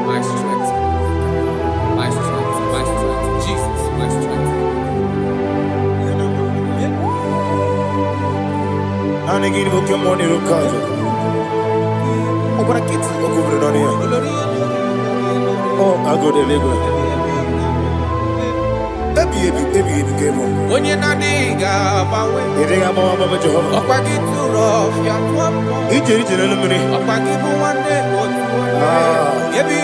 My strength, my strength, my strength, Jesus, my strength. And again, we come on here, God. Oh, what a kid! Oh, go over there. Oh, I go to Lagos. Baby, came on. When you're not diga, You think I'm on Mama Jehovah? up I get too rough, you're too up. He did it in a minute. Up I give you one day, or two. Yebi,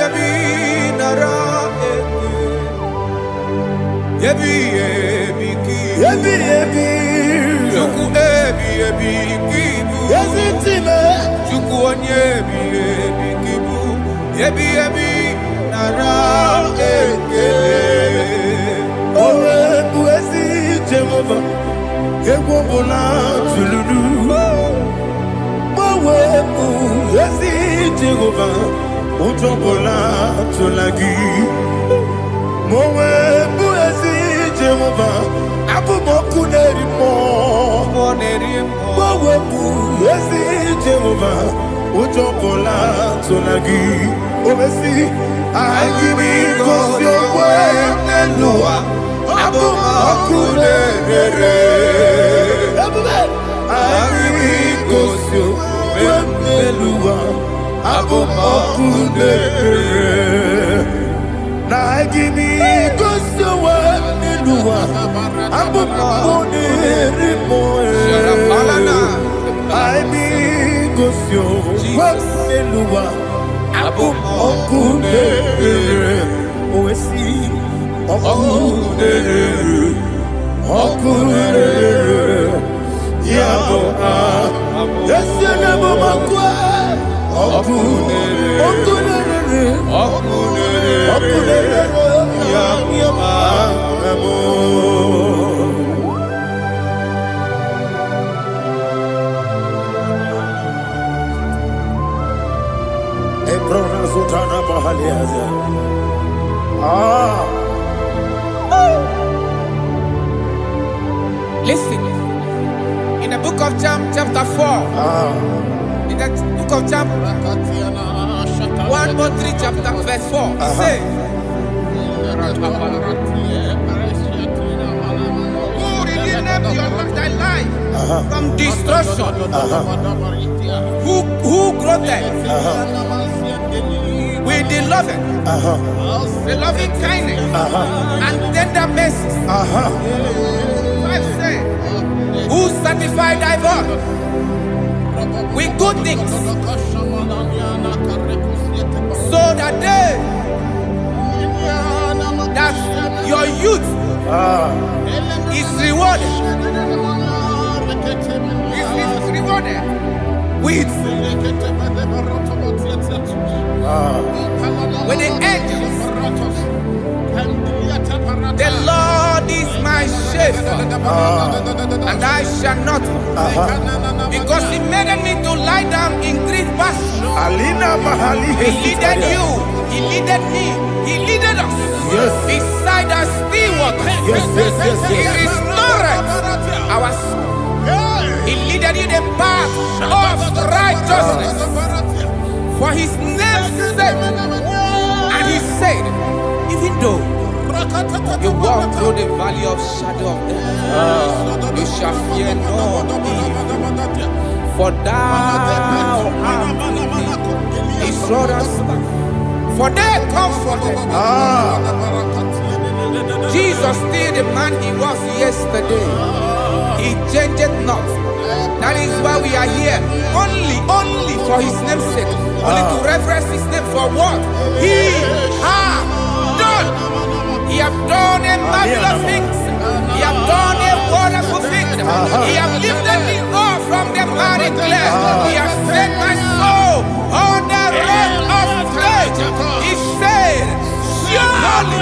nara, yebi, Chuku, kibu. Yes, it's him. Chuku, kibu. Yebi, nara, Jehovah, Ewobola Tululu. Mowebu, Yesi Jehovah, Utobola Tulagi. Mowebu, Yesi Jehovah, Abumoku Nerimo. Mowebu, Yesi Jehovah, Utobola Tulagi. Obesi, I give you cause your way, Nelua. Yes, Listen, in the book of John, chapter 4, in the book of John, 1 more 3, chapter verse 4, it says, who redeemed thy life from destruction, who groweth with the loving kindness and tender mercies. 5 says, who sanctify thy body with good things, so that your youth is rewarded. Is rewarded with the angels. The Lord is my shepherd, and I shall not want, because He made me to lie down in green pastures. He leaded you, He leaded me, He leaded us beside the still waters. He restored our soul. He leaded you the path of righteousness for His name's sake. And He said, even though you walk through the valley of shadow of death, you shall fear no evil, for thou art with me. His rod and staff, for they comforted. Jesus still the man He was yesterday. He changed not. That is why we are here. Only for His name's sake. Only to reverence His name for what He has done. He has done a marvelous things. He has done a wonderful thing. He has lifted me up from the miry clay. He has set my soul on the rock of faith. He said, surely,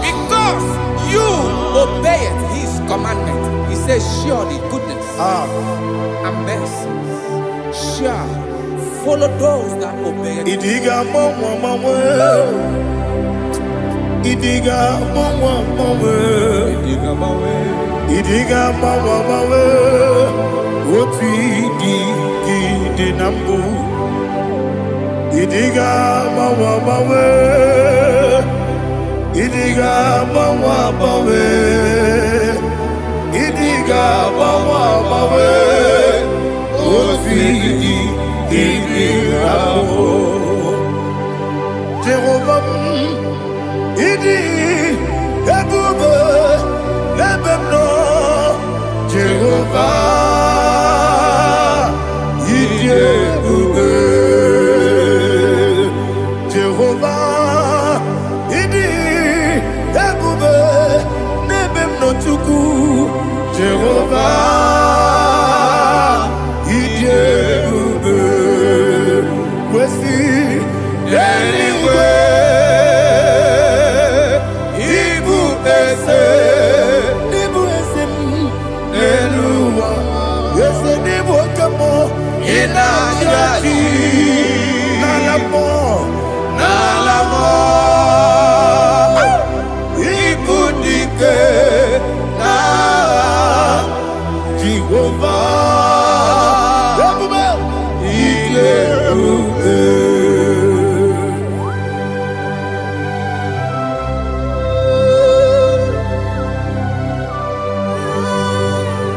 because you obeyed His commandment. He says, surely goodness and mercy shall follow those that obey it. Idiga mawe Oti di nambu Idiga mawe Idiga mawe Idiga mawe Oti di nambu Jehovah Idi Ebube Lebemno Jehovah Idi Ebube Jehovah Idi Ebube Lebemno Chuku Jehovah Idi Ebube Kwesi anyway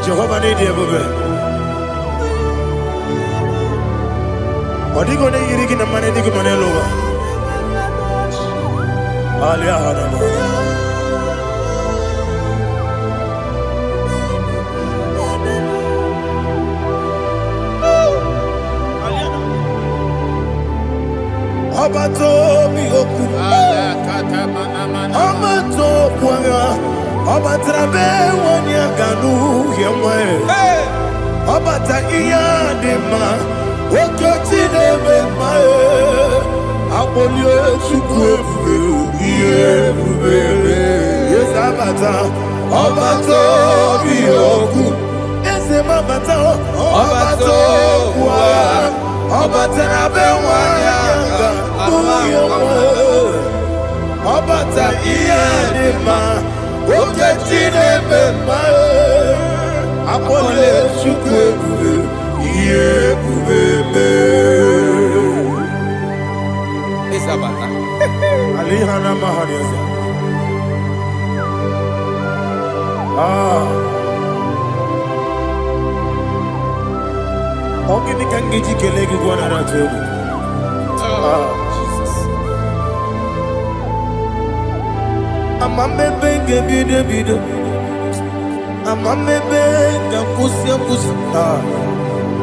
Jehovah need you, baby. What are you going to get in the money? You can lower. Abato bihoku, Amato kwanga, Abatrabe wanya ganu yemwe, Abata iya dema, Oketine memae Abolio chukwebube Yebubebe Yezabata Obato biyoku Eze mabata Obato kwa Obata nabewa Obata iyadima Oketine memae Abolio chukwebube Yebubebe Isabata. Alihana Mahadiasa. Ogini kangeji kelegi gwana ratubu. Jesus. Amamebe gebide bide. Amamebe gakusi.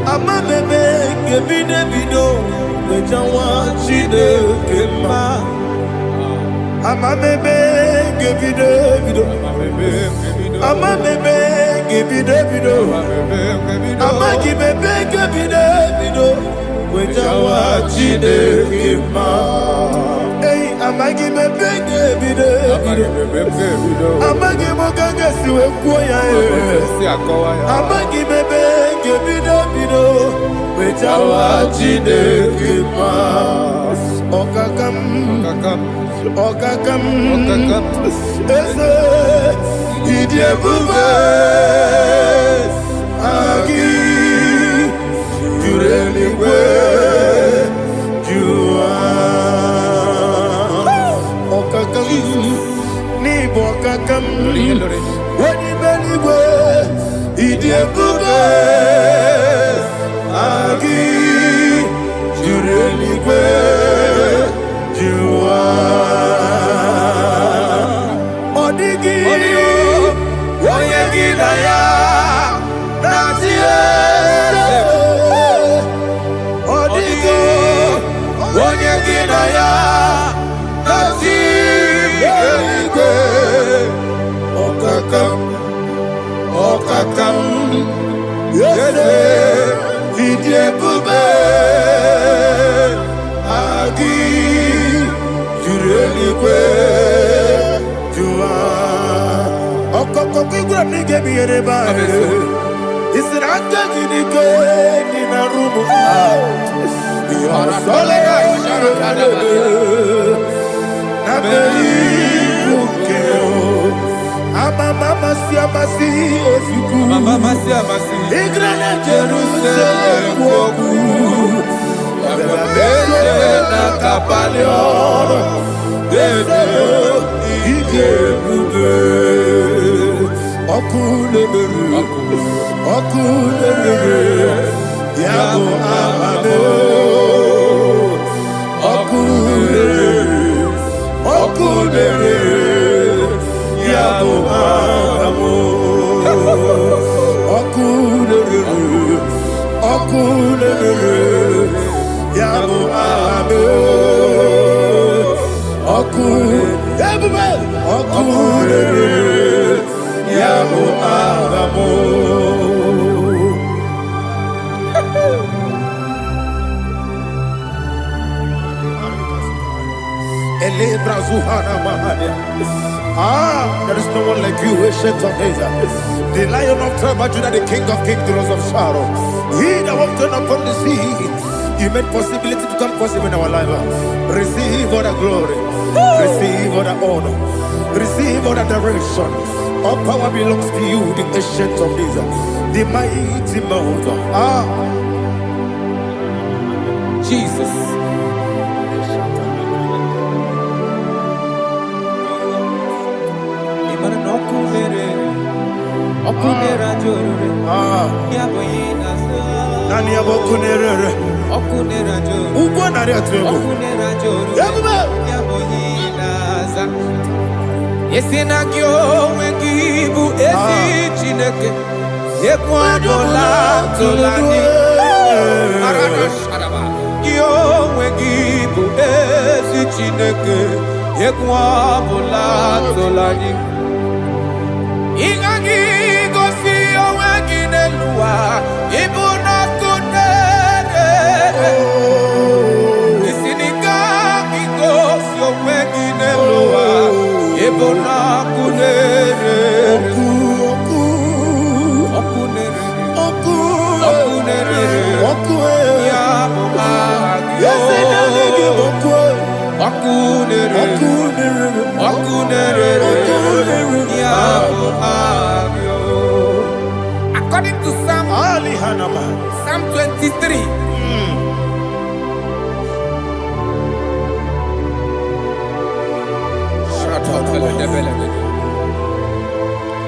Amamebe gebide bido. Wejawa chide kema. Amamebe gebide bido. Amamebe gebide bido. Amagibebe gebide bido. Wejawa chide kema. Hey, amagibebe gebide bido. Amagimogaga siwe kuya. Amagibebe gebide bido. Wejawa chide kema. Okakam. Eze idiebube agi jureligwe jua okakam ni bokakam wani beligwe idiebube agi jureligwe jua Okakam yede idiebube agi jureligwe jua okokokigura nige biyereba isiranga ginike nina rumu sole nabeli bukeo Mama siamasi efiku Mama siamasi Igrane Jerusalem woku Bebe na kapalion Bebe ige bube Okulebere Yabo amame Okulebere Yabo amo okulere yabo amo okulere yabo amo Ele brazuhana mahania. There is no one like you, ancient of days. The Lion of tribe of Judah, the King of kings, the Rose of Sharon. He that walked upon the sea. You made possibility to come possible in our life. Receive all the glory. Receive all the honor. Receive all the direction. All power belongs to you, the ancient of days. The mighty mountain. Jesus. Okunera jore, yaboyina sa. Nani abokunere? Okunera jore. Ugo nari atwego. Okunera jore. Yaboyina sa. Yesina kyo wengibu esi chineke. Yekwadola tolani. Arana sharaba. Kyo wengibu esi chineke. Yekwadola tolani. Igagi gosi owe ginelua ibuna kunere Isinika kikos yo wegine loa. Ebona kunere. According to Psalm 23.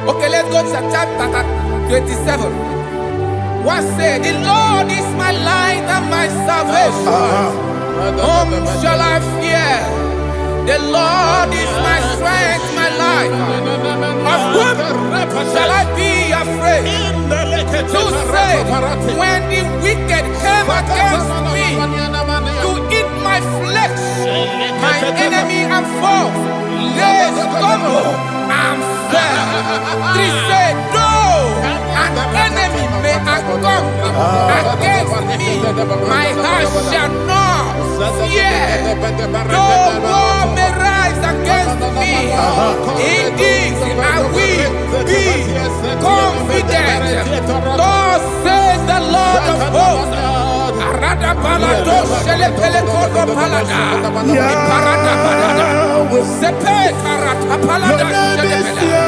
Okay, let's go to chapter 27. What said? The Lord is my light and my salvation. Whom shall I fear? The Lord is my strength, my life. Of whom shall I be afraid? To say, when the wicked came against me to eat my flesh, my enemy and foe, they stumble and fell. 3 said, though an enemy may come against me, my heart shall not fear. Though war may rise against me, in this I will be confident. Thus says the Lord of hosts. Arada balado shele pele kodo palada. Iparada balada. Sepe karata palada shele pele.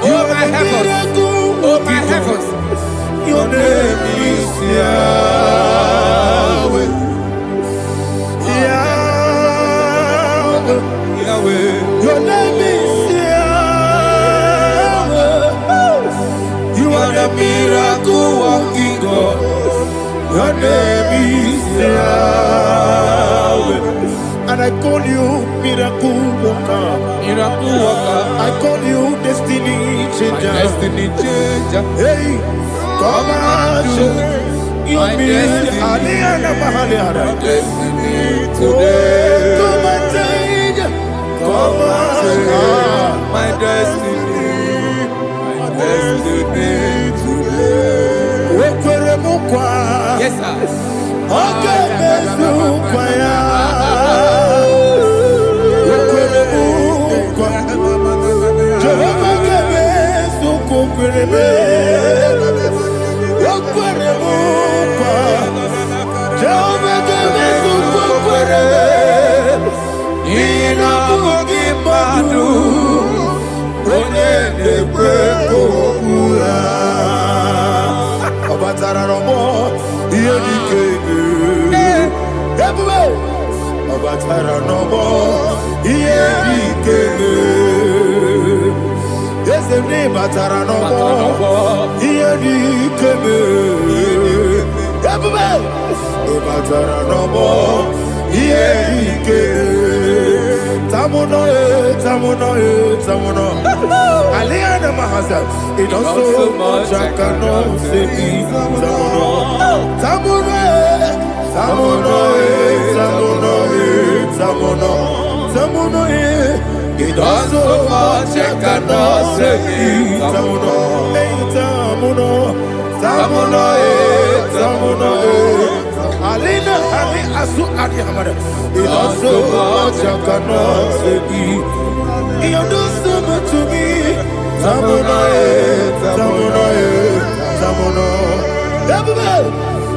Oh my heavens. Oh my heavens. Your name is Yahweh. Yahweh. Yahweh. Your name is Yahweh. You are the miracle working God. Your name is Yahweh. And I call you miracle worker. Miracle worker. I call you destiny changer. My destiny changer. Hey, come on, you mean Aliana Mahaliana. My destiny today. Come and change. Come on, my destiny. My destiny today. Yes, sir. Okay, Aliana Mahasa, it also much I cannot say. Tamuno, it also much I cannot say. Tamuno, Alina, Ali Asu Adi Hamada, it also much I cannot say. You do so much to me. Tamuno.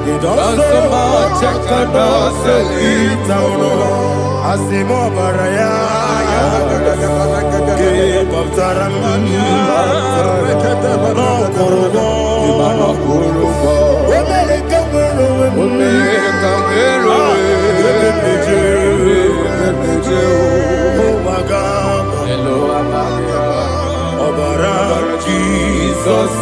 You do so much I cannot say. Tamuno. Asimo Baraya. Give up Taram. No Kurubo. Jesus,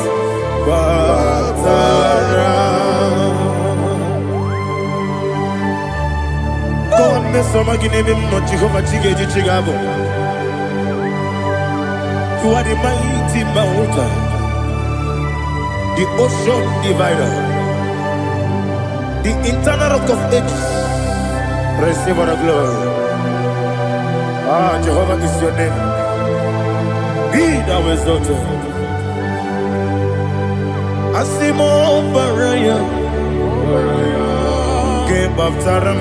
God, me so magine me no Jehovah Chige Chigabo. You are the mighty mountain, the ocean divider, the internal rock of ages. Receive all the glory. Ah, Jehovah is your name. Be thou exalted. Asimo Baraya. Gebaftaram.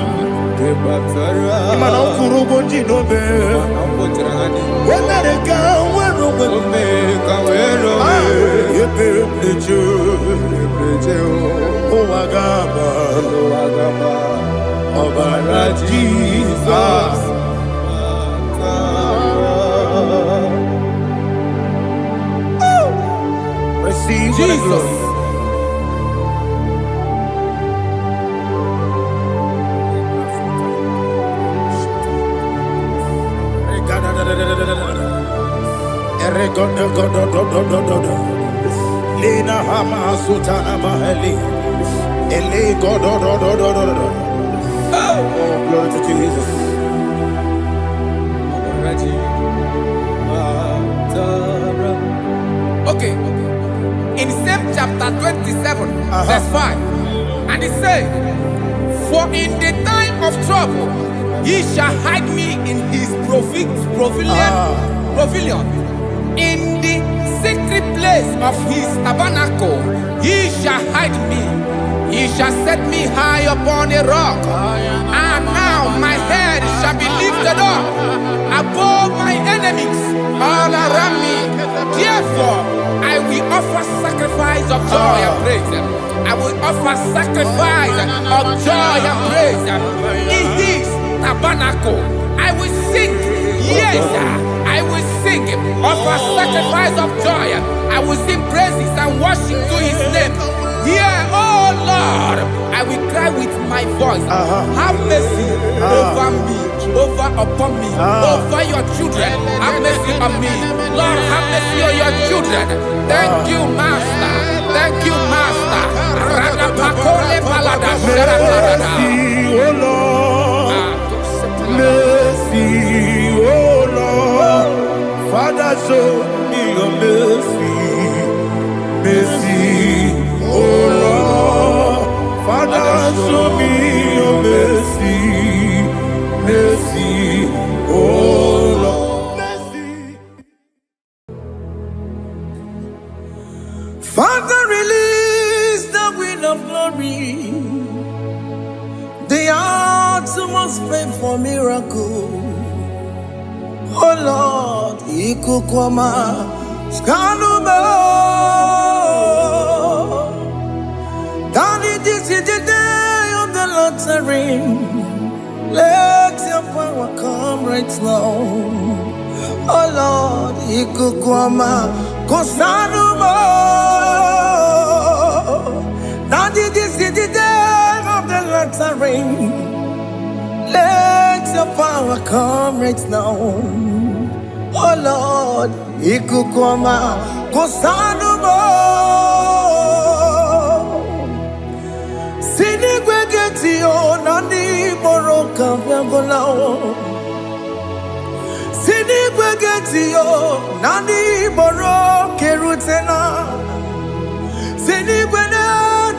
Imana ukurubo jinobe. Wemereka wero. Yepe plejo. Owagaba. Obara Jesus. Receive Jesus. Lina Hama Sutana Maheli. Ele Godo. Oh, glory to Jesus. Okay. In same chapter 27, verse 5, and it says, "For in the time of trouble, he shall hide me in his pavilion. In the secret place of his tabernacle, he shall hide me. He shall set me high upon a rock, and now my head shall be lifted up above my enemies all around me. Therefore, I will offer sacrifice of joy and praise. I will offer sacrifice of joy and praise in his tabernacle. I will sing, yes, I will sing, offer sacrifice of joy. I will sing praises and worship to his name. Here, oh Lord, I will cry with my voice. Have mercy over me, upon me, over your children. Have mercy on me. Lord, have mercy on your children. Thank you, Master. Thank you, Master. Mercy, oh Lord. Mercy, oh Lord. Father, show me your mercy. Mercy, oh Lord. Father, show me your mercy. Mercy, oh Lord. Mercy. Father, release the wind of glory. The heart must pray for miracle. Oh Lord, Ikukwama, Skanuma. Daddy, this is the day of the lottery. Let your power come right now. Oh Lord, Ikukwama, Kosanuma. Daddy, this is the day of the lottery. Let your power come right now. Oh Lord, Ikukwama, Kosanuma. Sinigwegetio, Nandi Boroka, Vyangolao. Sinigwegetio, Nandi Boroke Rutena. Sinigwena,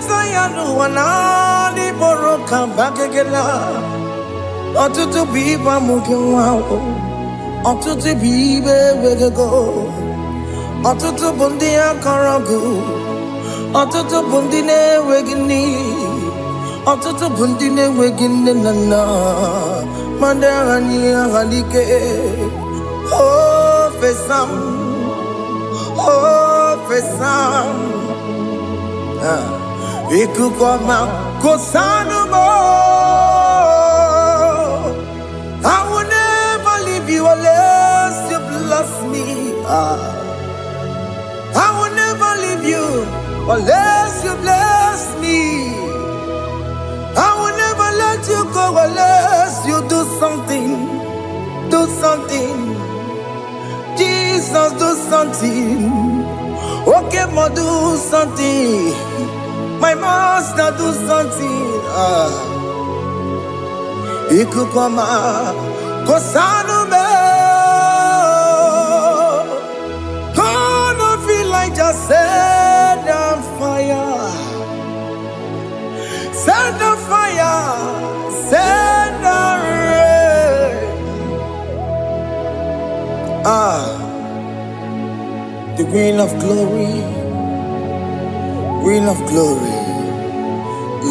Tayanu, Nandi Boroka, Bagagela. Ọtụtụ bụ ibe amụghị nwa ahụ, ọtụtụ bụ ibe ewegego, ọtụtụ bụ ndị akọrọ gị, ọtụtụ bụ ndị na-enweghị nne, ọtụtụ bụ ndị na-enweghị nne na nna, ma ndị agha n'ihe agha n'ike. O fesam, o fesam, ikuku ọma kosanụ m. I will never leave you unless you bless me. I will never leave you unless you bless me. I will never let you go unless you do something. Do something. Jesus, do something. Okay, ma, do something. My master, do something. Ikukwama, Kosanume. Gonna feel like just set on fire. Set on fire. Set on rain. The Queen of Glory. Queen of Glory.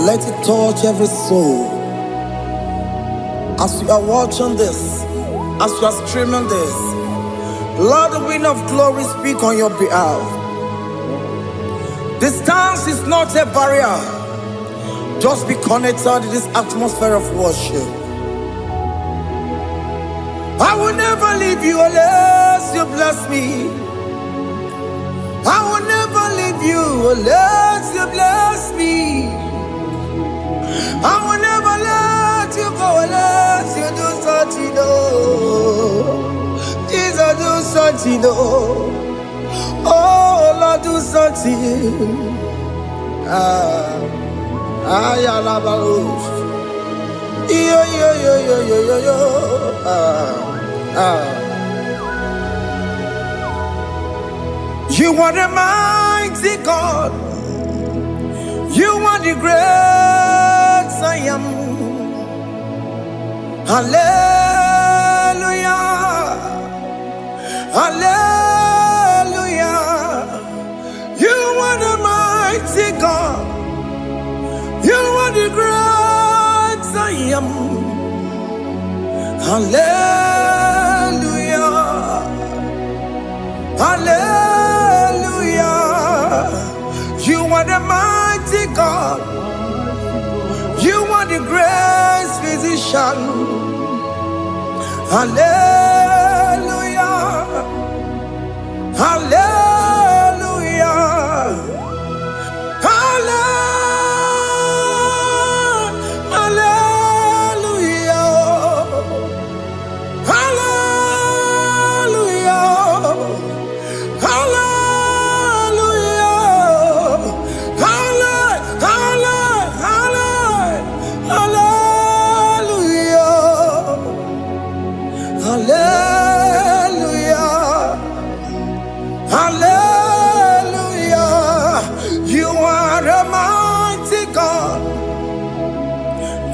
Let it touch every soul. As you are watching this, as you are streaming this, Lord, the wind of glory speak on your behalf. Distance is not a barrier. Just be connected to this atmosphere of worship. I will never leave you unless you bless me. I will never leave you unless you bless me. I will never let you go unless you do something. Oh, Jesus, do something. Oh, Lord, do something. I love you. You are the mighty God. You are the great I am. Hallelujah. Hallelujah. You are the mighty God. You are the great I am. Hallelujah. Hallelujah. You are the mighty God. You are the great physician. Hallelujah. Hallelujah.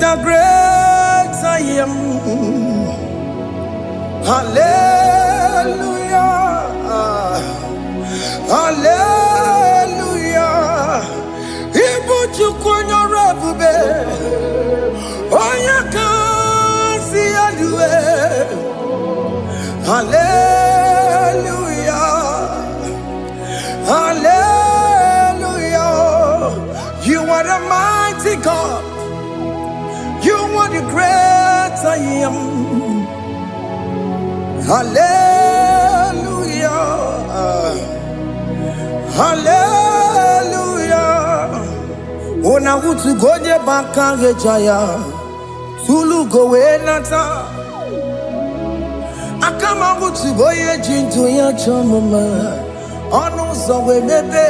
The great I am. Hallelujah. Hallelujah. Ibu chukwenyo rebube. Oya kasi adue. Hallelujah. Hallelujah. You are the mighty God. You are the great I am. Hallelujah. Hallelujah. Ona utu goje bakange jaya. Tulu gowe nata. Akama utu boye jintu ya chomama. Onu zowe bebe.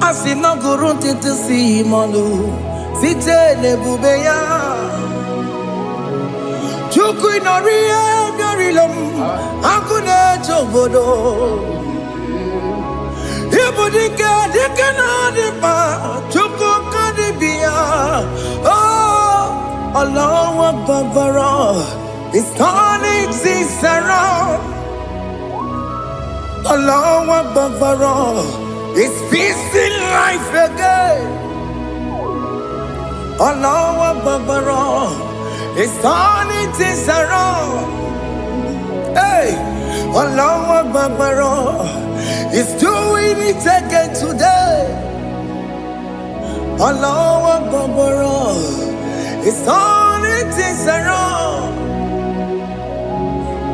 Asina gurunti tisi manu. Site nebubeya Chuku inorie garilom Akune chobodo Ibudike dike na dipa Chuku kadibia Oh Allah Akbar It's turning things around Allah Akbar It's feasting life again Allah Akbar is turning things around. Hey, Allah Akbar is doing it again today. Allah Akbar is turning things around.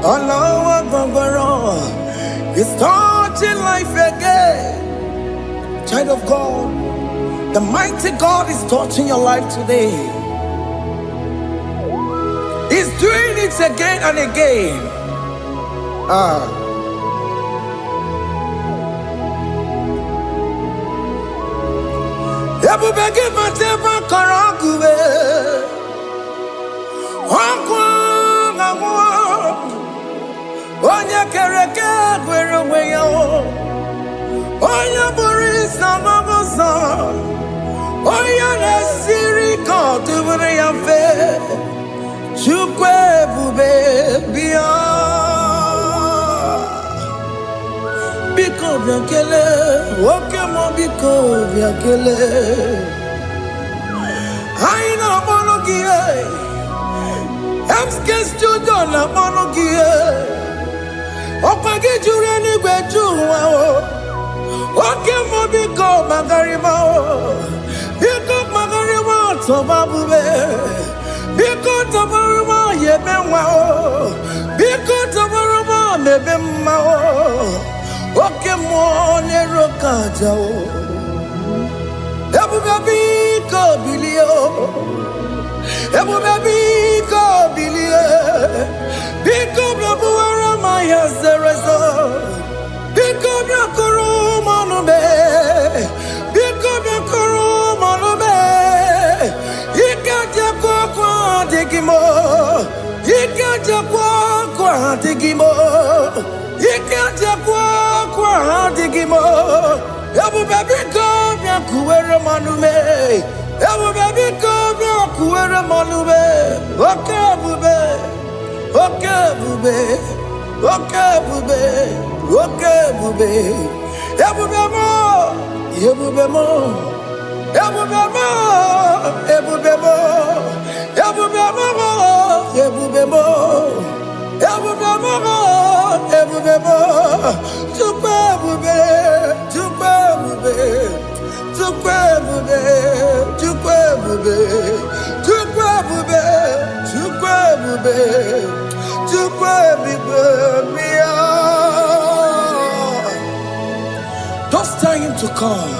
Allah Akbar is touching life again. Child of God, the mighty God is touching your life today. He's doing it again and again. Oya Boris Namabosa. Oya Nesiri Kotubri Yafe. Chukwe Bube Bia. Biko biakele, oke mobiko biakele. Aina monogie, emske studio na monogie. Opagi jure ni gwejuwa o, oke mobiko magarima o. Biko magarima tobabube, biko tobarima yebenwa o, biko tobarima mebemma o. Oke mone rokaja o, ebu baby ko bilio, ebu baby ko bilie, biko babu ara maya zerezo, biko bakuru manube, biko bakuru manube, ikaja kwa digimo, ikaja kwa digimo. Ikaja kwa digimo, ebu baby come ya kuwere manume, ebu baby come ya kuwere manume, okay bube, okay bube, okay bube, okay bube, ebu bemo, ebu bemo, ebu bemo, ebu bemo, ebu bemo, ebu bemo. Everybody, don't tell him to come.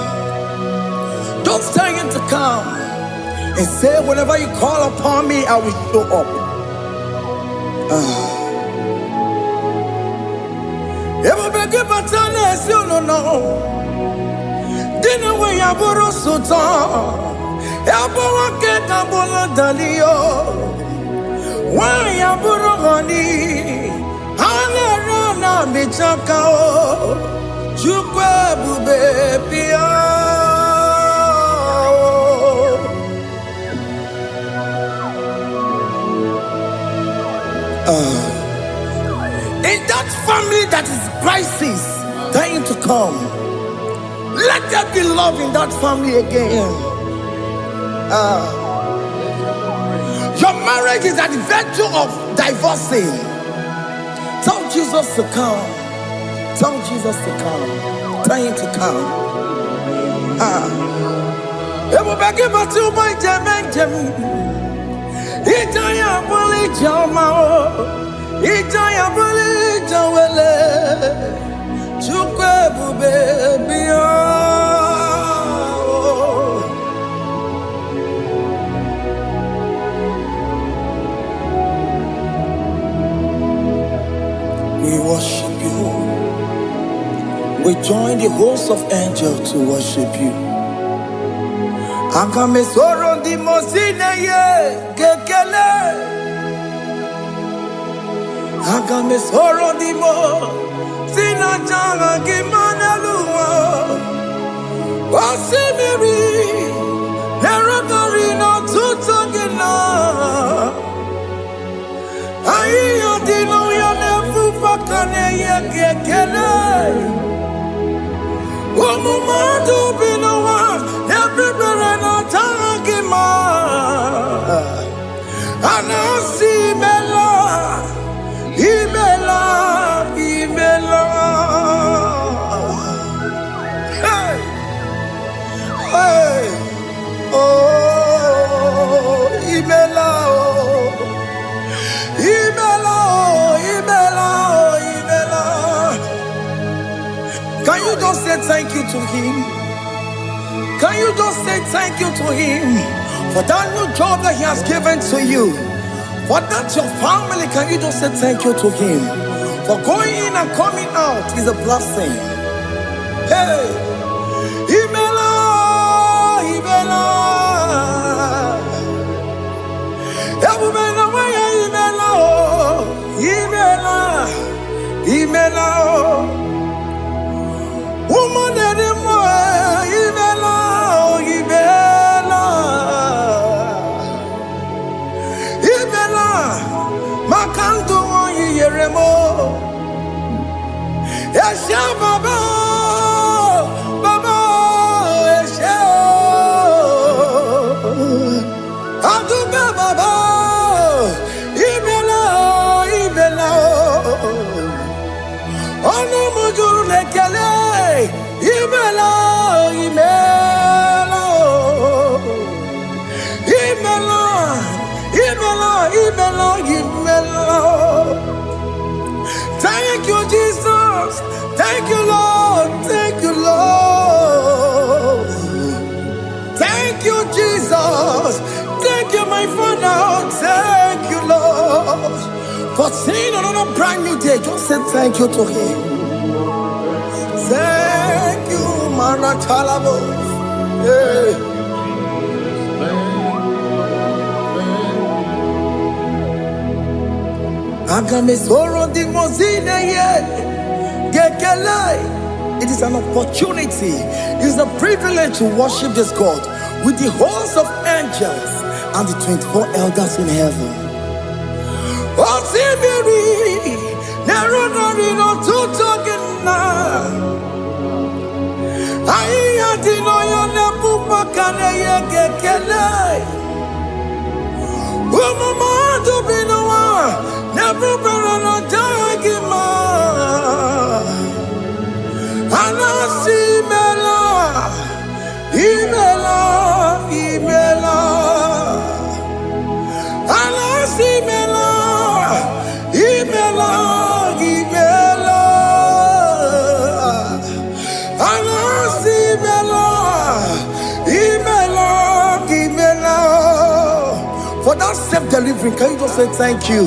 Don't tell him to come. And say, whenever you call upon me, I will show up. Everybody batana si no. Dina we yaboro sultan. Yaboro ke kabolo dalio. Wa yaboro gani. Ana rona michaka o. Chukwe bube pia. In that family that is crisis, dying to come, let there be love in that family again. Your marriage is at the verge of divorcing. Tell Jesus to come. Tell Jesus to come. Tell him to come. Everybody but to my Jemen. Itaya bully Jamao. Itaya bully Jawele. Chukwe bube biya. We worship you. We join the host of angels to worship you. Akame soro di mosine ye kekele. Akame soro di mo sina janga kimaneluwa. Wasimiri nerogari no tutogina. Ayo dino ya nefu fakane ye kekele. Umumadu binowa everybody no tangima. Anasi mela, imela, imela. Hey, hey, oh, imela, oh, imela, oh, imela, oh, imela. Can you just say thank you to him? Can you just say thank you to him for that new job that he has given to you? For that your family, can you just say thank you to him? For going in and coming out is a blessing. Hey, Imela, Imela, Imela, Imela, Imela, woman anymore, Imela, Imela, Imela, Makanto, Yeremo, Yashababa. Ono mujuru lekele. Imela, imela. Imela, imela, imela, imela. Thank you, Jesus. Thank you, Lord. Thank you, Lord. Thank you, Jesus. Thank you, my Father. Thank you, Lord. For seeing another brand new day, just say thank you to Him. Thank you, Manatalabo. Yeah. It is an opportunity, it is a privilege to worship this God with the host of angels and the 24 elders in heaven. For that self-delivery, can you just say thank you?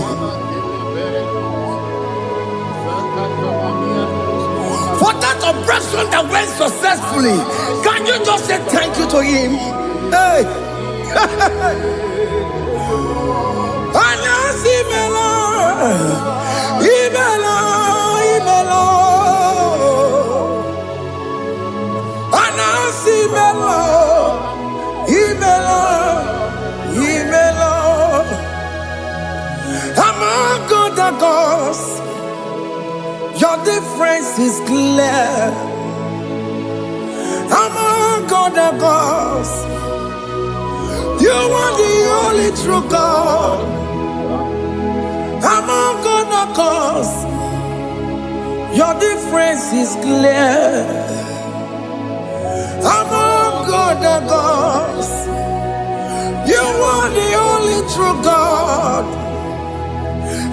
For that operation that went successfully, can you just say thank you to Him? Hey! Among other gods, your difference is clear. Among other gods, you are the only true God. Among other gods, your difference is clear. Among other gods, you are the only true God.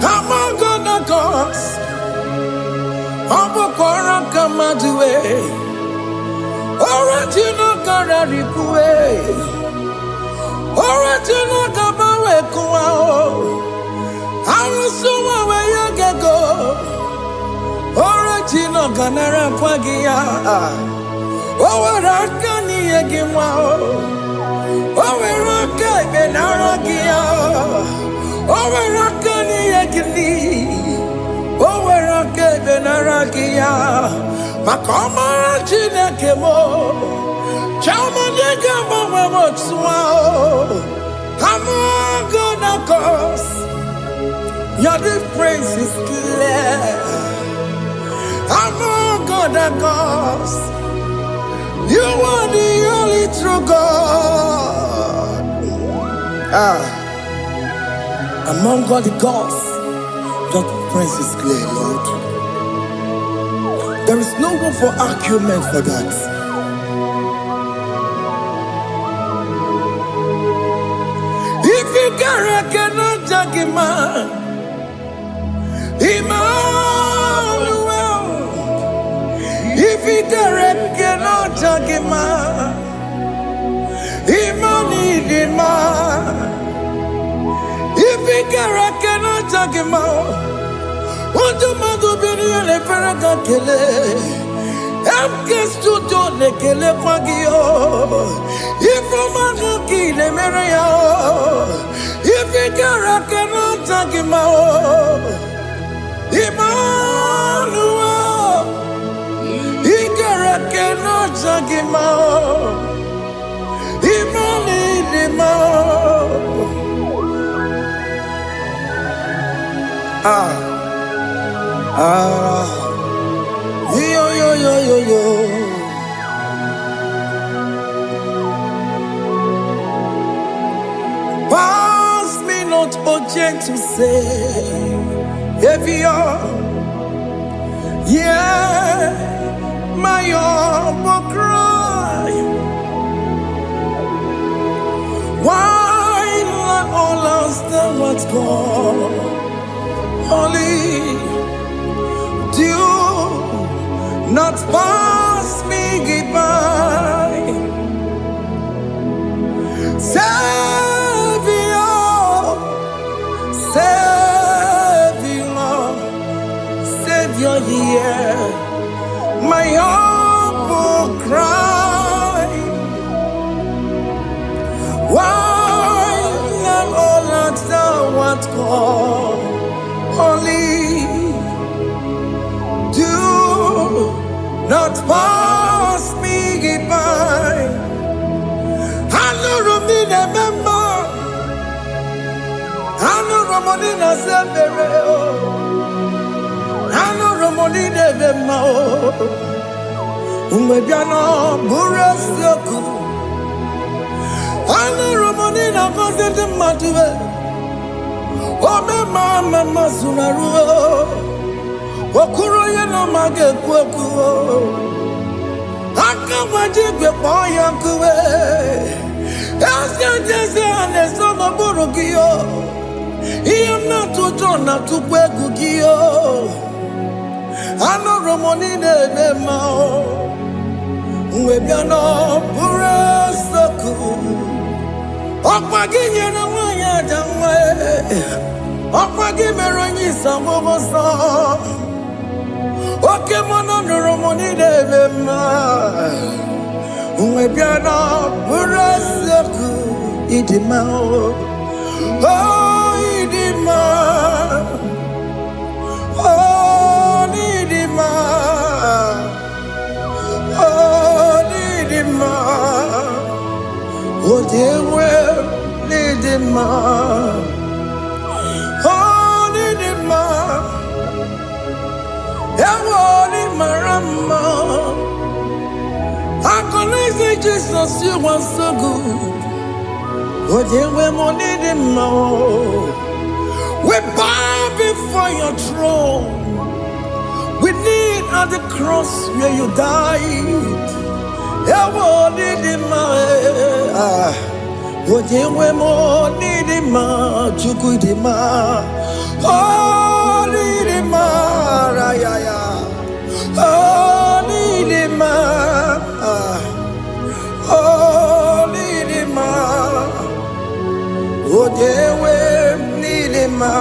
Among other gods, Obokora Kamadue, Original Kararikue, Original Kabawe Kuao, Arusuma Wayagego, Original Ganara Pagia, Owarakani Yagimao, Owaraka Benaragia. Owarakani Yagini, Owaraka Benaragia, Makoma Chinakemo, Chamanegamo Motswao, Among gods, your difference is clear. Among gods, you are the only true God. Among all the gods, your difference is clear, Lord. There is no room for argument for that. If you cannot judge him, Emmanuel. If you cannot judge him, Emmanuel. If you cannot judge him, what do you do? Be the Ferraga Kele. I'm just to do the Kele Pagio. If I'm a key, the Maria. If you cannot judge him, Emmanuel. He cannot judge him, Emmanuel. Yo. Pass me not, O gentle Savior. Yeah, my humble cry. Why let all else than what's gone? Only do not pass me by. Savior, Savior, Savior, here, my humble cry. Why let all that thou art called? Only do not pass me by. Hello, Romina, member. Hello, Romonina, Severo. Hello, Romonina, member. Umbebiano, Burasioku. Hello, Romonina, Cosette Matue. Oh, Mama, Masunaru. Okuro yeno mage kweku. Akamajigwe poyankuwe. Jese anesono burugiyo. Iyemna tujona tukwegugiyo. Ano romonine nemao. Mwebiano burasoku. Okwaginye na wanya jamwe. Okwagimero sambogosa. Oke mono romoni devema. Mwebiano burasoku. Idimao. Oh, idima. Oh, idima. Oh, idima. Oh, dewe, idima. Oh, idima. Oh, idima. I can say Jesus, you are so good. Oh, dewe, idima. We bow before your throne. We kneel at the cross where you died. Ewo nidima, ojewe mo nidima, chukudima, oh nidima, rayaya, oh nidima, oh nidima, ojewe nidima,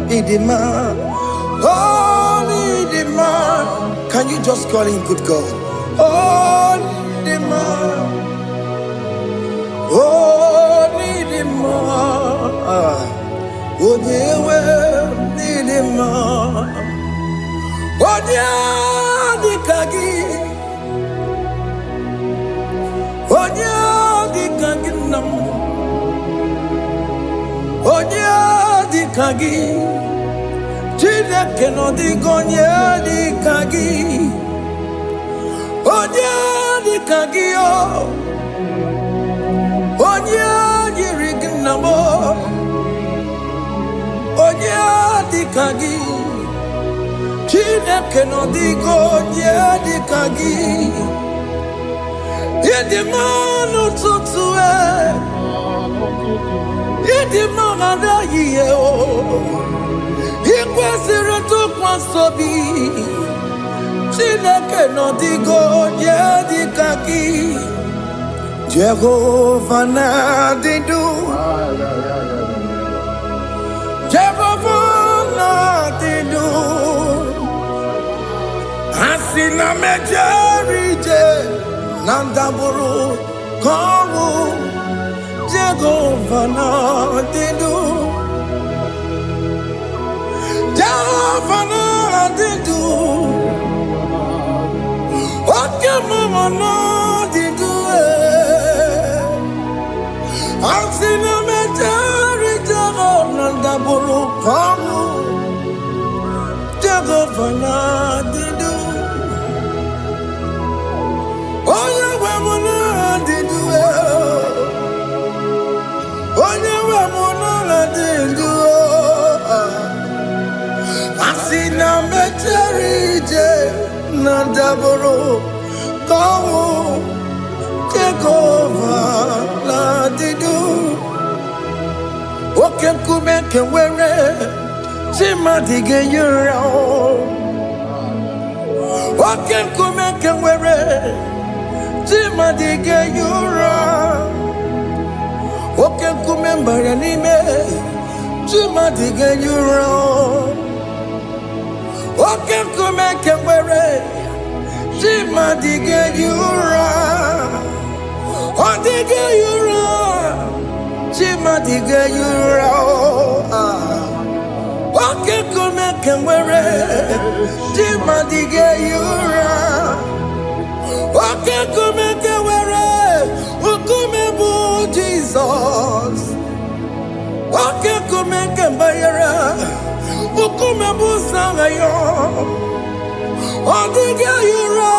nidima, oh nidima. Can you just call him good God? Oh, Nidima. Oh, Nidima. Oh, Dewe, Nidima. Oh, Dikagi. Oh, Dikagi nam. Oh, Dikagi. Chideke no digonye Dikagi. Onya di kagio, onya di rignamo, onya di kagi, Chineke no digo onya di kagi, yedi manu tutue, yedi manada yeo, ikwesire tu kwasobi. Chineke no digo nye dikaki. Jehovah na didu. Jehovah na didu. Asina mejerije nandaburu kongu. Jehovah na didu. Jehovah na didu. Oke mama no di due. Asina mejari jago nanda bulu kamu. Jago fana di du. Oye wemuna di due. Oye wemuna di due. Asina mecherije na daboro kawo take over la didu oke nkume nke nwere chimadige yura oke nkume nke nwere chimadige yura oke nkume mbara n'ime chimadige yura oke nkume nke nwere chimadige yura odige yura chimadige yura oke nkume nke nwere chimadige yura oke nkume nke nwere nkume bụ Jizọs oke nkume nke mbayere nkume bụ Sanayo odige yura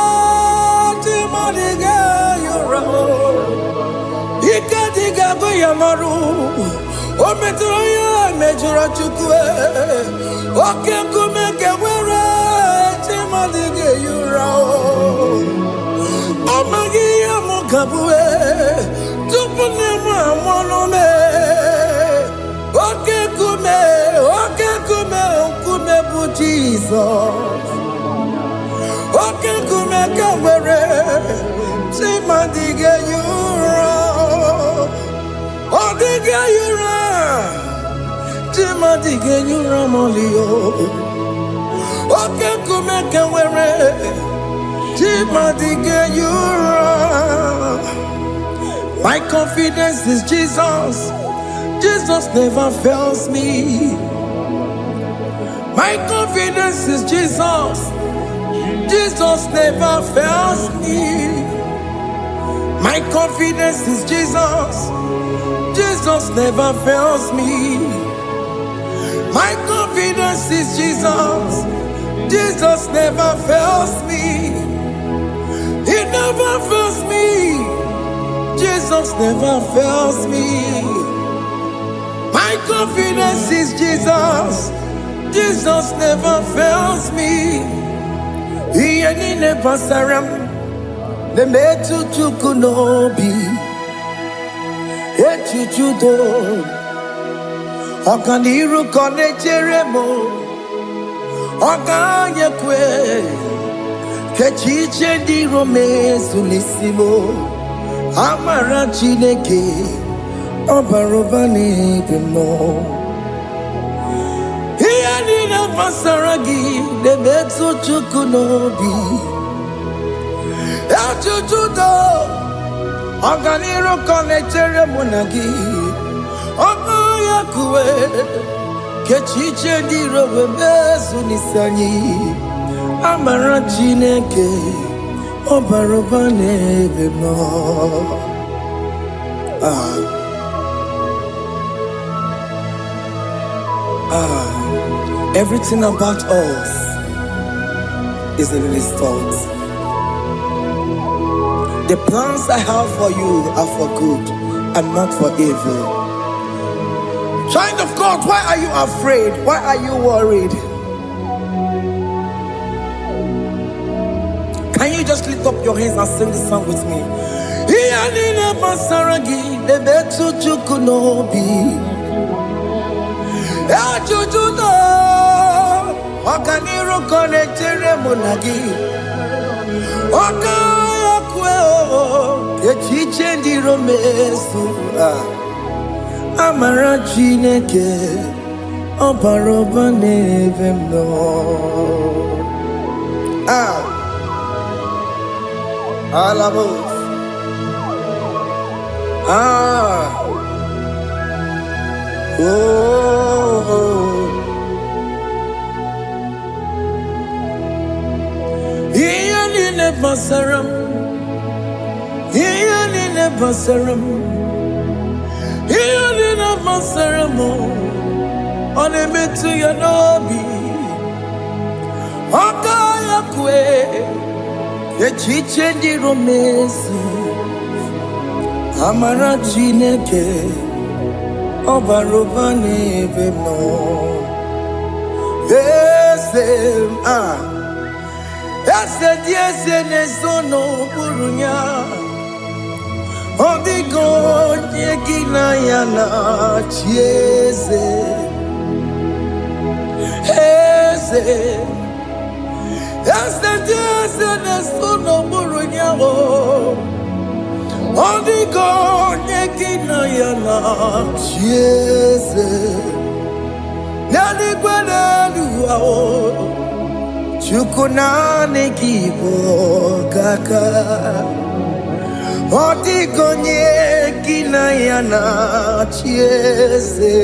chimadige yura ike dịga bụ ya marụ o metụrụ ya mejọrọ Chukwu oke nkume nke nwere chimadige yura ọ maghị ihe mụ gabue tupu na-emu amụọnụ me oke nkume nkume bụ Jizọs oke nkume nke nwere chimadige yura ọ dịghị yura chimadige yura molio oke nkume nke nwere chimadige yura. My confidence is Jesus. Jesus never fails me. My confidence is Jesus. Jesus never fails me. My confidence is Jesus. Jesus never fails me. My confidence is Jesus. Jesus never fails me. He never fails me. Jesus never fails me. My confidence is Jesus. Jesus never fails me. He ain't never saram. The metu chukunobi. Echuchudo. Okaniru kone cheremo. Okanyekwe. Kechiche di romezu nisimo. Amara Chineke ọbaroba n'ebe mọ ihe niile gbasara gị na-emetụ Chukwu n'obi echuchudo ọganiru ka ọ na-echere mụ na gị ọkụ ya kuwe kechiche ndị iro wee mezu n'isi anyị amara Chineke ọbaroba n'ebe mọ everything about us is in His thoughts. The plans I have for you are for good and not for evil. Child of God, why are you afraid? Why are you worried? Can you just lift up your hands and sing this song with me? Amara Chineke ọbaroba n'ebe m nọ. Alabos. Ihe niile gbasara m. Ihe niile gbasara m. Ihe niile gbasara m. Ọ na-emetụ ya n'obi. Ọ ka ya kwe. Echiche ndị romezu amara Chineke ọbaroba n'ebe m nọ. Yes, Ese nesono burunya. Odigo nyekina yana chieze. Ese nesono burunya. Odigo nyekina yana chieze. Nani kwanaluwa Chukunane kibo kaka Odigo nyekina yana chieze.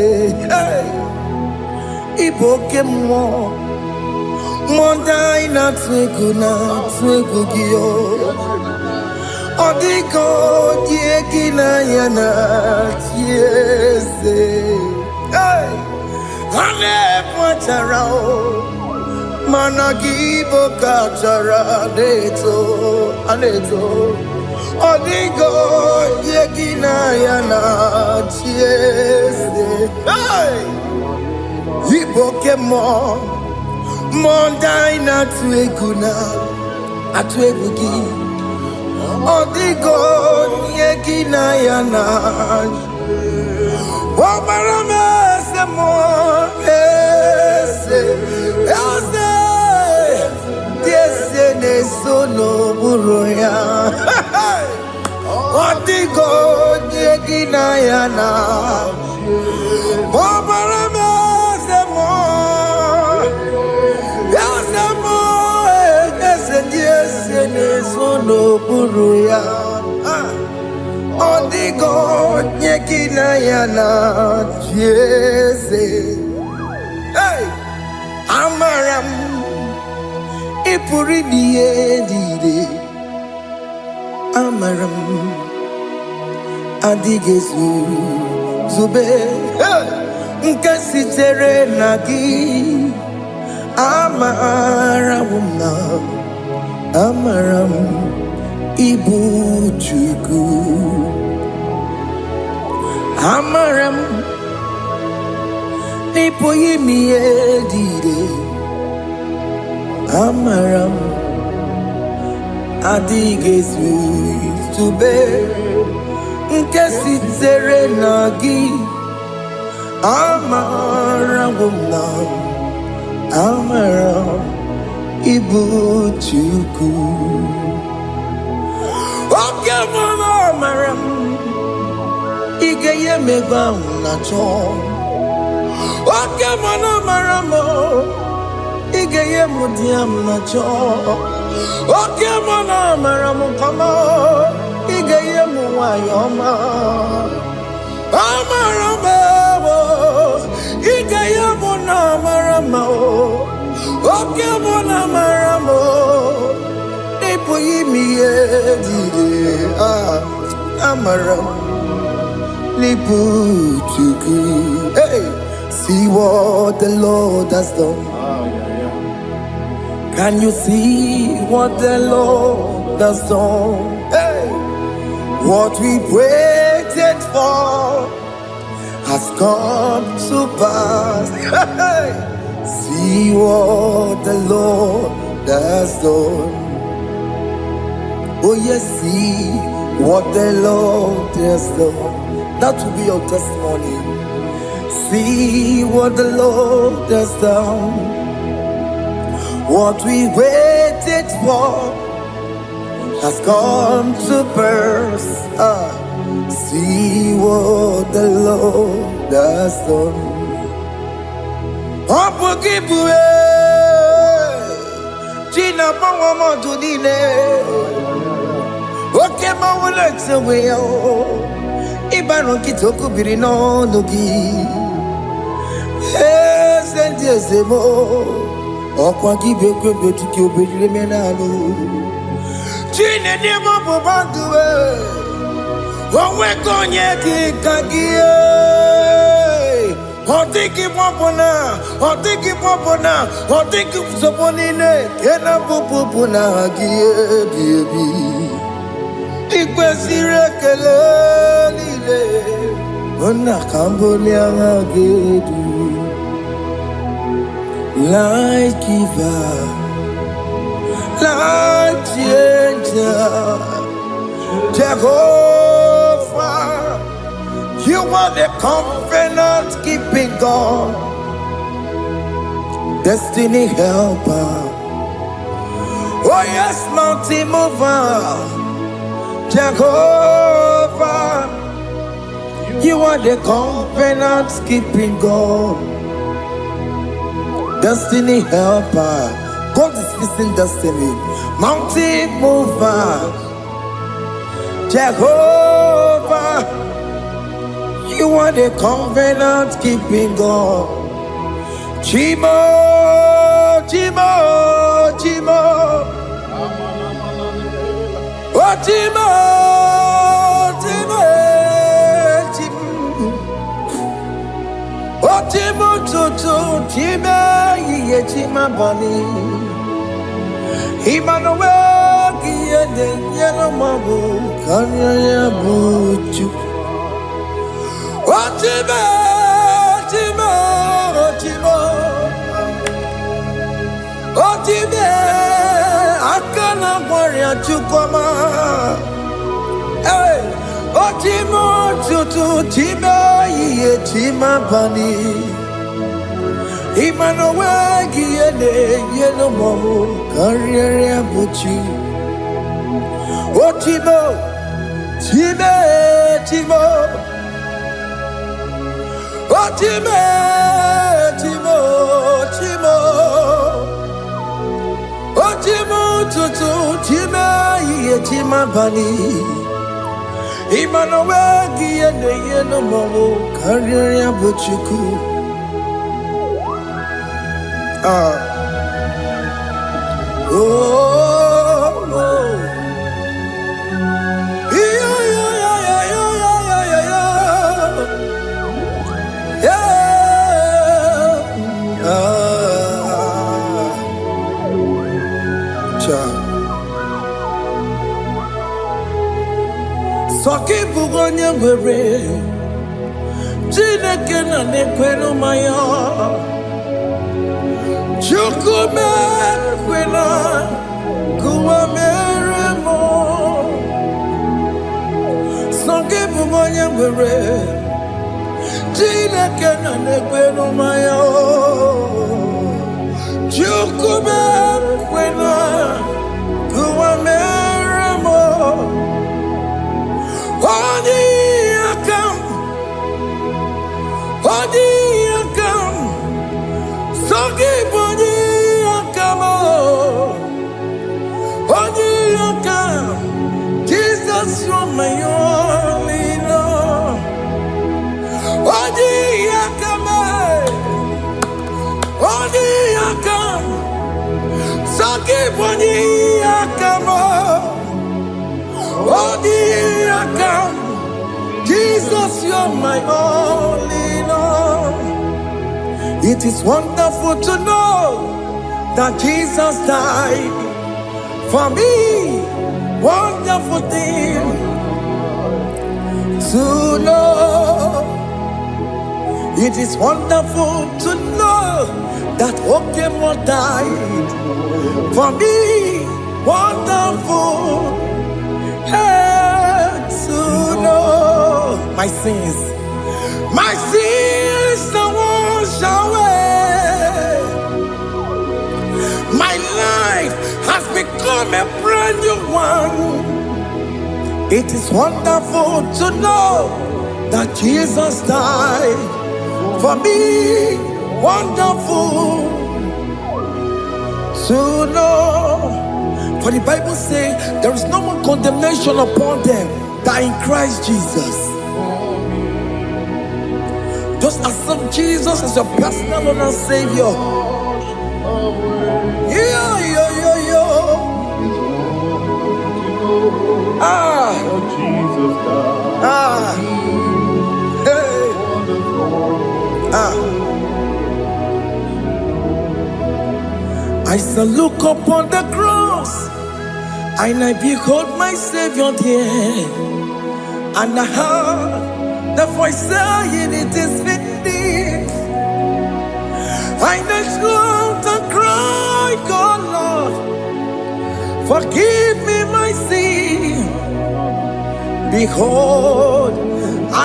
Iboke mo Mondai na twegu giyo Odigo nyekina yana chieze. Ane pacharao Managibo kachara aneto Odigo yekina yana chiese. Iboke mo Mondai na atwegugi Odigo yekina yana Wamarame se mo Ese nesono buruya. Odigo nyekina yana Wamarame se mo Ese nesono buruya. Odigo nyekina yana chieze. Amaram ipuri dide. Amaram adigezu zube. Nkasitere nagi. Amaram ibu chuku. Amaram nipo yimiye dide. Amaram adigezu zube. Nkasitere nagi. Amaram ibu chuku. Okay, mama, amaram igeye meba unacho. Okay, mama, maramo igeye mudiam nacho. Okay, mama, maramo kama igeye muwayoma. Amaramo igeye muna maramo. Okay, mama, maramo nipo yimiye dide. Amaram nipo chuku. Hey, see what the Lord has done. Can you see what the Lord has done? Hey, what we waited for has come to pass. Hey, see what the Lord has done. Oh yes, see what the Lord has done. That will be your testimony. See what the Lord has done. What we waited for has come to pass. See what the Lord has done. China Pawa Modunine. Okay, my let's away. Ibano Kitoku Birino Nogi. Yes, and yes, more. Okwa Gibe to kill Bimenalo. China Nemo Bobandu. One way on Yaki Kagia. Otiki popona, otiki popona, otiki soponine, kena popona gie baby. Ikwesire kelele, ona kambolia gedu. light giver, light changer, Jehovah. You are the covenant keeping God, destiny helper. Oh yes, mountain mover, Jehovah. You are the covenant keeping God, destiny helper. God is fixing destiny. Mountain mover, Jehovah. You are the covenant keeping God. Chimo, Chimo, Chimo. Oh, Chimo, Chimo, Chimo. Oh, Chimo, Chuchu, Chimo, Ye, Chima, Bani. Emmanuel, Kiede, Yellow Mabu, Kanya, Buchu. Oh, Chimo, Chimo, Chimo. Oh, Chimo, Akana, Warrior, Chukoma. Hey, oh, Chimo, Chuchu, Chimo, Ye, Chima, Bani. Emmanuel, Kiede, Yellow Mabu, Kanya, Buchu. Oh, Chimo, Chimo, Chimo. Oh, Chimo, Chimo, Chimo. Oh, Chimo, Chuchu, Chimo, Ye, Chima, Bani. Emmanuel, Kiede, Yellow Mabu, Kanya, Buchu. Oh, oh. Yeah, yeah, yeah, yeah, yeah, yeah, yeah, yeah. Cha. Soki bugonye were, Chineke na nekwenu maya. Chukume kwena kuwa meremo. Soki bugonye were, Chineke na nekwenu maya. Chukume kwena kuwa meremo. Odi akam, Odi akam. Soki boni akamo, Odi akam. Jesus, you're my only Lord. Odi akamo, Odi akam. Soki boni akamo, Odi akam. Jesus, you're my only Lord. It is wonderful to know that Jesus died for me. Wonderful thing to know. It is wonderful to know that Okemo died for me. Wonderful to know my sins are washed away. My life has become a brand new one. It is wonderful to know that Jesus died for me. Wonderful to know. For the Bible says there is no more condemnation upon them that in Christ Jesus. Just accept Jesus as your personal Lord and Savior. Yeah, yeah, yeah, yeah. Ah, ah, hey, ah. I shall look upon the cross, and I behold my Savior there, and I heard the voice saying, "It is finished." I next look Forgive me my sin. Behold,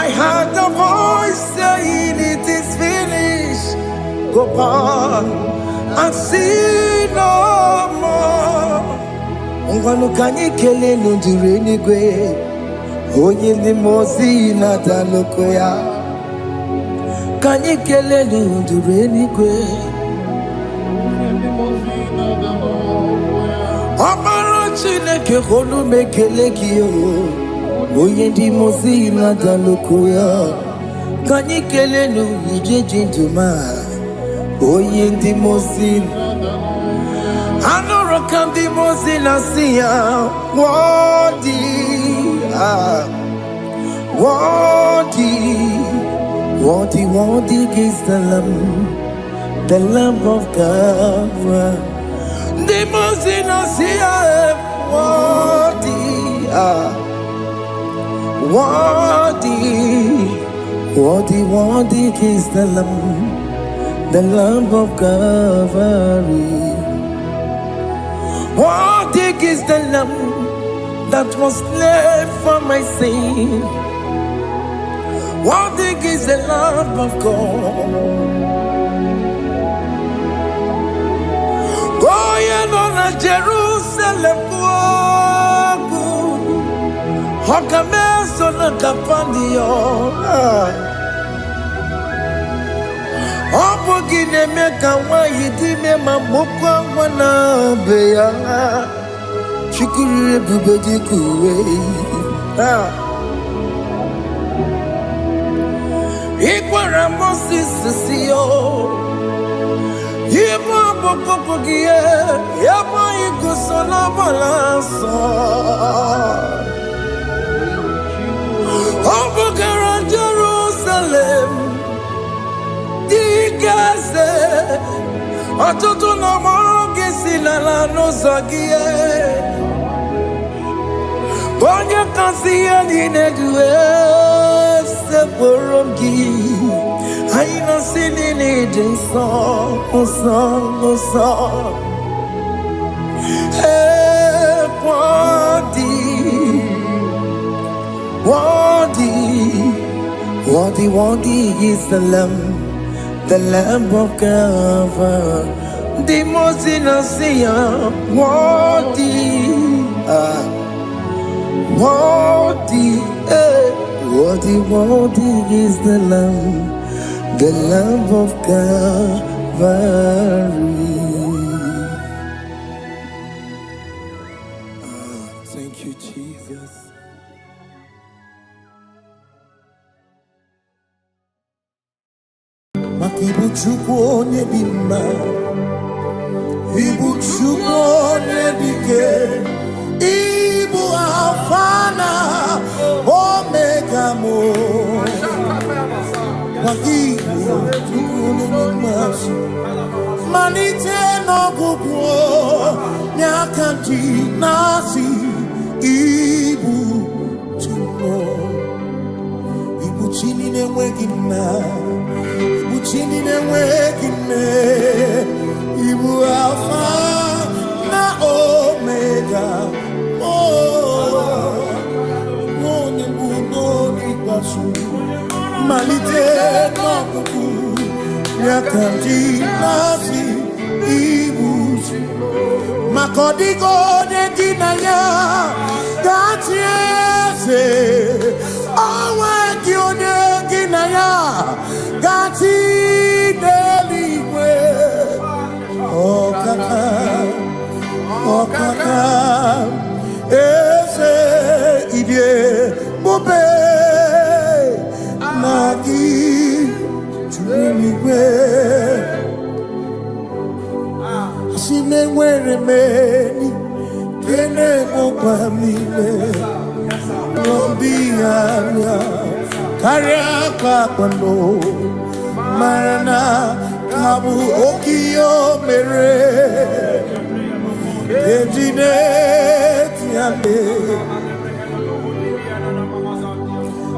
I heard a voice saying, it is finished. Go back and sin no more. Ngwanu kanyi kele nundure nigwe. Oye ni mozi na daloko ya. Kanyi kele nundure nigwe. Amara Chineke kolu mekele kiyo. Oye di mozi na daloko ya. Kanyi kele nu ije jinduma. Oye di mozi. Anoro kandi mozi na siya. Wadi. Worthy is the Lamb of God. The most innocent, worthy is the Lamb of Calvary. Worthy is the Lamb that was slain for my sin. Worthy is the Lamb of God. Going on a Jerusalem, Hokameso na kapandio. Opogine meka wa yidime mamukwa wana beya. Shukuru bubeji kuwe. Ikwara Moses siyo. Yema boko gie. Yema igusona balanso. Obogara Jerusalem. Dikaze. Atoto na moroge silala no zagie. Bonja kasi aninedwe seporongi. Aina sinini jinson, song. Hey, worthy is the Lamb of God. The most innocent, worthy is the Lamb of Calvary. Thank you, Jesus. Makibuchukwu onye dị mma, Ibuchukwu onye dike, Ibu Alpha na Omega mo. Makibuchukwu onye dị mma, malite n'ọgwụgwụ n'akantị n'asị. Ibu chini n'enweghị nna. Chini n'enweghị nne, Ibu Alpha na Omega, onye mbụ n'onye ikpeazụ, malite n'ọgwụgwụ ya ka ndị na-asị Ibu maka ọ dịghị onye gị na ya ga-achị eze, onweghị onye gị na ya gati n'eluigwe. Ọkaka eze ibie mube na gị juru eluigwe. Si na-enwere meni kene mụkwa n'ime n'obi anya karịa kpakpando. Marana kabu okiyo mere ejine tiame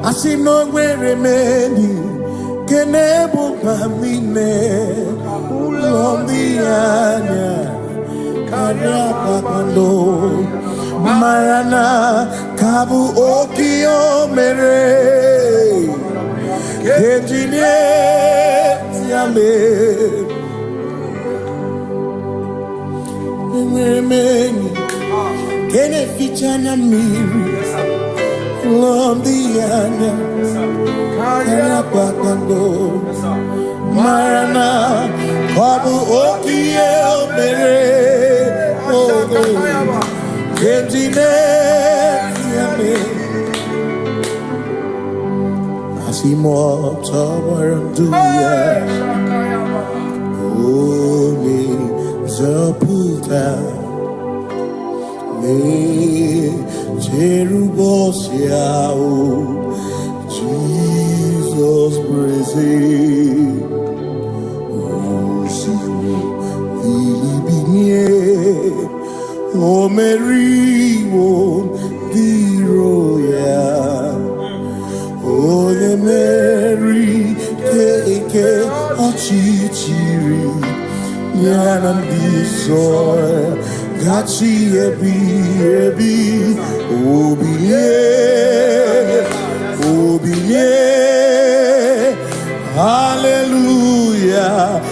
asino nwere meni kenebu pamine ulombi anya karya pakando Marana Kabu Okio Mere Kejine Yame Mene Kene Fichana Miri Lomdiana Kaya Pakando Marana Kabu Okio Mere Kejine Yame Asimo Tawaranduya Omi Zaputa Me Cherubosia Jesus praise Osimu Ilibinye O Mary won the royal O the Mary Keke Achichiri Yanam Disoy Gachi Ebi Obiye Hallelujah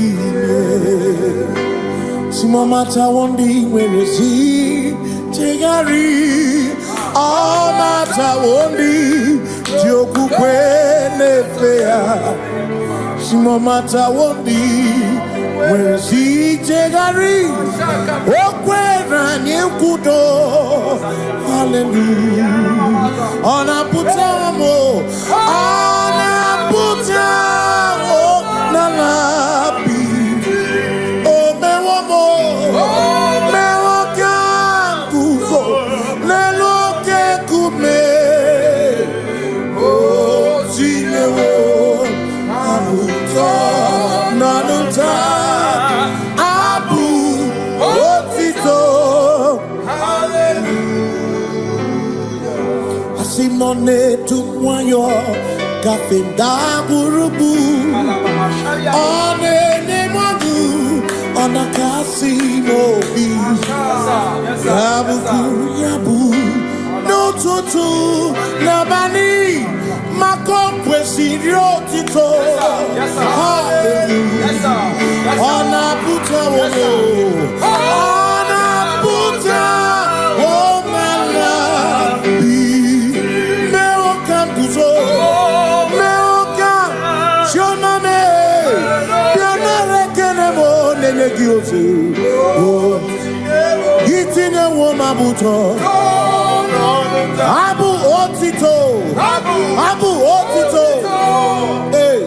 Obiye Simomata wondi werezi Tigari Amata wondi Joku kwene fea Simomata wondi werezi Tigari Okwena nyekudo Hallelujah Ona putamo Ona putamo Nalabi Simone tumwayo kafenda burubu One nemadu Ona kasi mobi Yabu yabu No tutu Nabani Makompwe sirio tito Hallelujah Ona puta wono Ona puta Womala Meokan puto Meokan Shoname Pianare kenemo Nene giosi Gitine woma buto Abu otito Abu otito Hey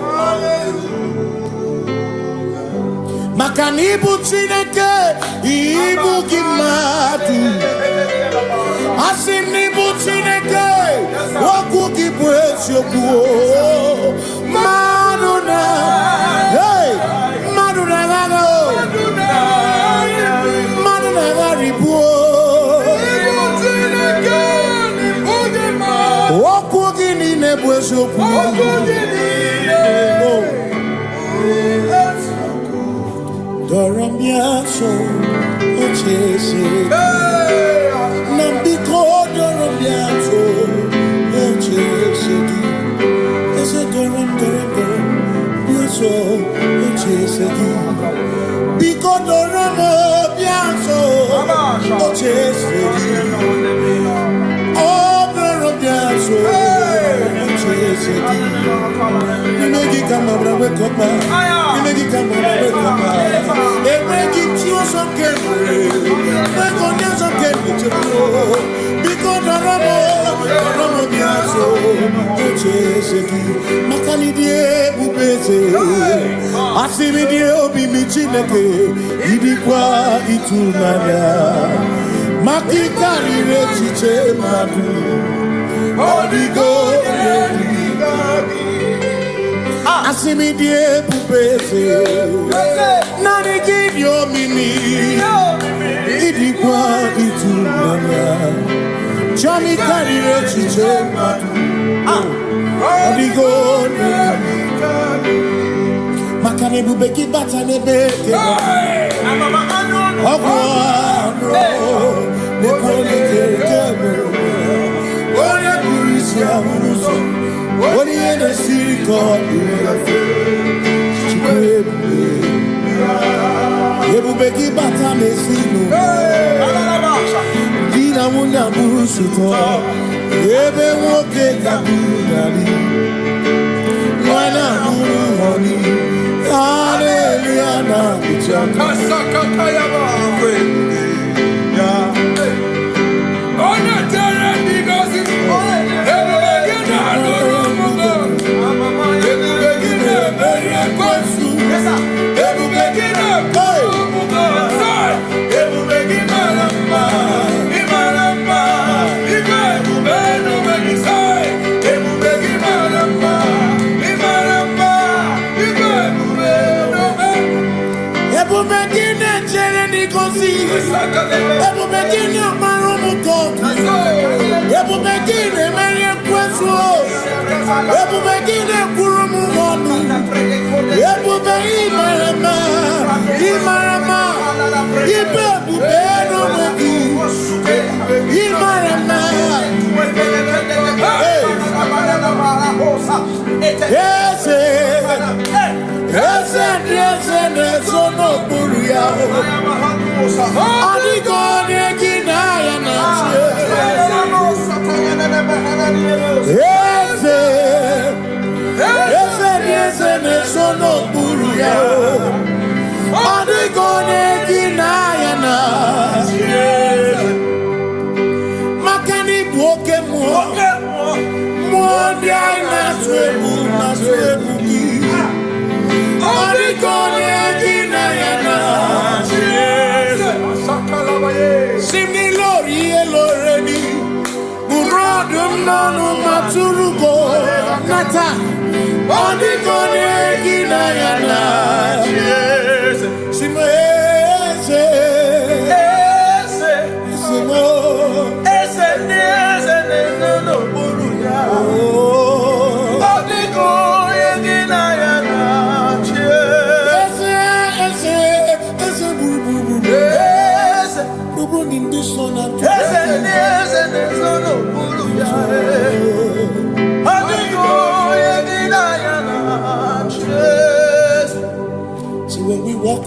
Makanibu chineke Ibu gimadu Asinibu chineke Waku gibwesyo kuo Maduna Hey Maduna gago Maduna garibuo Okugini nebwesoku Doramiaso Ochese Nambiko Doramiaso Ochese Ese Doram Biaso Ochese Biko Doramiaso Ochese Imegi kama brawe kopa Imegi kama brawe kopa Imegi tiyo sokene Mego nya sokene chepo Biko Doramo biaso Ocheseki Makani die bubeze Asimi die obi michineke Idikwa itunanya Makikari rechiche madu Odigo Asimi die bubeze Nani gidio mini Idikwa itunanya Chami karire chiche madu Odigo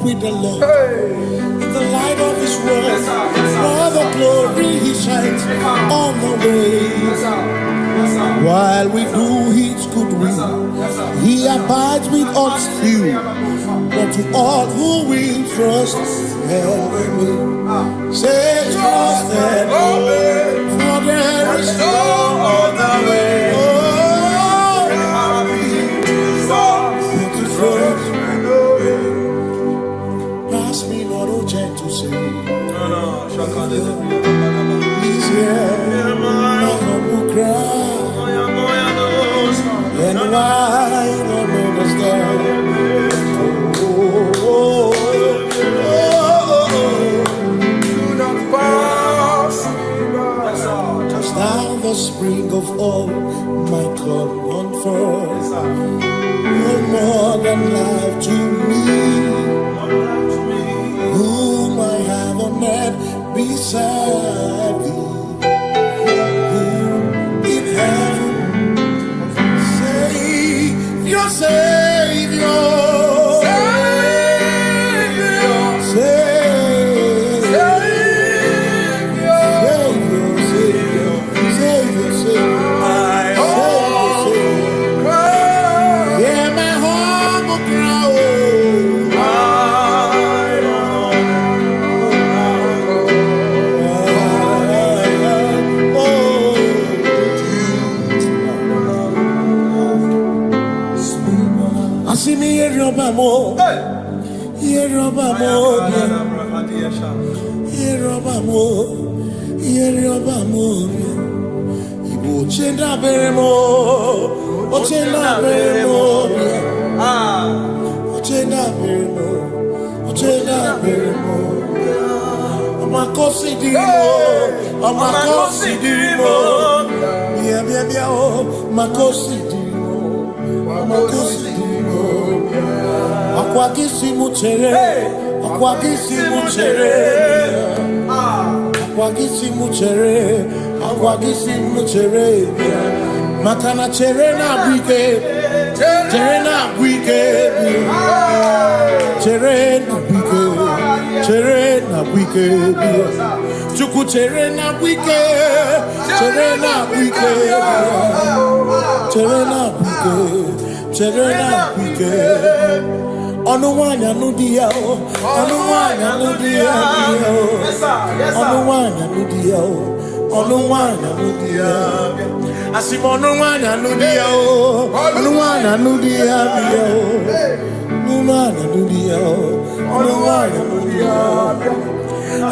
With the Lord, in the light of His word, for the glory He shines on the way. While we do His good will, He abides with us still. But to all who will trust and obey, say trust and obey, for there is no other way. Oh, to trust. To say, He's here, my humble cry, and why don't understand? Do not pass just now the spring of all my cup unfolds. You're more than life to me. Whom I have on earth beside thee, who in heaven, Savior, Savior, Savior, Savior, Savior, Savior, my humble cry, yeah, my humble cry. Akwagisi muchere, akwagisi muchere, akwagisi muchere, akwagisi muchere. Makana chere na bwike, chere na bwike, chere na bwike, chere na bwike. Chuku chere na bwike, chere na bwike, chere na bwike, chere na bwike. Onuwanya nudia, onuwanya nudia, onuwanya nudia, onuwanya nudia. Asim onuwanya nudia, onuwanya nudia, onuwanya nudia, onuwanya nudia.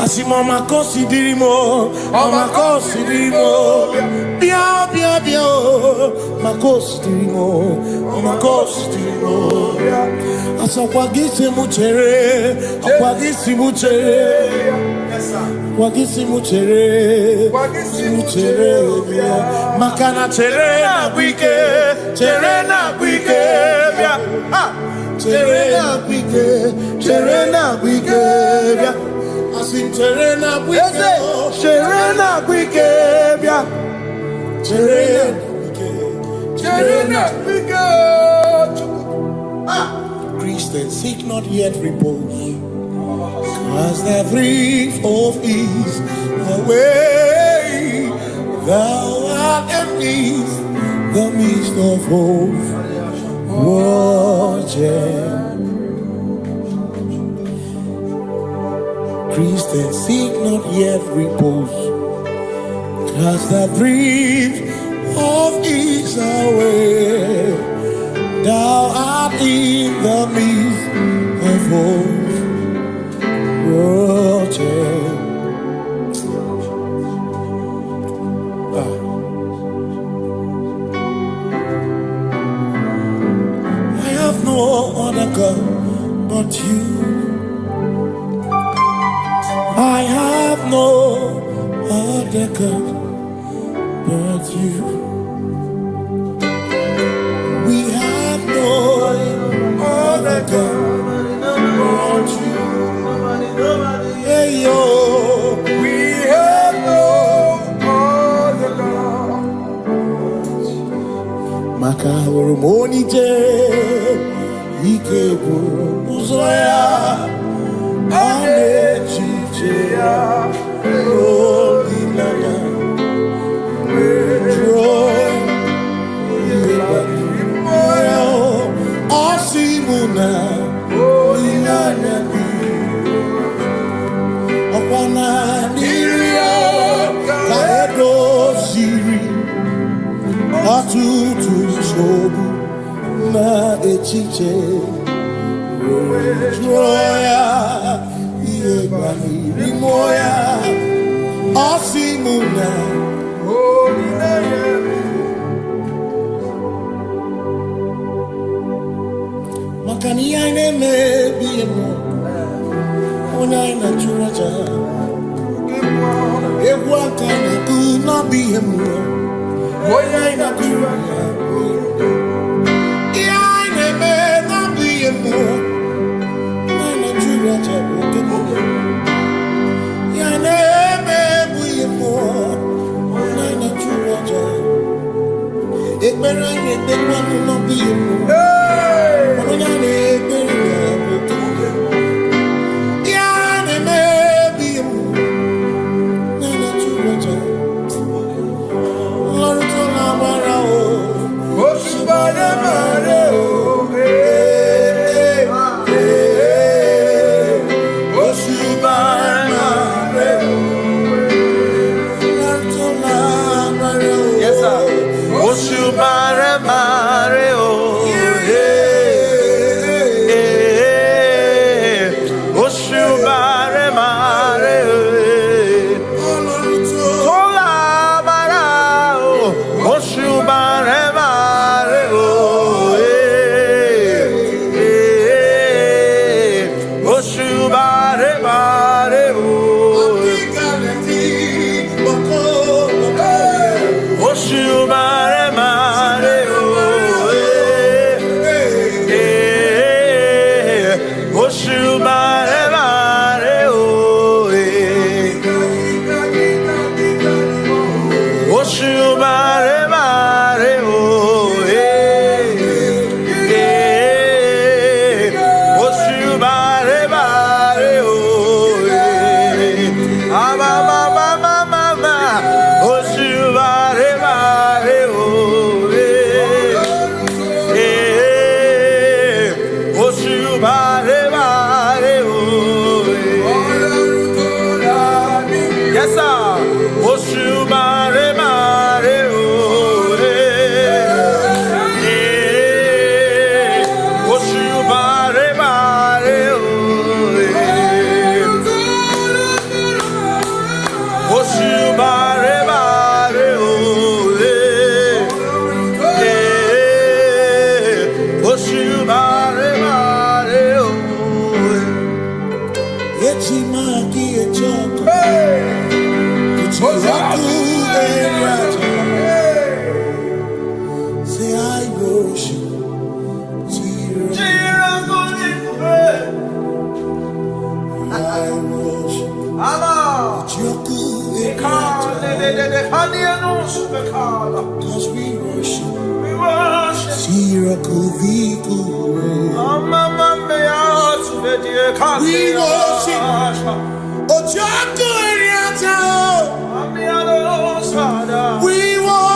Asim omakosi dirimo, omakosi dirimo, bia bia bia, makosi dirimo, omakosi dirimo. Akwagisi muchere, akwagisi muchere, akwagisi muchere, muchere. Makana chere na bwike, chere na bwike, chere na bwike, chere na bwike. Asim chere na bwike, chere na bwike, chere na bwike, chere na bwike. Christians seek not yet repose, cause the brief of ease away. Thou art at peace, the midst of hope, watching. Christians seek not yet repose, cast the brief of ease away. Thou art in the midst of hope, watching. I have no other God but you. I have no other God but you. We have no other God but you. Hey yo, we have no other God. Makahuru monite, ikeburu muzoya, anechichea, rolinaya, joy, moya, osimuna, olinaya, opana niria, kaedo siri, atutu sobu, na echiche. Joya, Yebani, Rimoya, Asimuna, Makani, I may be a more when I naturaja. If what I could not be a more when I naturaja. I may not be a more. Yes, sir. Say I worship. Cause we worship. We worship. We worship. We worship.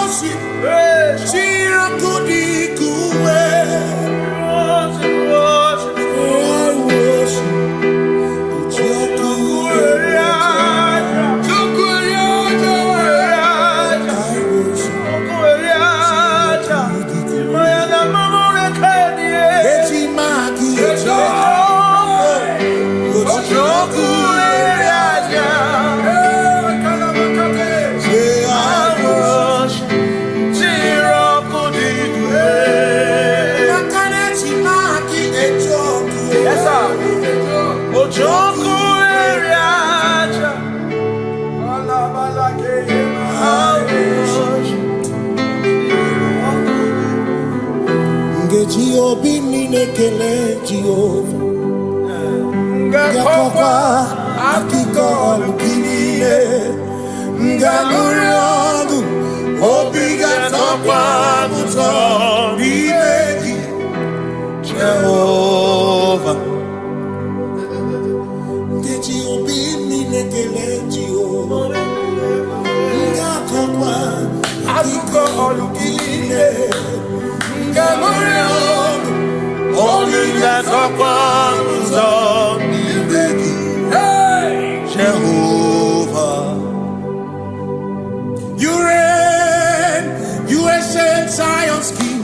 Obi minekele Jehovah Ngakokwa akiko alukile Ngaguriogu Obi gatokwa muto Nimeki Jehovah Ngeji obi minekele Jehovah Ngakokwa akiko alukile Ngaguriogu Jehovah, you reign, you ancient Zion's King.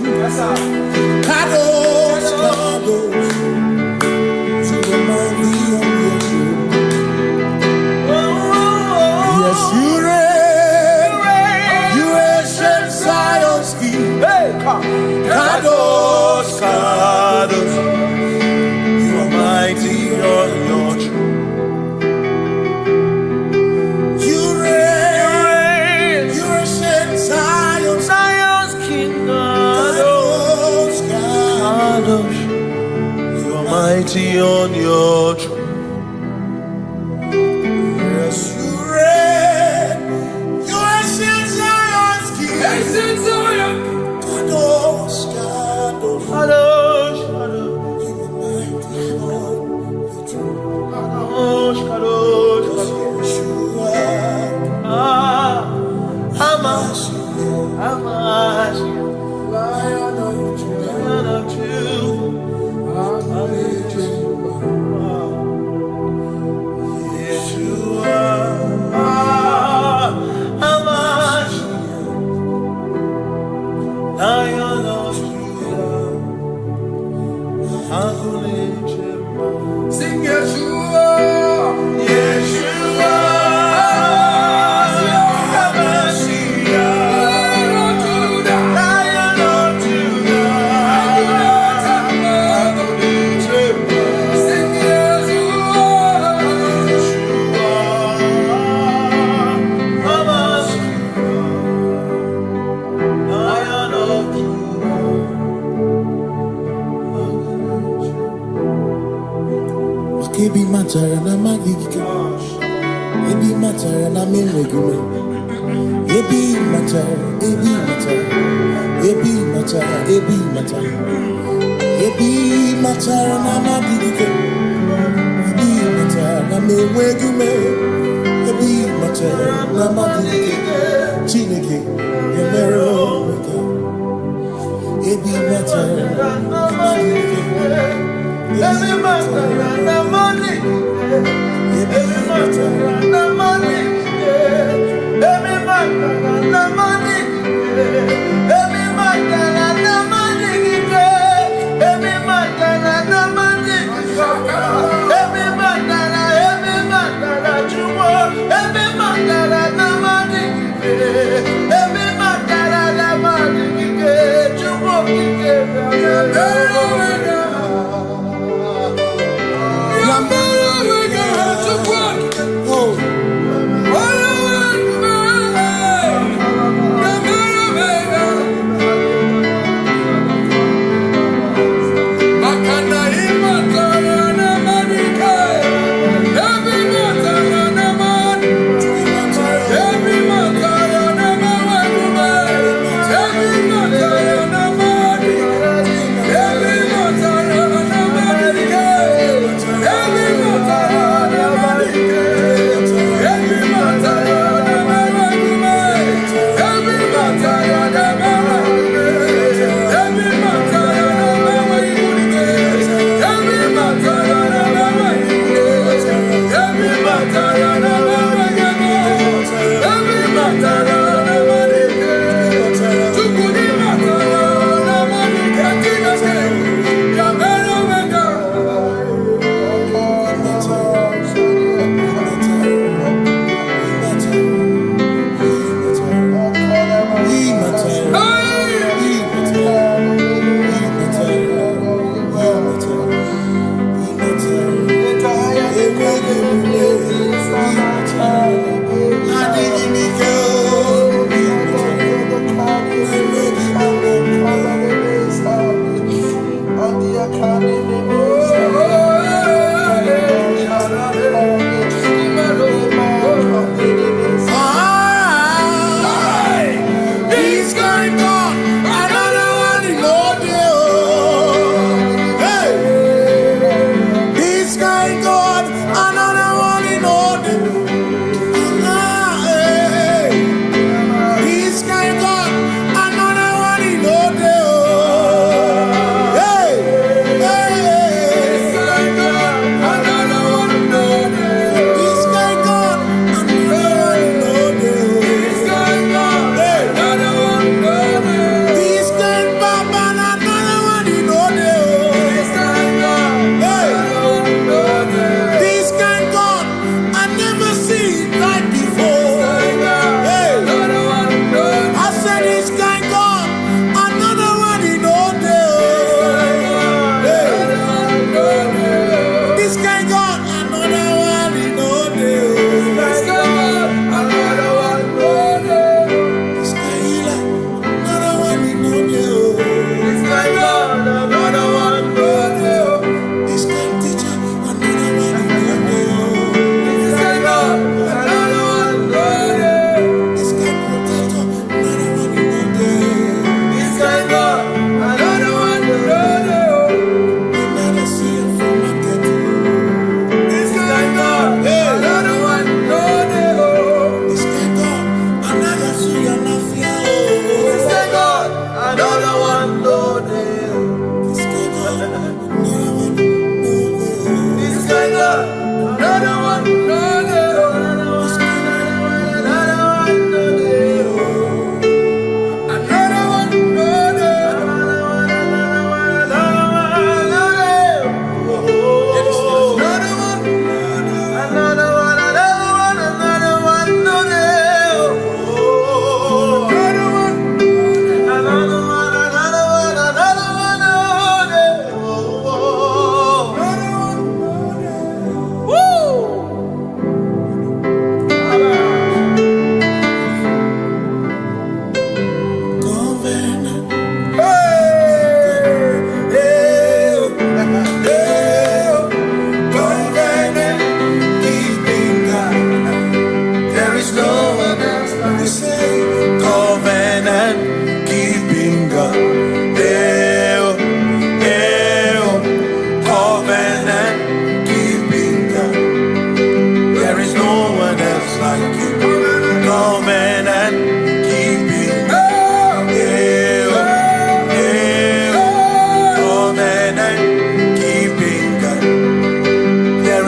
Kadosh, Kadosh, to the mighty of your throne. Yes, you reign, you ancient Zion's King. Kadosh, Kadosh, you are mighty on your throne. You reign, you ancient Zion's King. Kadosh, Kadosh, you are mighty on your throne. Yes, you reign, you ancient Zion's King. Ancient Zion. Kadosh, Kadosh, Kadosh, Kadosh, you are mighty on your throne. Kadosh, Kadosh, Kadosh, Lion of sing Yeshua, Yeshua, Lion of Judah, sing Ebi matara na magigike, ebi matara na menwegume, ebi matara, ebi matara, ebi matara, ebi matara, ebi matara na magigike, ebi matara na menwegume, ebi matara na magigike, Chineke emero weka, ebi matara na magigike. Every matter and the money, every matter and the money, every matter and the money, every matter and the money, every matter and the money, every matter that you want, every matter and the money, every matter and the money, you want to give.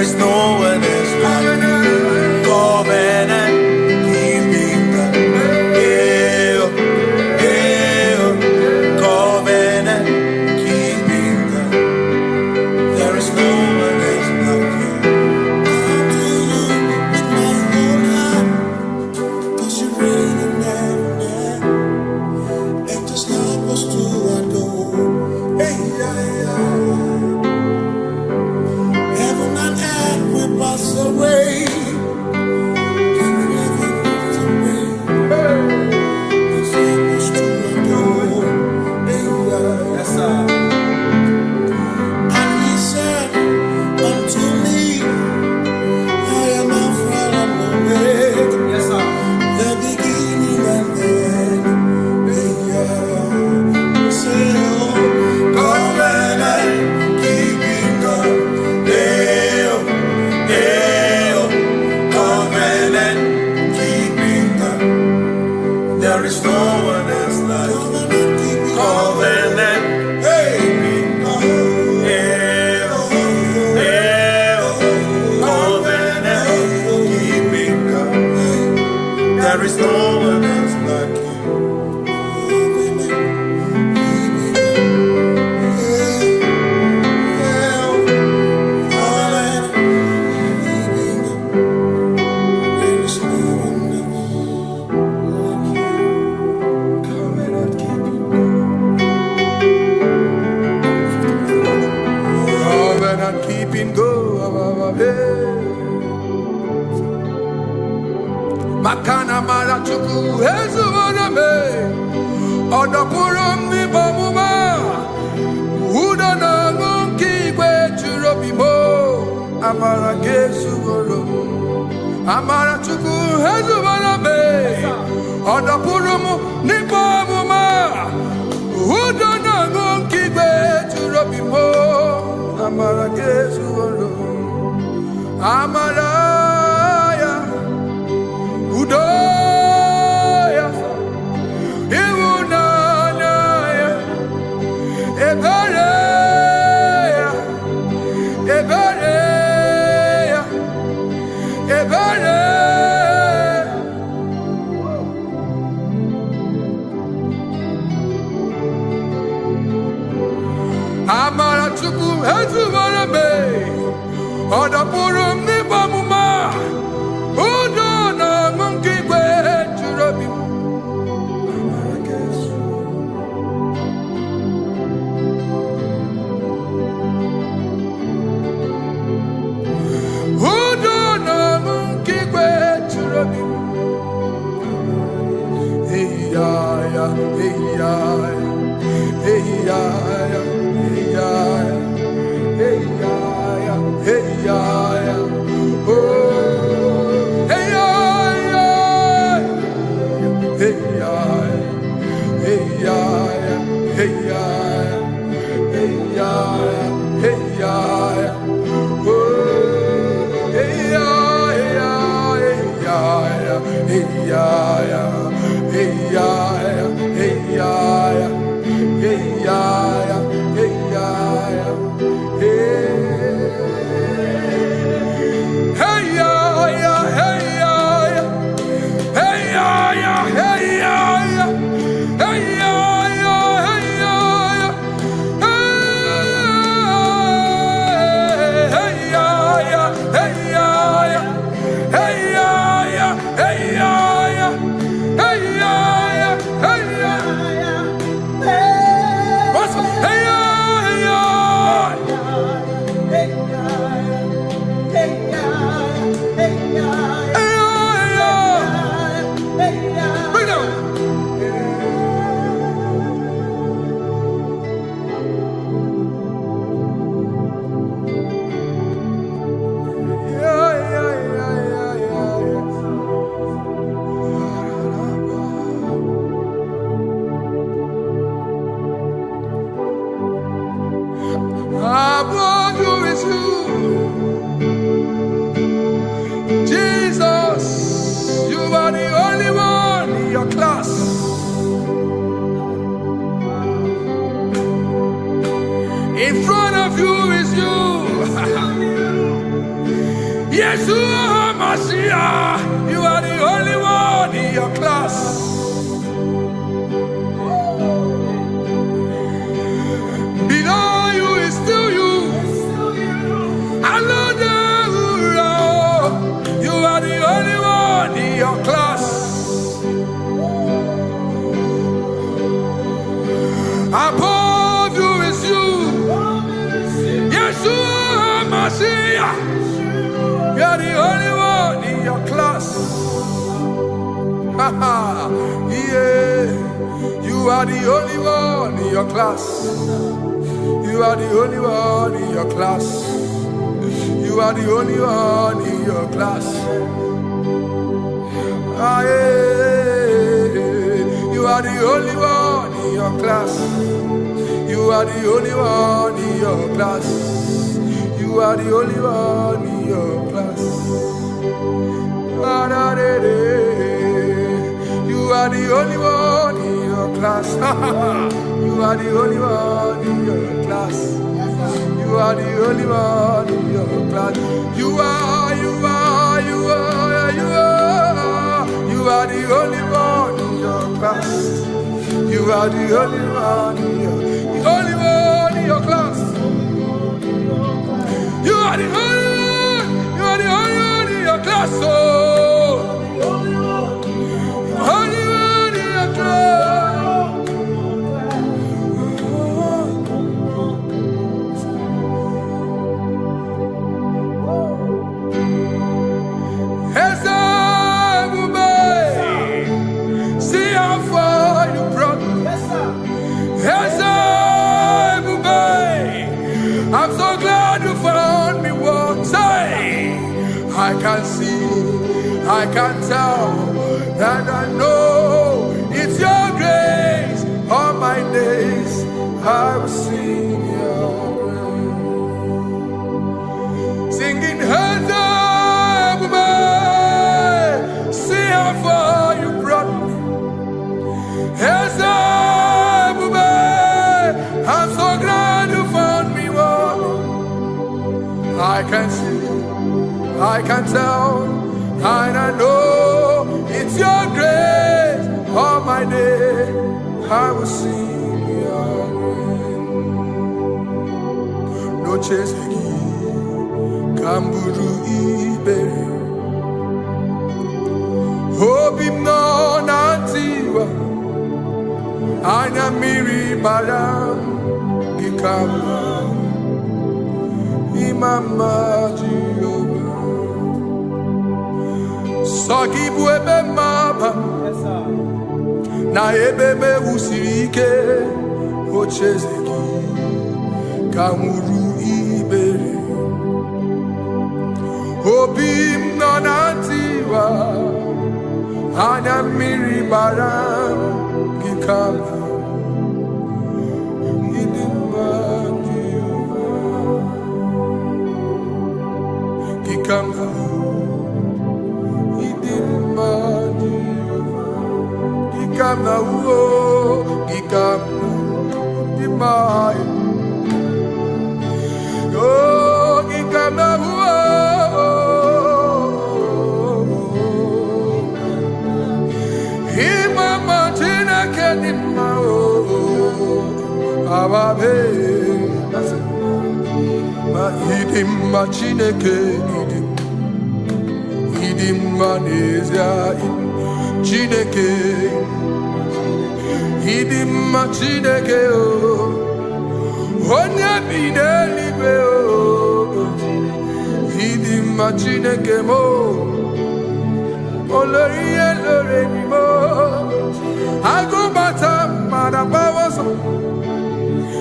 is no one else like you. Covenant keeping God. Yeah, yeah. Covenant keeping God. There is no one else like you. Come to you with my whole heart, 'cause you reign in heaven, and just help us to adore. Hey, yeah, yeah. Heaven and earth will pass away. Forever pass away. Just help us to adore. Hey, yeah. Yes, sir. And he said unto me, I am Alpha and Omega. Yes, sir. The beginning and the end. Hey, yeah. Say, oh, covenant keeping God. Hey, oh, covenant keeping God. There is no one else like you. Covenant keeping God. Hey, oh, covenant keeping God. There is no one else like you. Covenant keeping God. Makana mara chuku hezu waname. Odapurum ni bamuma. Uda na ngunki kwe churobimo. Amara gesu woro. Amara chuku hezu waname. Odapurum ni bamuma. Uda na ngunki kwe churobimo. Amara gesu woro. Amara ya. Udoya. Iwunanaya. Ebereya. Ebereya. Ebereya. Amara chuku hezu warabe. Odapurum ni bamuma. Udo na ngunki kwe churobi. Amara gesu. Udo na ngunki kwe churobi. Hey ya ya, hey ya ya, hey ya ya, hey ya ya, hey ya ya, hey ya ya. Oh, hey ya ya, hey ya ya, hey ya ya, hey ya ya, hey ya ya, hey ya ya. Oh, hey ya ya, hey ya ya, hey ya ya, hey ya ya, hey ya ya, hey ya ya, hey Yeshua Mashiach, you are the only one in your class. Below you is still you. You are the only one in your class. Above you is you. Yeshua Mashiach. You are the only one in your class. Yeah. You are the only one in your class. You are the only one in your class. You are the only one in your class. Ah, yeah. You are the only one in your class. You are the only one in your class. You are the only one in your class. Ah, da, da, da. You are the only one in your class. You are the only one in your class. You are the only one in your class. You are the only one in your class. You are the only one in your class. You are the only one in your class. Oh, only one in your class. I'm so glad you found me one day. I can see, I can tell, and I know it's your grace. All my days I will sing your grace. Singing, hands up, see how far you brought me. Hands up, I'm so glad you found me one. I can see, I can tell, and I know it's your grace. All my day I will sing your grace. No chasing, Kamburu Iberi. Hope him no nantiwa. Anya miri baram gikama. Imama Jehovah. Sagi buebe maba. Na ebebe usirike. Ochezeki. Kamuru ibere. Obim nonantiwa. Anya miri baram gikama. Come now, he didn't mind you. He come now, he come now, oh, he come now, he mama tina kenima, oh, ababe, ma he didn't machineke. Manezia Chineke Hidima Chineke Onya Bidelibe Hidima Chineke mo Oloye Loreni mo Agubata Madabawaso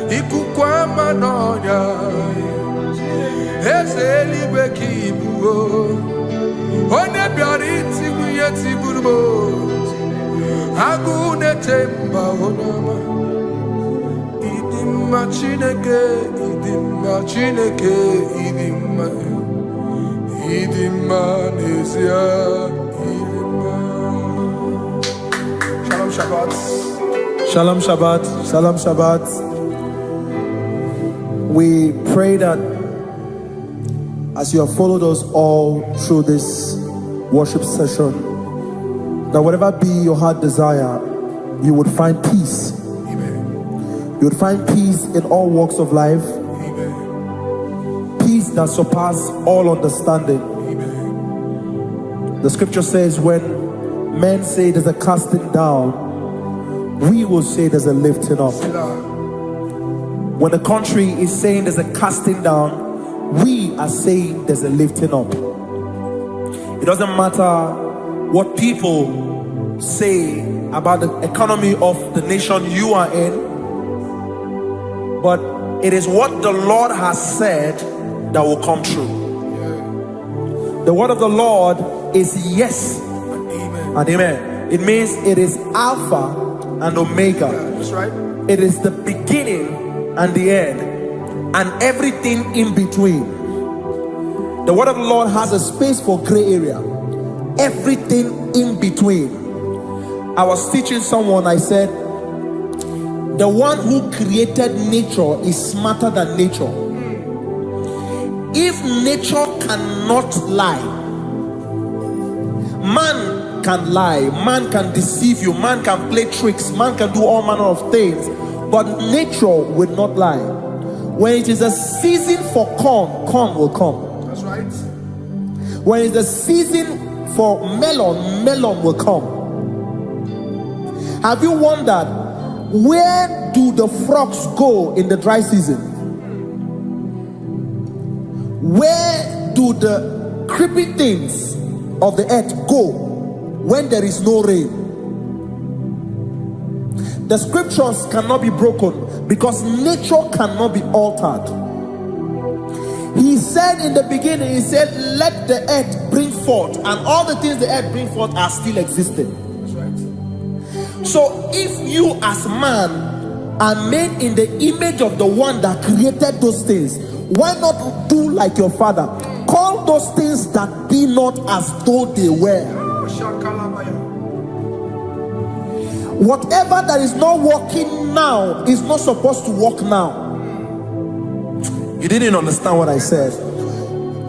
Ikukwa Manonya Eselibe Kibu One biariti kuyeti burbo Agune temba onama Idima chineke Idima nezia Idima. Shalom Shabbat. Shalom Shabbat. Shalom Shabbat. We pray that as you have followed us all through this worship session, that whatever be your heart desire, you would find peace. Amen. You would find peace in all walks of life. Amen. Peace that surpasses all understanding. Amen. The scripture says, when men say there's a casting down, we will say there's a lifting up. When the country is saying there's a casting down, we are saying there's a lifting up. It doesn't matter what people say about the economy of the nation you are in, but it is what the Lord has said that will come true. The word of the Lord is yes and amen. It means it is Alpha and Omega. That's right. It is the beginning and the end, and everything in between. The word of the Lord has a space for gray area. Everything in between. I was teaching someone, I said, the one who created nature is smarter than nature. If nature cannot lie, man can lie, man can deceive you, man can play tricks, man can do all manner of things, but nature will not lie. When it is a season for corn, corn will come. That's right. When it's a season for melon, melon will come. Have you wondered, where do the frogs go in the dry season? Where do the creepy things of the earth go when there is no rain? The scriptures cannot be broken because nature cannot be altered. He said in the beginning, he said, let the earth bring forth, and all the things the earth bring forth are still existing. That's right. So if you as man are made in the image of the one that created those things, why not do like your father? Call those things that be not as though they were. Whatever that is not working now is not supposed to work now. You didn't understand what I said.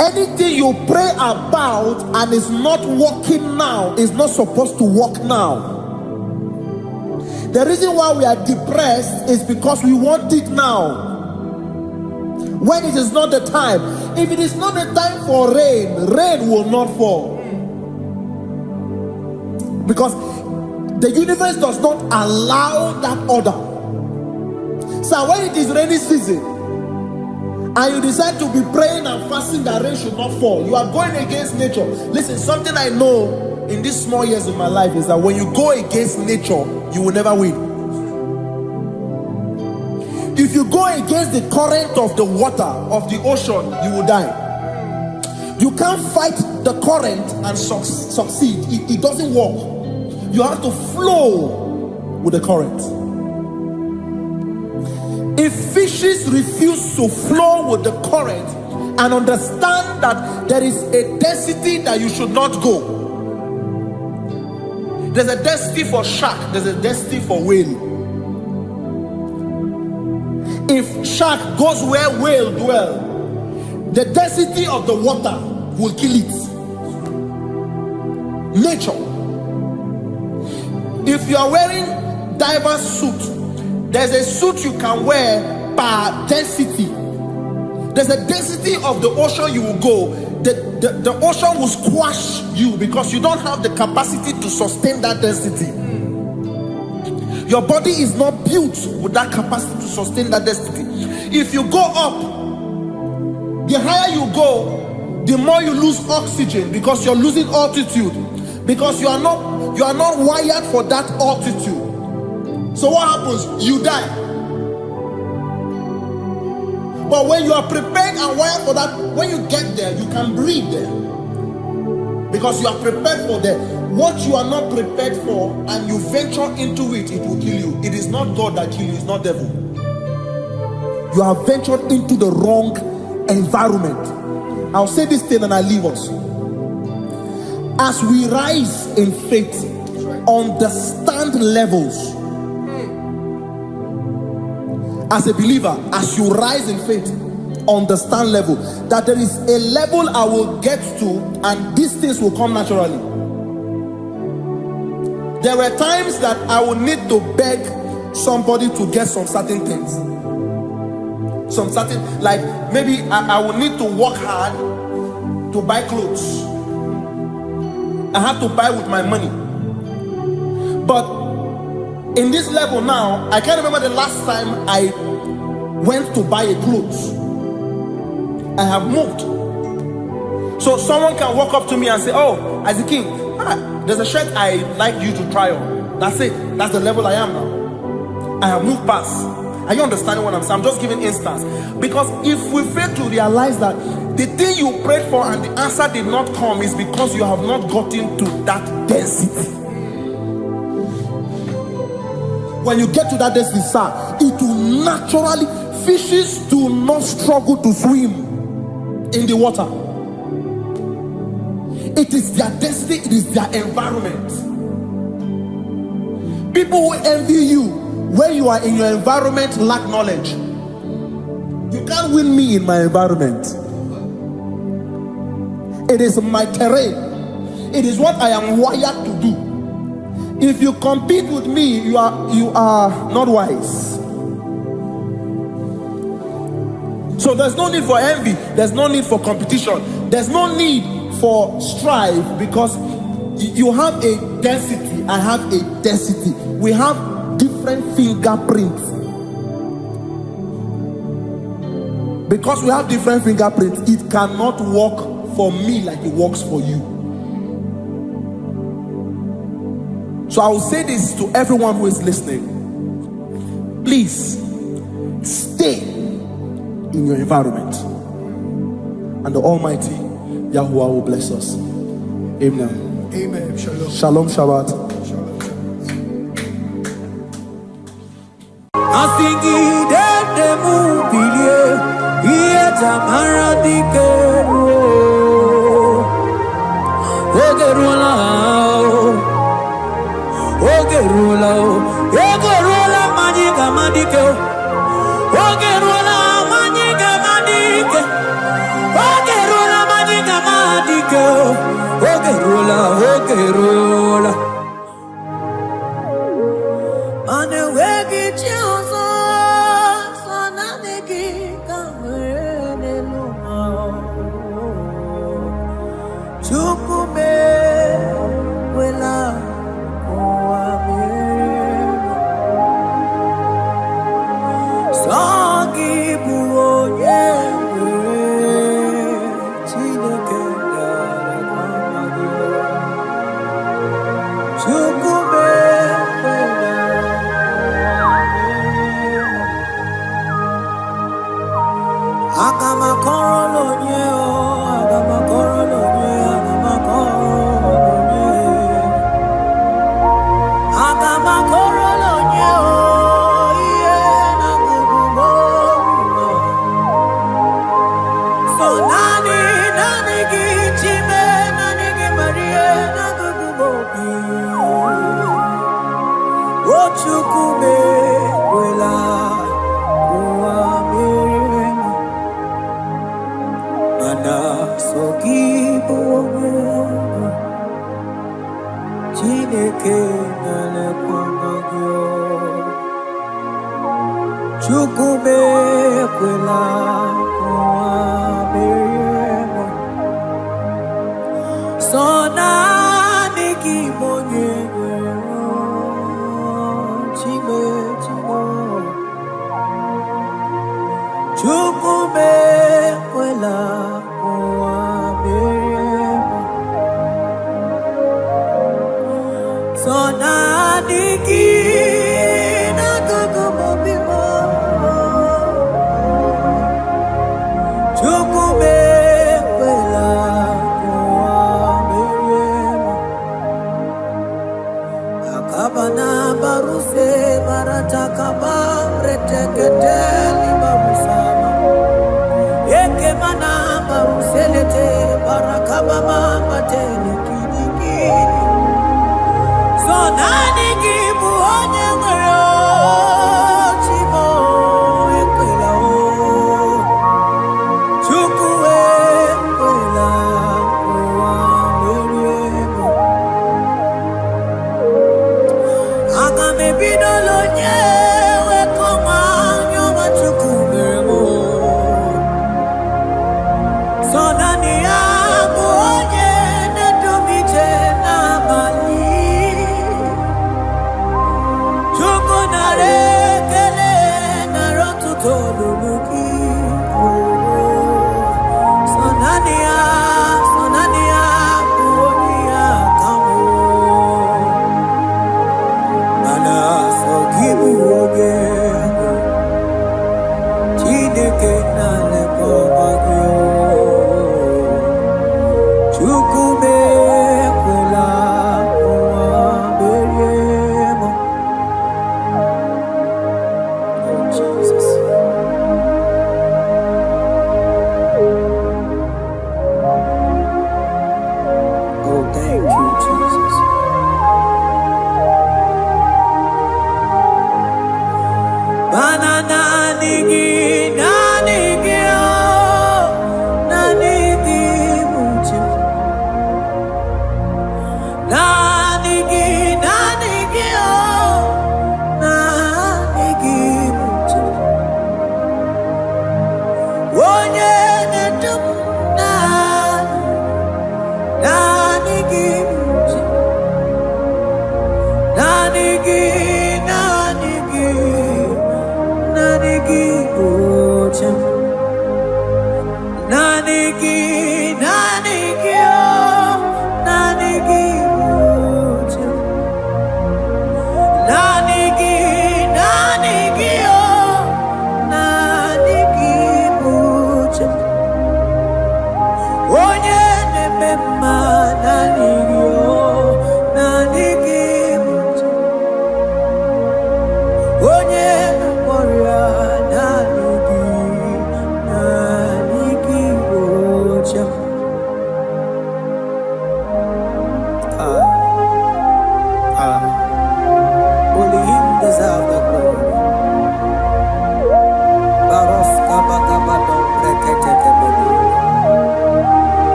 Anything you pray about and is not working now is not supposed to work now. The reason why we are depressed is because we want it now, when it is not the time. If it is not the time for rain, rain will not fall, because the universe does not allow that order. So when it is rainy season and you decide to be praying and fasting that rain should not fall, you are going against nature. Listen, something I know in these small years of my life is that when you go against nature, you will never win. If you go against the current of the water of the ocean, you will die. You can't fight the current and succeed. It doesn't work. You have to flow with the current. If fishes refuse to flow with the current and understand that there is a density that you should not go, there's a density for shark, there's a density for whale. If shark goes where whale dwell, the density of the water will kill it. Nature. If you are wearing diver's suit, there's a suit you can wear per density. There's a density of the ocean you will go. The ocean will squash you because you don't have the capacity to sustain that density. Your body is not built with that capacity to sustain that density. If you go up, the higher you go, the more you lose oxygen because you're losing altitude, because you are not wired for that altitude. So what happens? You die. But when you are prepared and wired for that, when you get there, you can breathe there, because you are prepared for that. What you are not prepared for and you venture into it, it will kill you. It is not God that kills you, it's not devil. You have ventured into the wrong environment. I'll say this thing and I leave us. As we rise in faith, understand levels. As a believer, as you rise in faith, understand level. That there is a level I will get to and these things will come naturally. There were times that I would need to beg somebody to get some certain things. Some certain, like maybe I would need to work hard to buy clothes. I have to buy with my money. But in this level now, I can't remember the last time I went to buy a clothes. I have moved. So someone can walk up to me and say, oh, as a king, there's a shirt I like you to try on. That's it. That's the level I am now. I have moved past. Are you understanding what I'm saying? I'm just giving instance. Because if we fail to realize that the thing you prayed for and the answer did not come is because you have not gotten to that density. When you get to that density, sir, it will naturally, fishes do not struggle to swim in the water. It is their density, it is their environment. People who envy you when you are in your environment lack knowledge. You can't win me in my environment. It is my terrain. It is what I am wired to do. If you compete with me, you are not wise. So there's no need for envy. There's no need for competition. There's no need for strife because you have a density. I have a density. We have different fingerprints. Because we have different fingerprints, it cannot work for me like it works for you. So I will say this to everyone who is listening. Please stay in your environment, and the Almighty Yahuwah will bless us. Amen. Amen. Shalom. Shalom Shabbat.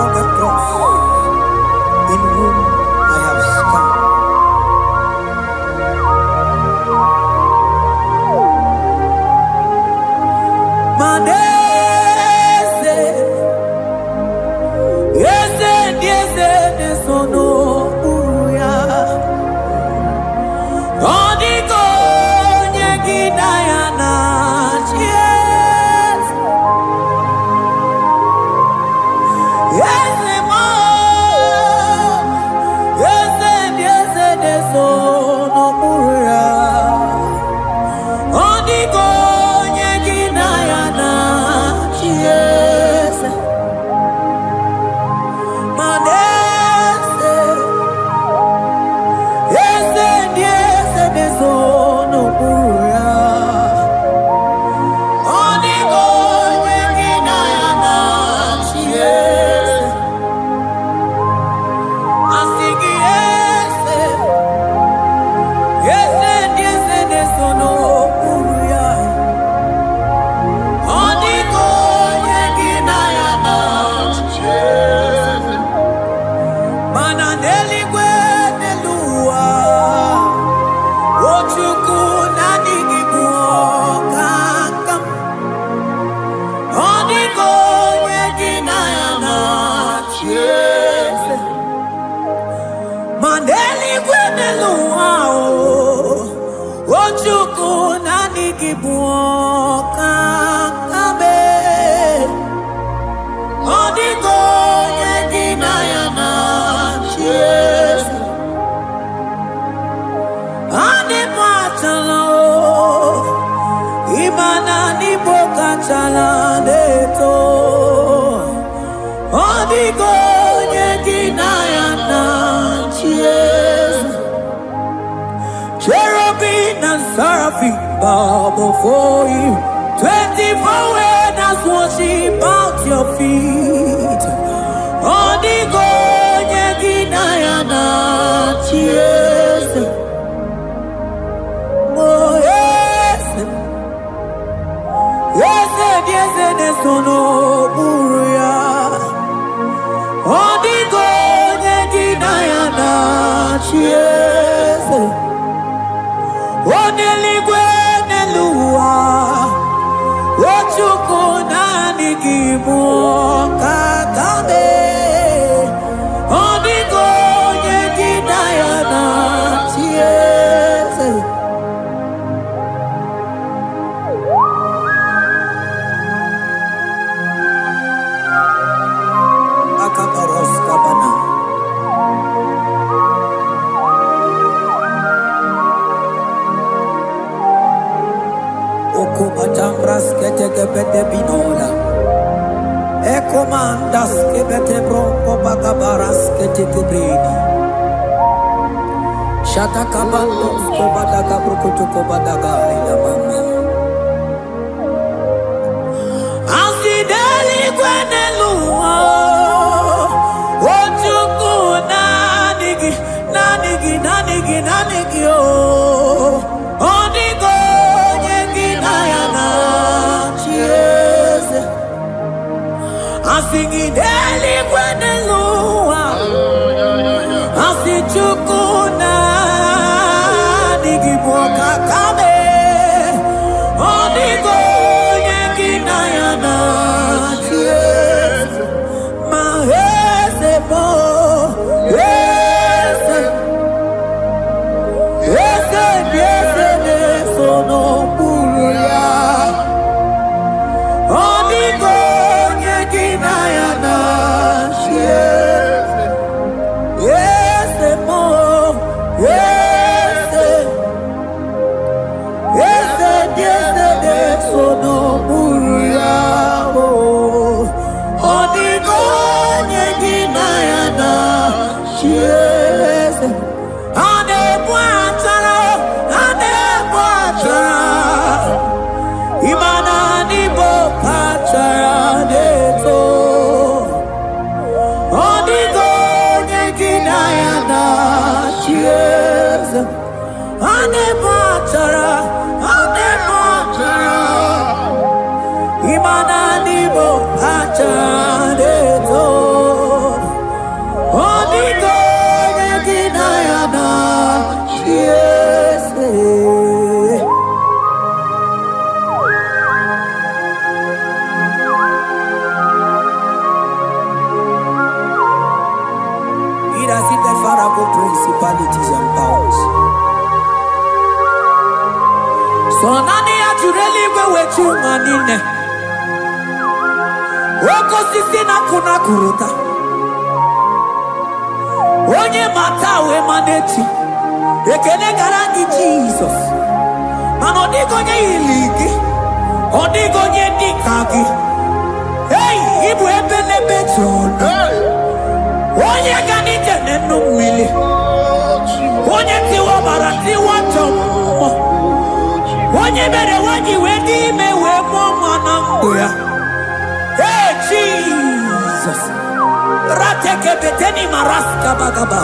on the cross, in whom I have scammed. Manese, yese, sono uya. Odiko nyegidayana, yes. Yes, mo. Yes, sono uya. Odiko nyegidayana, yes. Manese, yes, sono uya. Odiko nyegidayana, yes. Asigi yes, sono uya. Odiko nyegidayana, yes. Mananeli gwenelua, ochuku nanigibu kakam. Odiko nyegidayana, yes. Maneli gwenelua, ochuku nanigibu kakabe. Odiko nyegidayana, yes. Adipatalo, imana nipokachala deto. Odiko nyegidayana, yes. Cherubim and seraphim bow before you. 24 elders worship at your feet. Odiko nyegidayana, yes. Oh yes, yes, sono uya. Odiko nyegidayana, yes. Oneligwe nelua, ochuku nanigibu kakabe. Odiko nyegidayana, yes. Akaparos kabana. Okupatambras ketekebete binola. Ekomandas kebete bronco bagabaras ketekebrini. Shatakabandos kobadaga brukutu kobadaga ila mama. Asideli gwenelua, ochuku nanigi oh. Odiko nyegidayana, yes. Asigideli gwenelua, asichuku nanigi kakabe. Odiko nyegidayana, yes. Mahese bo, yes. Yes, sono uya. Odiko nyegidayana, yes. Yes, mo, yes. Yes, sono uya. Odiko nyegidayana, yes. Imana nibo kachara deto. Odiko nyegidayana, yes. Ane patara. So nani ajureli wewe chuma nine. Woko sisi na kuna kuruta. Onye matawe maneti. Ekele garangi Jesus. Mano digonye iligi. Odigonye dikagi. Hey, ibu ebele betrono. Onye gani jene numili. Onye tiwa barati watomo. Onye bere wanyi wedi mewe mwana mbuya. Hey, Jesus. Rateke beteni maraska bagaba.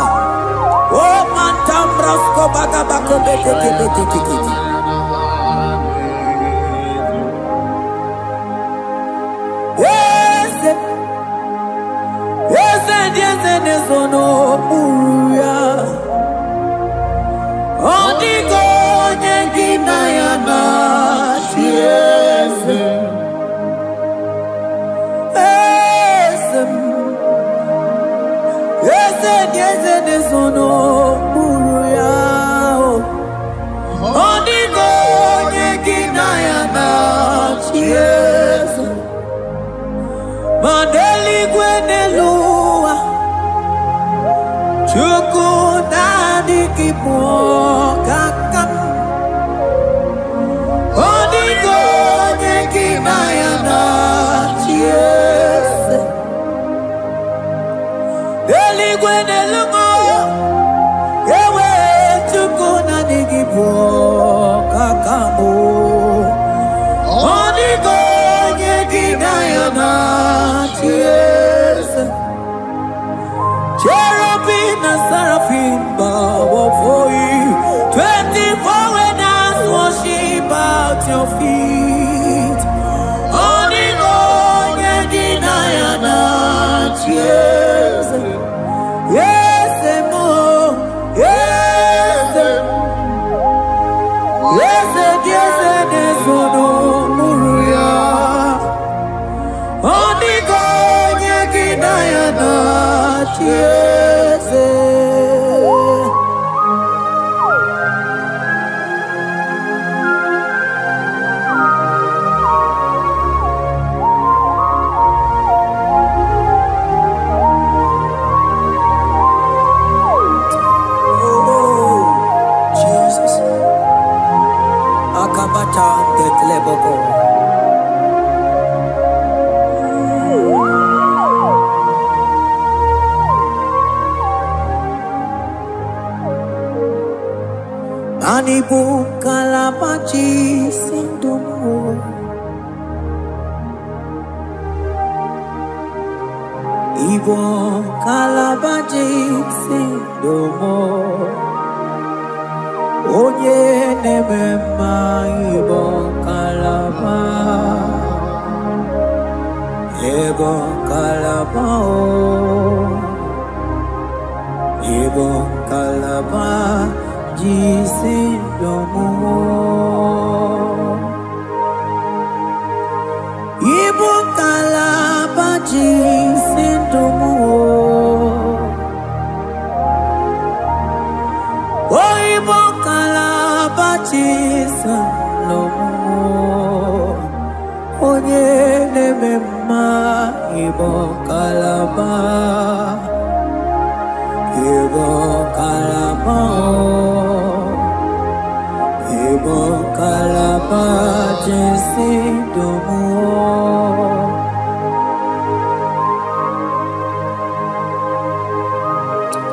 Oh, mantam rasko bagabako beteke beteke. Nezono uya Odigo nyengina ya na Chiese Ese nezono uya Odigo nyengina ya na Chiese Mandeli gwenelua Chukuna kipo kakam Odigo nyekina ya na Chiese Deligwe nelungo Ewe chukuna kipo kakamo Odigo nyekina ya na Chiese Cherubim and seraphim bow before you. 24 elders worship at your feet. Onigo yedinayana Jesus. Yes, mo. Yes, yes, yes, yes, no muruya. Onigo yedinayana Jesus. Anibu kalabachi sindumo Ibo kalabachi sindumo Onye nemema ibo kalaba Ibo kalaba Ibo kalaba Jisindomo Ibo kalaba jisindomo Oh Ibo kalaba jisindomo Onye nemema Ibo kalaba Ibo kalaba Ibo kalaba jisindomo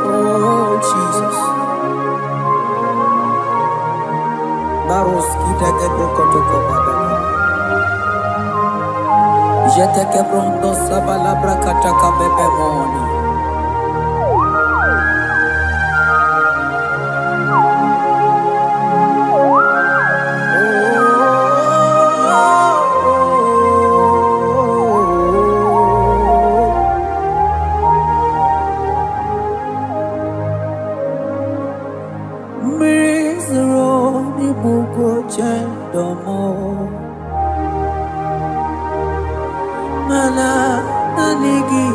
Oh Jesus Baros kita kebrokotoko badana Jete kebrondo sabalabra kataka bebemoni Mana nanigi